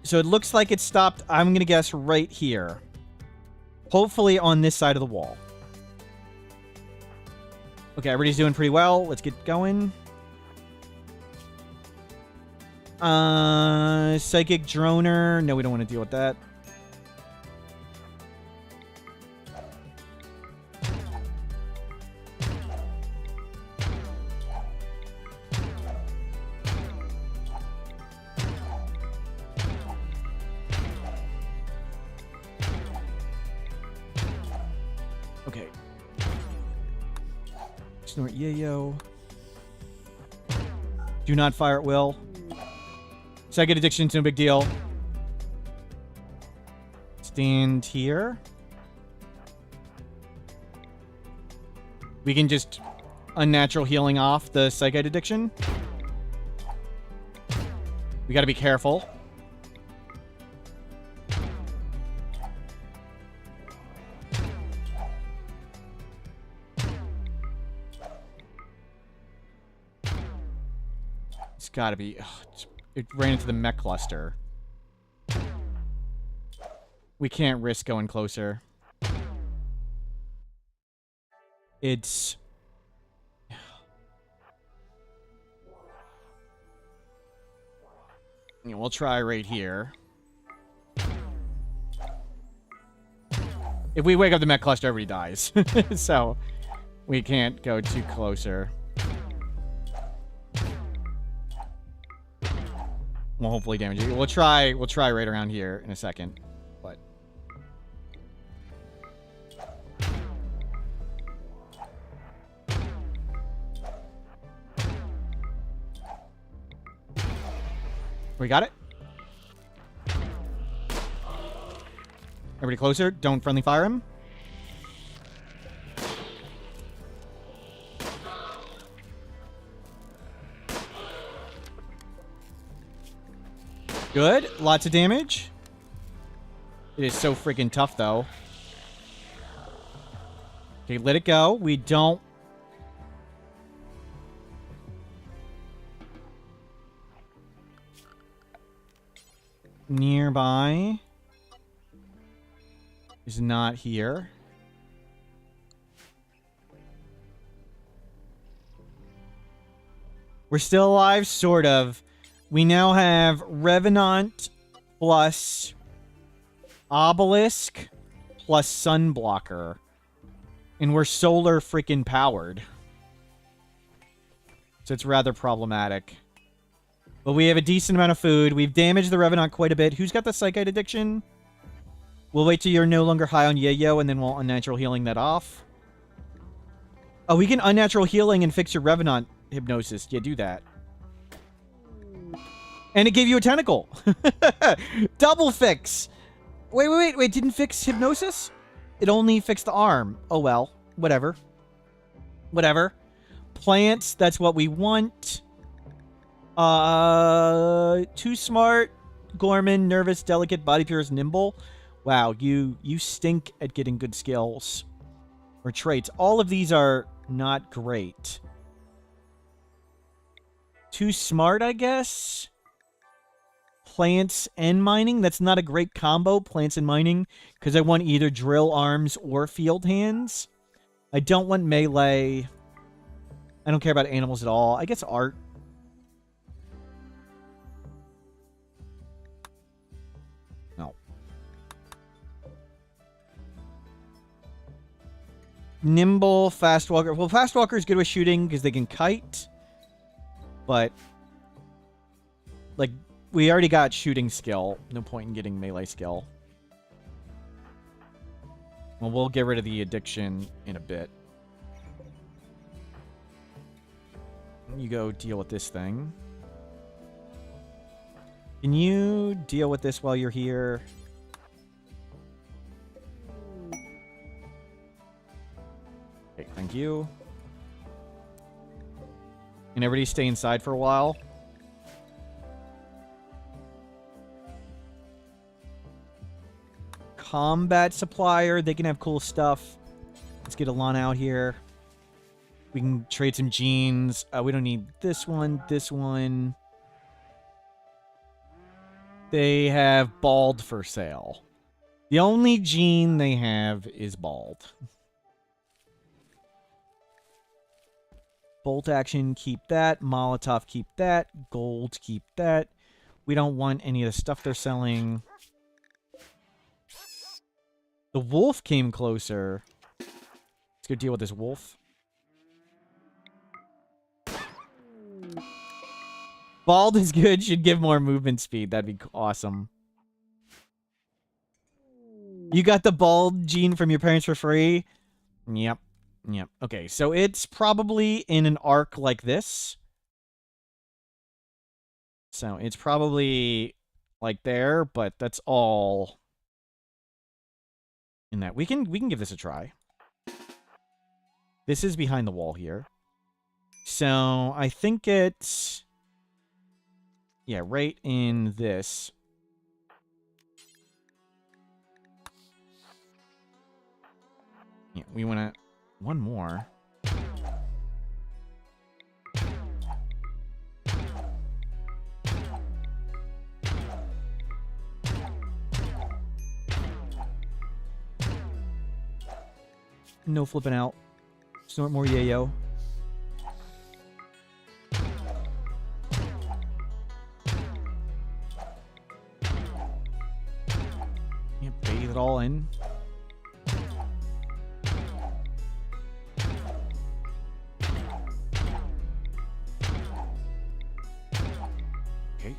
So it looks like it stopped, I'm going to guess, right here. Hopefully on this side of the wall. Okay, everybody's doing pretty well. Let's get going. Psychic Droner. No, we don't want to deal with that. Okay. Snort yayo. Do not fire at will. Psychic addiction's no big deal. Stand here. We can just unnatural healing off the Psychite addiction. We gotta be careful. It's gotta be... Ugh, it ran into the mech cluster. We can't risk going closer. It's... Yeah, we'll try right here. If we wake up the mech cluster, everybody dies. So, we can't go too closer. We'll hopefully damage it. We'll try right around here in a second. But we got it. Everybody closer. Don't friendly fire him. Good. Lots of damage. It is so freaking tough, though. Okay, let it go. We don't... Nearby is not here. We're still alive, sort of. We now have Revenant plus Obelisk plus Sunblocker. And we're solar freaking powered. So it's rather problematic. But we have a decent amount of food. We've damaged the Revenant quite a bit. Who's got the Psychite addiction? We'll wait till you're no longer high on Yayo, and then we'll unnatural healing that off. Oh, we can unnatural healing and fix your Revenant hypnosis. Yeah, do that. And it gave you a tentacle. Double fix. Wait. Didn't fix hypnosis? It only fixed the arm. Oh, well. Whatever. Plants, that's what we want. Too smart. Gorman, nervous, delicate, body pure, nimble. Wow, you stink at getting good skills. Or traits. All of these are not great. Too smart, I guess? Plants and mining. That's not a great combo, plants and mining, because I want either drill arms or field hands. I don't want melee. I don't care about animals at all. I guess art. No. Nimble, fast walker. Well, fast walker is good with shooting because they can kite. But, like, we already got shooting skill. No point in getting melee skill. Well, we'll get rid of the addiction in a bit. You go deal with this thing. Can you deal with this while you're here? Okay, thank you. And everybody stay inside for a while. Combat supplier. They can have cool stuff. Let's get Alana out here. We can trade some jeans. We don't need this one. This one. They have bald for sale. The only gene they have is bald. Bolt action, keep that. Molotov, keep that. Gold, keep that. We don't want any of the stuff they're selling. The wolf came closer. Let's go deal with this wolf. Bald is good. Should give more movement speed. That'd be awesome. You got the bald gene from your parents for free? Yep. Okay, so it's probably in an arc like this. So it's probably like there, but that's all in that. We can give this a try. This is behind the wall here. So I think it's... Yeah, right in this. Yeah, we want to... One more. No flipping out. Snort more yayo. Yeah, bathe it all in. Okay.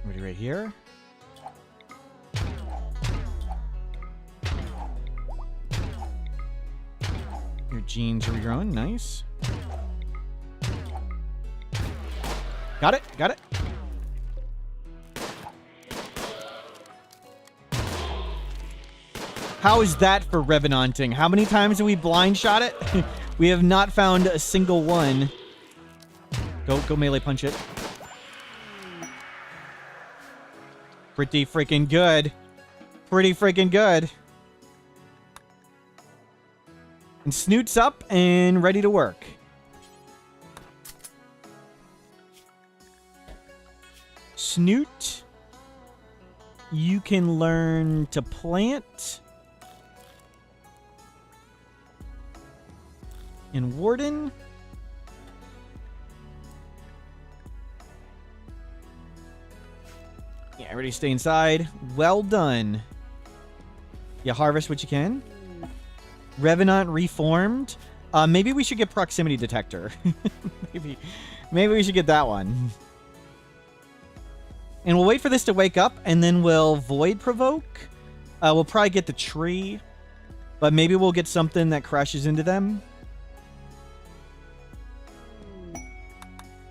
Ready right here. Your genes are regrowing. Nice. Got it. Got it. How is that for Revenanting? How many times have we blind shot it? We have not found a single one. Go melee punch it. Pretty freaking good. Pretty freaking good. And Snoot's up and ready to work. Snoot, you can learn to plant. And Warden, yeah, ready to stay inside. Well done. Yeah, harvest what you can. Revenant reformed. Maybe we should get proximity detector. maybe we should get that one. And we'll wait for this to wake up, and then we'll void provoke. We'll probably get the tree, but maybe we'll get something that crashes into them.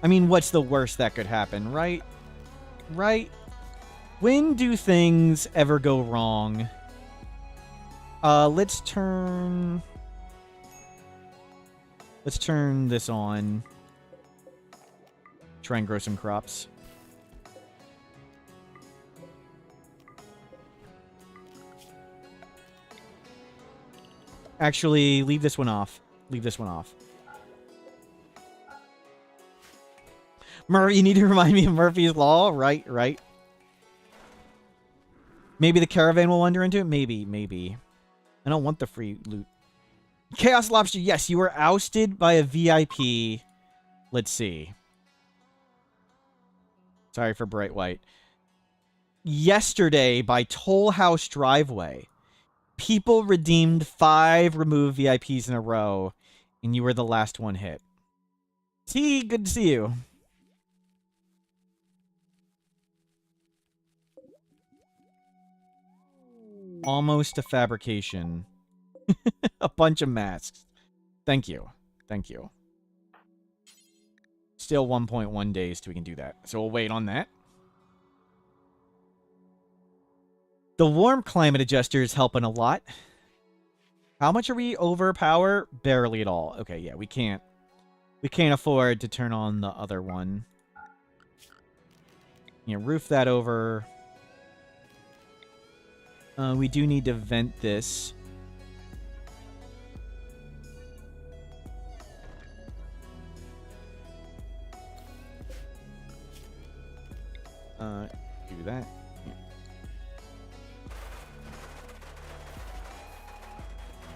I mean, what's the worst that could happen, right? Right? When do things ever go wrong? Let's turn this on. Try and grow some crops. Actually, leave this one off. Leave this one off. Murray, you need to remind me of Murphy's Law. Right, right. Maybe the caravan will wander into it? Maybe. I don't want the free loot. Chaos Lobster, yes, you were ousted by a VIP. Let's see. Sorry for Bright White. Yesterday, by Toll House Driveway, people redeemed 5 removed VIPs in a row, and you were the last one hit. T, good to see you. Almost a fabrication. A bunch of masks. Thank you. Thank you. Still 1.1 days till we can do that. So we'll wait on that. The warm climate adjuster is helping a lot. How much are we over power? Barely at all. Okay, yeah, we can't afford to turn on the other one. Yeah, roof that over. We do need to vent this. Do that.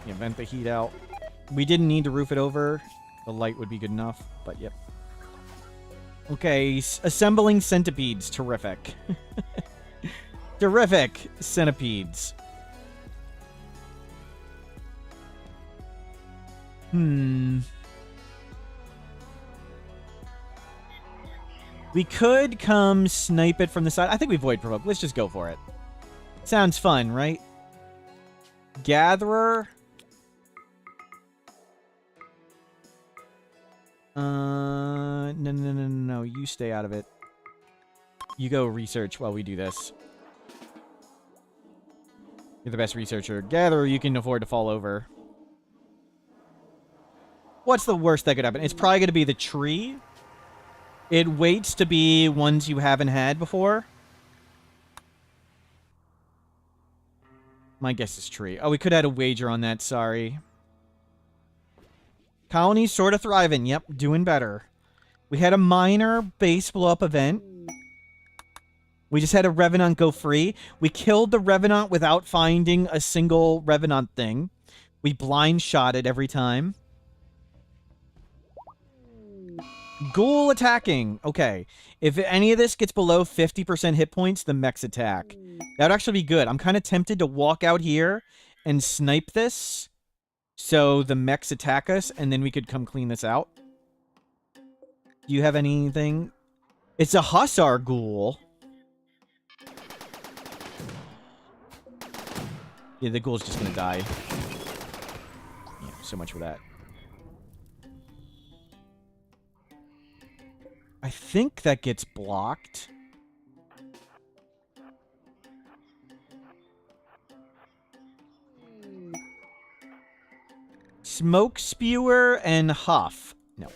Yeah, vent the heat out. We didn't need to roof it over. The light would be good enough, but yep. Okay, assembling centipedes. Terrific. Terrific centipedes. We could come snipe it from the side. I think we void provoke. Let's just go for it. Sounds fun, right? Gatherer. No. You stay out of it. You go research while we do this. You're the best researcher. Gatherer, you can afford to fall over. What's the worst that could happen? It's probably going to be the tree. It waits to be ones you haven't had before. My guess is tree. Oh, we could have had a wager on that. Sorry. Colony's sort of thriving. Yep, doing better. We had a minor base blow-up event. We just had a Revenant go free. We killed the Revenant without finding a single Revenant thing. We blind shot it every time. Ghoul attacking. Okay. If any of this gets below 50% hit points, the mechs attack. That would actually be good. I'm kind of tempted to walk out here and snipe this so the mechs attack us, and then we could come clean this out. Do you have anything? It's a Hussar Ghoul. Yeah, the ghoul's just gonna die. Yeah, so much for that. I think that gets blocked. Smoke Spewer and Huff. No.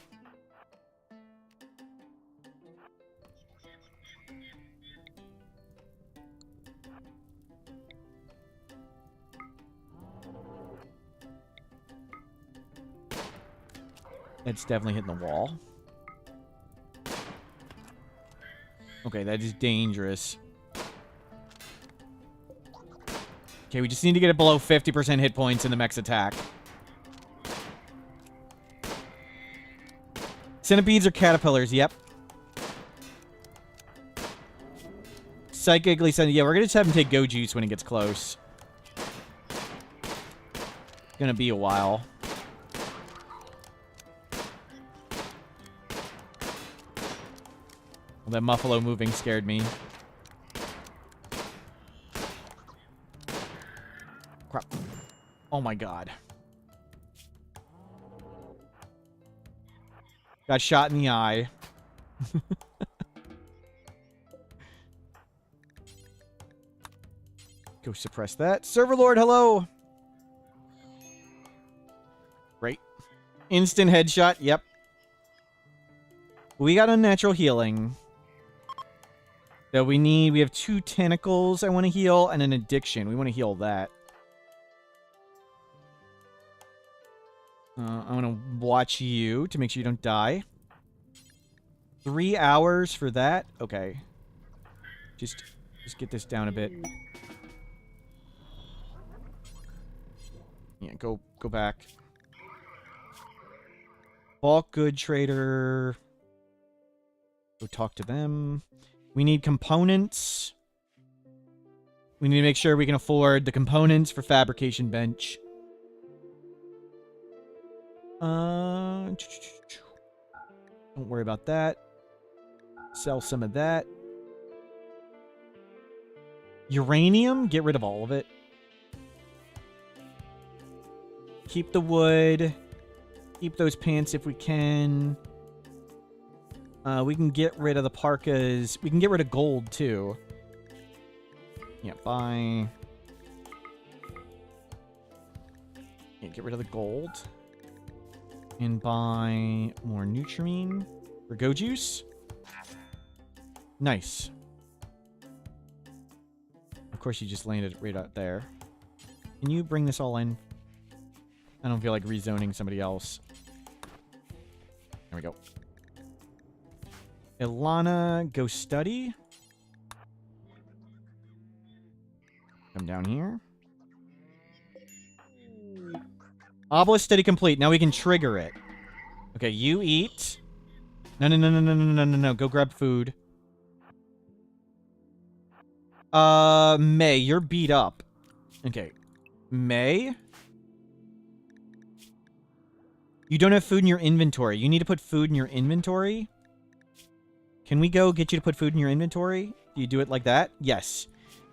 It's definitely hitting the wall. Okay, that is dangerous. Okay, we just need to get it below 50% hit points in the mech's attack. Centipedes or caterpillars, yep. Psychically sending. Yeah, we're gonna just have him take go juice when he gets close. It's gonna be a while. Well, that Muffalo moving scared me. Crap. Oh my god. Got shot in the eye. Go suppress that. Serverlord, hello! Great. Instant headshot, yep. We got unnatural healing. So we have 2 tentacles I want to heal, and an addiction. We want to heal that. I want to watch you to make sure you don't die. 3 hours for that? Okay. Just get this down a bit. Yeah, go back. Bulk good trader. Go talk to them. We need components. We need to make sure we can afford the components for fabrication bench. Don't worry about that. Sell some of that. Uranium? Get rid of all of it. Keep the wood. Keep those pants if we can. We can get rid of the parkas. We can get rid of gold, too. Yeah, buy. Yeah, get rid of the gold. And buy more Nutrimine for Go Juice. Nice. Of course, you just landed right out there. Can you bring this all in? I don't feel like rezoning somebody else. There we go. Ilana, go study. Come down here. Obelisk study complete. Now we can trigger it. Okay, you eat. No. Go grab food. May, you're beat up. Okay. May? You don't have food in your inventory. You need to put food in your inventory? Can we go get you to put food in your inventory? Do you do it like that? Yes.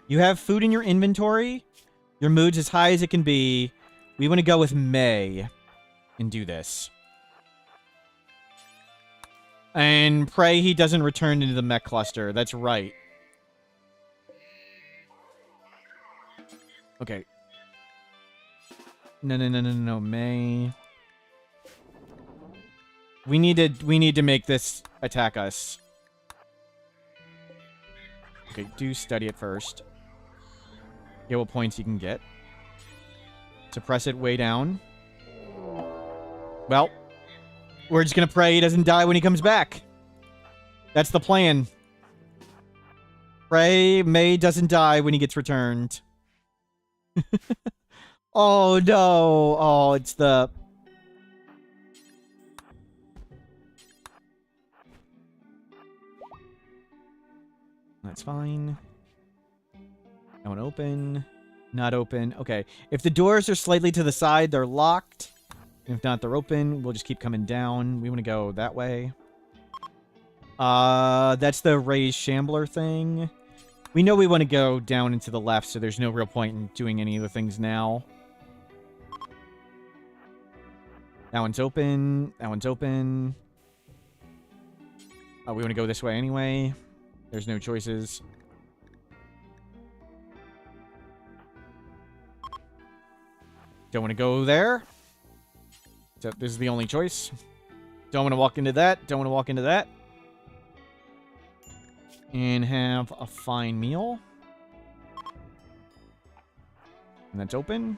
You have food in your inventory. Your mood's as high as it can be. We want to go with May and do this. And pray he doesn't return into the mech cluster. That's right. Okay. No, May. We need to make this attack us. Okay, do study it first. Get what points you can get. Suppress it way down. Well, we're just gonna pray he doesn't die when he comes back. That's the plan. Pray May doesn't die when he gets returned. Oh no! Oh, it's the... That's fine. That one open. Not open. Okay. If the doors are slightly to the side, they're locked. If not, they're open. We'll just keep coming down. We want to go that way. That's the raised shambler thing. We know we want to go down and to the left, so there's no real point in doing any of the things now. That one's open. That one's open. Oh, we want to go this way anyway. There's no choices. Don't want to go there. So this is the only choice. Don't want to walk into that. Don't want to walk into that. And have a fine meal. And that's open.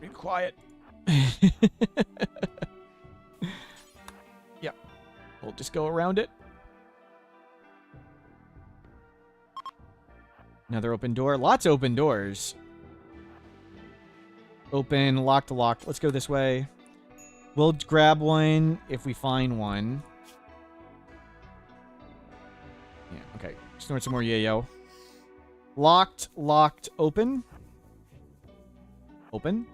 Be quiet. Yeah. We'll just go around it. Another open door. Lots of open doors. Open, locked, locked. Let's go this way. We'll grab one if we find one. Yeah, okay. Snort some more yayo. Locked, locked, open. Open.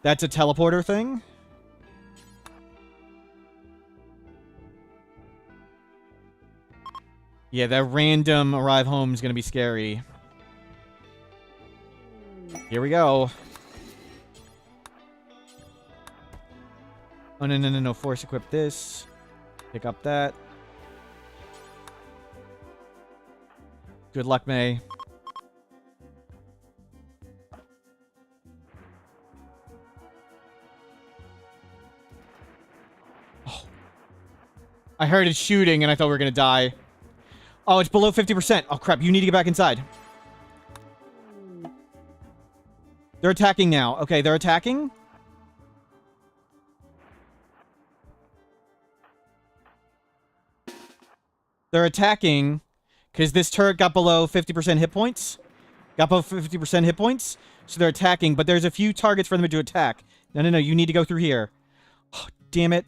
That's a teleporter thing. Yeah, that random arrive home is going to be scary. Here we go. Oh, no. Force equip this. Pick up that. Good luck, May. Oh. I heard it shooting and I thought we were going to die. Oh, it's below 50%. Oh, crap. You need to get back inside. They're attacking now. Okay, they're attacking. They're attacking because this turret got below 50% hit points. Got below 50% hit points. So they're attacking, but there's a few targets for them to attack. No. You need to go through here. Oh, damn it.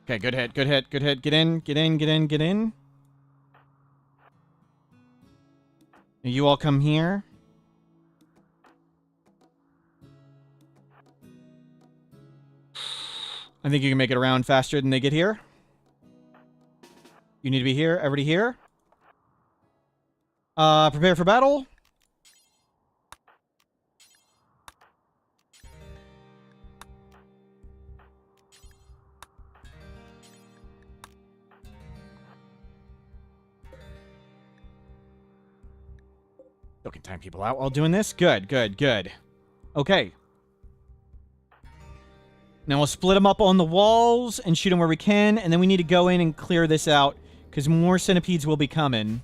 Okay, good hit. Get in. You all come here. I think you can make it around faster than they get here. You need to be here. Everybody here. Prepare for battle. Still can time people out while doing this. Good. Okay. Now we'll split them up on the walls and shoot them where we can, and then we need to go in and clear this out, because more centipedes will be coming.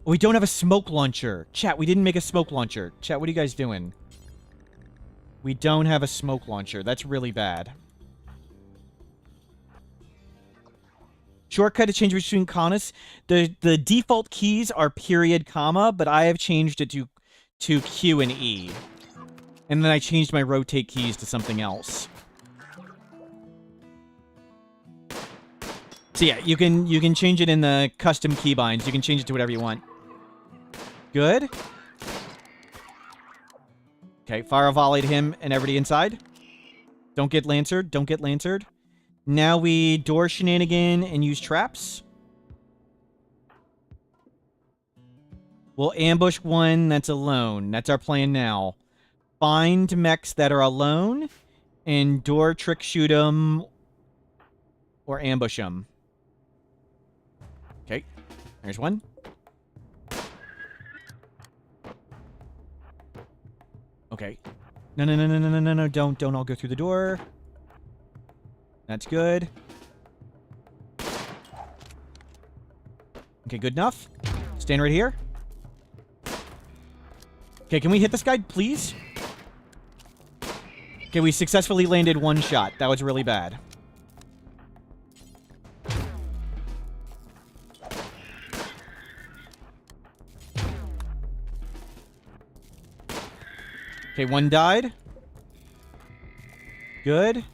We don't have a smoke launcher. Chat, we didn't make a smoke launcher. Chat, what are you guys doing? We don't have a smoke launcher. That's really bad. Shortcut to change between colonists. The default keys are period, comma, but I have changed it to Q and E. And then I changed my rotate keys to something else. So yeah, you can change it in the custom keybinds. You can change it to whatever you want. Good. Okay, fire volleyed him and everybody inside. Don't get lancered. Now we door shenanigan and use traps. We'll ambush one that's alone. That's our plan now. Find mechs that are alone And door trick shoot him or ambush him. Okay, there's one. Okay. No, don't all go through the door. That's good. Okay, good enough. Stand right here. Okay, can we hit this guy, please? Okay, we successfully landed one shot. That was really bad. Okay, one died. Good.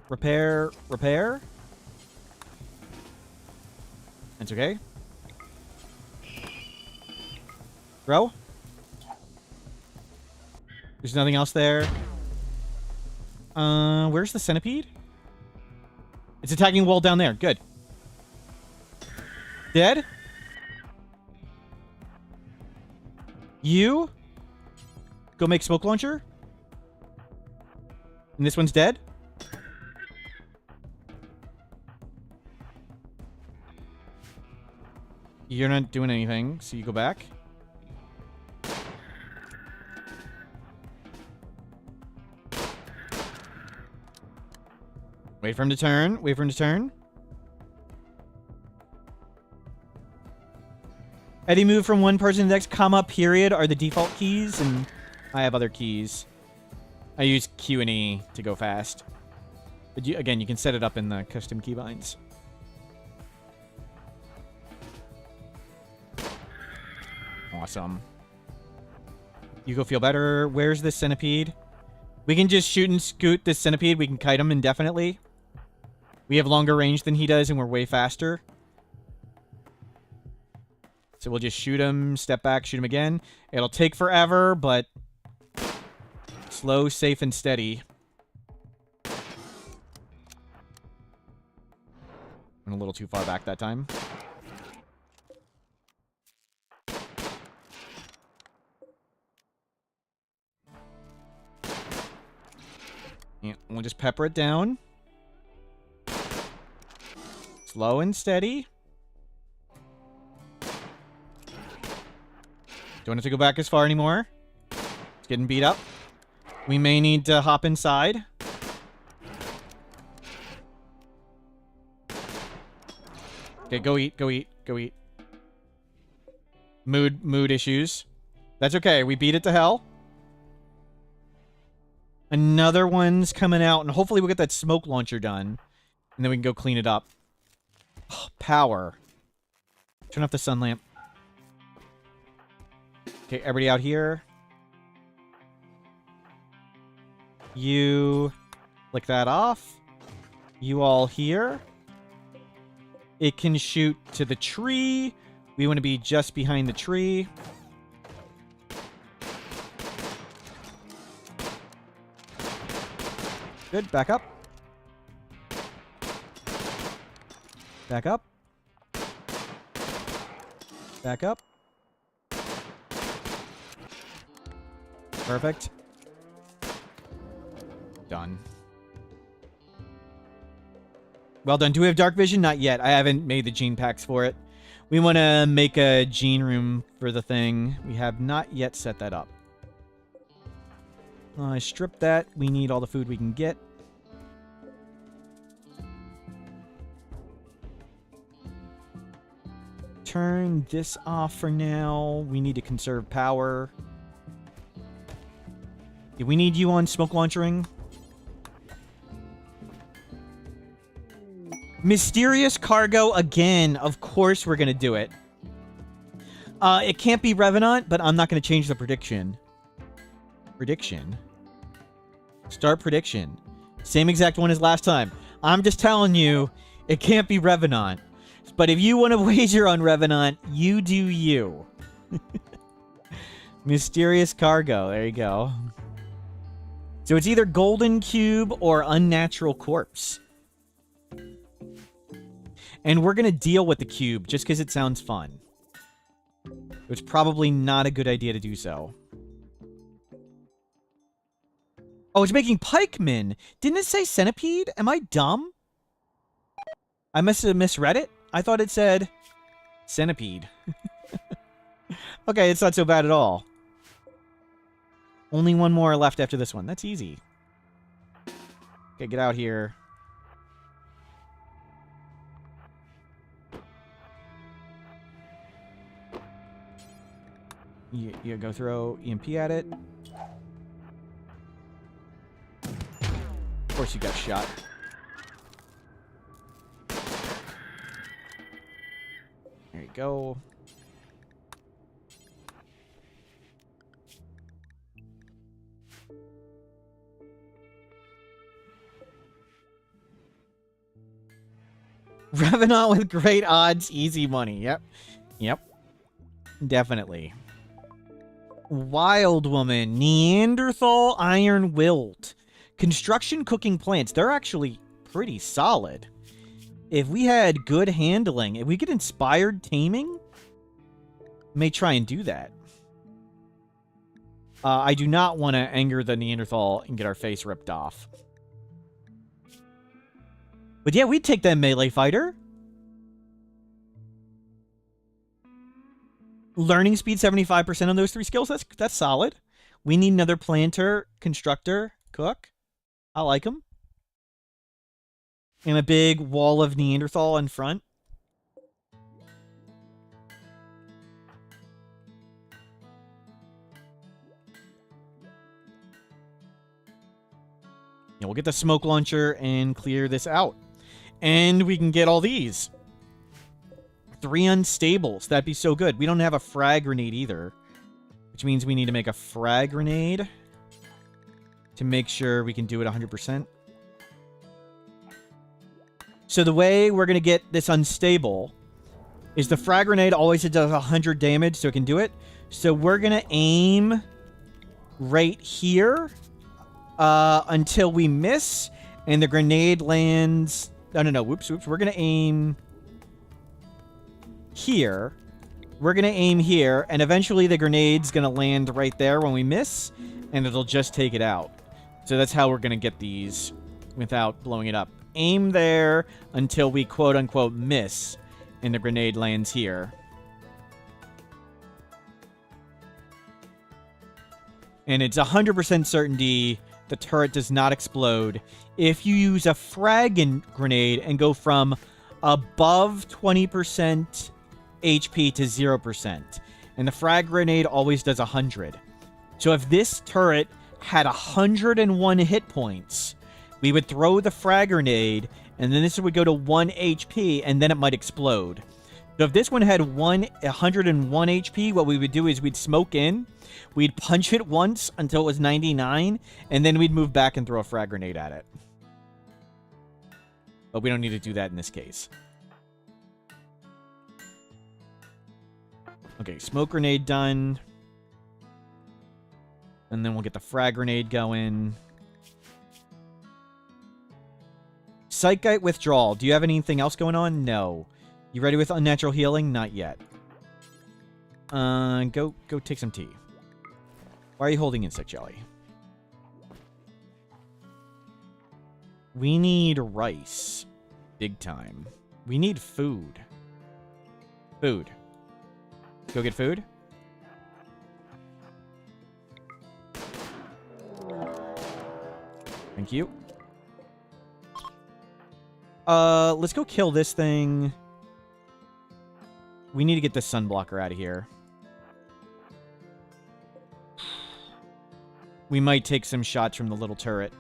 Repair. That's okay. Throw. There's nothing else there. Where's the centipede? It's attacking wall down there. Good. Dead? You? Go make smoke launcher? And this one's dead? You're not doing anything, so you go back. Wait for him to turn. Wait for him to turn. Any move from one person to the next, comma, period are the default keys, and I have other keys. I use Q and E to go fast. But again, you can set it up in the custom keybinds. Awesome. You go feel better. Where's this centipede? We can just shoot and scoot this centipede. We can kite him indefinitely. We have longer range than he does, and we're way faster. So we'll just shoot him, step back, shoot him again. It'll take forever, but slow, safe, and steady. I'm a little too far back that time. Yeah, we'll just pepper it down. Slow and steady. Don't have to go back as far anymore. It's getting beat up. We may need to hop inside. Okay, go eat, go eat, go eat. Mood issues. That's okay. We beat it to hell. Another one's coming out, and hopefully we'll get that smoke launcher done. And then we can go clean it up. Oh, power. Turn off the sun lamp. Okay, everybody out here. You flick that off. You all here. It can shoot to the tree. We want to be just behind the tree. Good, back up. Back up. Back up. Perfect. Done. Well done. Do we have dark vision? Not yet. I haven't made the gene packs for it. We want to make a gene room for the thing. We have not yet set that up. Strip that. We need all the food we can get. Turn this off for now. We need to conserve power. Do we need you on smoke launchering? Mysterious cargo again. Of course we're going to do it. It can't be Revenant, but I'm not going to change the prediction. Prediction? Start prediction. Same exact one as last time. I'm just telling you, it can't be Revenant. But if you want to wager on Revenant, you do you. Mysterious cargo. There you go. So it's either Golden Cube or Unnatural Corpse. And we're going to deal with the cube just because it sounds fun. It's probably not a good idea to do so. Oh, it's making pikemen. Didn't it say centipede? Am I dumb? I must have misread it. I thought it said centipede. Okay, it's not so bad at all. Only one more left after this one. That's easy. Okay, get out here. You go throw EMP at it. Of course you got shot. There you go. Revenant with great odds, easy money. Yep. Yep. Definitely. Wild Woman, Neanderthal Iron Wilt. Construction cooking plants. They're actually pretty solid. If we had good handling, if we get inspired taming, may try and do that. I do not want to anger the Neanderthal and get our face ripped off. But yeah, we'd take that melee fighter. Learning speed 75% on those 3 skills. That's solid. We need another planter, constructor, cook. I like them. And a big wall of Neanderthal in front. Yeah, we'll get the smoke launcher and clear this out. And we can get all these. 3 unstables. That'd be so good. We don't have a frag grenade either. Which means we need to make a frag grenade to make sure we can do it 100%. So the way we're going to get this unstable is the frag grenade always does 100 damage, so it can do it. So we're going to aim right here until we miss, and the grenade lands... No. Whoops. We're going to aim here. We're going to aim here, and eventually the grenade's going to land right there when we miss, and it'll just take it out. So that's how we're going to get these without blowing it up. Aim there until we quote-unquote miss, and the grenade lands here. And it's 100% certainty the turret does not explode if you use a frag grenade and go from above 20% HP to 0%. And the frag grenade always does 100. So if this turret had 101 hit points, we would throw the frag grenade, and then this would go to 1 HP, and then it might explode. So if this one had 101 HP, what we would do is we'd smoke in, we'd punch it once until it was 99, and then we'd move back and throw a frag grenade at it. But we don't need to do that in this case. Okay, smoke grenade done. And then we'll get the frag grenade going. Psychite withdrawal. Do you have anything else going on? No. You ready with unnatural healing? Not yet. Go take some tea. Why are you holding insect jelly? We need rice. Big time. We need food. Food. Go get food. Thank you. Let's go kill this thing. We need to get this sunblocker out of here. We might take some shots from the little turret.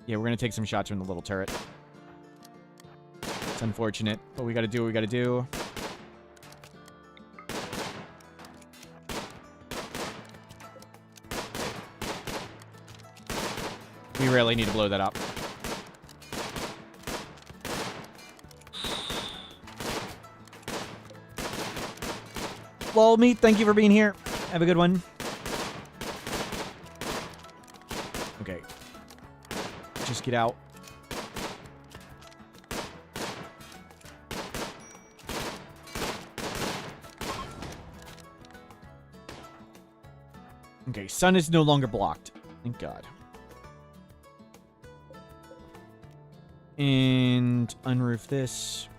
Yeah, we're going to take some shots from the little turret. It's unfortunate, but we got to do what we got to do. We really need to blow that up. Lol, Meat, thank you for being here. Have a good one. Okay. Just get out. Okay, sun is no longer blocked. Thank God. And unroof this.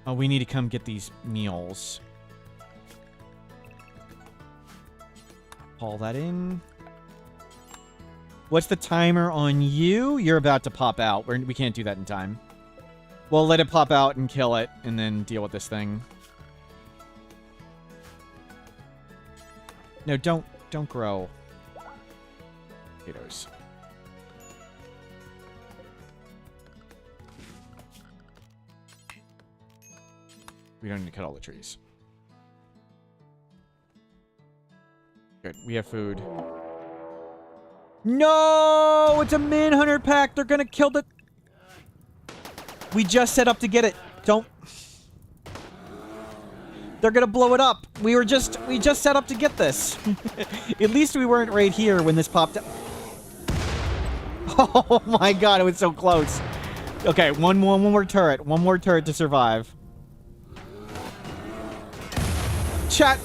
Oh, we need to come get these meals. Haul that in. What's the timer on you? You're about to pop out. We can't do that in time. We'll let it pop out and kill it, and then deal with this thing. No, don't grow potatoes. We don't need to cut all the trees. Good, we have food. No! It's a manhunter pack! They're gonna kill the... We just set up to get it. Don't... They're gonna blow it up. We just set up to get this. At least we weren't right here when this popped up. Oh my god, it was so close. Okay, one more turret. One more turret to survive. Chat.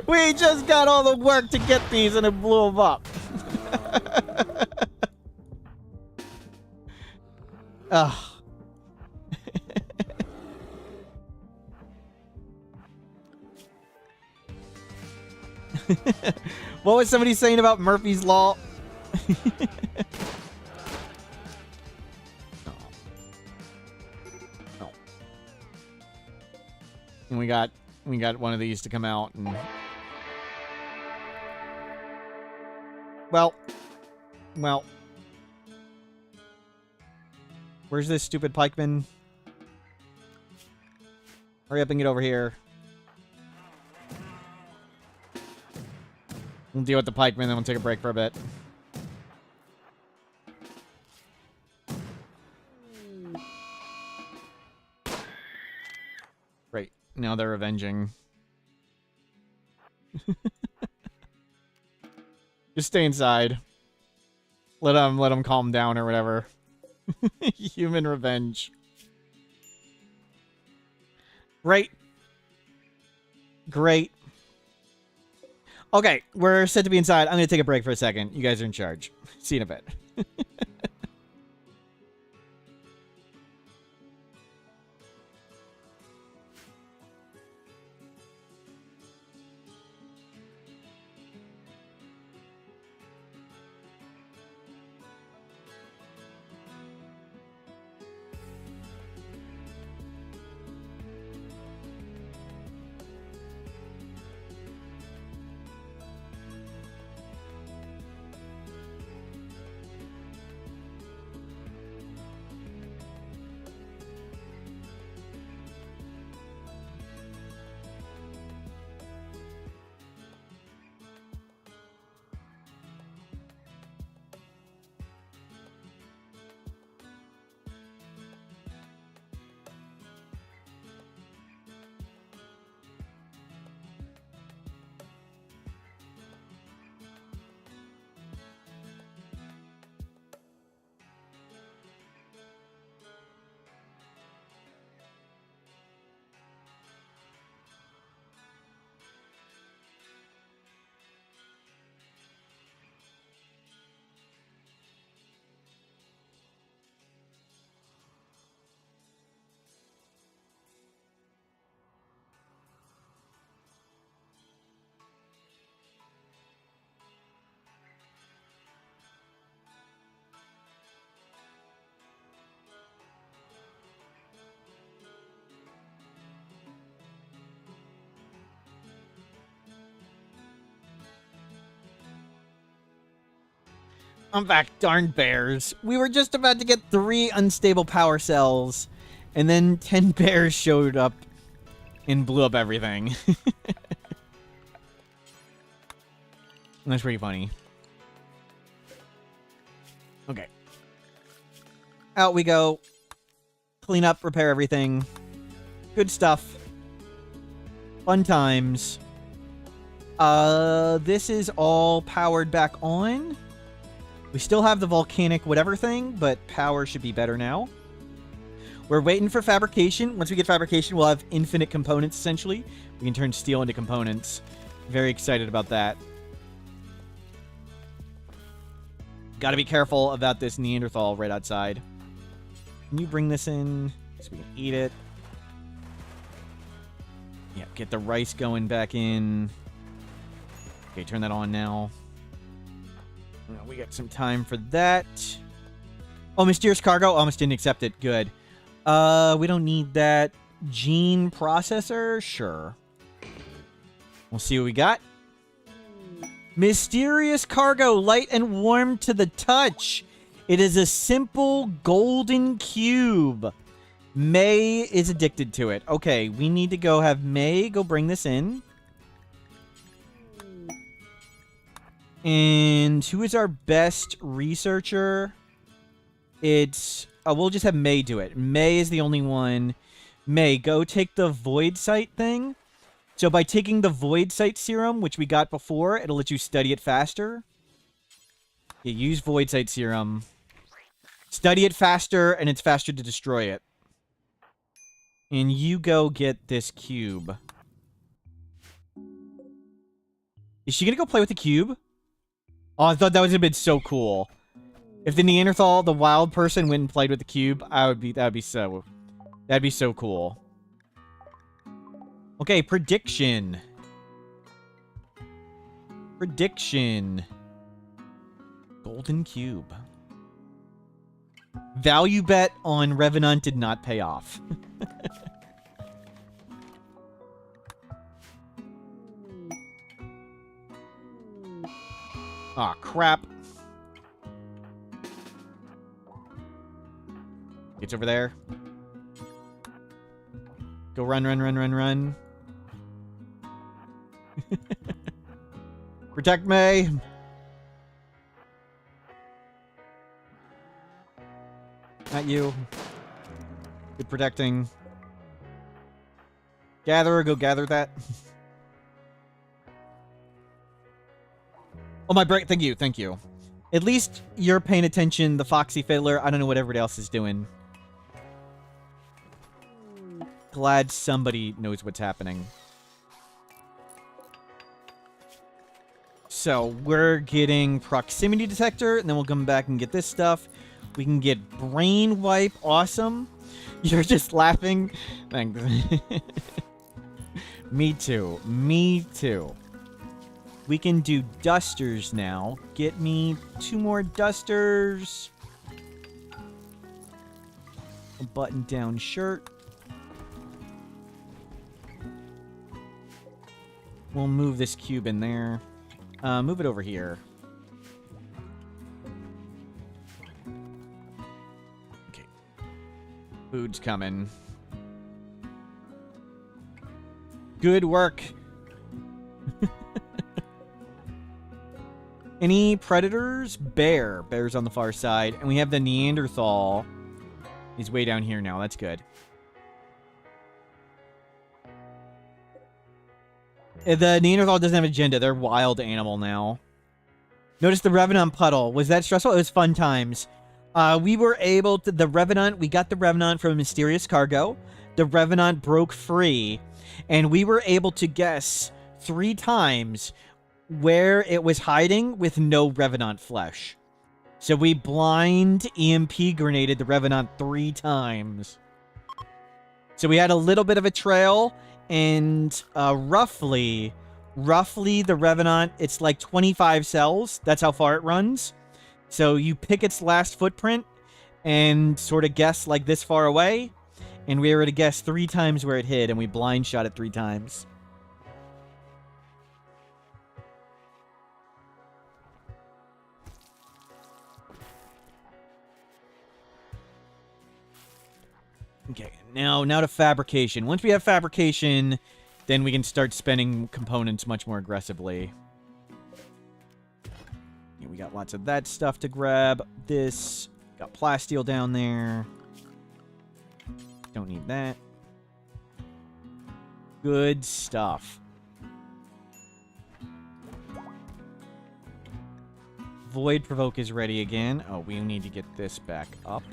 We just got all the work to get these and it blew them up. Ugh. What was somebody saying about Murphy's Law? Oh. And we got one of these to come out and well. Where's this stupid pikeman? Hurry up and get over here. We'll deal with the pikeman, then we'll take a break for a bit. Great. Now they're avenging. Just stay inside. Let them calm down or whatever. Human revenge. Great. Great. Okay, we're set to be inside. I'm going to take a break for a second. You guys are in charge. See you in a bit. I'm back, darn bears. We were just about to get 3 unstable power cells, and then 10 bears showed up and blew up everything. That's pretty funny. Okay. Out we go. Clean up, repair everything. Good stuff. Fun times. This is all powered back on. We still have the volcanic whatever thing, but power should be better now. We're waiting for fabrication. Once we get fabrication, we'll have infinite components, essentially. We can turn steel into components. Very excited about that. Got to be careful about this Neanderthal right outside. Can you bring this in so we can eat it? Yeah, get the rice going back in. Okay, turn that on now. We got some time for that. Oh, mysterious cargo. Almost didn't accept it. Good. We don't need that. Gene processor? Sure. We'll see what we got. Mysterious cargo, light and warm to the touch. It is a simple golden cube. May is addicted to it. Okay, we need to go have May go bring this in. And who is our best researcher? It's... Oh, we'll just have May do it. May is the only one. May, go take the void sight thing. So by taking the void sight serum, which we got before, it'll let you study it faster. You use void sight serum. Study it faster, and it's faster to destroy it. And you go get this cube. Is she gonna go play with the cube? Oh, I thought that would have been so cool. If the Neanderthal, the wild person, went and played with the cube, that'd be so cool. Okay, prediction. Prediction. Golden cube. Value bet on Revenant did not pay off. Aw, crap. It's over there. Go run, run, run, run, run. Protect May. Not you. Good protecting. Gatherer, go gather that. Oh, my break. Thank you, thank you. At least you're paying attention, the Foxy Fiddler. I don't know what everybody else is doing. Glad somebody knows what's happening. So, we're getting proximity detector, and then we'll come back and get this stuff. We can get brain wipe. Awesome. You're just laughing. Thanks. Me too. Me too. We can do dusters now. Get me 2 more dusters. A button-down shirt. We'll move this cube in there. Move it over here. Okay. Food's coming. Good work. Any predators? Bear. Bear's on the far side. And we have the Neanderthal. He's way down here now. That's good. The Neanderthal doesn't have an agenda. They're wild animal now. Notice the Revenant puddle. Was that stressful? It was fun times. We were able to... The Revenant... We got the Revenant from Mysterious Cargo. The Revenant broke free. And we were able to guess 3 times where it was hiding with no Revenant flesh. So we blind EMP grenaded the Revenant 3 times. So we had a little bit of a trail, and roughly the Revenant, it's like 25 cells. That's how far it runs. So you pick its last footprint and sort of guess like this far away. And we were to guess 3 times where it hid, and we blind shot it 3 times. Okay, now to fabrication. Once we have fabrication, then we can start spending components much more aggressively. Yeah, we got lots of that stuff to grab. This, got plasteel down there. Don't need that. Good stuff. Void Provoke is ready again. Oh, we need to get this back up.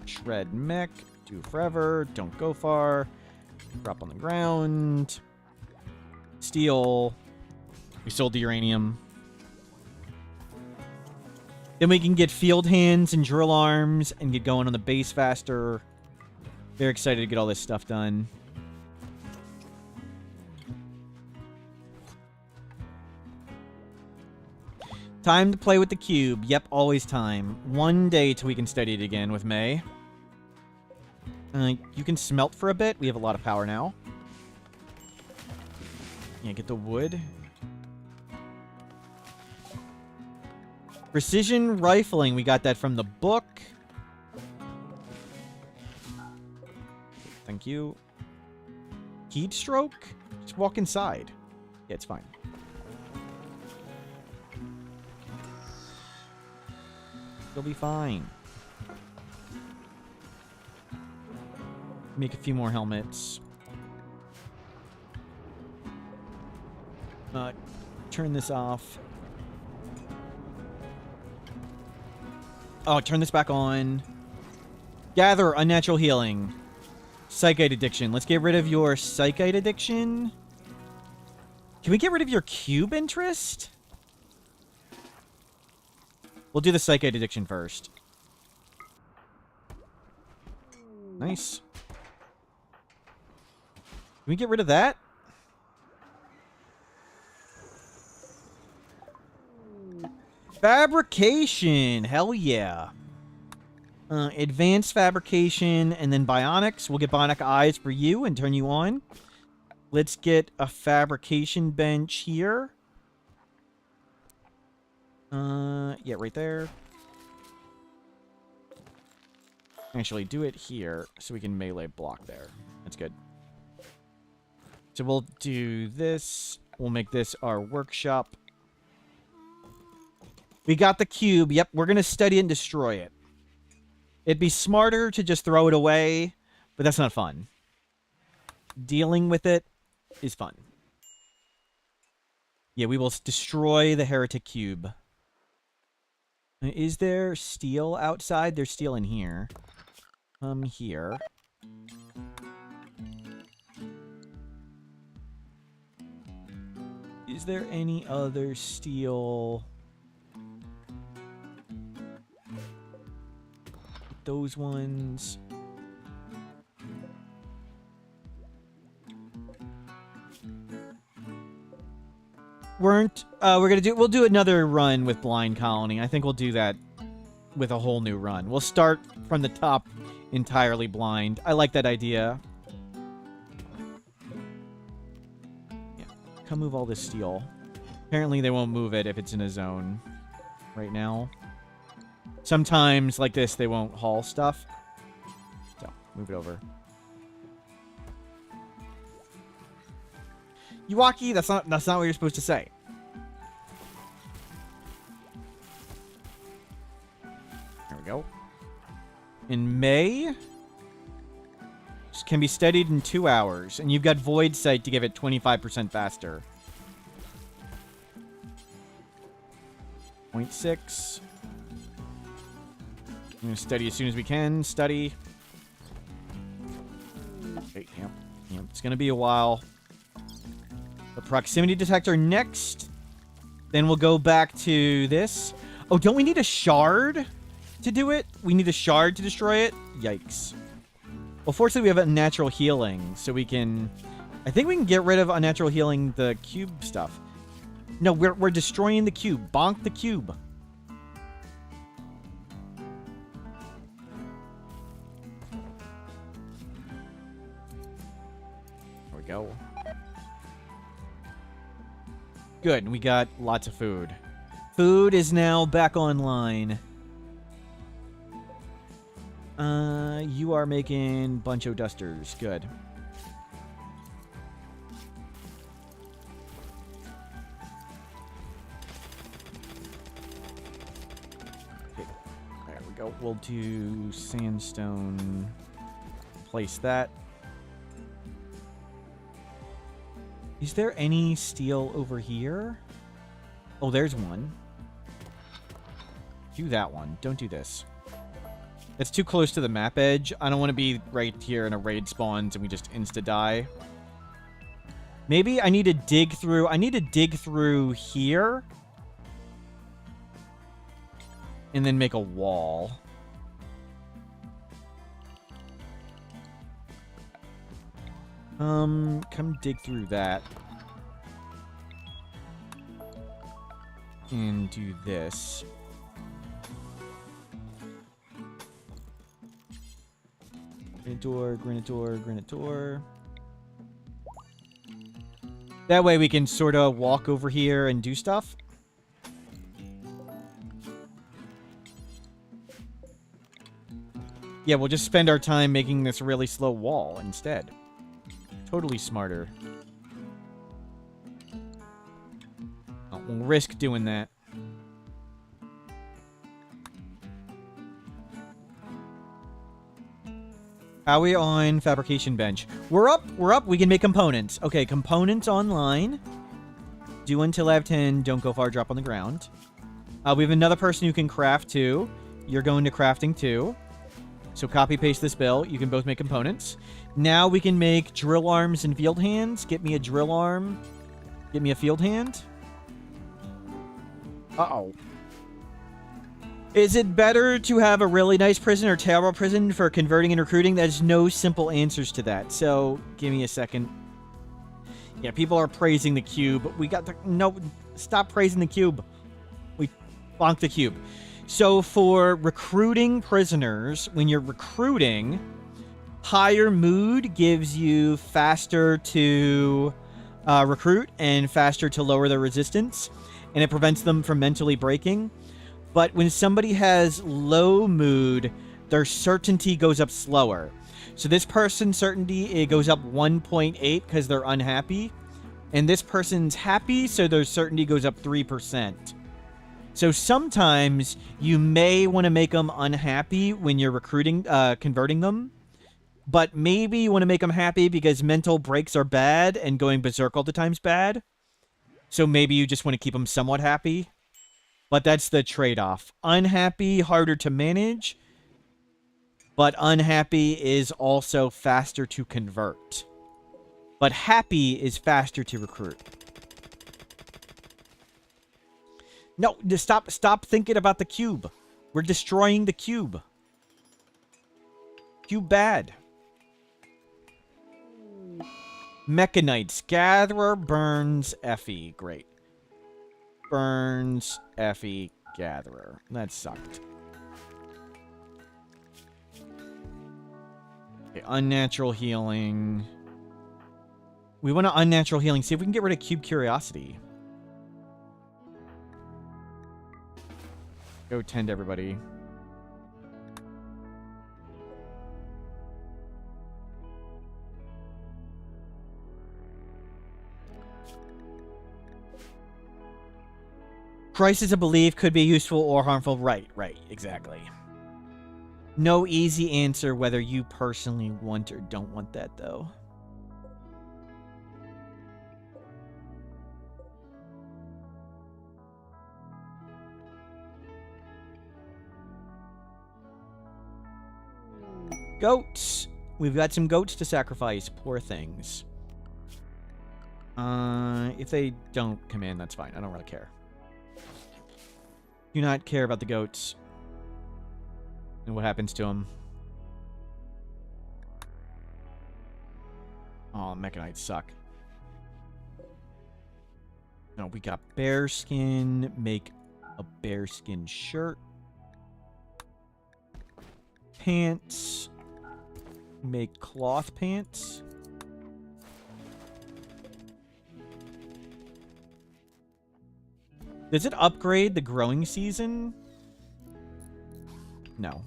Shred Mech. Do forever. Don't go far. Drop on the ground. Steal. We sold the uranium. Then we can get field hands and drill arms and get going on the base faster. Very excited to get all this stuff done. Time to play with the cube. Yep, always time. One day till we can study it again with May. You can smelt for a bit. We have a lot of power now. Yeah, get the wood. Precision rifling. We got that from the book. Thank you. Heat stroke? Just walk inside. Yeah, it's fine. You'll be fine. Make a few more helmets. Turn this off. Oh, turn this back on. Gather unnatural healing. Psychite addiction. Let's get rid of your psychite addiction. Can we get rid of your cube interest? We'll do the psychite addiction first. Nice. Can we get rid of that? Fabrication. Hell yeah. Advanced fabrication and then bionics. We'll get bionic eyes for you and turn you on. Let's get a fabrication bench here. Yeah, right there. Actually, do it here so we can melee block there. That's good. So we'll do this. We'll make this our workshop. We got the cube. Yep, we're going to study it and destroy it. It'd be smarter to just throw it away, but that's not fun. Dealing with it is fun. Yeah, we will destroy the heretic cube. Is there steel outside? There's steel in here. Here. Is there any other steel? Those ones. We'll do another run with Blind Colony. I think we'll do that with a whole new run. We'll start from the top entirely blind. I like that idea. Yeah. Come move all this steel. Apparently they won't move it if it's in a zone right now. Sometimes, like this, they won't haul stuff. So, move it over. Yuaki, that's not what you're supposed to say. There we go. In May, this can be studied in 2 hours, and you've got Void Sight to give it 25% faster. 0.6. I'm going to study as soon as we can. Study. Okay, yep. It's going to be a while. The proximity detector next. Then we'll go back to this. Oh, don't we need a shard to do it? We need a shard to destroy it? Yikes. Well, fortunately, we have unnatural healing, so we can... I think we can get rid of unnatural healing the cube stuff. No, we're destroying the cube. Bonk the cube. Go. Good, we got lots of food. Food is now back online. You are making buncho dusters. Good. Okay, there we go. We'll do sandstone. Place that. Is there any steel over here? Oh, there's one. do that one. Don't do this. It's too close to the map edge. I don't want to be right here and a raid spawns and we just insta-die. Maybe I need to dig through... I need to dig through here. And then make a wall. Come dig through that. And do this. Granite door, granite door, granite door. That way we can sort of walk over here and do stuff. Yeah, we'll just spend our time making this really slow wall instead. Totally smarter. We'll risk doing that. How are we on fabrication bench? We're up. We're up. We can make components. Okay, components online. Do until I have 10. Don't go far. Drop on the ground. We have another person who can craft too. You're going to crafting too. So copy paste this bill. You can both make components. Now we can make drill arms and field hands. Get me a drill arm. Get me a field hand. Uh-oh. Is it better to have a really nice prison or terrible prison for converting and recruiting? There's no simple answers to that. So, give me a second. Yeah, people are praising the cube. We got the... No, stop praising the cube. We bonked the cube. So, for recruiting prisoners, when you're recruiting, higher mood gives you faster to recruit and faster to lower their resistance. And it prevents them from mentally breaking. But when somebody has low mood, their certainty goes up slower. So this person's certainty, it goes up 1.8 because they're unhappy. And this person's happy, so their certainty goes up 3%. So sometimes you may want to make them unhappy when you're recruiting, converting them. But maybe you want to make them happy because mental breaks are bad and going berserk all the time's bad. So maybe you just want to keep them somewhat happy. But that's the trade-off. Unhappy, harder to manage. But unhappy is also faster to convert. But happy is faster to recruit. No, just stop thinking about the cube. We're destroying the cube. Cube bad. Mechanites. Gatherer, Burns, Effie. Great. Burns, Effie, Gatherer. That sucked. Okay, unnatural healing. We want to unnatural healing. See if we can get rid of Cube Curiosity. Go tend everybody. Crisis of belief could be useful or harmful. Right, exactly. No easy answer whether you personally want or don't want that, though. Goats. We've got some goats to sacrifice. Poor things. If they don't come in, that's fine. I don't really care. Do not care about the goats and what happens to them. Oh, mechanites suck. No, we got bearskin. Make a bearskin shirt. Pants. Make cloth pants. Does it upgrade the growing season? No.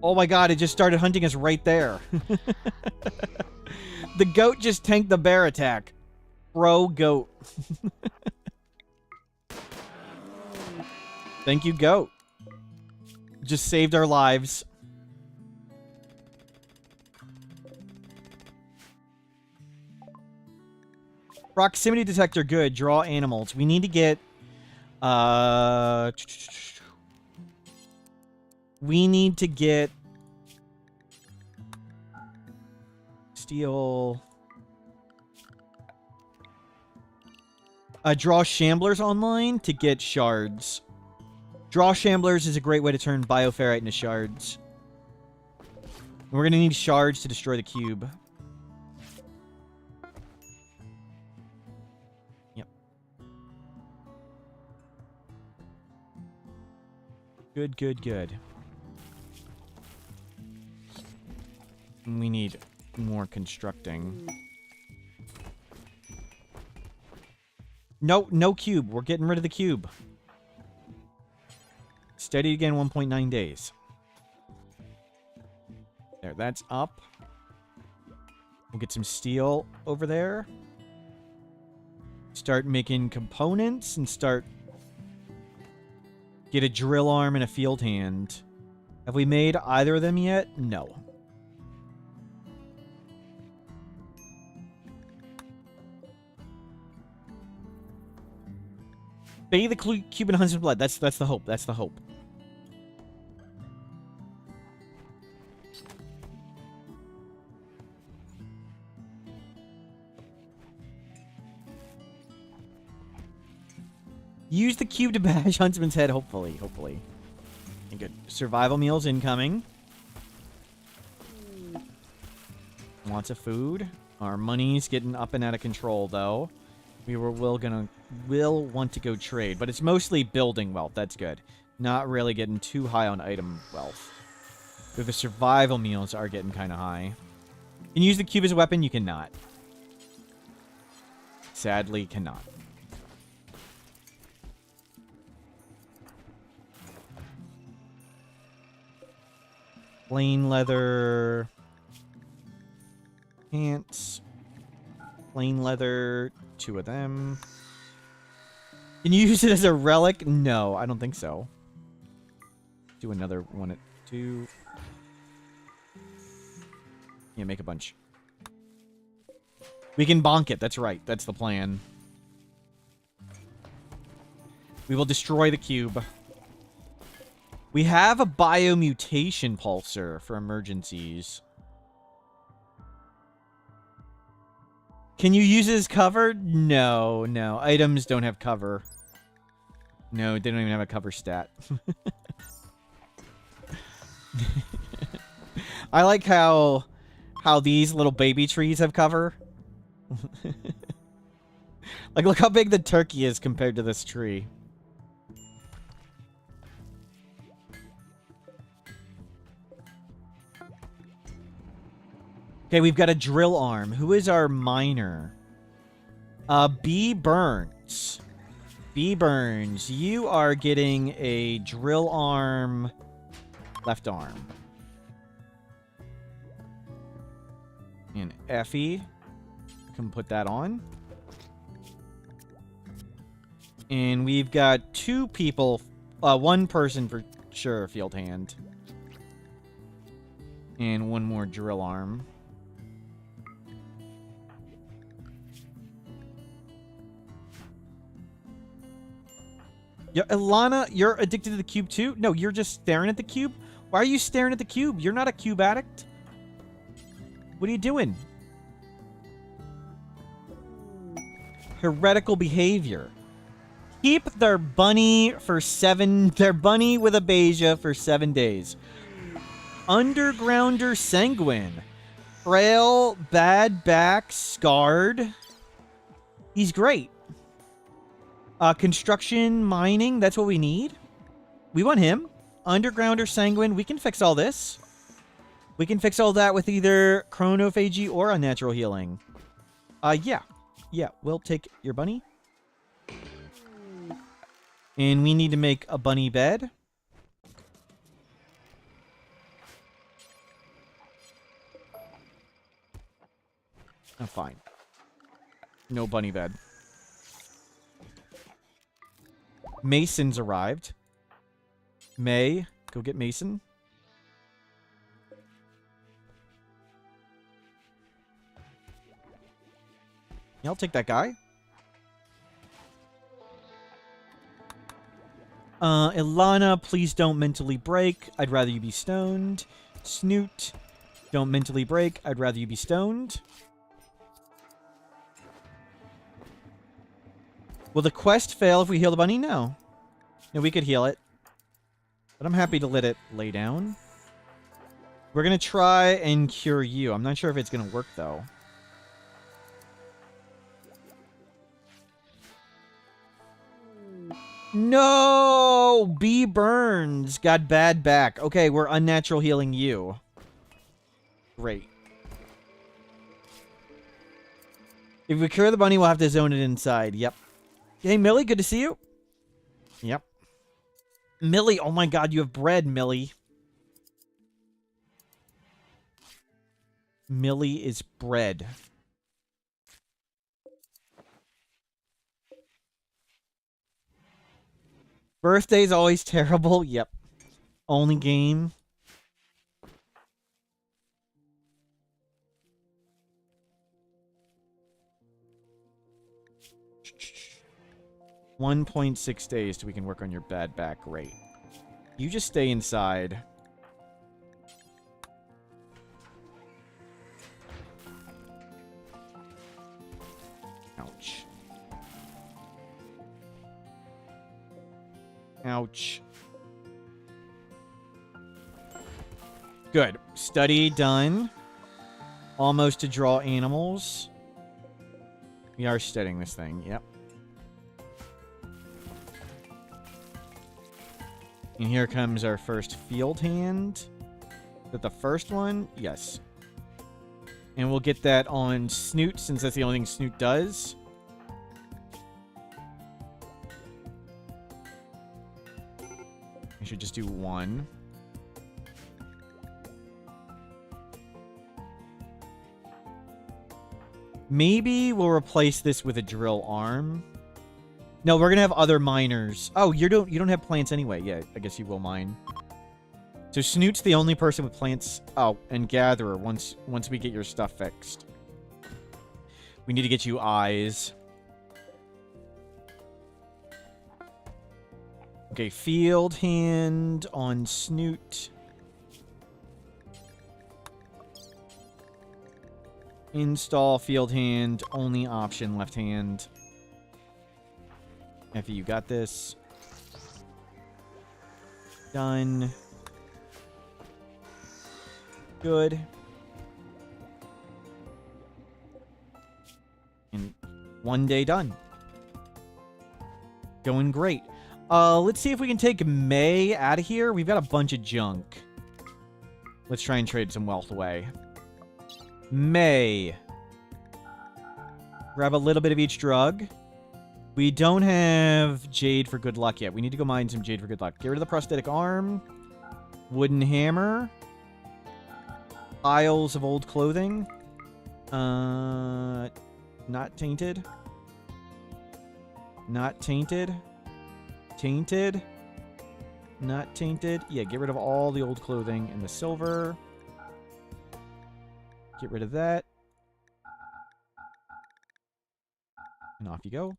Oh my god, it just started hunting us right there. The goat just tanked the bear attack. Pro goat. Thank you, goat. Just saved our lives. Proximity detector, good. Draw animals. We need to get We need to get steel. Draw Shamblers online to get shards. Draw Shamblers is a great way to turn Bioferrite into shards. And we're going to need shards to destroy the cube. Yep. Good, good, good. And we need more constructing. No, no cube. We're getting rid of the cube. Steady again, 1.9 days. There, that's up. We'll get some steel over there. Start making components and start... Get a drill arm and a field hand. Have we made either of them yet? No. Bathe the cube in Huntsman's blood. That's the hope. That's the hope. Use the cube to bash Huntsman's head, hopefully. Hopefully. And good. Survival meals incoming. Lots of food. Our money's getting up and out of control, though. We will want to go trade, but it's mostly building wealth. That's good. Not really getting too high on item wealth. Though the survival meals are getting kind of high. Can you use the cube as a weapon? You cannot. Sadly, cannot. Plain leather. Pants. Plain leather. 2 of them. Can you use it as a relic? No, I don't think so. Do another one at 2. Yeah, make a bunch. We can bonk it. That's right. That's the plan. We will destroy the cube. We have a biomutation pulsar for emergencies. Can you use it as cover? No, no. Items don't have cover. No, they don't even have a cover stat. I like how these little baby trees have cover. Like, look how big the turkey is compared to this tree. Okay, we've got a drill arm. Who is our miner? B. Burns. B. Burns, you are getting a drill arm, left arm. And Effie, can put that on. And we've got 2 people, 1 person for sure, field hand. And 1 more drill arm. Yeah, Ilana, you're addicted to the cube too? No, you're just staring at the cube? Why are you staring at the cube? You're not a cube addict. What are you doing? Heretical behavior. Keep their bunny for 7... Their bunny with a Beja for 7 days. Undergrounder Sanguine. Frail, bad back, scarred. He's great. Construction, mining, that's what we need. We want him. Undergrounder Sanguine, we can fix all this. We can fix all that with either chronophagy or unnatural healing. Yeah. Yeah, we'll take your bunny. And we need to make a bunny bed. Oh, fine. No bunny bed. Mason's arrived. May, go get Mason. Yeah, I'll take that guy. Ilana, please don't mentally break. I'd rather you be stoned. Snoot, don't mentally break. I'd rather you be stoned. Will the quest fail if we heal the bunny? No. No, we could heal it. But I'm happy to let it lay down. We're going to try and cure you. I'm not sure if it's going to work, though. No! B burns. Got bad back. Okay, we're unnatural healing you. Great. If we cure the bunny, we'll have to zone it inside. Yep. Hey, Millie, good to see you. Yep. Millie, oh my god, you have bread, Millie. Millie is bread. Birthday's always terrible. Yep. Only game. $1.6 days till we can work on your bad back. Great. You just stay inside. Ouch. Ouch. Good. Study done. Almost to draw animals. We are studying this thing. Yep. And here comes our first field hand. Is that the first one? Yes. And we'll get that on Snoot, since that's the only thing Snoot does. I should just do one. Maybe we'll replace this with a drill arm. No, we're gonna have other miners. Oh, you don't have plants anyway. Yeah, I guess you will mine. So Snoot's the only person with plants. Oh, and Gatherer once we get your stuff fixed. We need to get you eyes. Okay, field hand on Snoot. Install field hand, only option left hand. Effie, you got this. Done. Good. And 1 day done. Going great. Let's see if we can take May out of here. We've got a bunch of junk. Let's try and trade some wealth away. May. Grab a little bit of each drug. We don't have Jade for good luck yet. We need to go mine some Jade for good luck. Get rid of the prosthetic arm. Wooden hammer. Piles of old clothing. Not tainted. Not tainted. Tainted. Not tainted. Yeah, get rid of all the old clothing and the silver. Get rid of that. And off you go.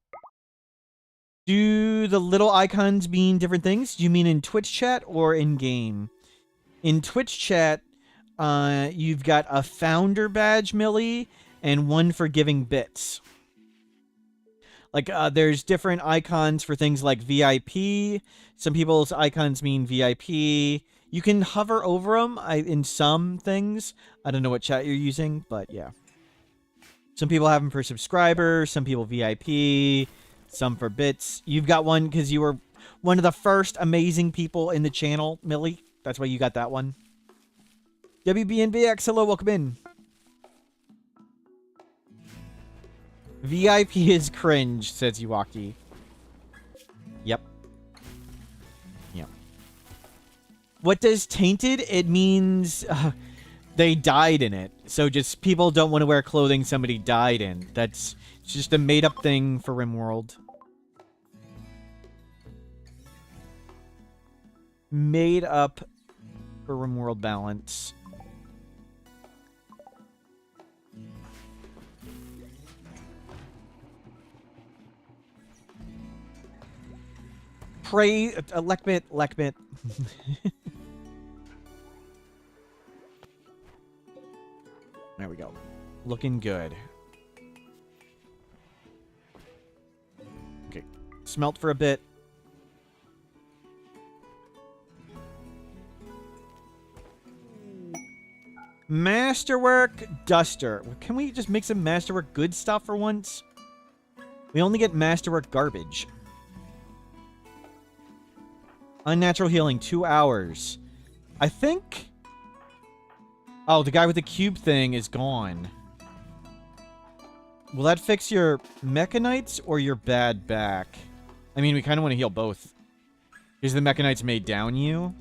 Do the little icons mean different things? Do you mean in Twitch chat or in game? In Twitch chat, you've got a founder badge, Millie, and one for giving bits. Like, there's different icons for things like VIP. Some people's icons mean VIP. You can hover over them in some things. I don't know what chat you're using, but yeah. Some people have them for subscribers. Some people VIP. Some for bits. You've got one because you were one of the first amazing people in the channel, Millie. That's why you got that one. WBNBX, hello, welcome in. VIP is cringe, says Yuwaki. Yep. Yep. What does tainted? It means they died in it. So just people don't want to wear clothing somebody died in. That's just a made-up thing for Rimworld. Made up for Rimworld balance. Pray, Lekbit. There we go. Looking good. Okay. Smelt for a bit. Masterwork Duster. Can we just make some Masterwork good stuff for once? We only get Masterwork garbage. Unnatural healing, 2 hours. I think... Oh, the guy with the cube thing is gone. Will that fix your Mechanites or your bad back? I mean, we kind of want to heal both. Because the Mechanites may down you.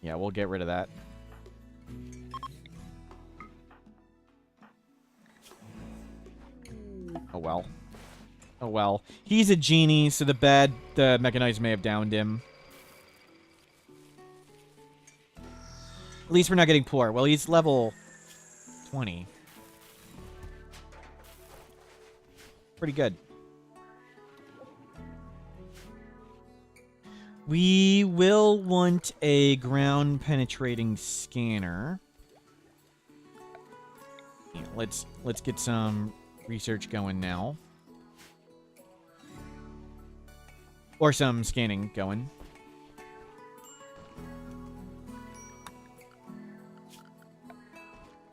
Yeah, we'll get rid of that. Oh well. Oh well. He's a genie, so the Mechanites may have downed him. At least we're not getting poor. Well, he's level 20. Pretty good. We will want a ground penetrating scanner. Yeah, let's get some research going now. Or some scanning going.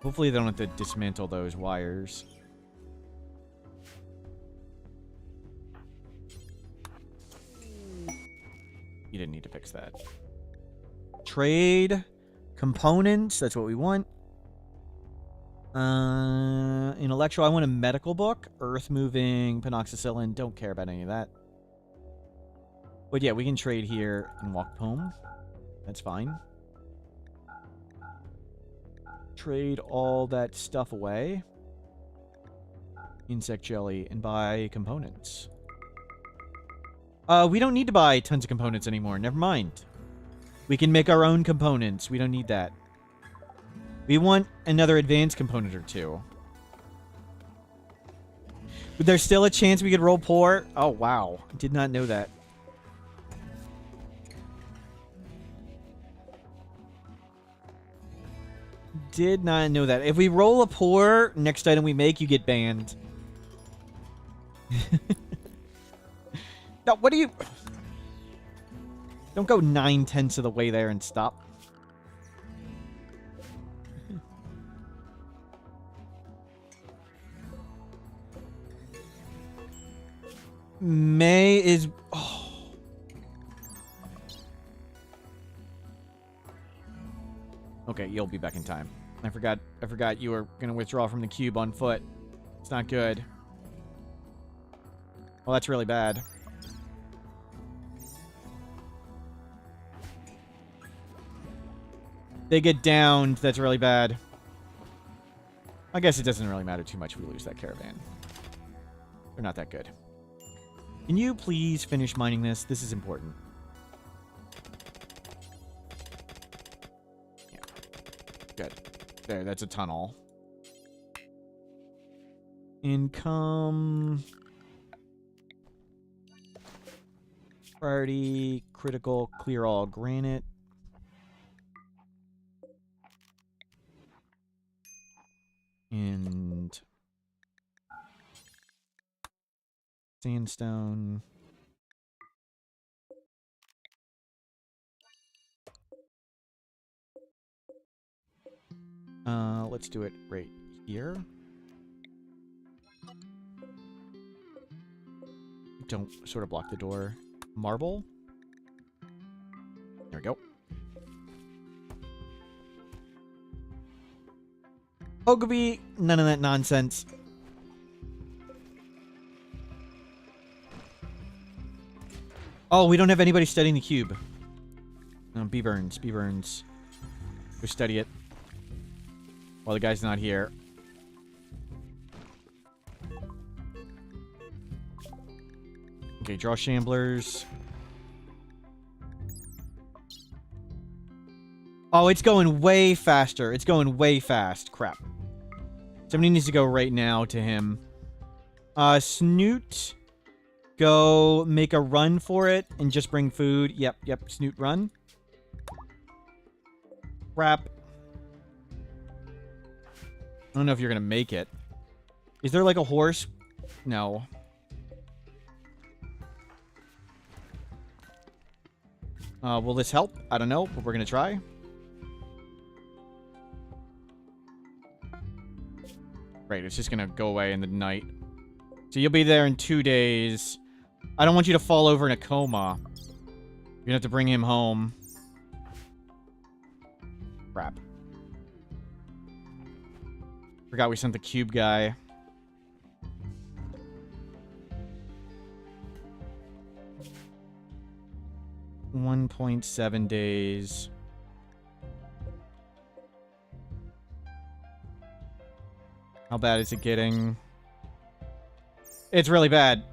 Hopefully they don't have to dismantle those wires. You didn't need to fix that. Trade components. That's what we want. Intellectual. I want a medical book. Earth moving. Penoxycillin. Don't care about any of that. But yeah, we can trade here and walk home. That's fine. Trade all that stuff away. Insect jelly and buy components. We don't need to buy tons of components anymore. Never mind. We can make our own components. We don't need that. We want another advanced component or two. But there's still a chance we could roll poor. Oh, wow. Did not know that. Did not know that. If we roll a poor, next item we make, you get banned. No, what do you... Don't go 9/10 of the way there and stop. May is... Oh. Okay, you'll be back in time. I forgot you were going to withdraw from the cube on foot. It's not good. Well, that's really bad. They get downed. That's really bad. I guess it doesn't really matter too much if we lose that caravan. They're not that good. Can you please finish mining this? This is important. Yeah. Good. There, that's a tunnel. Income. Priority. Critical. Clear all granite. And sandstone. Let's do it right here. Don't sort of block the door. Marble. There we go. Ogilvy, none of that nonsense. Oh, we don't have anybody studying the cube. No, B Burns. Go study it. While the guy's not here. Okay, draw shamblers. Oh, it's going way faster. It's going way fast. Crap. Somebody needs to go right now to him. Snoot. Go make a run for it and just bring food. Yep, Snoot run. Crap. I don't know if you're gonna make it. Is there like a horse? No. Will this help? I don't know, but we're gonna try. Right, it's just gonna go away in the night. So you'll be there in 2 days. I don't want you to fall over in a coma. You're gonna have to bring him home. Crap. Forgot we sent the cube guy. $1.7 days. How bad is it getting? It's really bad.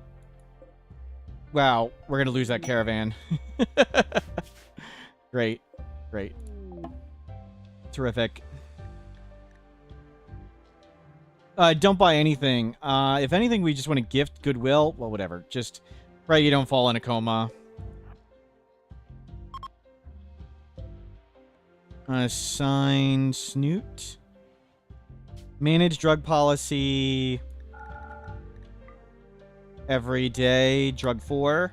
Wow, we're gonna lose that caravan. Great. Great. Terrific. Don't buy anything. If anything, we just want to gift goodwill. Well, whatever. Just pray you don't fall in a coma. Assign Snoot. Manage drug policy. Every day. Drug 4.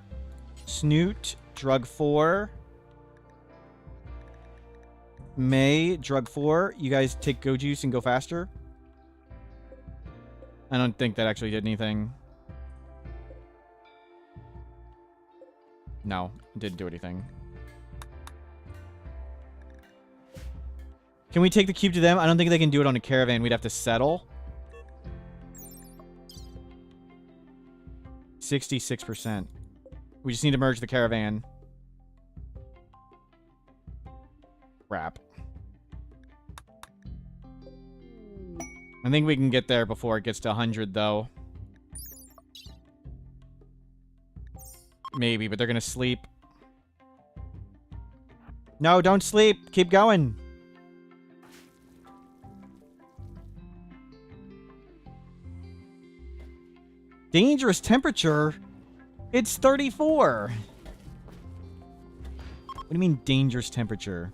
Snoot. Drug 4. May. Drug 4. You guys take Go Juice and go faster. I don't think that actually did anything. No, it didn't do anything. Can we take the cube to them? I don't think they can do it on a caravan. We'd have to settle. 66%. We just need to merge the caravan. Crap. I think we can get there before it gets to 100, though. Maybe, but they're gonna sleep. No, don't sleep. Keep going. Dangerous temperature? It's 34. What do you mean dangerous temperature?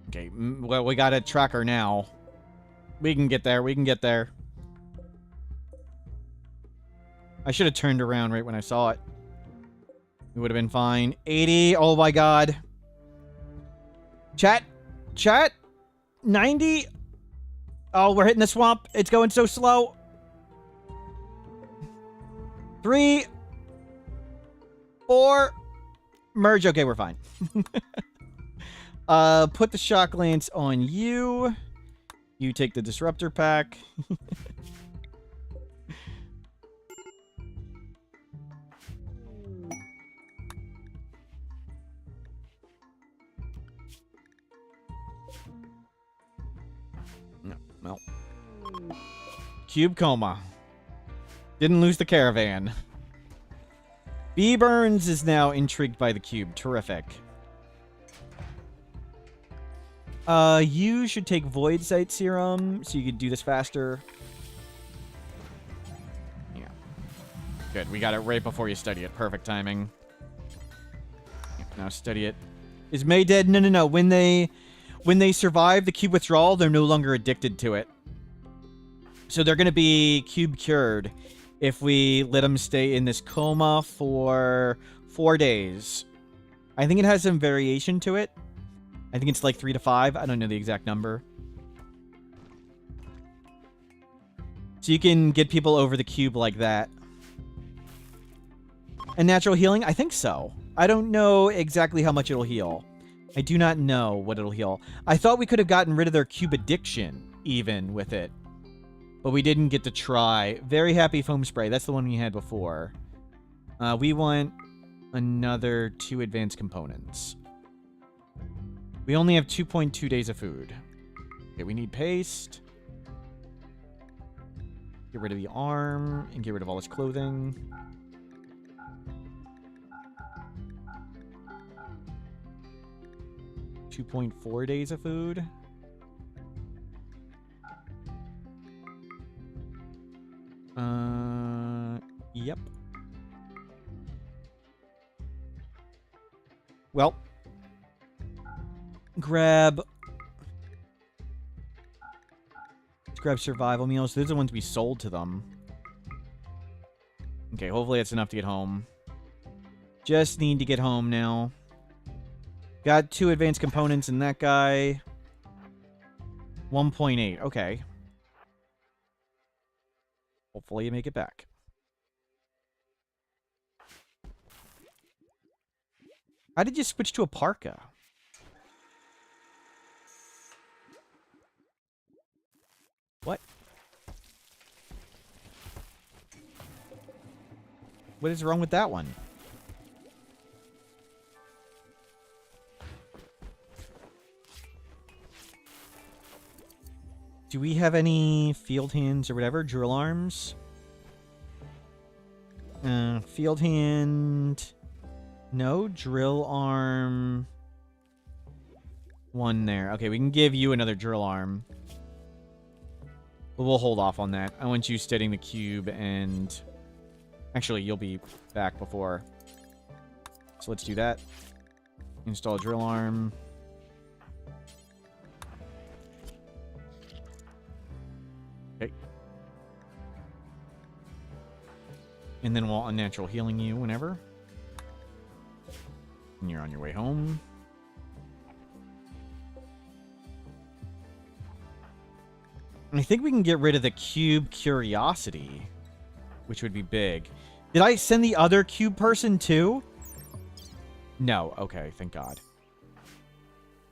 Okay, well, we got a tracker now. We can get there. We can get there. I should have turned around right when I saw it. It would have been fine. 80. Oh my god. Chat. 90. Oh, we're hitting the swamp. It's going so slow. 3. 4. Merge. Okay, we're fine. Put the shock lance on you. You take the disruptor pack. No. Cube coma. Didn't lose the caravan. B. Burns is now intrigued by the cube. Terrific. You should take Void Sight Serum so you could do this faster. Yeah. Good. We got it right before you study it. Perfect timing. Now study it. Is May dead? No. When they survive the cube withdrawal, they're no longer addicted to it. So they're going to be cube cured if we let them stay in this coma for 4 days. I think it has some variation to it. I think it's like 3 to 5. I don't know the exact number. So you can get people over the cube like that. And natural healing? I think so. I don't know exactly how much it'll heal. I do not know what it'll heal. I thought we could have gotten rid of their cube addiction, even, with it. But we didn't get to try. Very Happy Foam Spray. That's the one we had before. We want another 2 advanced components. We only have 2.2 days of food. Okay, we need paste. Get rid of the arm and get rid of all his clothing. $2.4 days of food. Yep. Well, grab survival meals. Those are the ones we sold to them. Okay, hopefully that's enough to get home. Just need to get home now. Got 2 advanced components in that guy. 1.8. Okay. Hopefully you make it back. How did you switch to a parka? What? What is wrong with that one? Do we have any field hands or whatever? Drill arms? Field hand... No, drill arm... 1 there. Okay, we can give you another drill arm. But we'll hold off on that. I want you studying the cube and... Actually, you'll be back before. So let's do that. Install drill arm. Okay. And then we'll unnatural healing you whenever. And you're on your way home. I think we can get rid of the cube curiosity, which would be big. Did I send the other cube person too? No. Okay, thank God.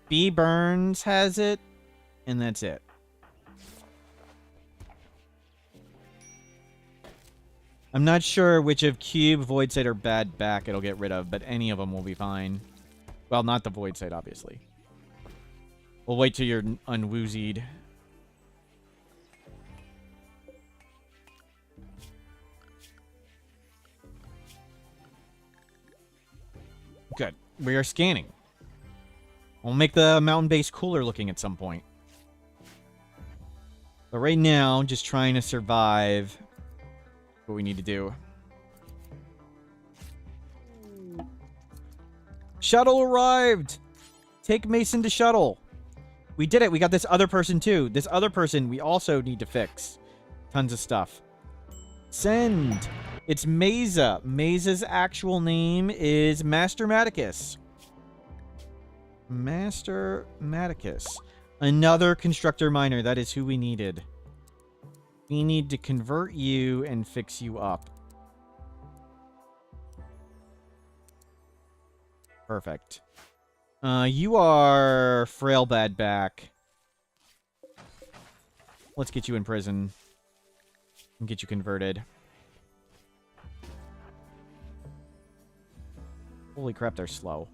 B. Burns has it, and that's it. I'm not sure which of Cube, Void Sight, or Bad Back it'll get rid of, but any of them will be fine. Well, not the Void Sight, obviously. We'll wait till you're unwoozied. Good. We are scanning. We'll make the mountain base cooler looking at some point. But right now, just trying to survive what we need to do. Shuttle arrived! Take Mason to shuttle. We did it. We got this other person too. This other person we also need to fix. Tons of stuff. Send! It's Mesa. Mesa's actual name is Master Maticus. Master Maticus. Another constructor miner. That is who we needed. We need to convert you and fix you up. Perfect. You are frail bad back. Let's get you in prison and get you converted. Holy crap, they're slow.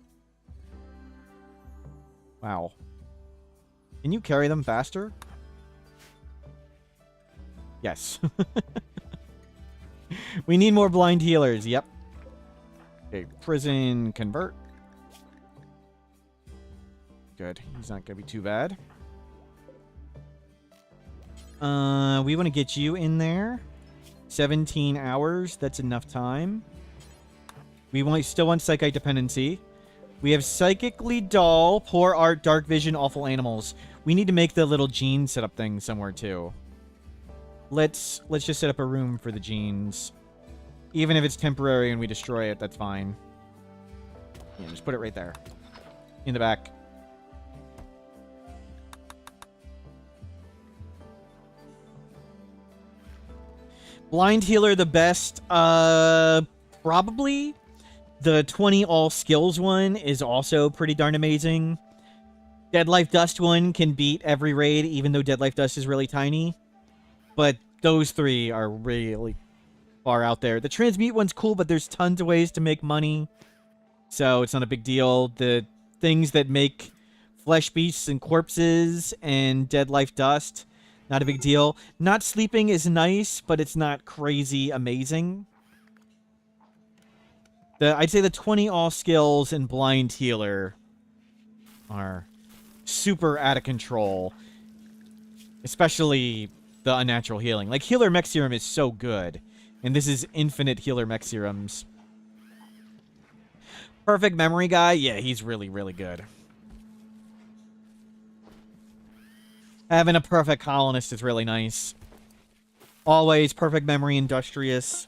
Wow. Can you carry them faster? Yes. We need more blind healers. Yep. Okay, prison convert. Good. He's not going to be too bad. We want to get you in there. 17 hours. That's enough time. We still want Psychite Dependency. We have Psychically Dull, Poor Art, Dark Vision, Awful Animals. We need to make the little gene setup thing somewhere too. Let's just set up a room for the genes. Even if it's temporary and we destroy it, that's fine. Yeah, just put it right there. In the back. Blind Healer, the best. Probably. The 20 all skills one is also pretty darn amazing. Dead Life Dust one can beat every raid, even though Dead Life Dust is really tiny. But those 3 are really far out there. The Transmute one's cool, but there's tons of ways to make money. So it's not a big deal. The things that make Flesh Beasts and Corpses and Dead Life Dust, not a big deal. Not sleeping is nice, but it's not crazy amazing. I'd say the 20 all skills and Blind Healer are super out of control. Especially the unnatural healing. Like, Healer Mech Serum is so good. And this is infinite Healer Mech Serums. Perfect Memory guy? Yeah, he's really, really good. Having a perfect Colonist is really nice. Always perfect memory, industrious.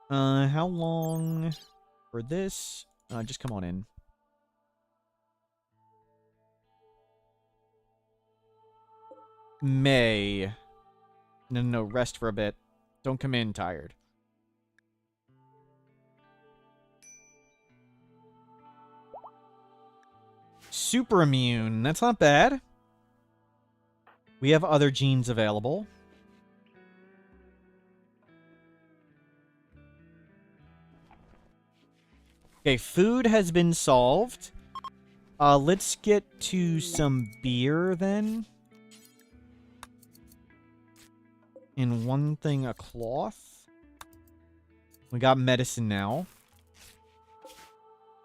How long for this? Just come on in. May. No, rest for a bit. Don't come in tired. Super immune. That's not bad. We have other genes available. Okay, food has been solved. Let's get to some beer then. And one thing, a cloth. We got medicine now.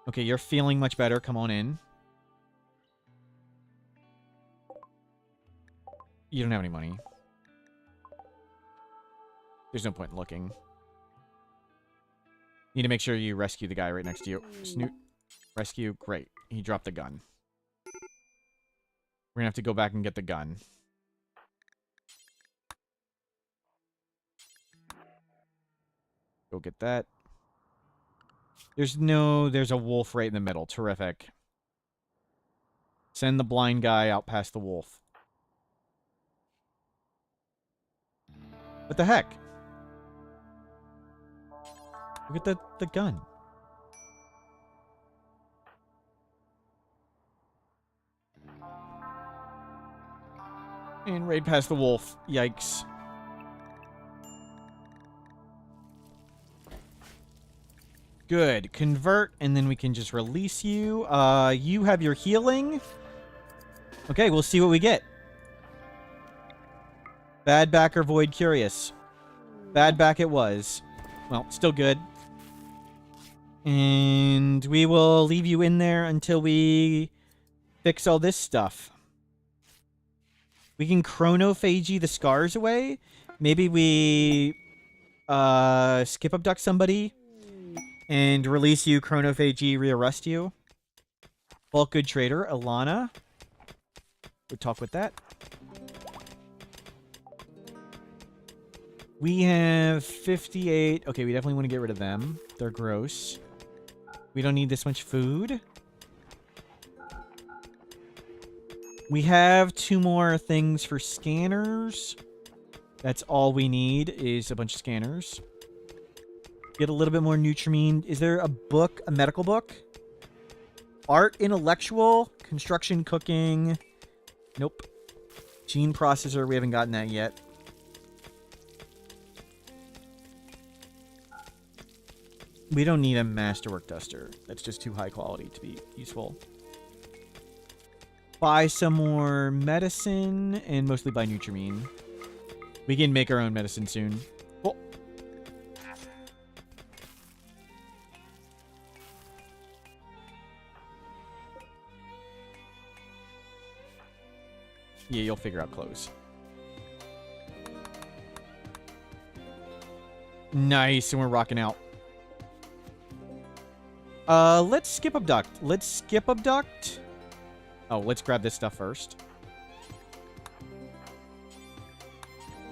Okay, you're feeling much better. Come on in. You don't have any money. There's no point in looking. Need to make sure you rescue the guy right next to you. Snoot. Rescue. Great. He dropped the gun. We're gonna have to go back and get the gun. Go get that. There's a wolf right in the middle. Terrific. Send the blind guy out past the wolf. What the heck? Look at the gun. And right past the wolf. Yikes. Good. Convert, and then we can just release you. You have your healing. Okay, we'll see what we get. Bad back or void curious. Bad back it was. Well, still good. And we will leave you in there until we fix all this stuff. We can chronophagy the scars away. Maybe we skip abduct somebody and release you, chronophagy, rearrest you. Bulk good trader, Alana. We'll talk with that. We have 58. Okay, we definitely want to get rid of them. They're gross. We don't need this much food. We have 2 more things for scanners. That's all we need is a bunch of scanners. Get a little bit more Nutrimine. Is there a book, a medical book? Art, intellectual, construction, cooking. Nope. Gene processor, we haven't gotten that yet. We don't need a masterwork duster. That's just too high quality to be useful. Buy some more medicine, and mostly buy Nutrimine. We can make our own medicine soon. Oh. Yeah, you'll figure out clothes. Nice, and we're rocking out. Let's skip abduct. Let's skip abduct. Oh, let's grab this stuff first.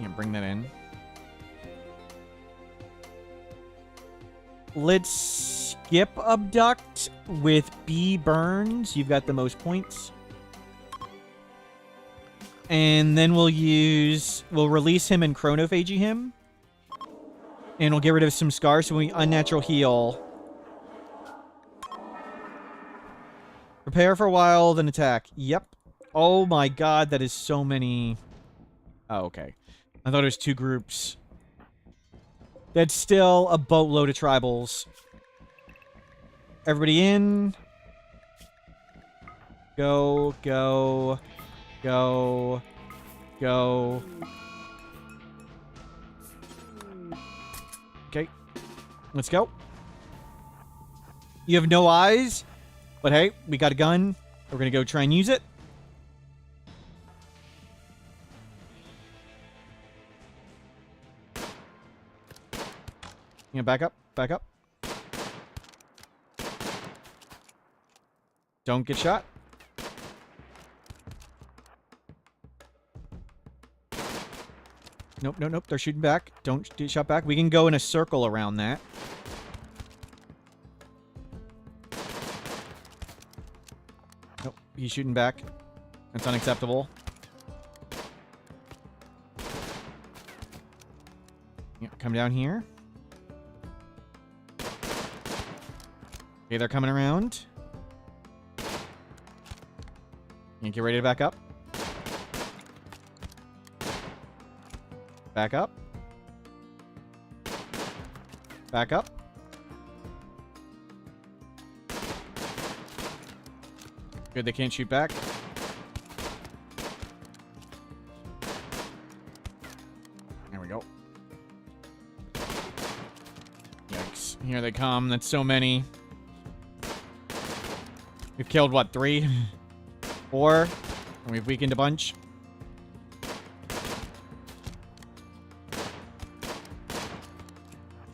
Yeah, bring that in. Let's skip abduct with B Burns. You've got the most points. And then we'll release him and chronophagy him. And we'll get rid of some scars so we unnatural heal. Prepare for a while, then attack. Yep. Oh my god, that is so many. Oh, okay. I thought it was 2 groups. That's still a boatload of tribals. Everybody in. Go, go, go, go. Okay. Let's go. You have no eyes? But hey, we got a gun. We're going to go try and use it. Yeah, back up. Back up. Don't get shot. Nope, nope, nope. They're shooting back. Don't get shot back. We can go in a circle around that. Nope, he's shooting back. That's unacceptable. Yeah, come down here. Okay, they're coming around. You get ready to back up. Back up. Back up. Good, they can't shoot back. There we go. Yikes. Here they come. That's so many. We've killed, what, 3? 4? And we've weakened a bunch.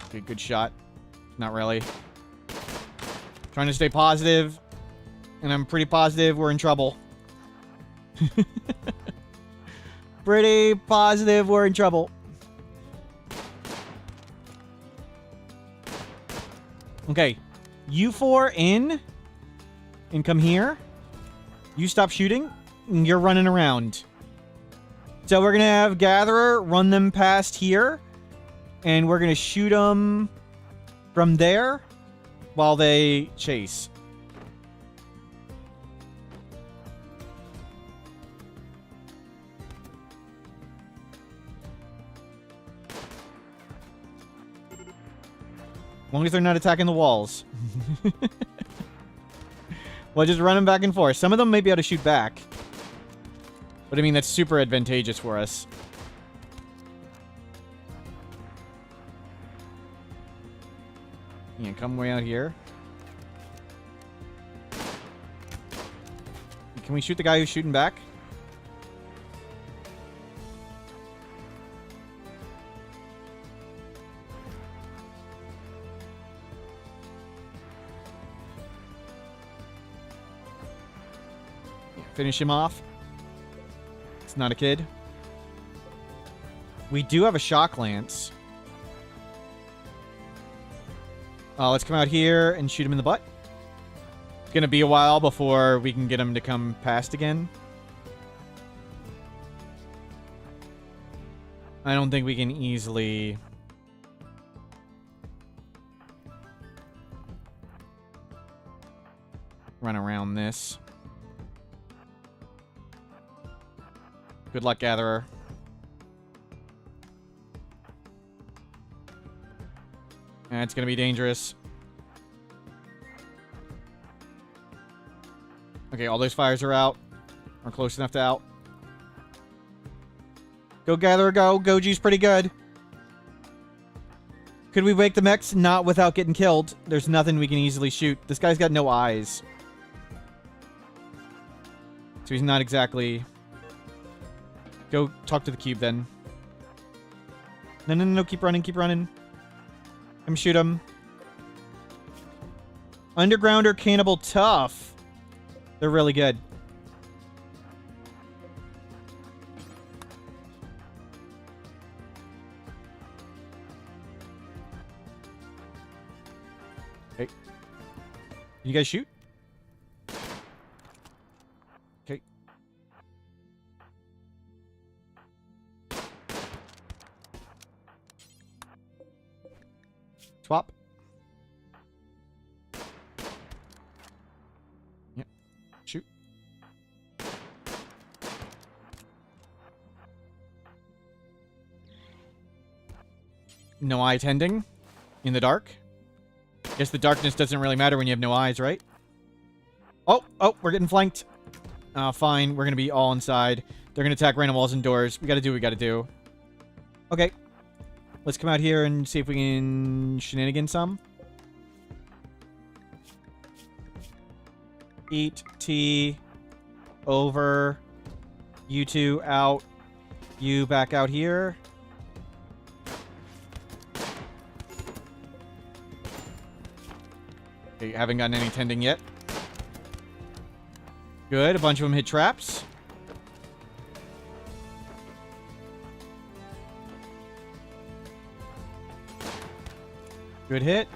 Okay, good shot. Not really. Trying to stay positive. And I'm pretty positive we're in trouble. Pretty positive we're in trouble. Okay. You 4 in. And come here. You stop shooting. And you're running around. So we're going to have Gatherer run them past here. And we're going to shoot them from there while they chase. As long as they're not attacking the walls. Well, just run them back and forth. Some of them may be able to shoot back. But I mean, that's super advantageous for us. Yeah, come way out here. Can we shoot the guy who's shooting back? Yeah, finish him off. It's not a kid. We do have a shock lance. Let's come out here and shoot him in the butt. It's gonna be a while before we can get him to come past again. I don't think we can easily... run around this. Good luck, Gatherer. It's gonna be dangerous. Okay, all those fires are out. We're close enough to out. Go, Gatherer, go. Goji's pretty good. Could we wake the mechs? Not without getting killed. There's nothing we can easily shoot. This guy's got no eyes. So he's not exactly... Go talk to the cube, then. No, no, no, no. Keep running, keep running. Come shoot him. Undergrounder Cannibal Tough. They're really good. Okay. Can you guys shoot? Okay. Swap. Yep. Shoot. No eye tending in the dark. Guess the darkness doesn't really matter when you have no eyes, right? Oh, we're getting flanked. Fine. We're going to be all inside. They're going to attack random walls and doors. We got to do what we got to do. Okay. Let's come out here and see if we can shenanigan some. Eat, tea, over. You two out. You back out here. Okay, haven't gotten any tending yet. Good. A bunch of them hit traps. Good hit.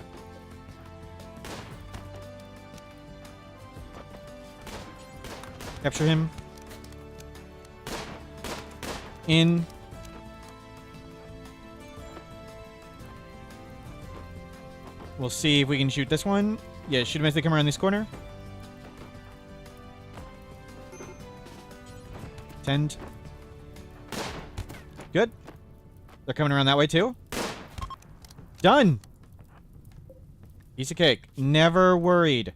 Capture him. In. We'll see if we can shoot this one. Yeah, shoot him as they come around this corner. Tend. Good. They're coming around that way too. Done. Piece of cake. Never worried.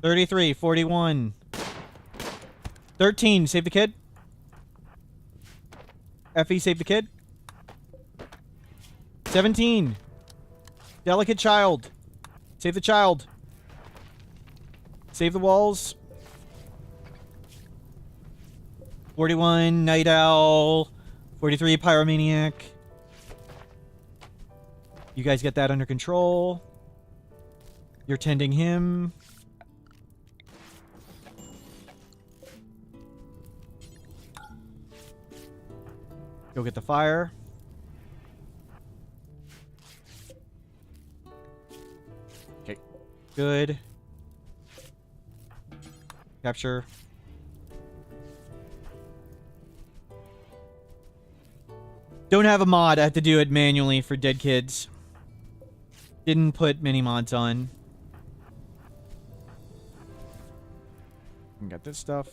33, 41. 13, save the kid. FE, save the kid. 17. Delicate child. Save the child. Save the walls. 41, Night Owl. 43, Pyromaniac. You guys get that under control. You're tending him. Go get the fire. Okay. Good. Capture. Don't have a mod. I have to do it manually for dead kids. Didn't put many mods on. Got this stuff.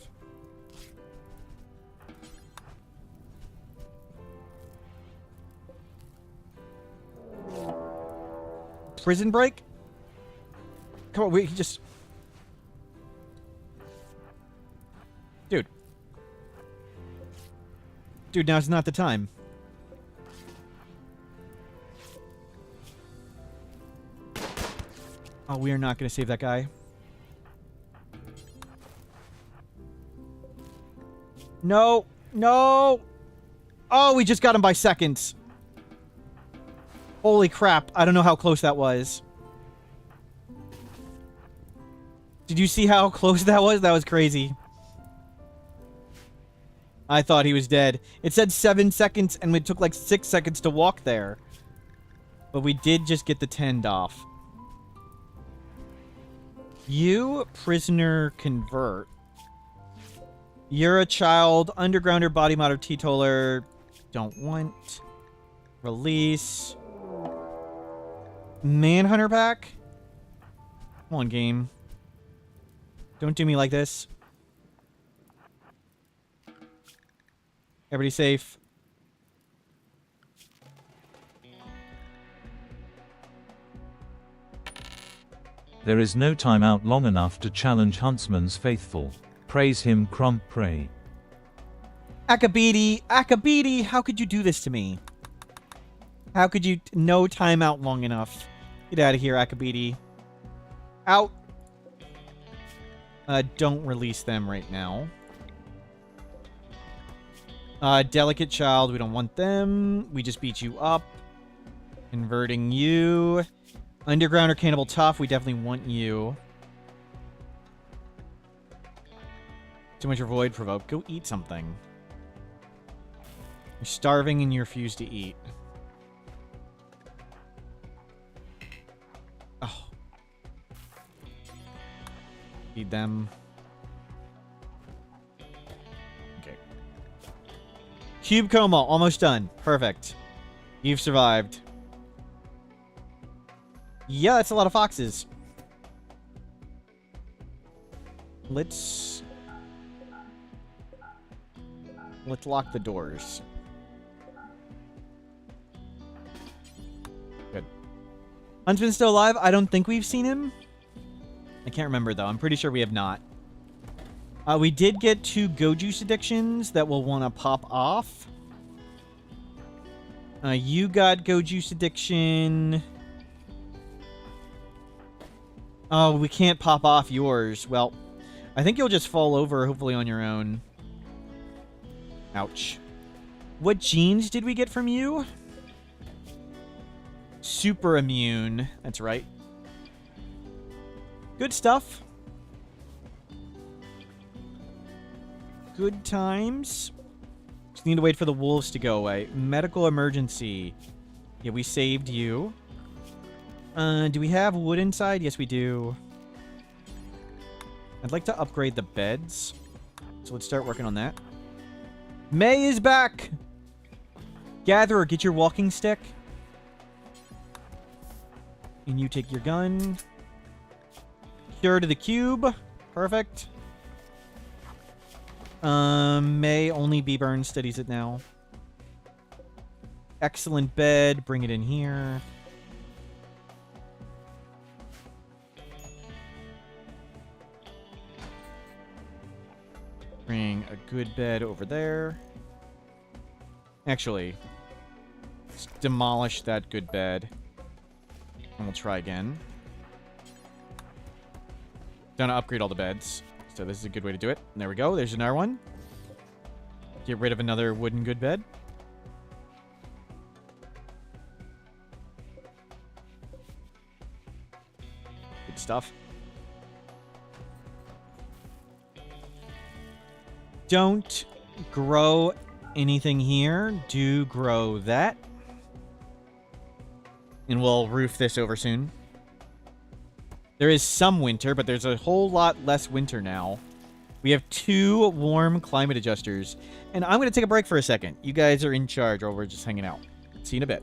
Prison break? Come on, we just... Dude. Dude, now's not the time. Oh, we are not going to save that guy. No. No. Oh, we just got him by seconds. Holy crap. I don't know how close that was. Did you see how close that was? That was crazy. I thought he was dead. It said 7 seconds, and it took like 6 seconds to walk there. But we did just get the tend off. You, prisoner, convert. You're a child, undergrounder, body mod, or teetotaler. Don't want. Release. Manhunter pack? Come on, game. Don't do me like this. Everybody safe. There is no time out long enough to challenge Huntsman's faithful. Praise him, crump pray. Akabidi, Akabidi, how could you do this to me? How could you... No timeout long enough. Get out of here, Akabidi. Out. Don't release them right now. Delicate child, we don't want them. We just beat you up. Converting you. Underground or Cannibal Tough, we definitely want you. Too much Void Provoke. Go eat something. You're starving and you refuse to eat. Oh. Feed them. Okay. Cube Coma, almost done. Perfect. You've survived. Yeah, that's a lot of foxes. Let's lock the doors. Good. Huntsman's still alive? I don't think we've seen him. I can't remember, though. I'm pretty sure we have not. We did get 2 Go Juice addictions that we'll want to pop off. You got Go Juice addiction. Oh, we can't pop off yours. Well, I think you'll just fall over, hopefully on your own. Ouch. What genes did we get from you? Super immune. That's right. Good stuff. Good times. Just need to wait for the wolves to go away. Medical emergency. Yeah, we saved you. Do we have wood inside? Yes, we do. I'd like to upgrade the beds. So let's start working on that. May is back! Gatherer, get your walking stick. And you take your gun. Cure to the cube. Perfect. May only B burn studies it now. Excellent bed. Bring it in here. Bring a good bed over there. Actually, let's demolish that good bed. And we'll try again. Don't upgrade all the beds. So this is a good way to do it. There we go. There's another one. Get rid of another wooden good bed. Good stuff. Don't grow anything here. Do grow that. And we'll roof this over soon. There is some winter, but there's a whole lot less winter now. We have 2 warm climate adjusters. And I'm going to take a break for a second. You guys are in charge while we're just hanging out. See you in a bit.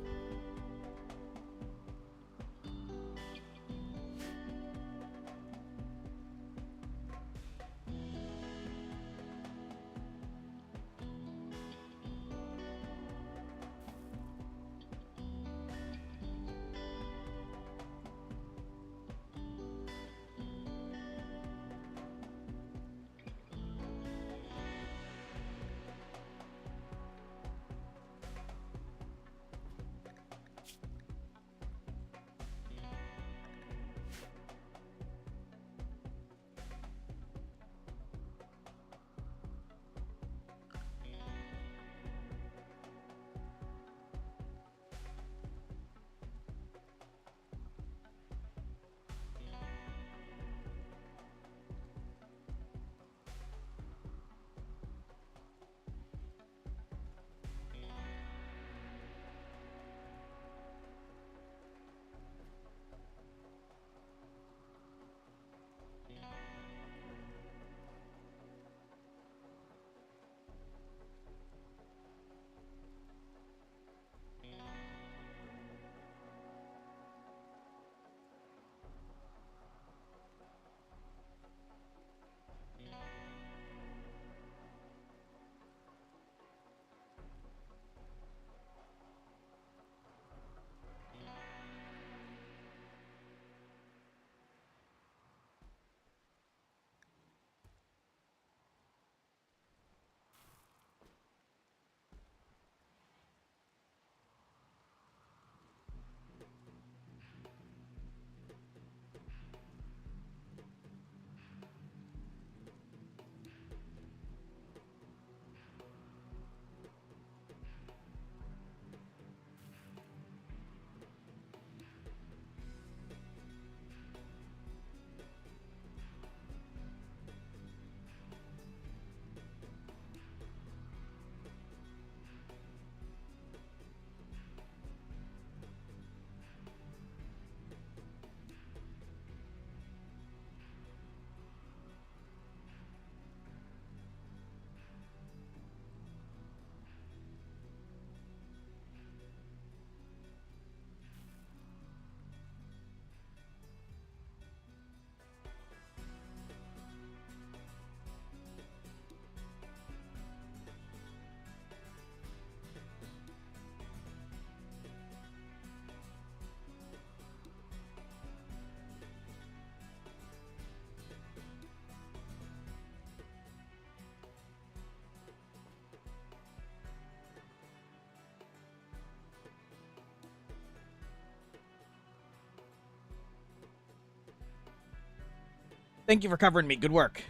Thank you for covering me. Good work.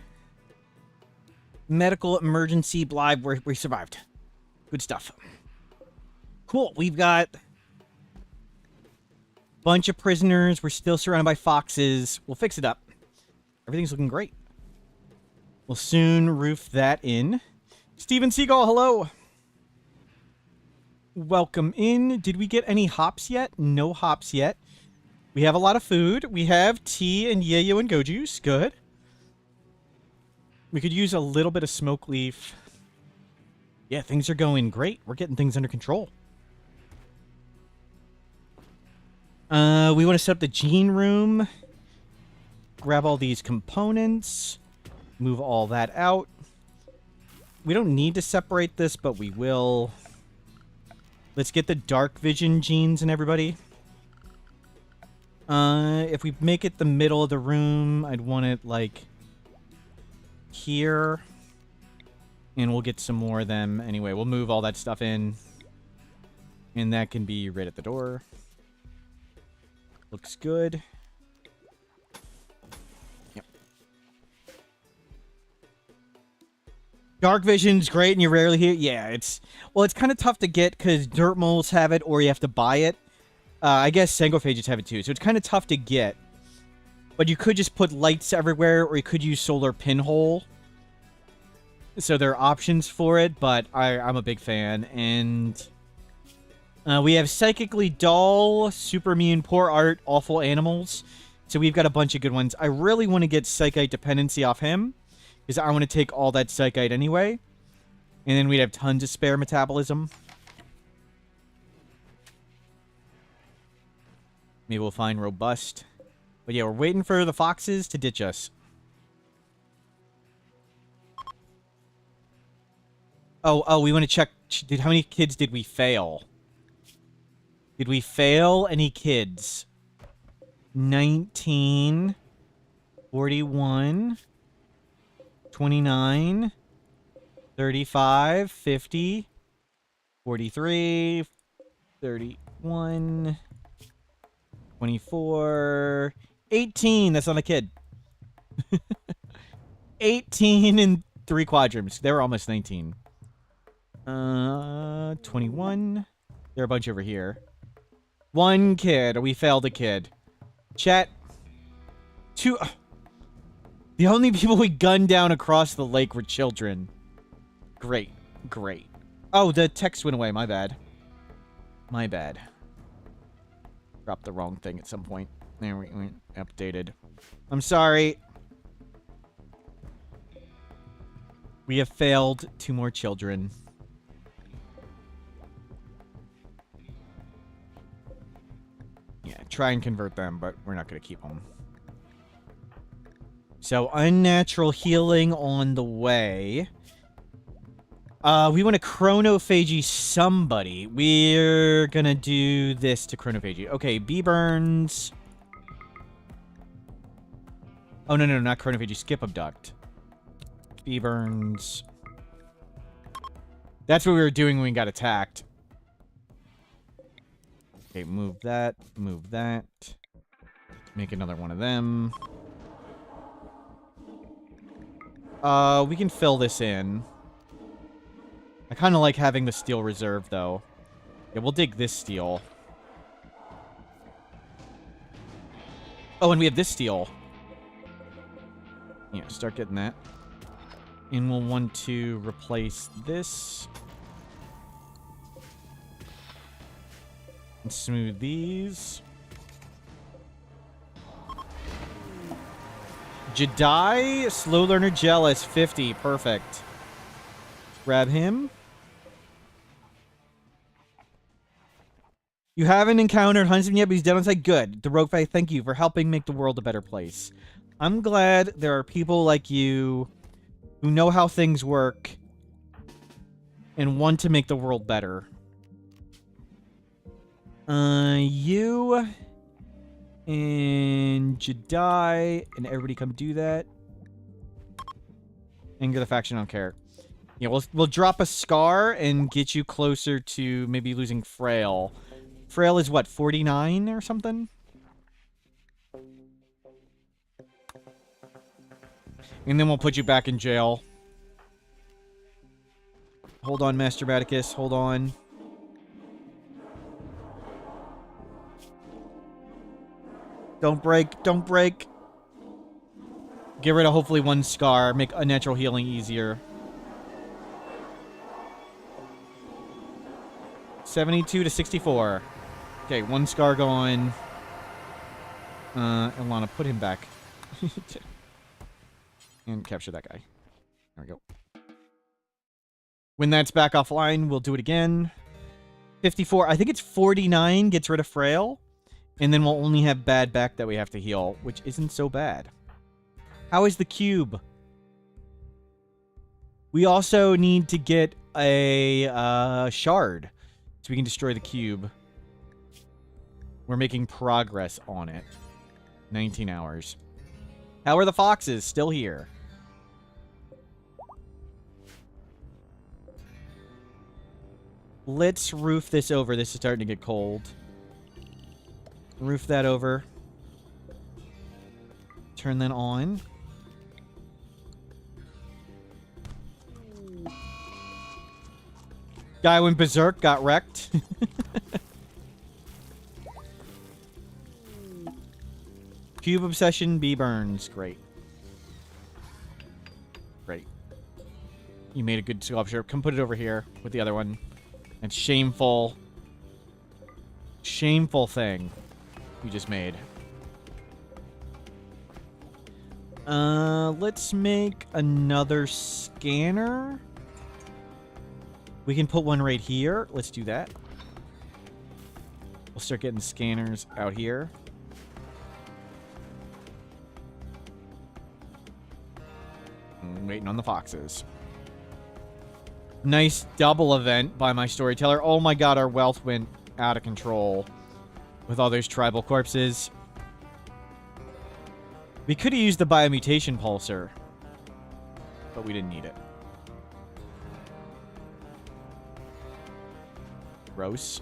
Medical emergency blind. We survived. Good stuff. Cool. We've got a bunch of prisoners. We're still surrounded by foxes. We'll fix it up. Everything's looking great. We'll soon roof that in. Steven Seagal, hello. Welcome in. Did we get any hops yet? No hops yet. We have a lot of food. We have tea and yayo and go juice. Good. We could use a little bit of smoke leaf. Yeah, things are going great. We're getting things under control. We want to set up the gene room. Grab all these components. Move all that out. We don't need to separate this, but we will. Let's get the dark vision genes in everybody. If we make it the middle of the room, I'd want it, like, here. And we'll get some more of them. Anyway, we'll move all that stuff in. And that can be right at the door. Looks good. Yep. Dark vision's great and you rarely hear it. Yeah, it's kind of tough to get because dirt moles have it or you have to buy it. I guess sangophages have it too, so it's kind of tough to get. But you could just put lights everywhere or you could use solar pinhole. So there are options for it, but I'm a big fan. And we have Psychically Dull, Super Immune, Poor Art, Awful Animals. So we've got a bunch of good ones. I really want to get Psychite Dependency off him, because I want to take all that Psychite anyway. And then we'd have tons of spare metabolism. Maybe we'll find Robust. But yeah, we're waiting for the foxes to ditch us. Oh, we want to check. How many kids did we fail? Did we fail any kids? 19, 41, 29, 35, 50, 43, 31, 24, 18. That's not a kid. 18 and 3 quadrants. They were almost 19. 21. There are a bunch over here. 1 kid. We failed a kid. Chat. 2. The only people we gunned down across the lake were children. Great. Great. Oh, the text went away. My bad. My bad. Dropped the wrong thing at some point. There we went. Updated. I'm sorry. We have failed 2 more children. Yeah, try and convert them, but we're not going to keep them. So, unnatural healing on the way. We want to chronophagy somebody. We're going to do this to chronophagy. Okay, B burns. Oh, no, not chronophagy. Skip abduct. B burns. That's what we were doing when we got attacked. Okay, move that. Move that. Make another one of them. We can fill this in. I kind of like having the steel reserve, though. Yeah, we'll dig this steel. Oh, and we have this steel. Yeah, start getting that. And we'll want to replace this. And smooth these. Jedi, Slow Learner Jealous, 50. Perfect. Grab him. You haven't encountered Huntsman yet, but he's dead on site. Good. The Rogue Fight, thank you for helping make the world a better place. I'm glad there are people like you who know how things work and want to make the world better. You and Jedi and everybody come do that. Anger the faction, I don't care. Yeah, we'll drop a scar and get you closer to maybe losing Frail. Frail is what, 49 or something? And then we'll put you back in jail. Hold on, Master Maticus. Hold on. Don't break. Don't break. Get rid of hopefully one scar. Make unnatural healing easier. 72 to 64. Okay, one scar gone. Ilana, put him back. And capture that guy. There we go. When that's back offline, we'll do it again. 54. I think it's 49 gets rid of Frail. And then we'll only have bad back that we have to heal, which isn't so bad. How is the cube? We also need to get a shard so we can destroy the cube. We're making progress on it. 19 hours. How are the foxes? Still here. Let's roof this over. This is starting to get cold. Roof that over. Turn that on. Guy went berserk, got wrecked. Cube obsession, B burns. Great. Great. You made a good sculpture. Come put it over here with the other one. That's shameful. Shameful thing you just made. Let's make another scanner. We can put one right here. Let's do that. We'll start getting scanners out here. I'm waiting on the foxes. Nice double event by my storyteller. Oh my god, our wealth went out of control with all those tribal corpses. We could have used the biomutation pulsar, but we didn't need it. Gross.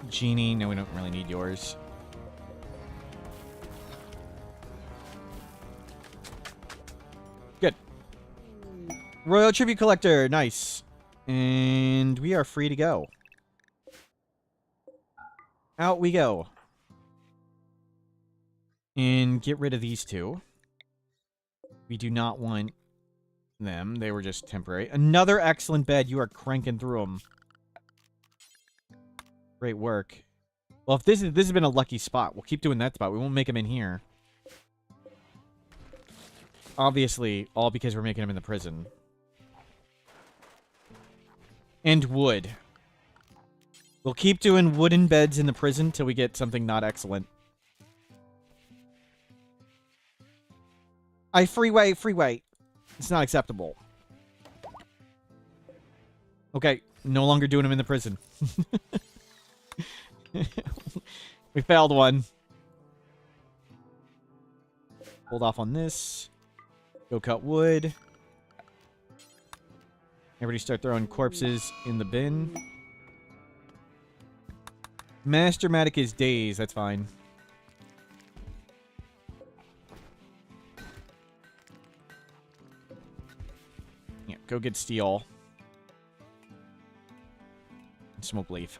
Genie, no, we don't really need yours. Good. Royal Tribute Collector, nice. And we are free to go. Out we go. And get rid of these two. We do not want them. They were just temporary. Another excellent bed. You are cranking through them. Great work. Well, if this has been a lucky spot, we'll keep doing that spot. We won't make them in here. Obviously, all because we're making them in the prison. And wood. We'll keep doing wooden beds in the prison till we get something not excellent. Freeway. It's not acceptable. Okay, no longer doing them in the prison. We failed one. Hold off on this. Go cut wood. Everybody start throwing corpses in the bin. Mastermatic is days. That's fine. Yeah, go get steel. And smoke leaf.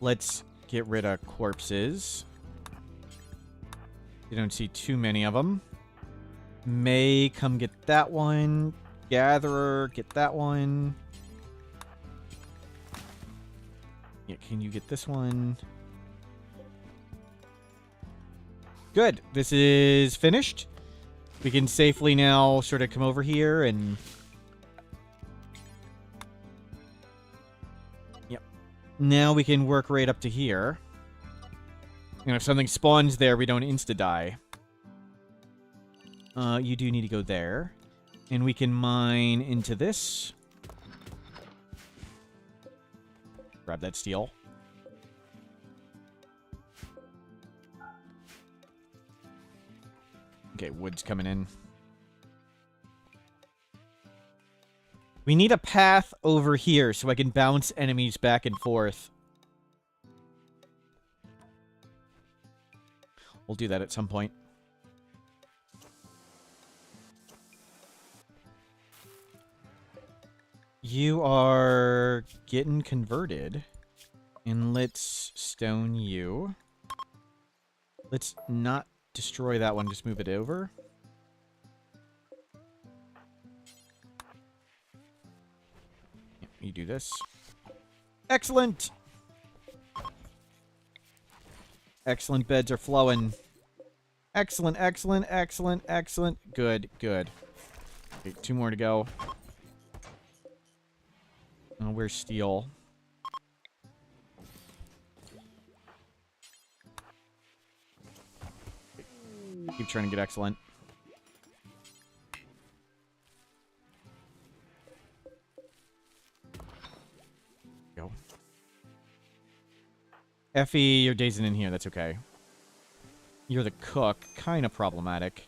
Let's get rid of corpses. You don't see too many of them. May, come get that one. Gatherer, get that one. Yeah, can you get this one? Good. This is finished. We can safely now sort of come over here and... Now we can work right up to here. And if something spawns there, we don't insta-die. You do need to go there. And we can mine into this. Grab that steel. Okay, wood's coming in. We need a path over here so I can bounce enemies back and forth. We'll do that at some point. You are getting converted. And let's stone you. Let's not destroy that one, just move it over. You do this. Excellent! Excellent, beds are flowing. Excellent, excellent, excellent, excellent. Good, good. Okay, 2 more to go. Oh, where's steel? Keep trying to get excellent. Go. Effie, you're dazing in here. That's okay. You're the cook. Kind of problematic.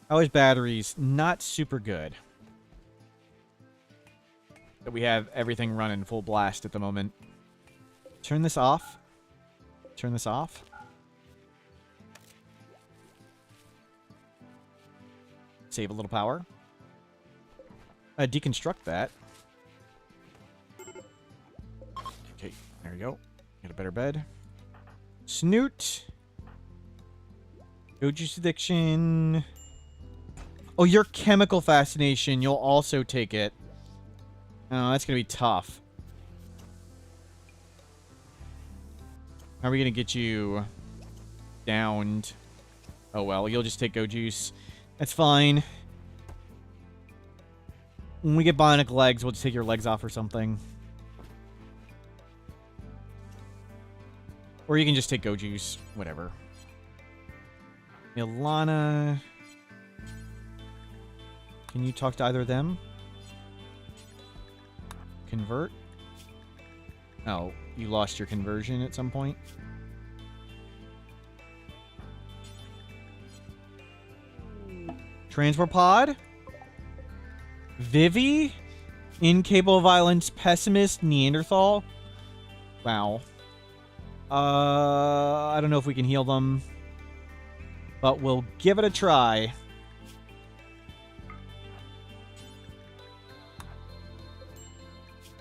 How is batteries? Not super good. But we have everything running full blast at the moment. Turn this off. Turn this off. Save a little power. Deconstruct that. Okay, there we go. Get a better bed. Snoot. Go juice addiction. Oh, your chemical fascination. You'll also take it. Oh, that's going to be tough. How are we going to get you downed? Oh, well, you'll just take go juice. That's fine. When we get bionic legs, we'll just take your legs off or something. Or you can just take go juice. Whatever. Ilana. Can you talk to either of them? Convert? Oh, you lost your conversion at some point? Transport pod? Vivi? Incapable of violence, pessimist, Neanderthal? Wow. I don't know if we can heal them. But we'll give it a try.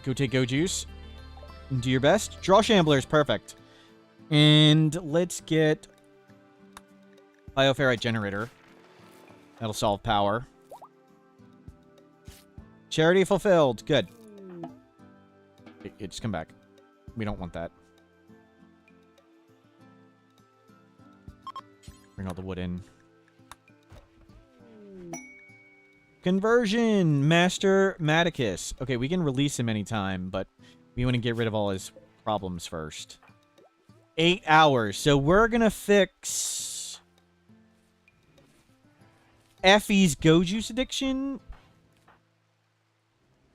Go take go juice. And do your best. Draw shamblers. Perfect. And let's get bioferrite generator. That'll solve power. Charity fulfilled. Good. Just come back. We don't want that. Bring all the wood in. Conversion! Master Maticus. Okay, we can release him anytime, but we want to get rid of all his problems first. 8 hours. So we're going to fix Effie's go juice addiction.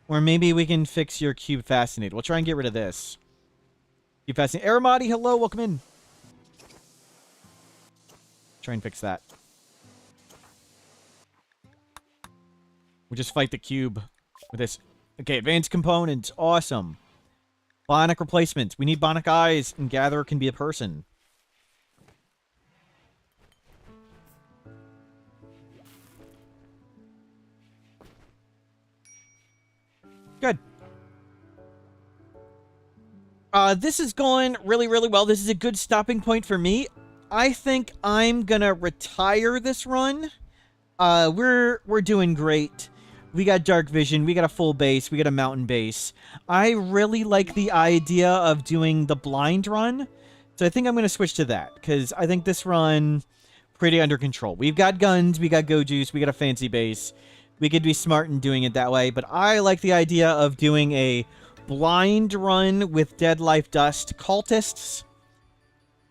Or maybe we can fix your cube fascinate. We'll try and get rid of this. Cube fascinate. Aramati, hello, welcome in. Try and fix that. We'll just fight the cube with this. Okay, advanced components. Awesome. Bionic replacements. We need bionic eyes, and Gatherer can be a person. Good. This is going really, really well. This is a good stopping point for me. I think I'm gonna retire this run. We're doing great. We got dark vision, we got a full base, we got a mountain base. I really like the idea of doing the blind run. So I think I'm gonna switch to that, because I think this run pretty under control. We've got guns, we got go juice, we got a fancy base. We could be smart in doing it that way, but I like the idea of doing a blind run with Dead Life Dust cultists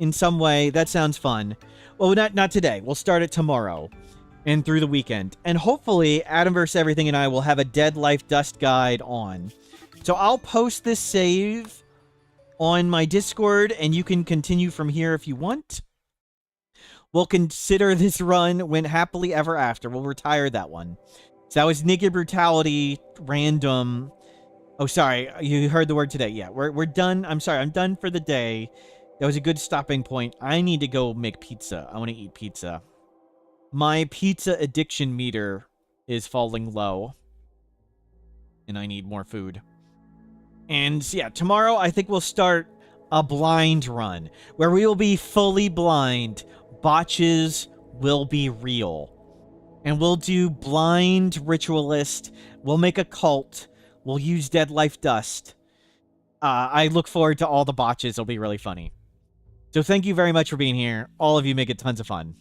in some way. That sounds fun. Well, not today. We'll start it tomorrow and through the weekend. And hopefully, Adam vs. Everything and I will have a Dead Life Dust guide on. So I'll post this save on my Discord, and you can continue from here if you want. We'll consider this run when happily ever after. We'll retire that one. So that was Naked Brutality, random. Oh, sorry. You heard the word today. Yeah, we're done. I'm sorry. I'm done for the day. That was a good stopping point. I need to go make pizza. I want to eat pizza. My pizza addiction meter is falling low. And I need more food. And yeah, tomorrow I think we'll start a blind run where we will be fully blind. Botches will be real. And we'll do blind ritualist. We'll make a cult. We'll use dead life dust. I look forward to all the botches. It'll be really funny. So thank you very much for being here. All of you make it tons of fun.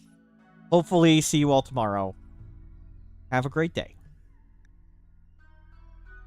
Hopefully see you all tomorrow. Have a great day.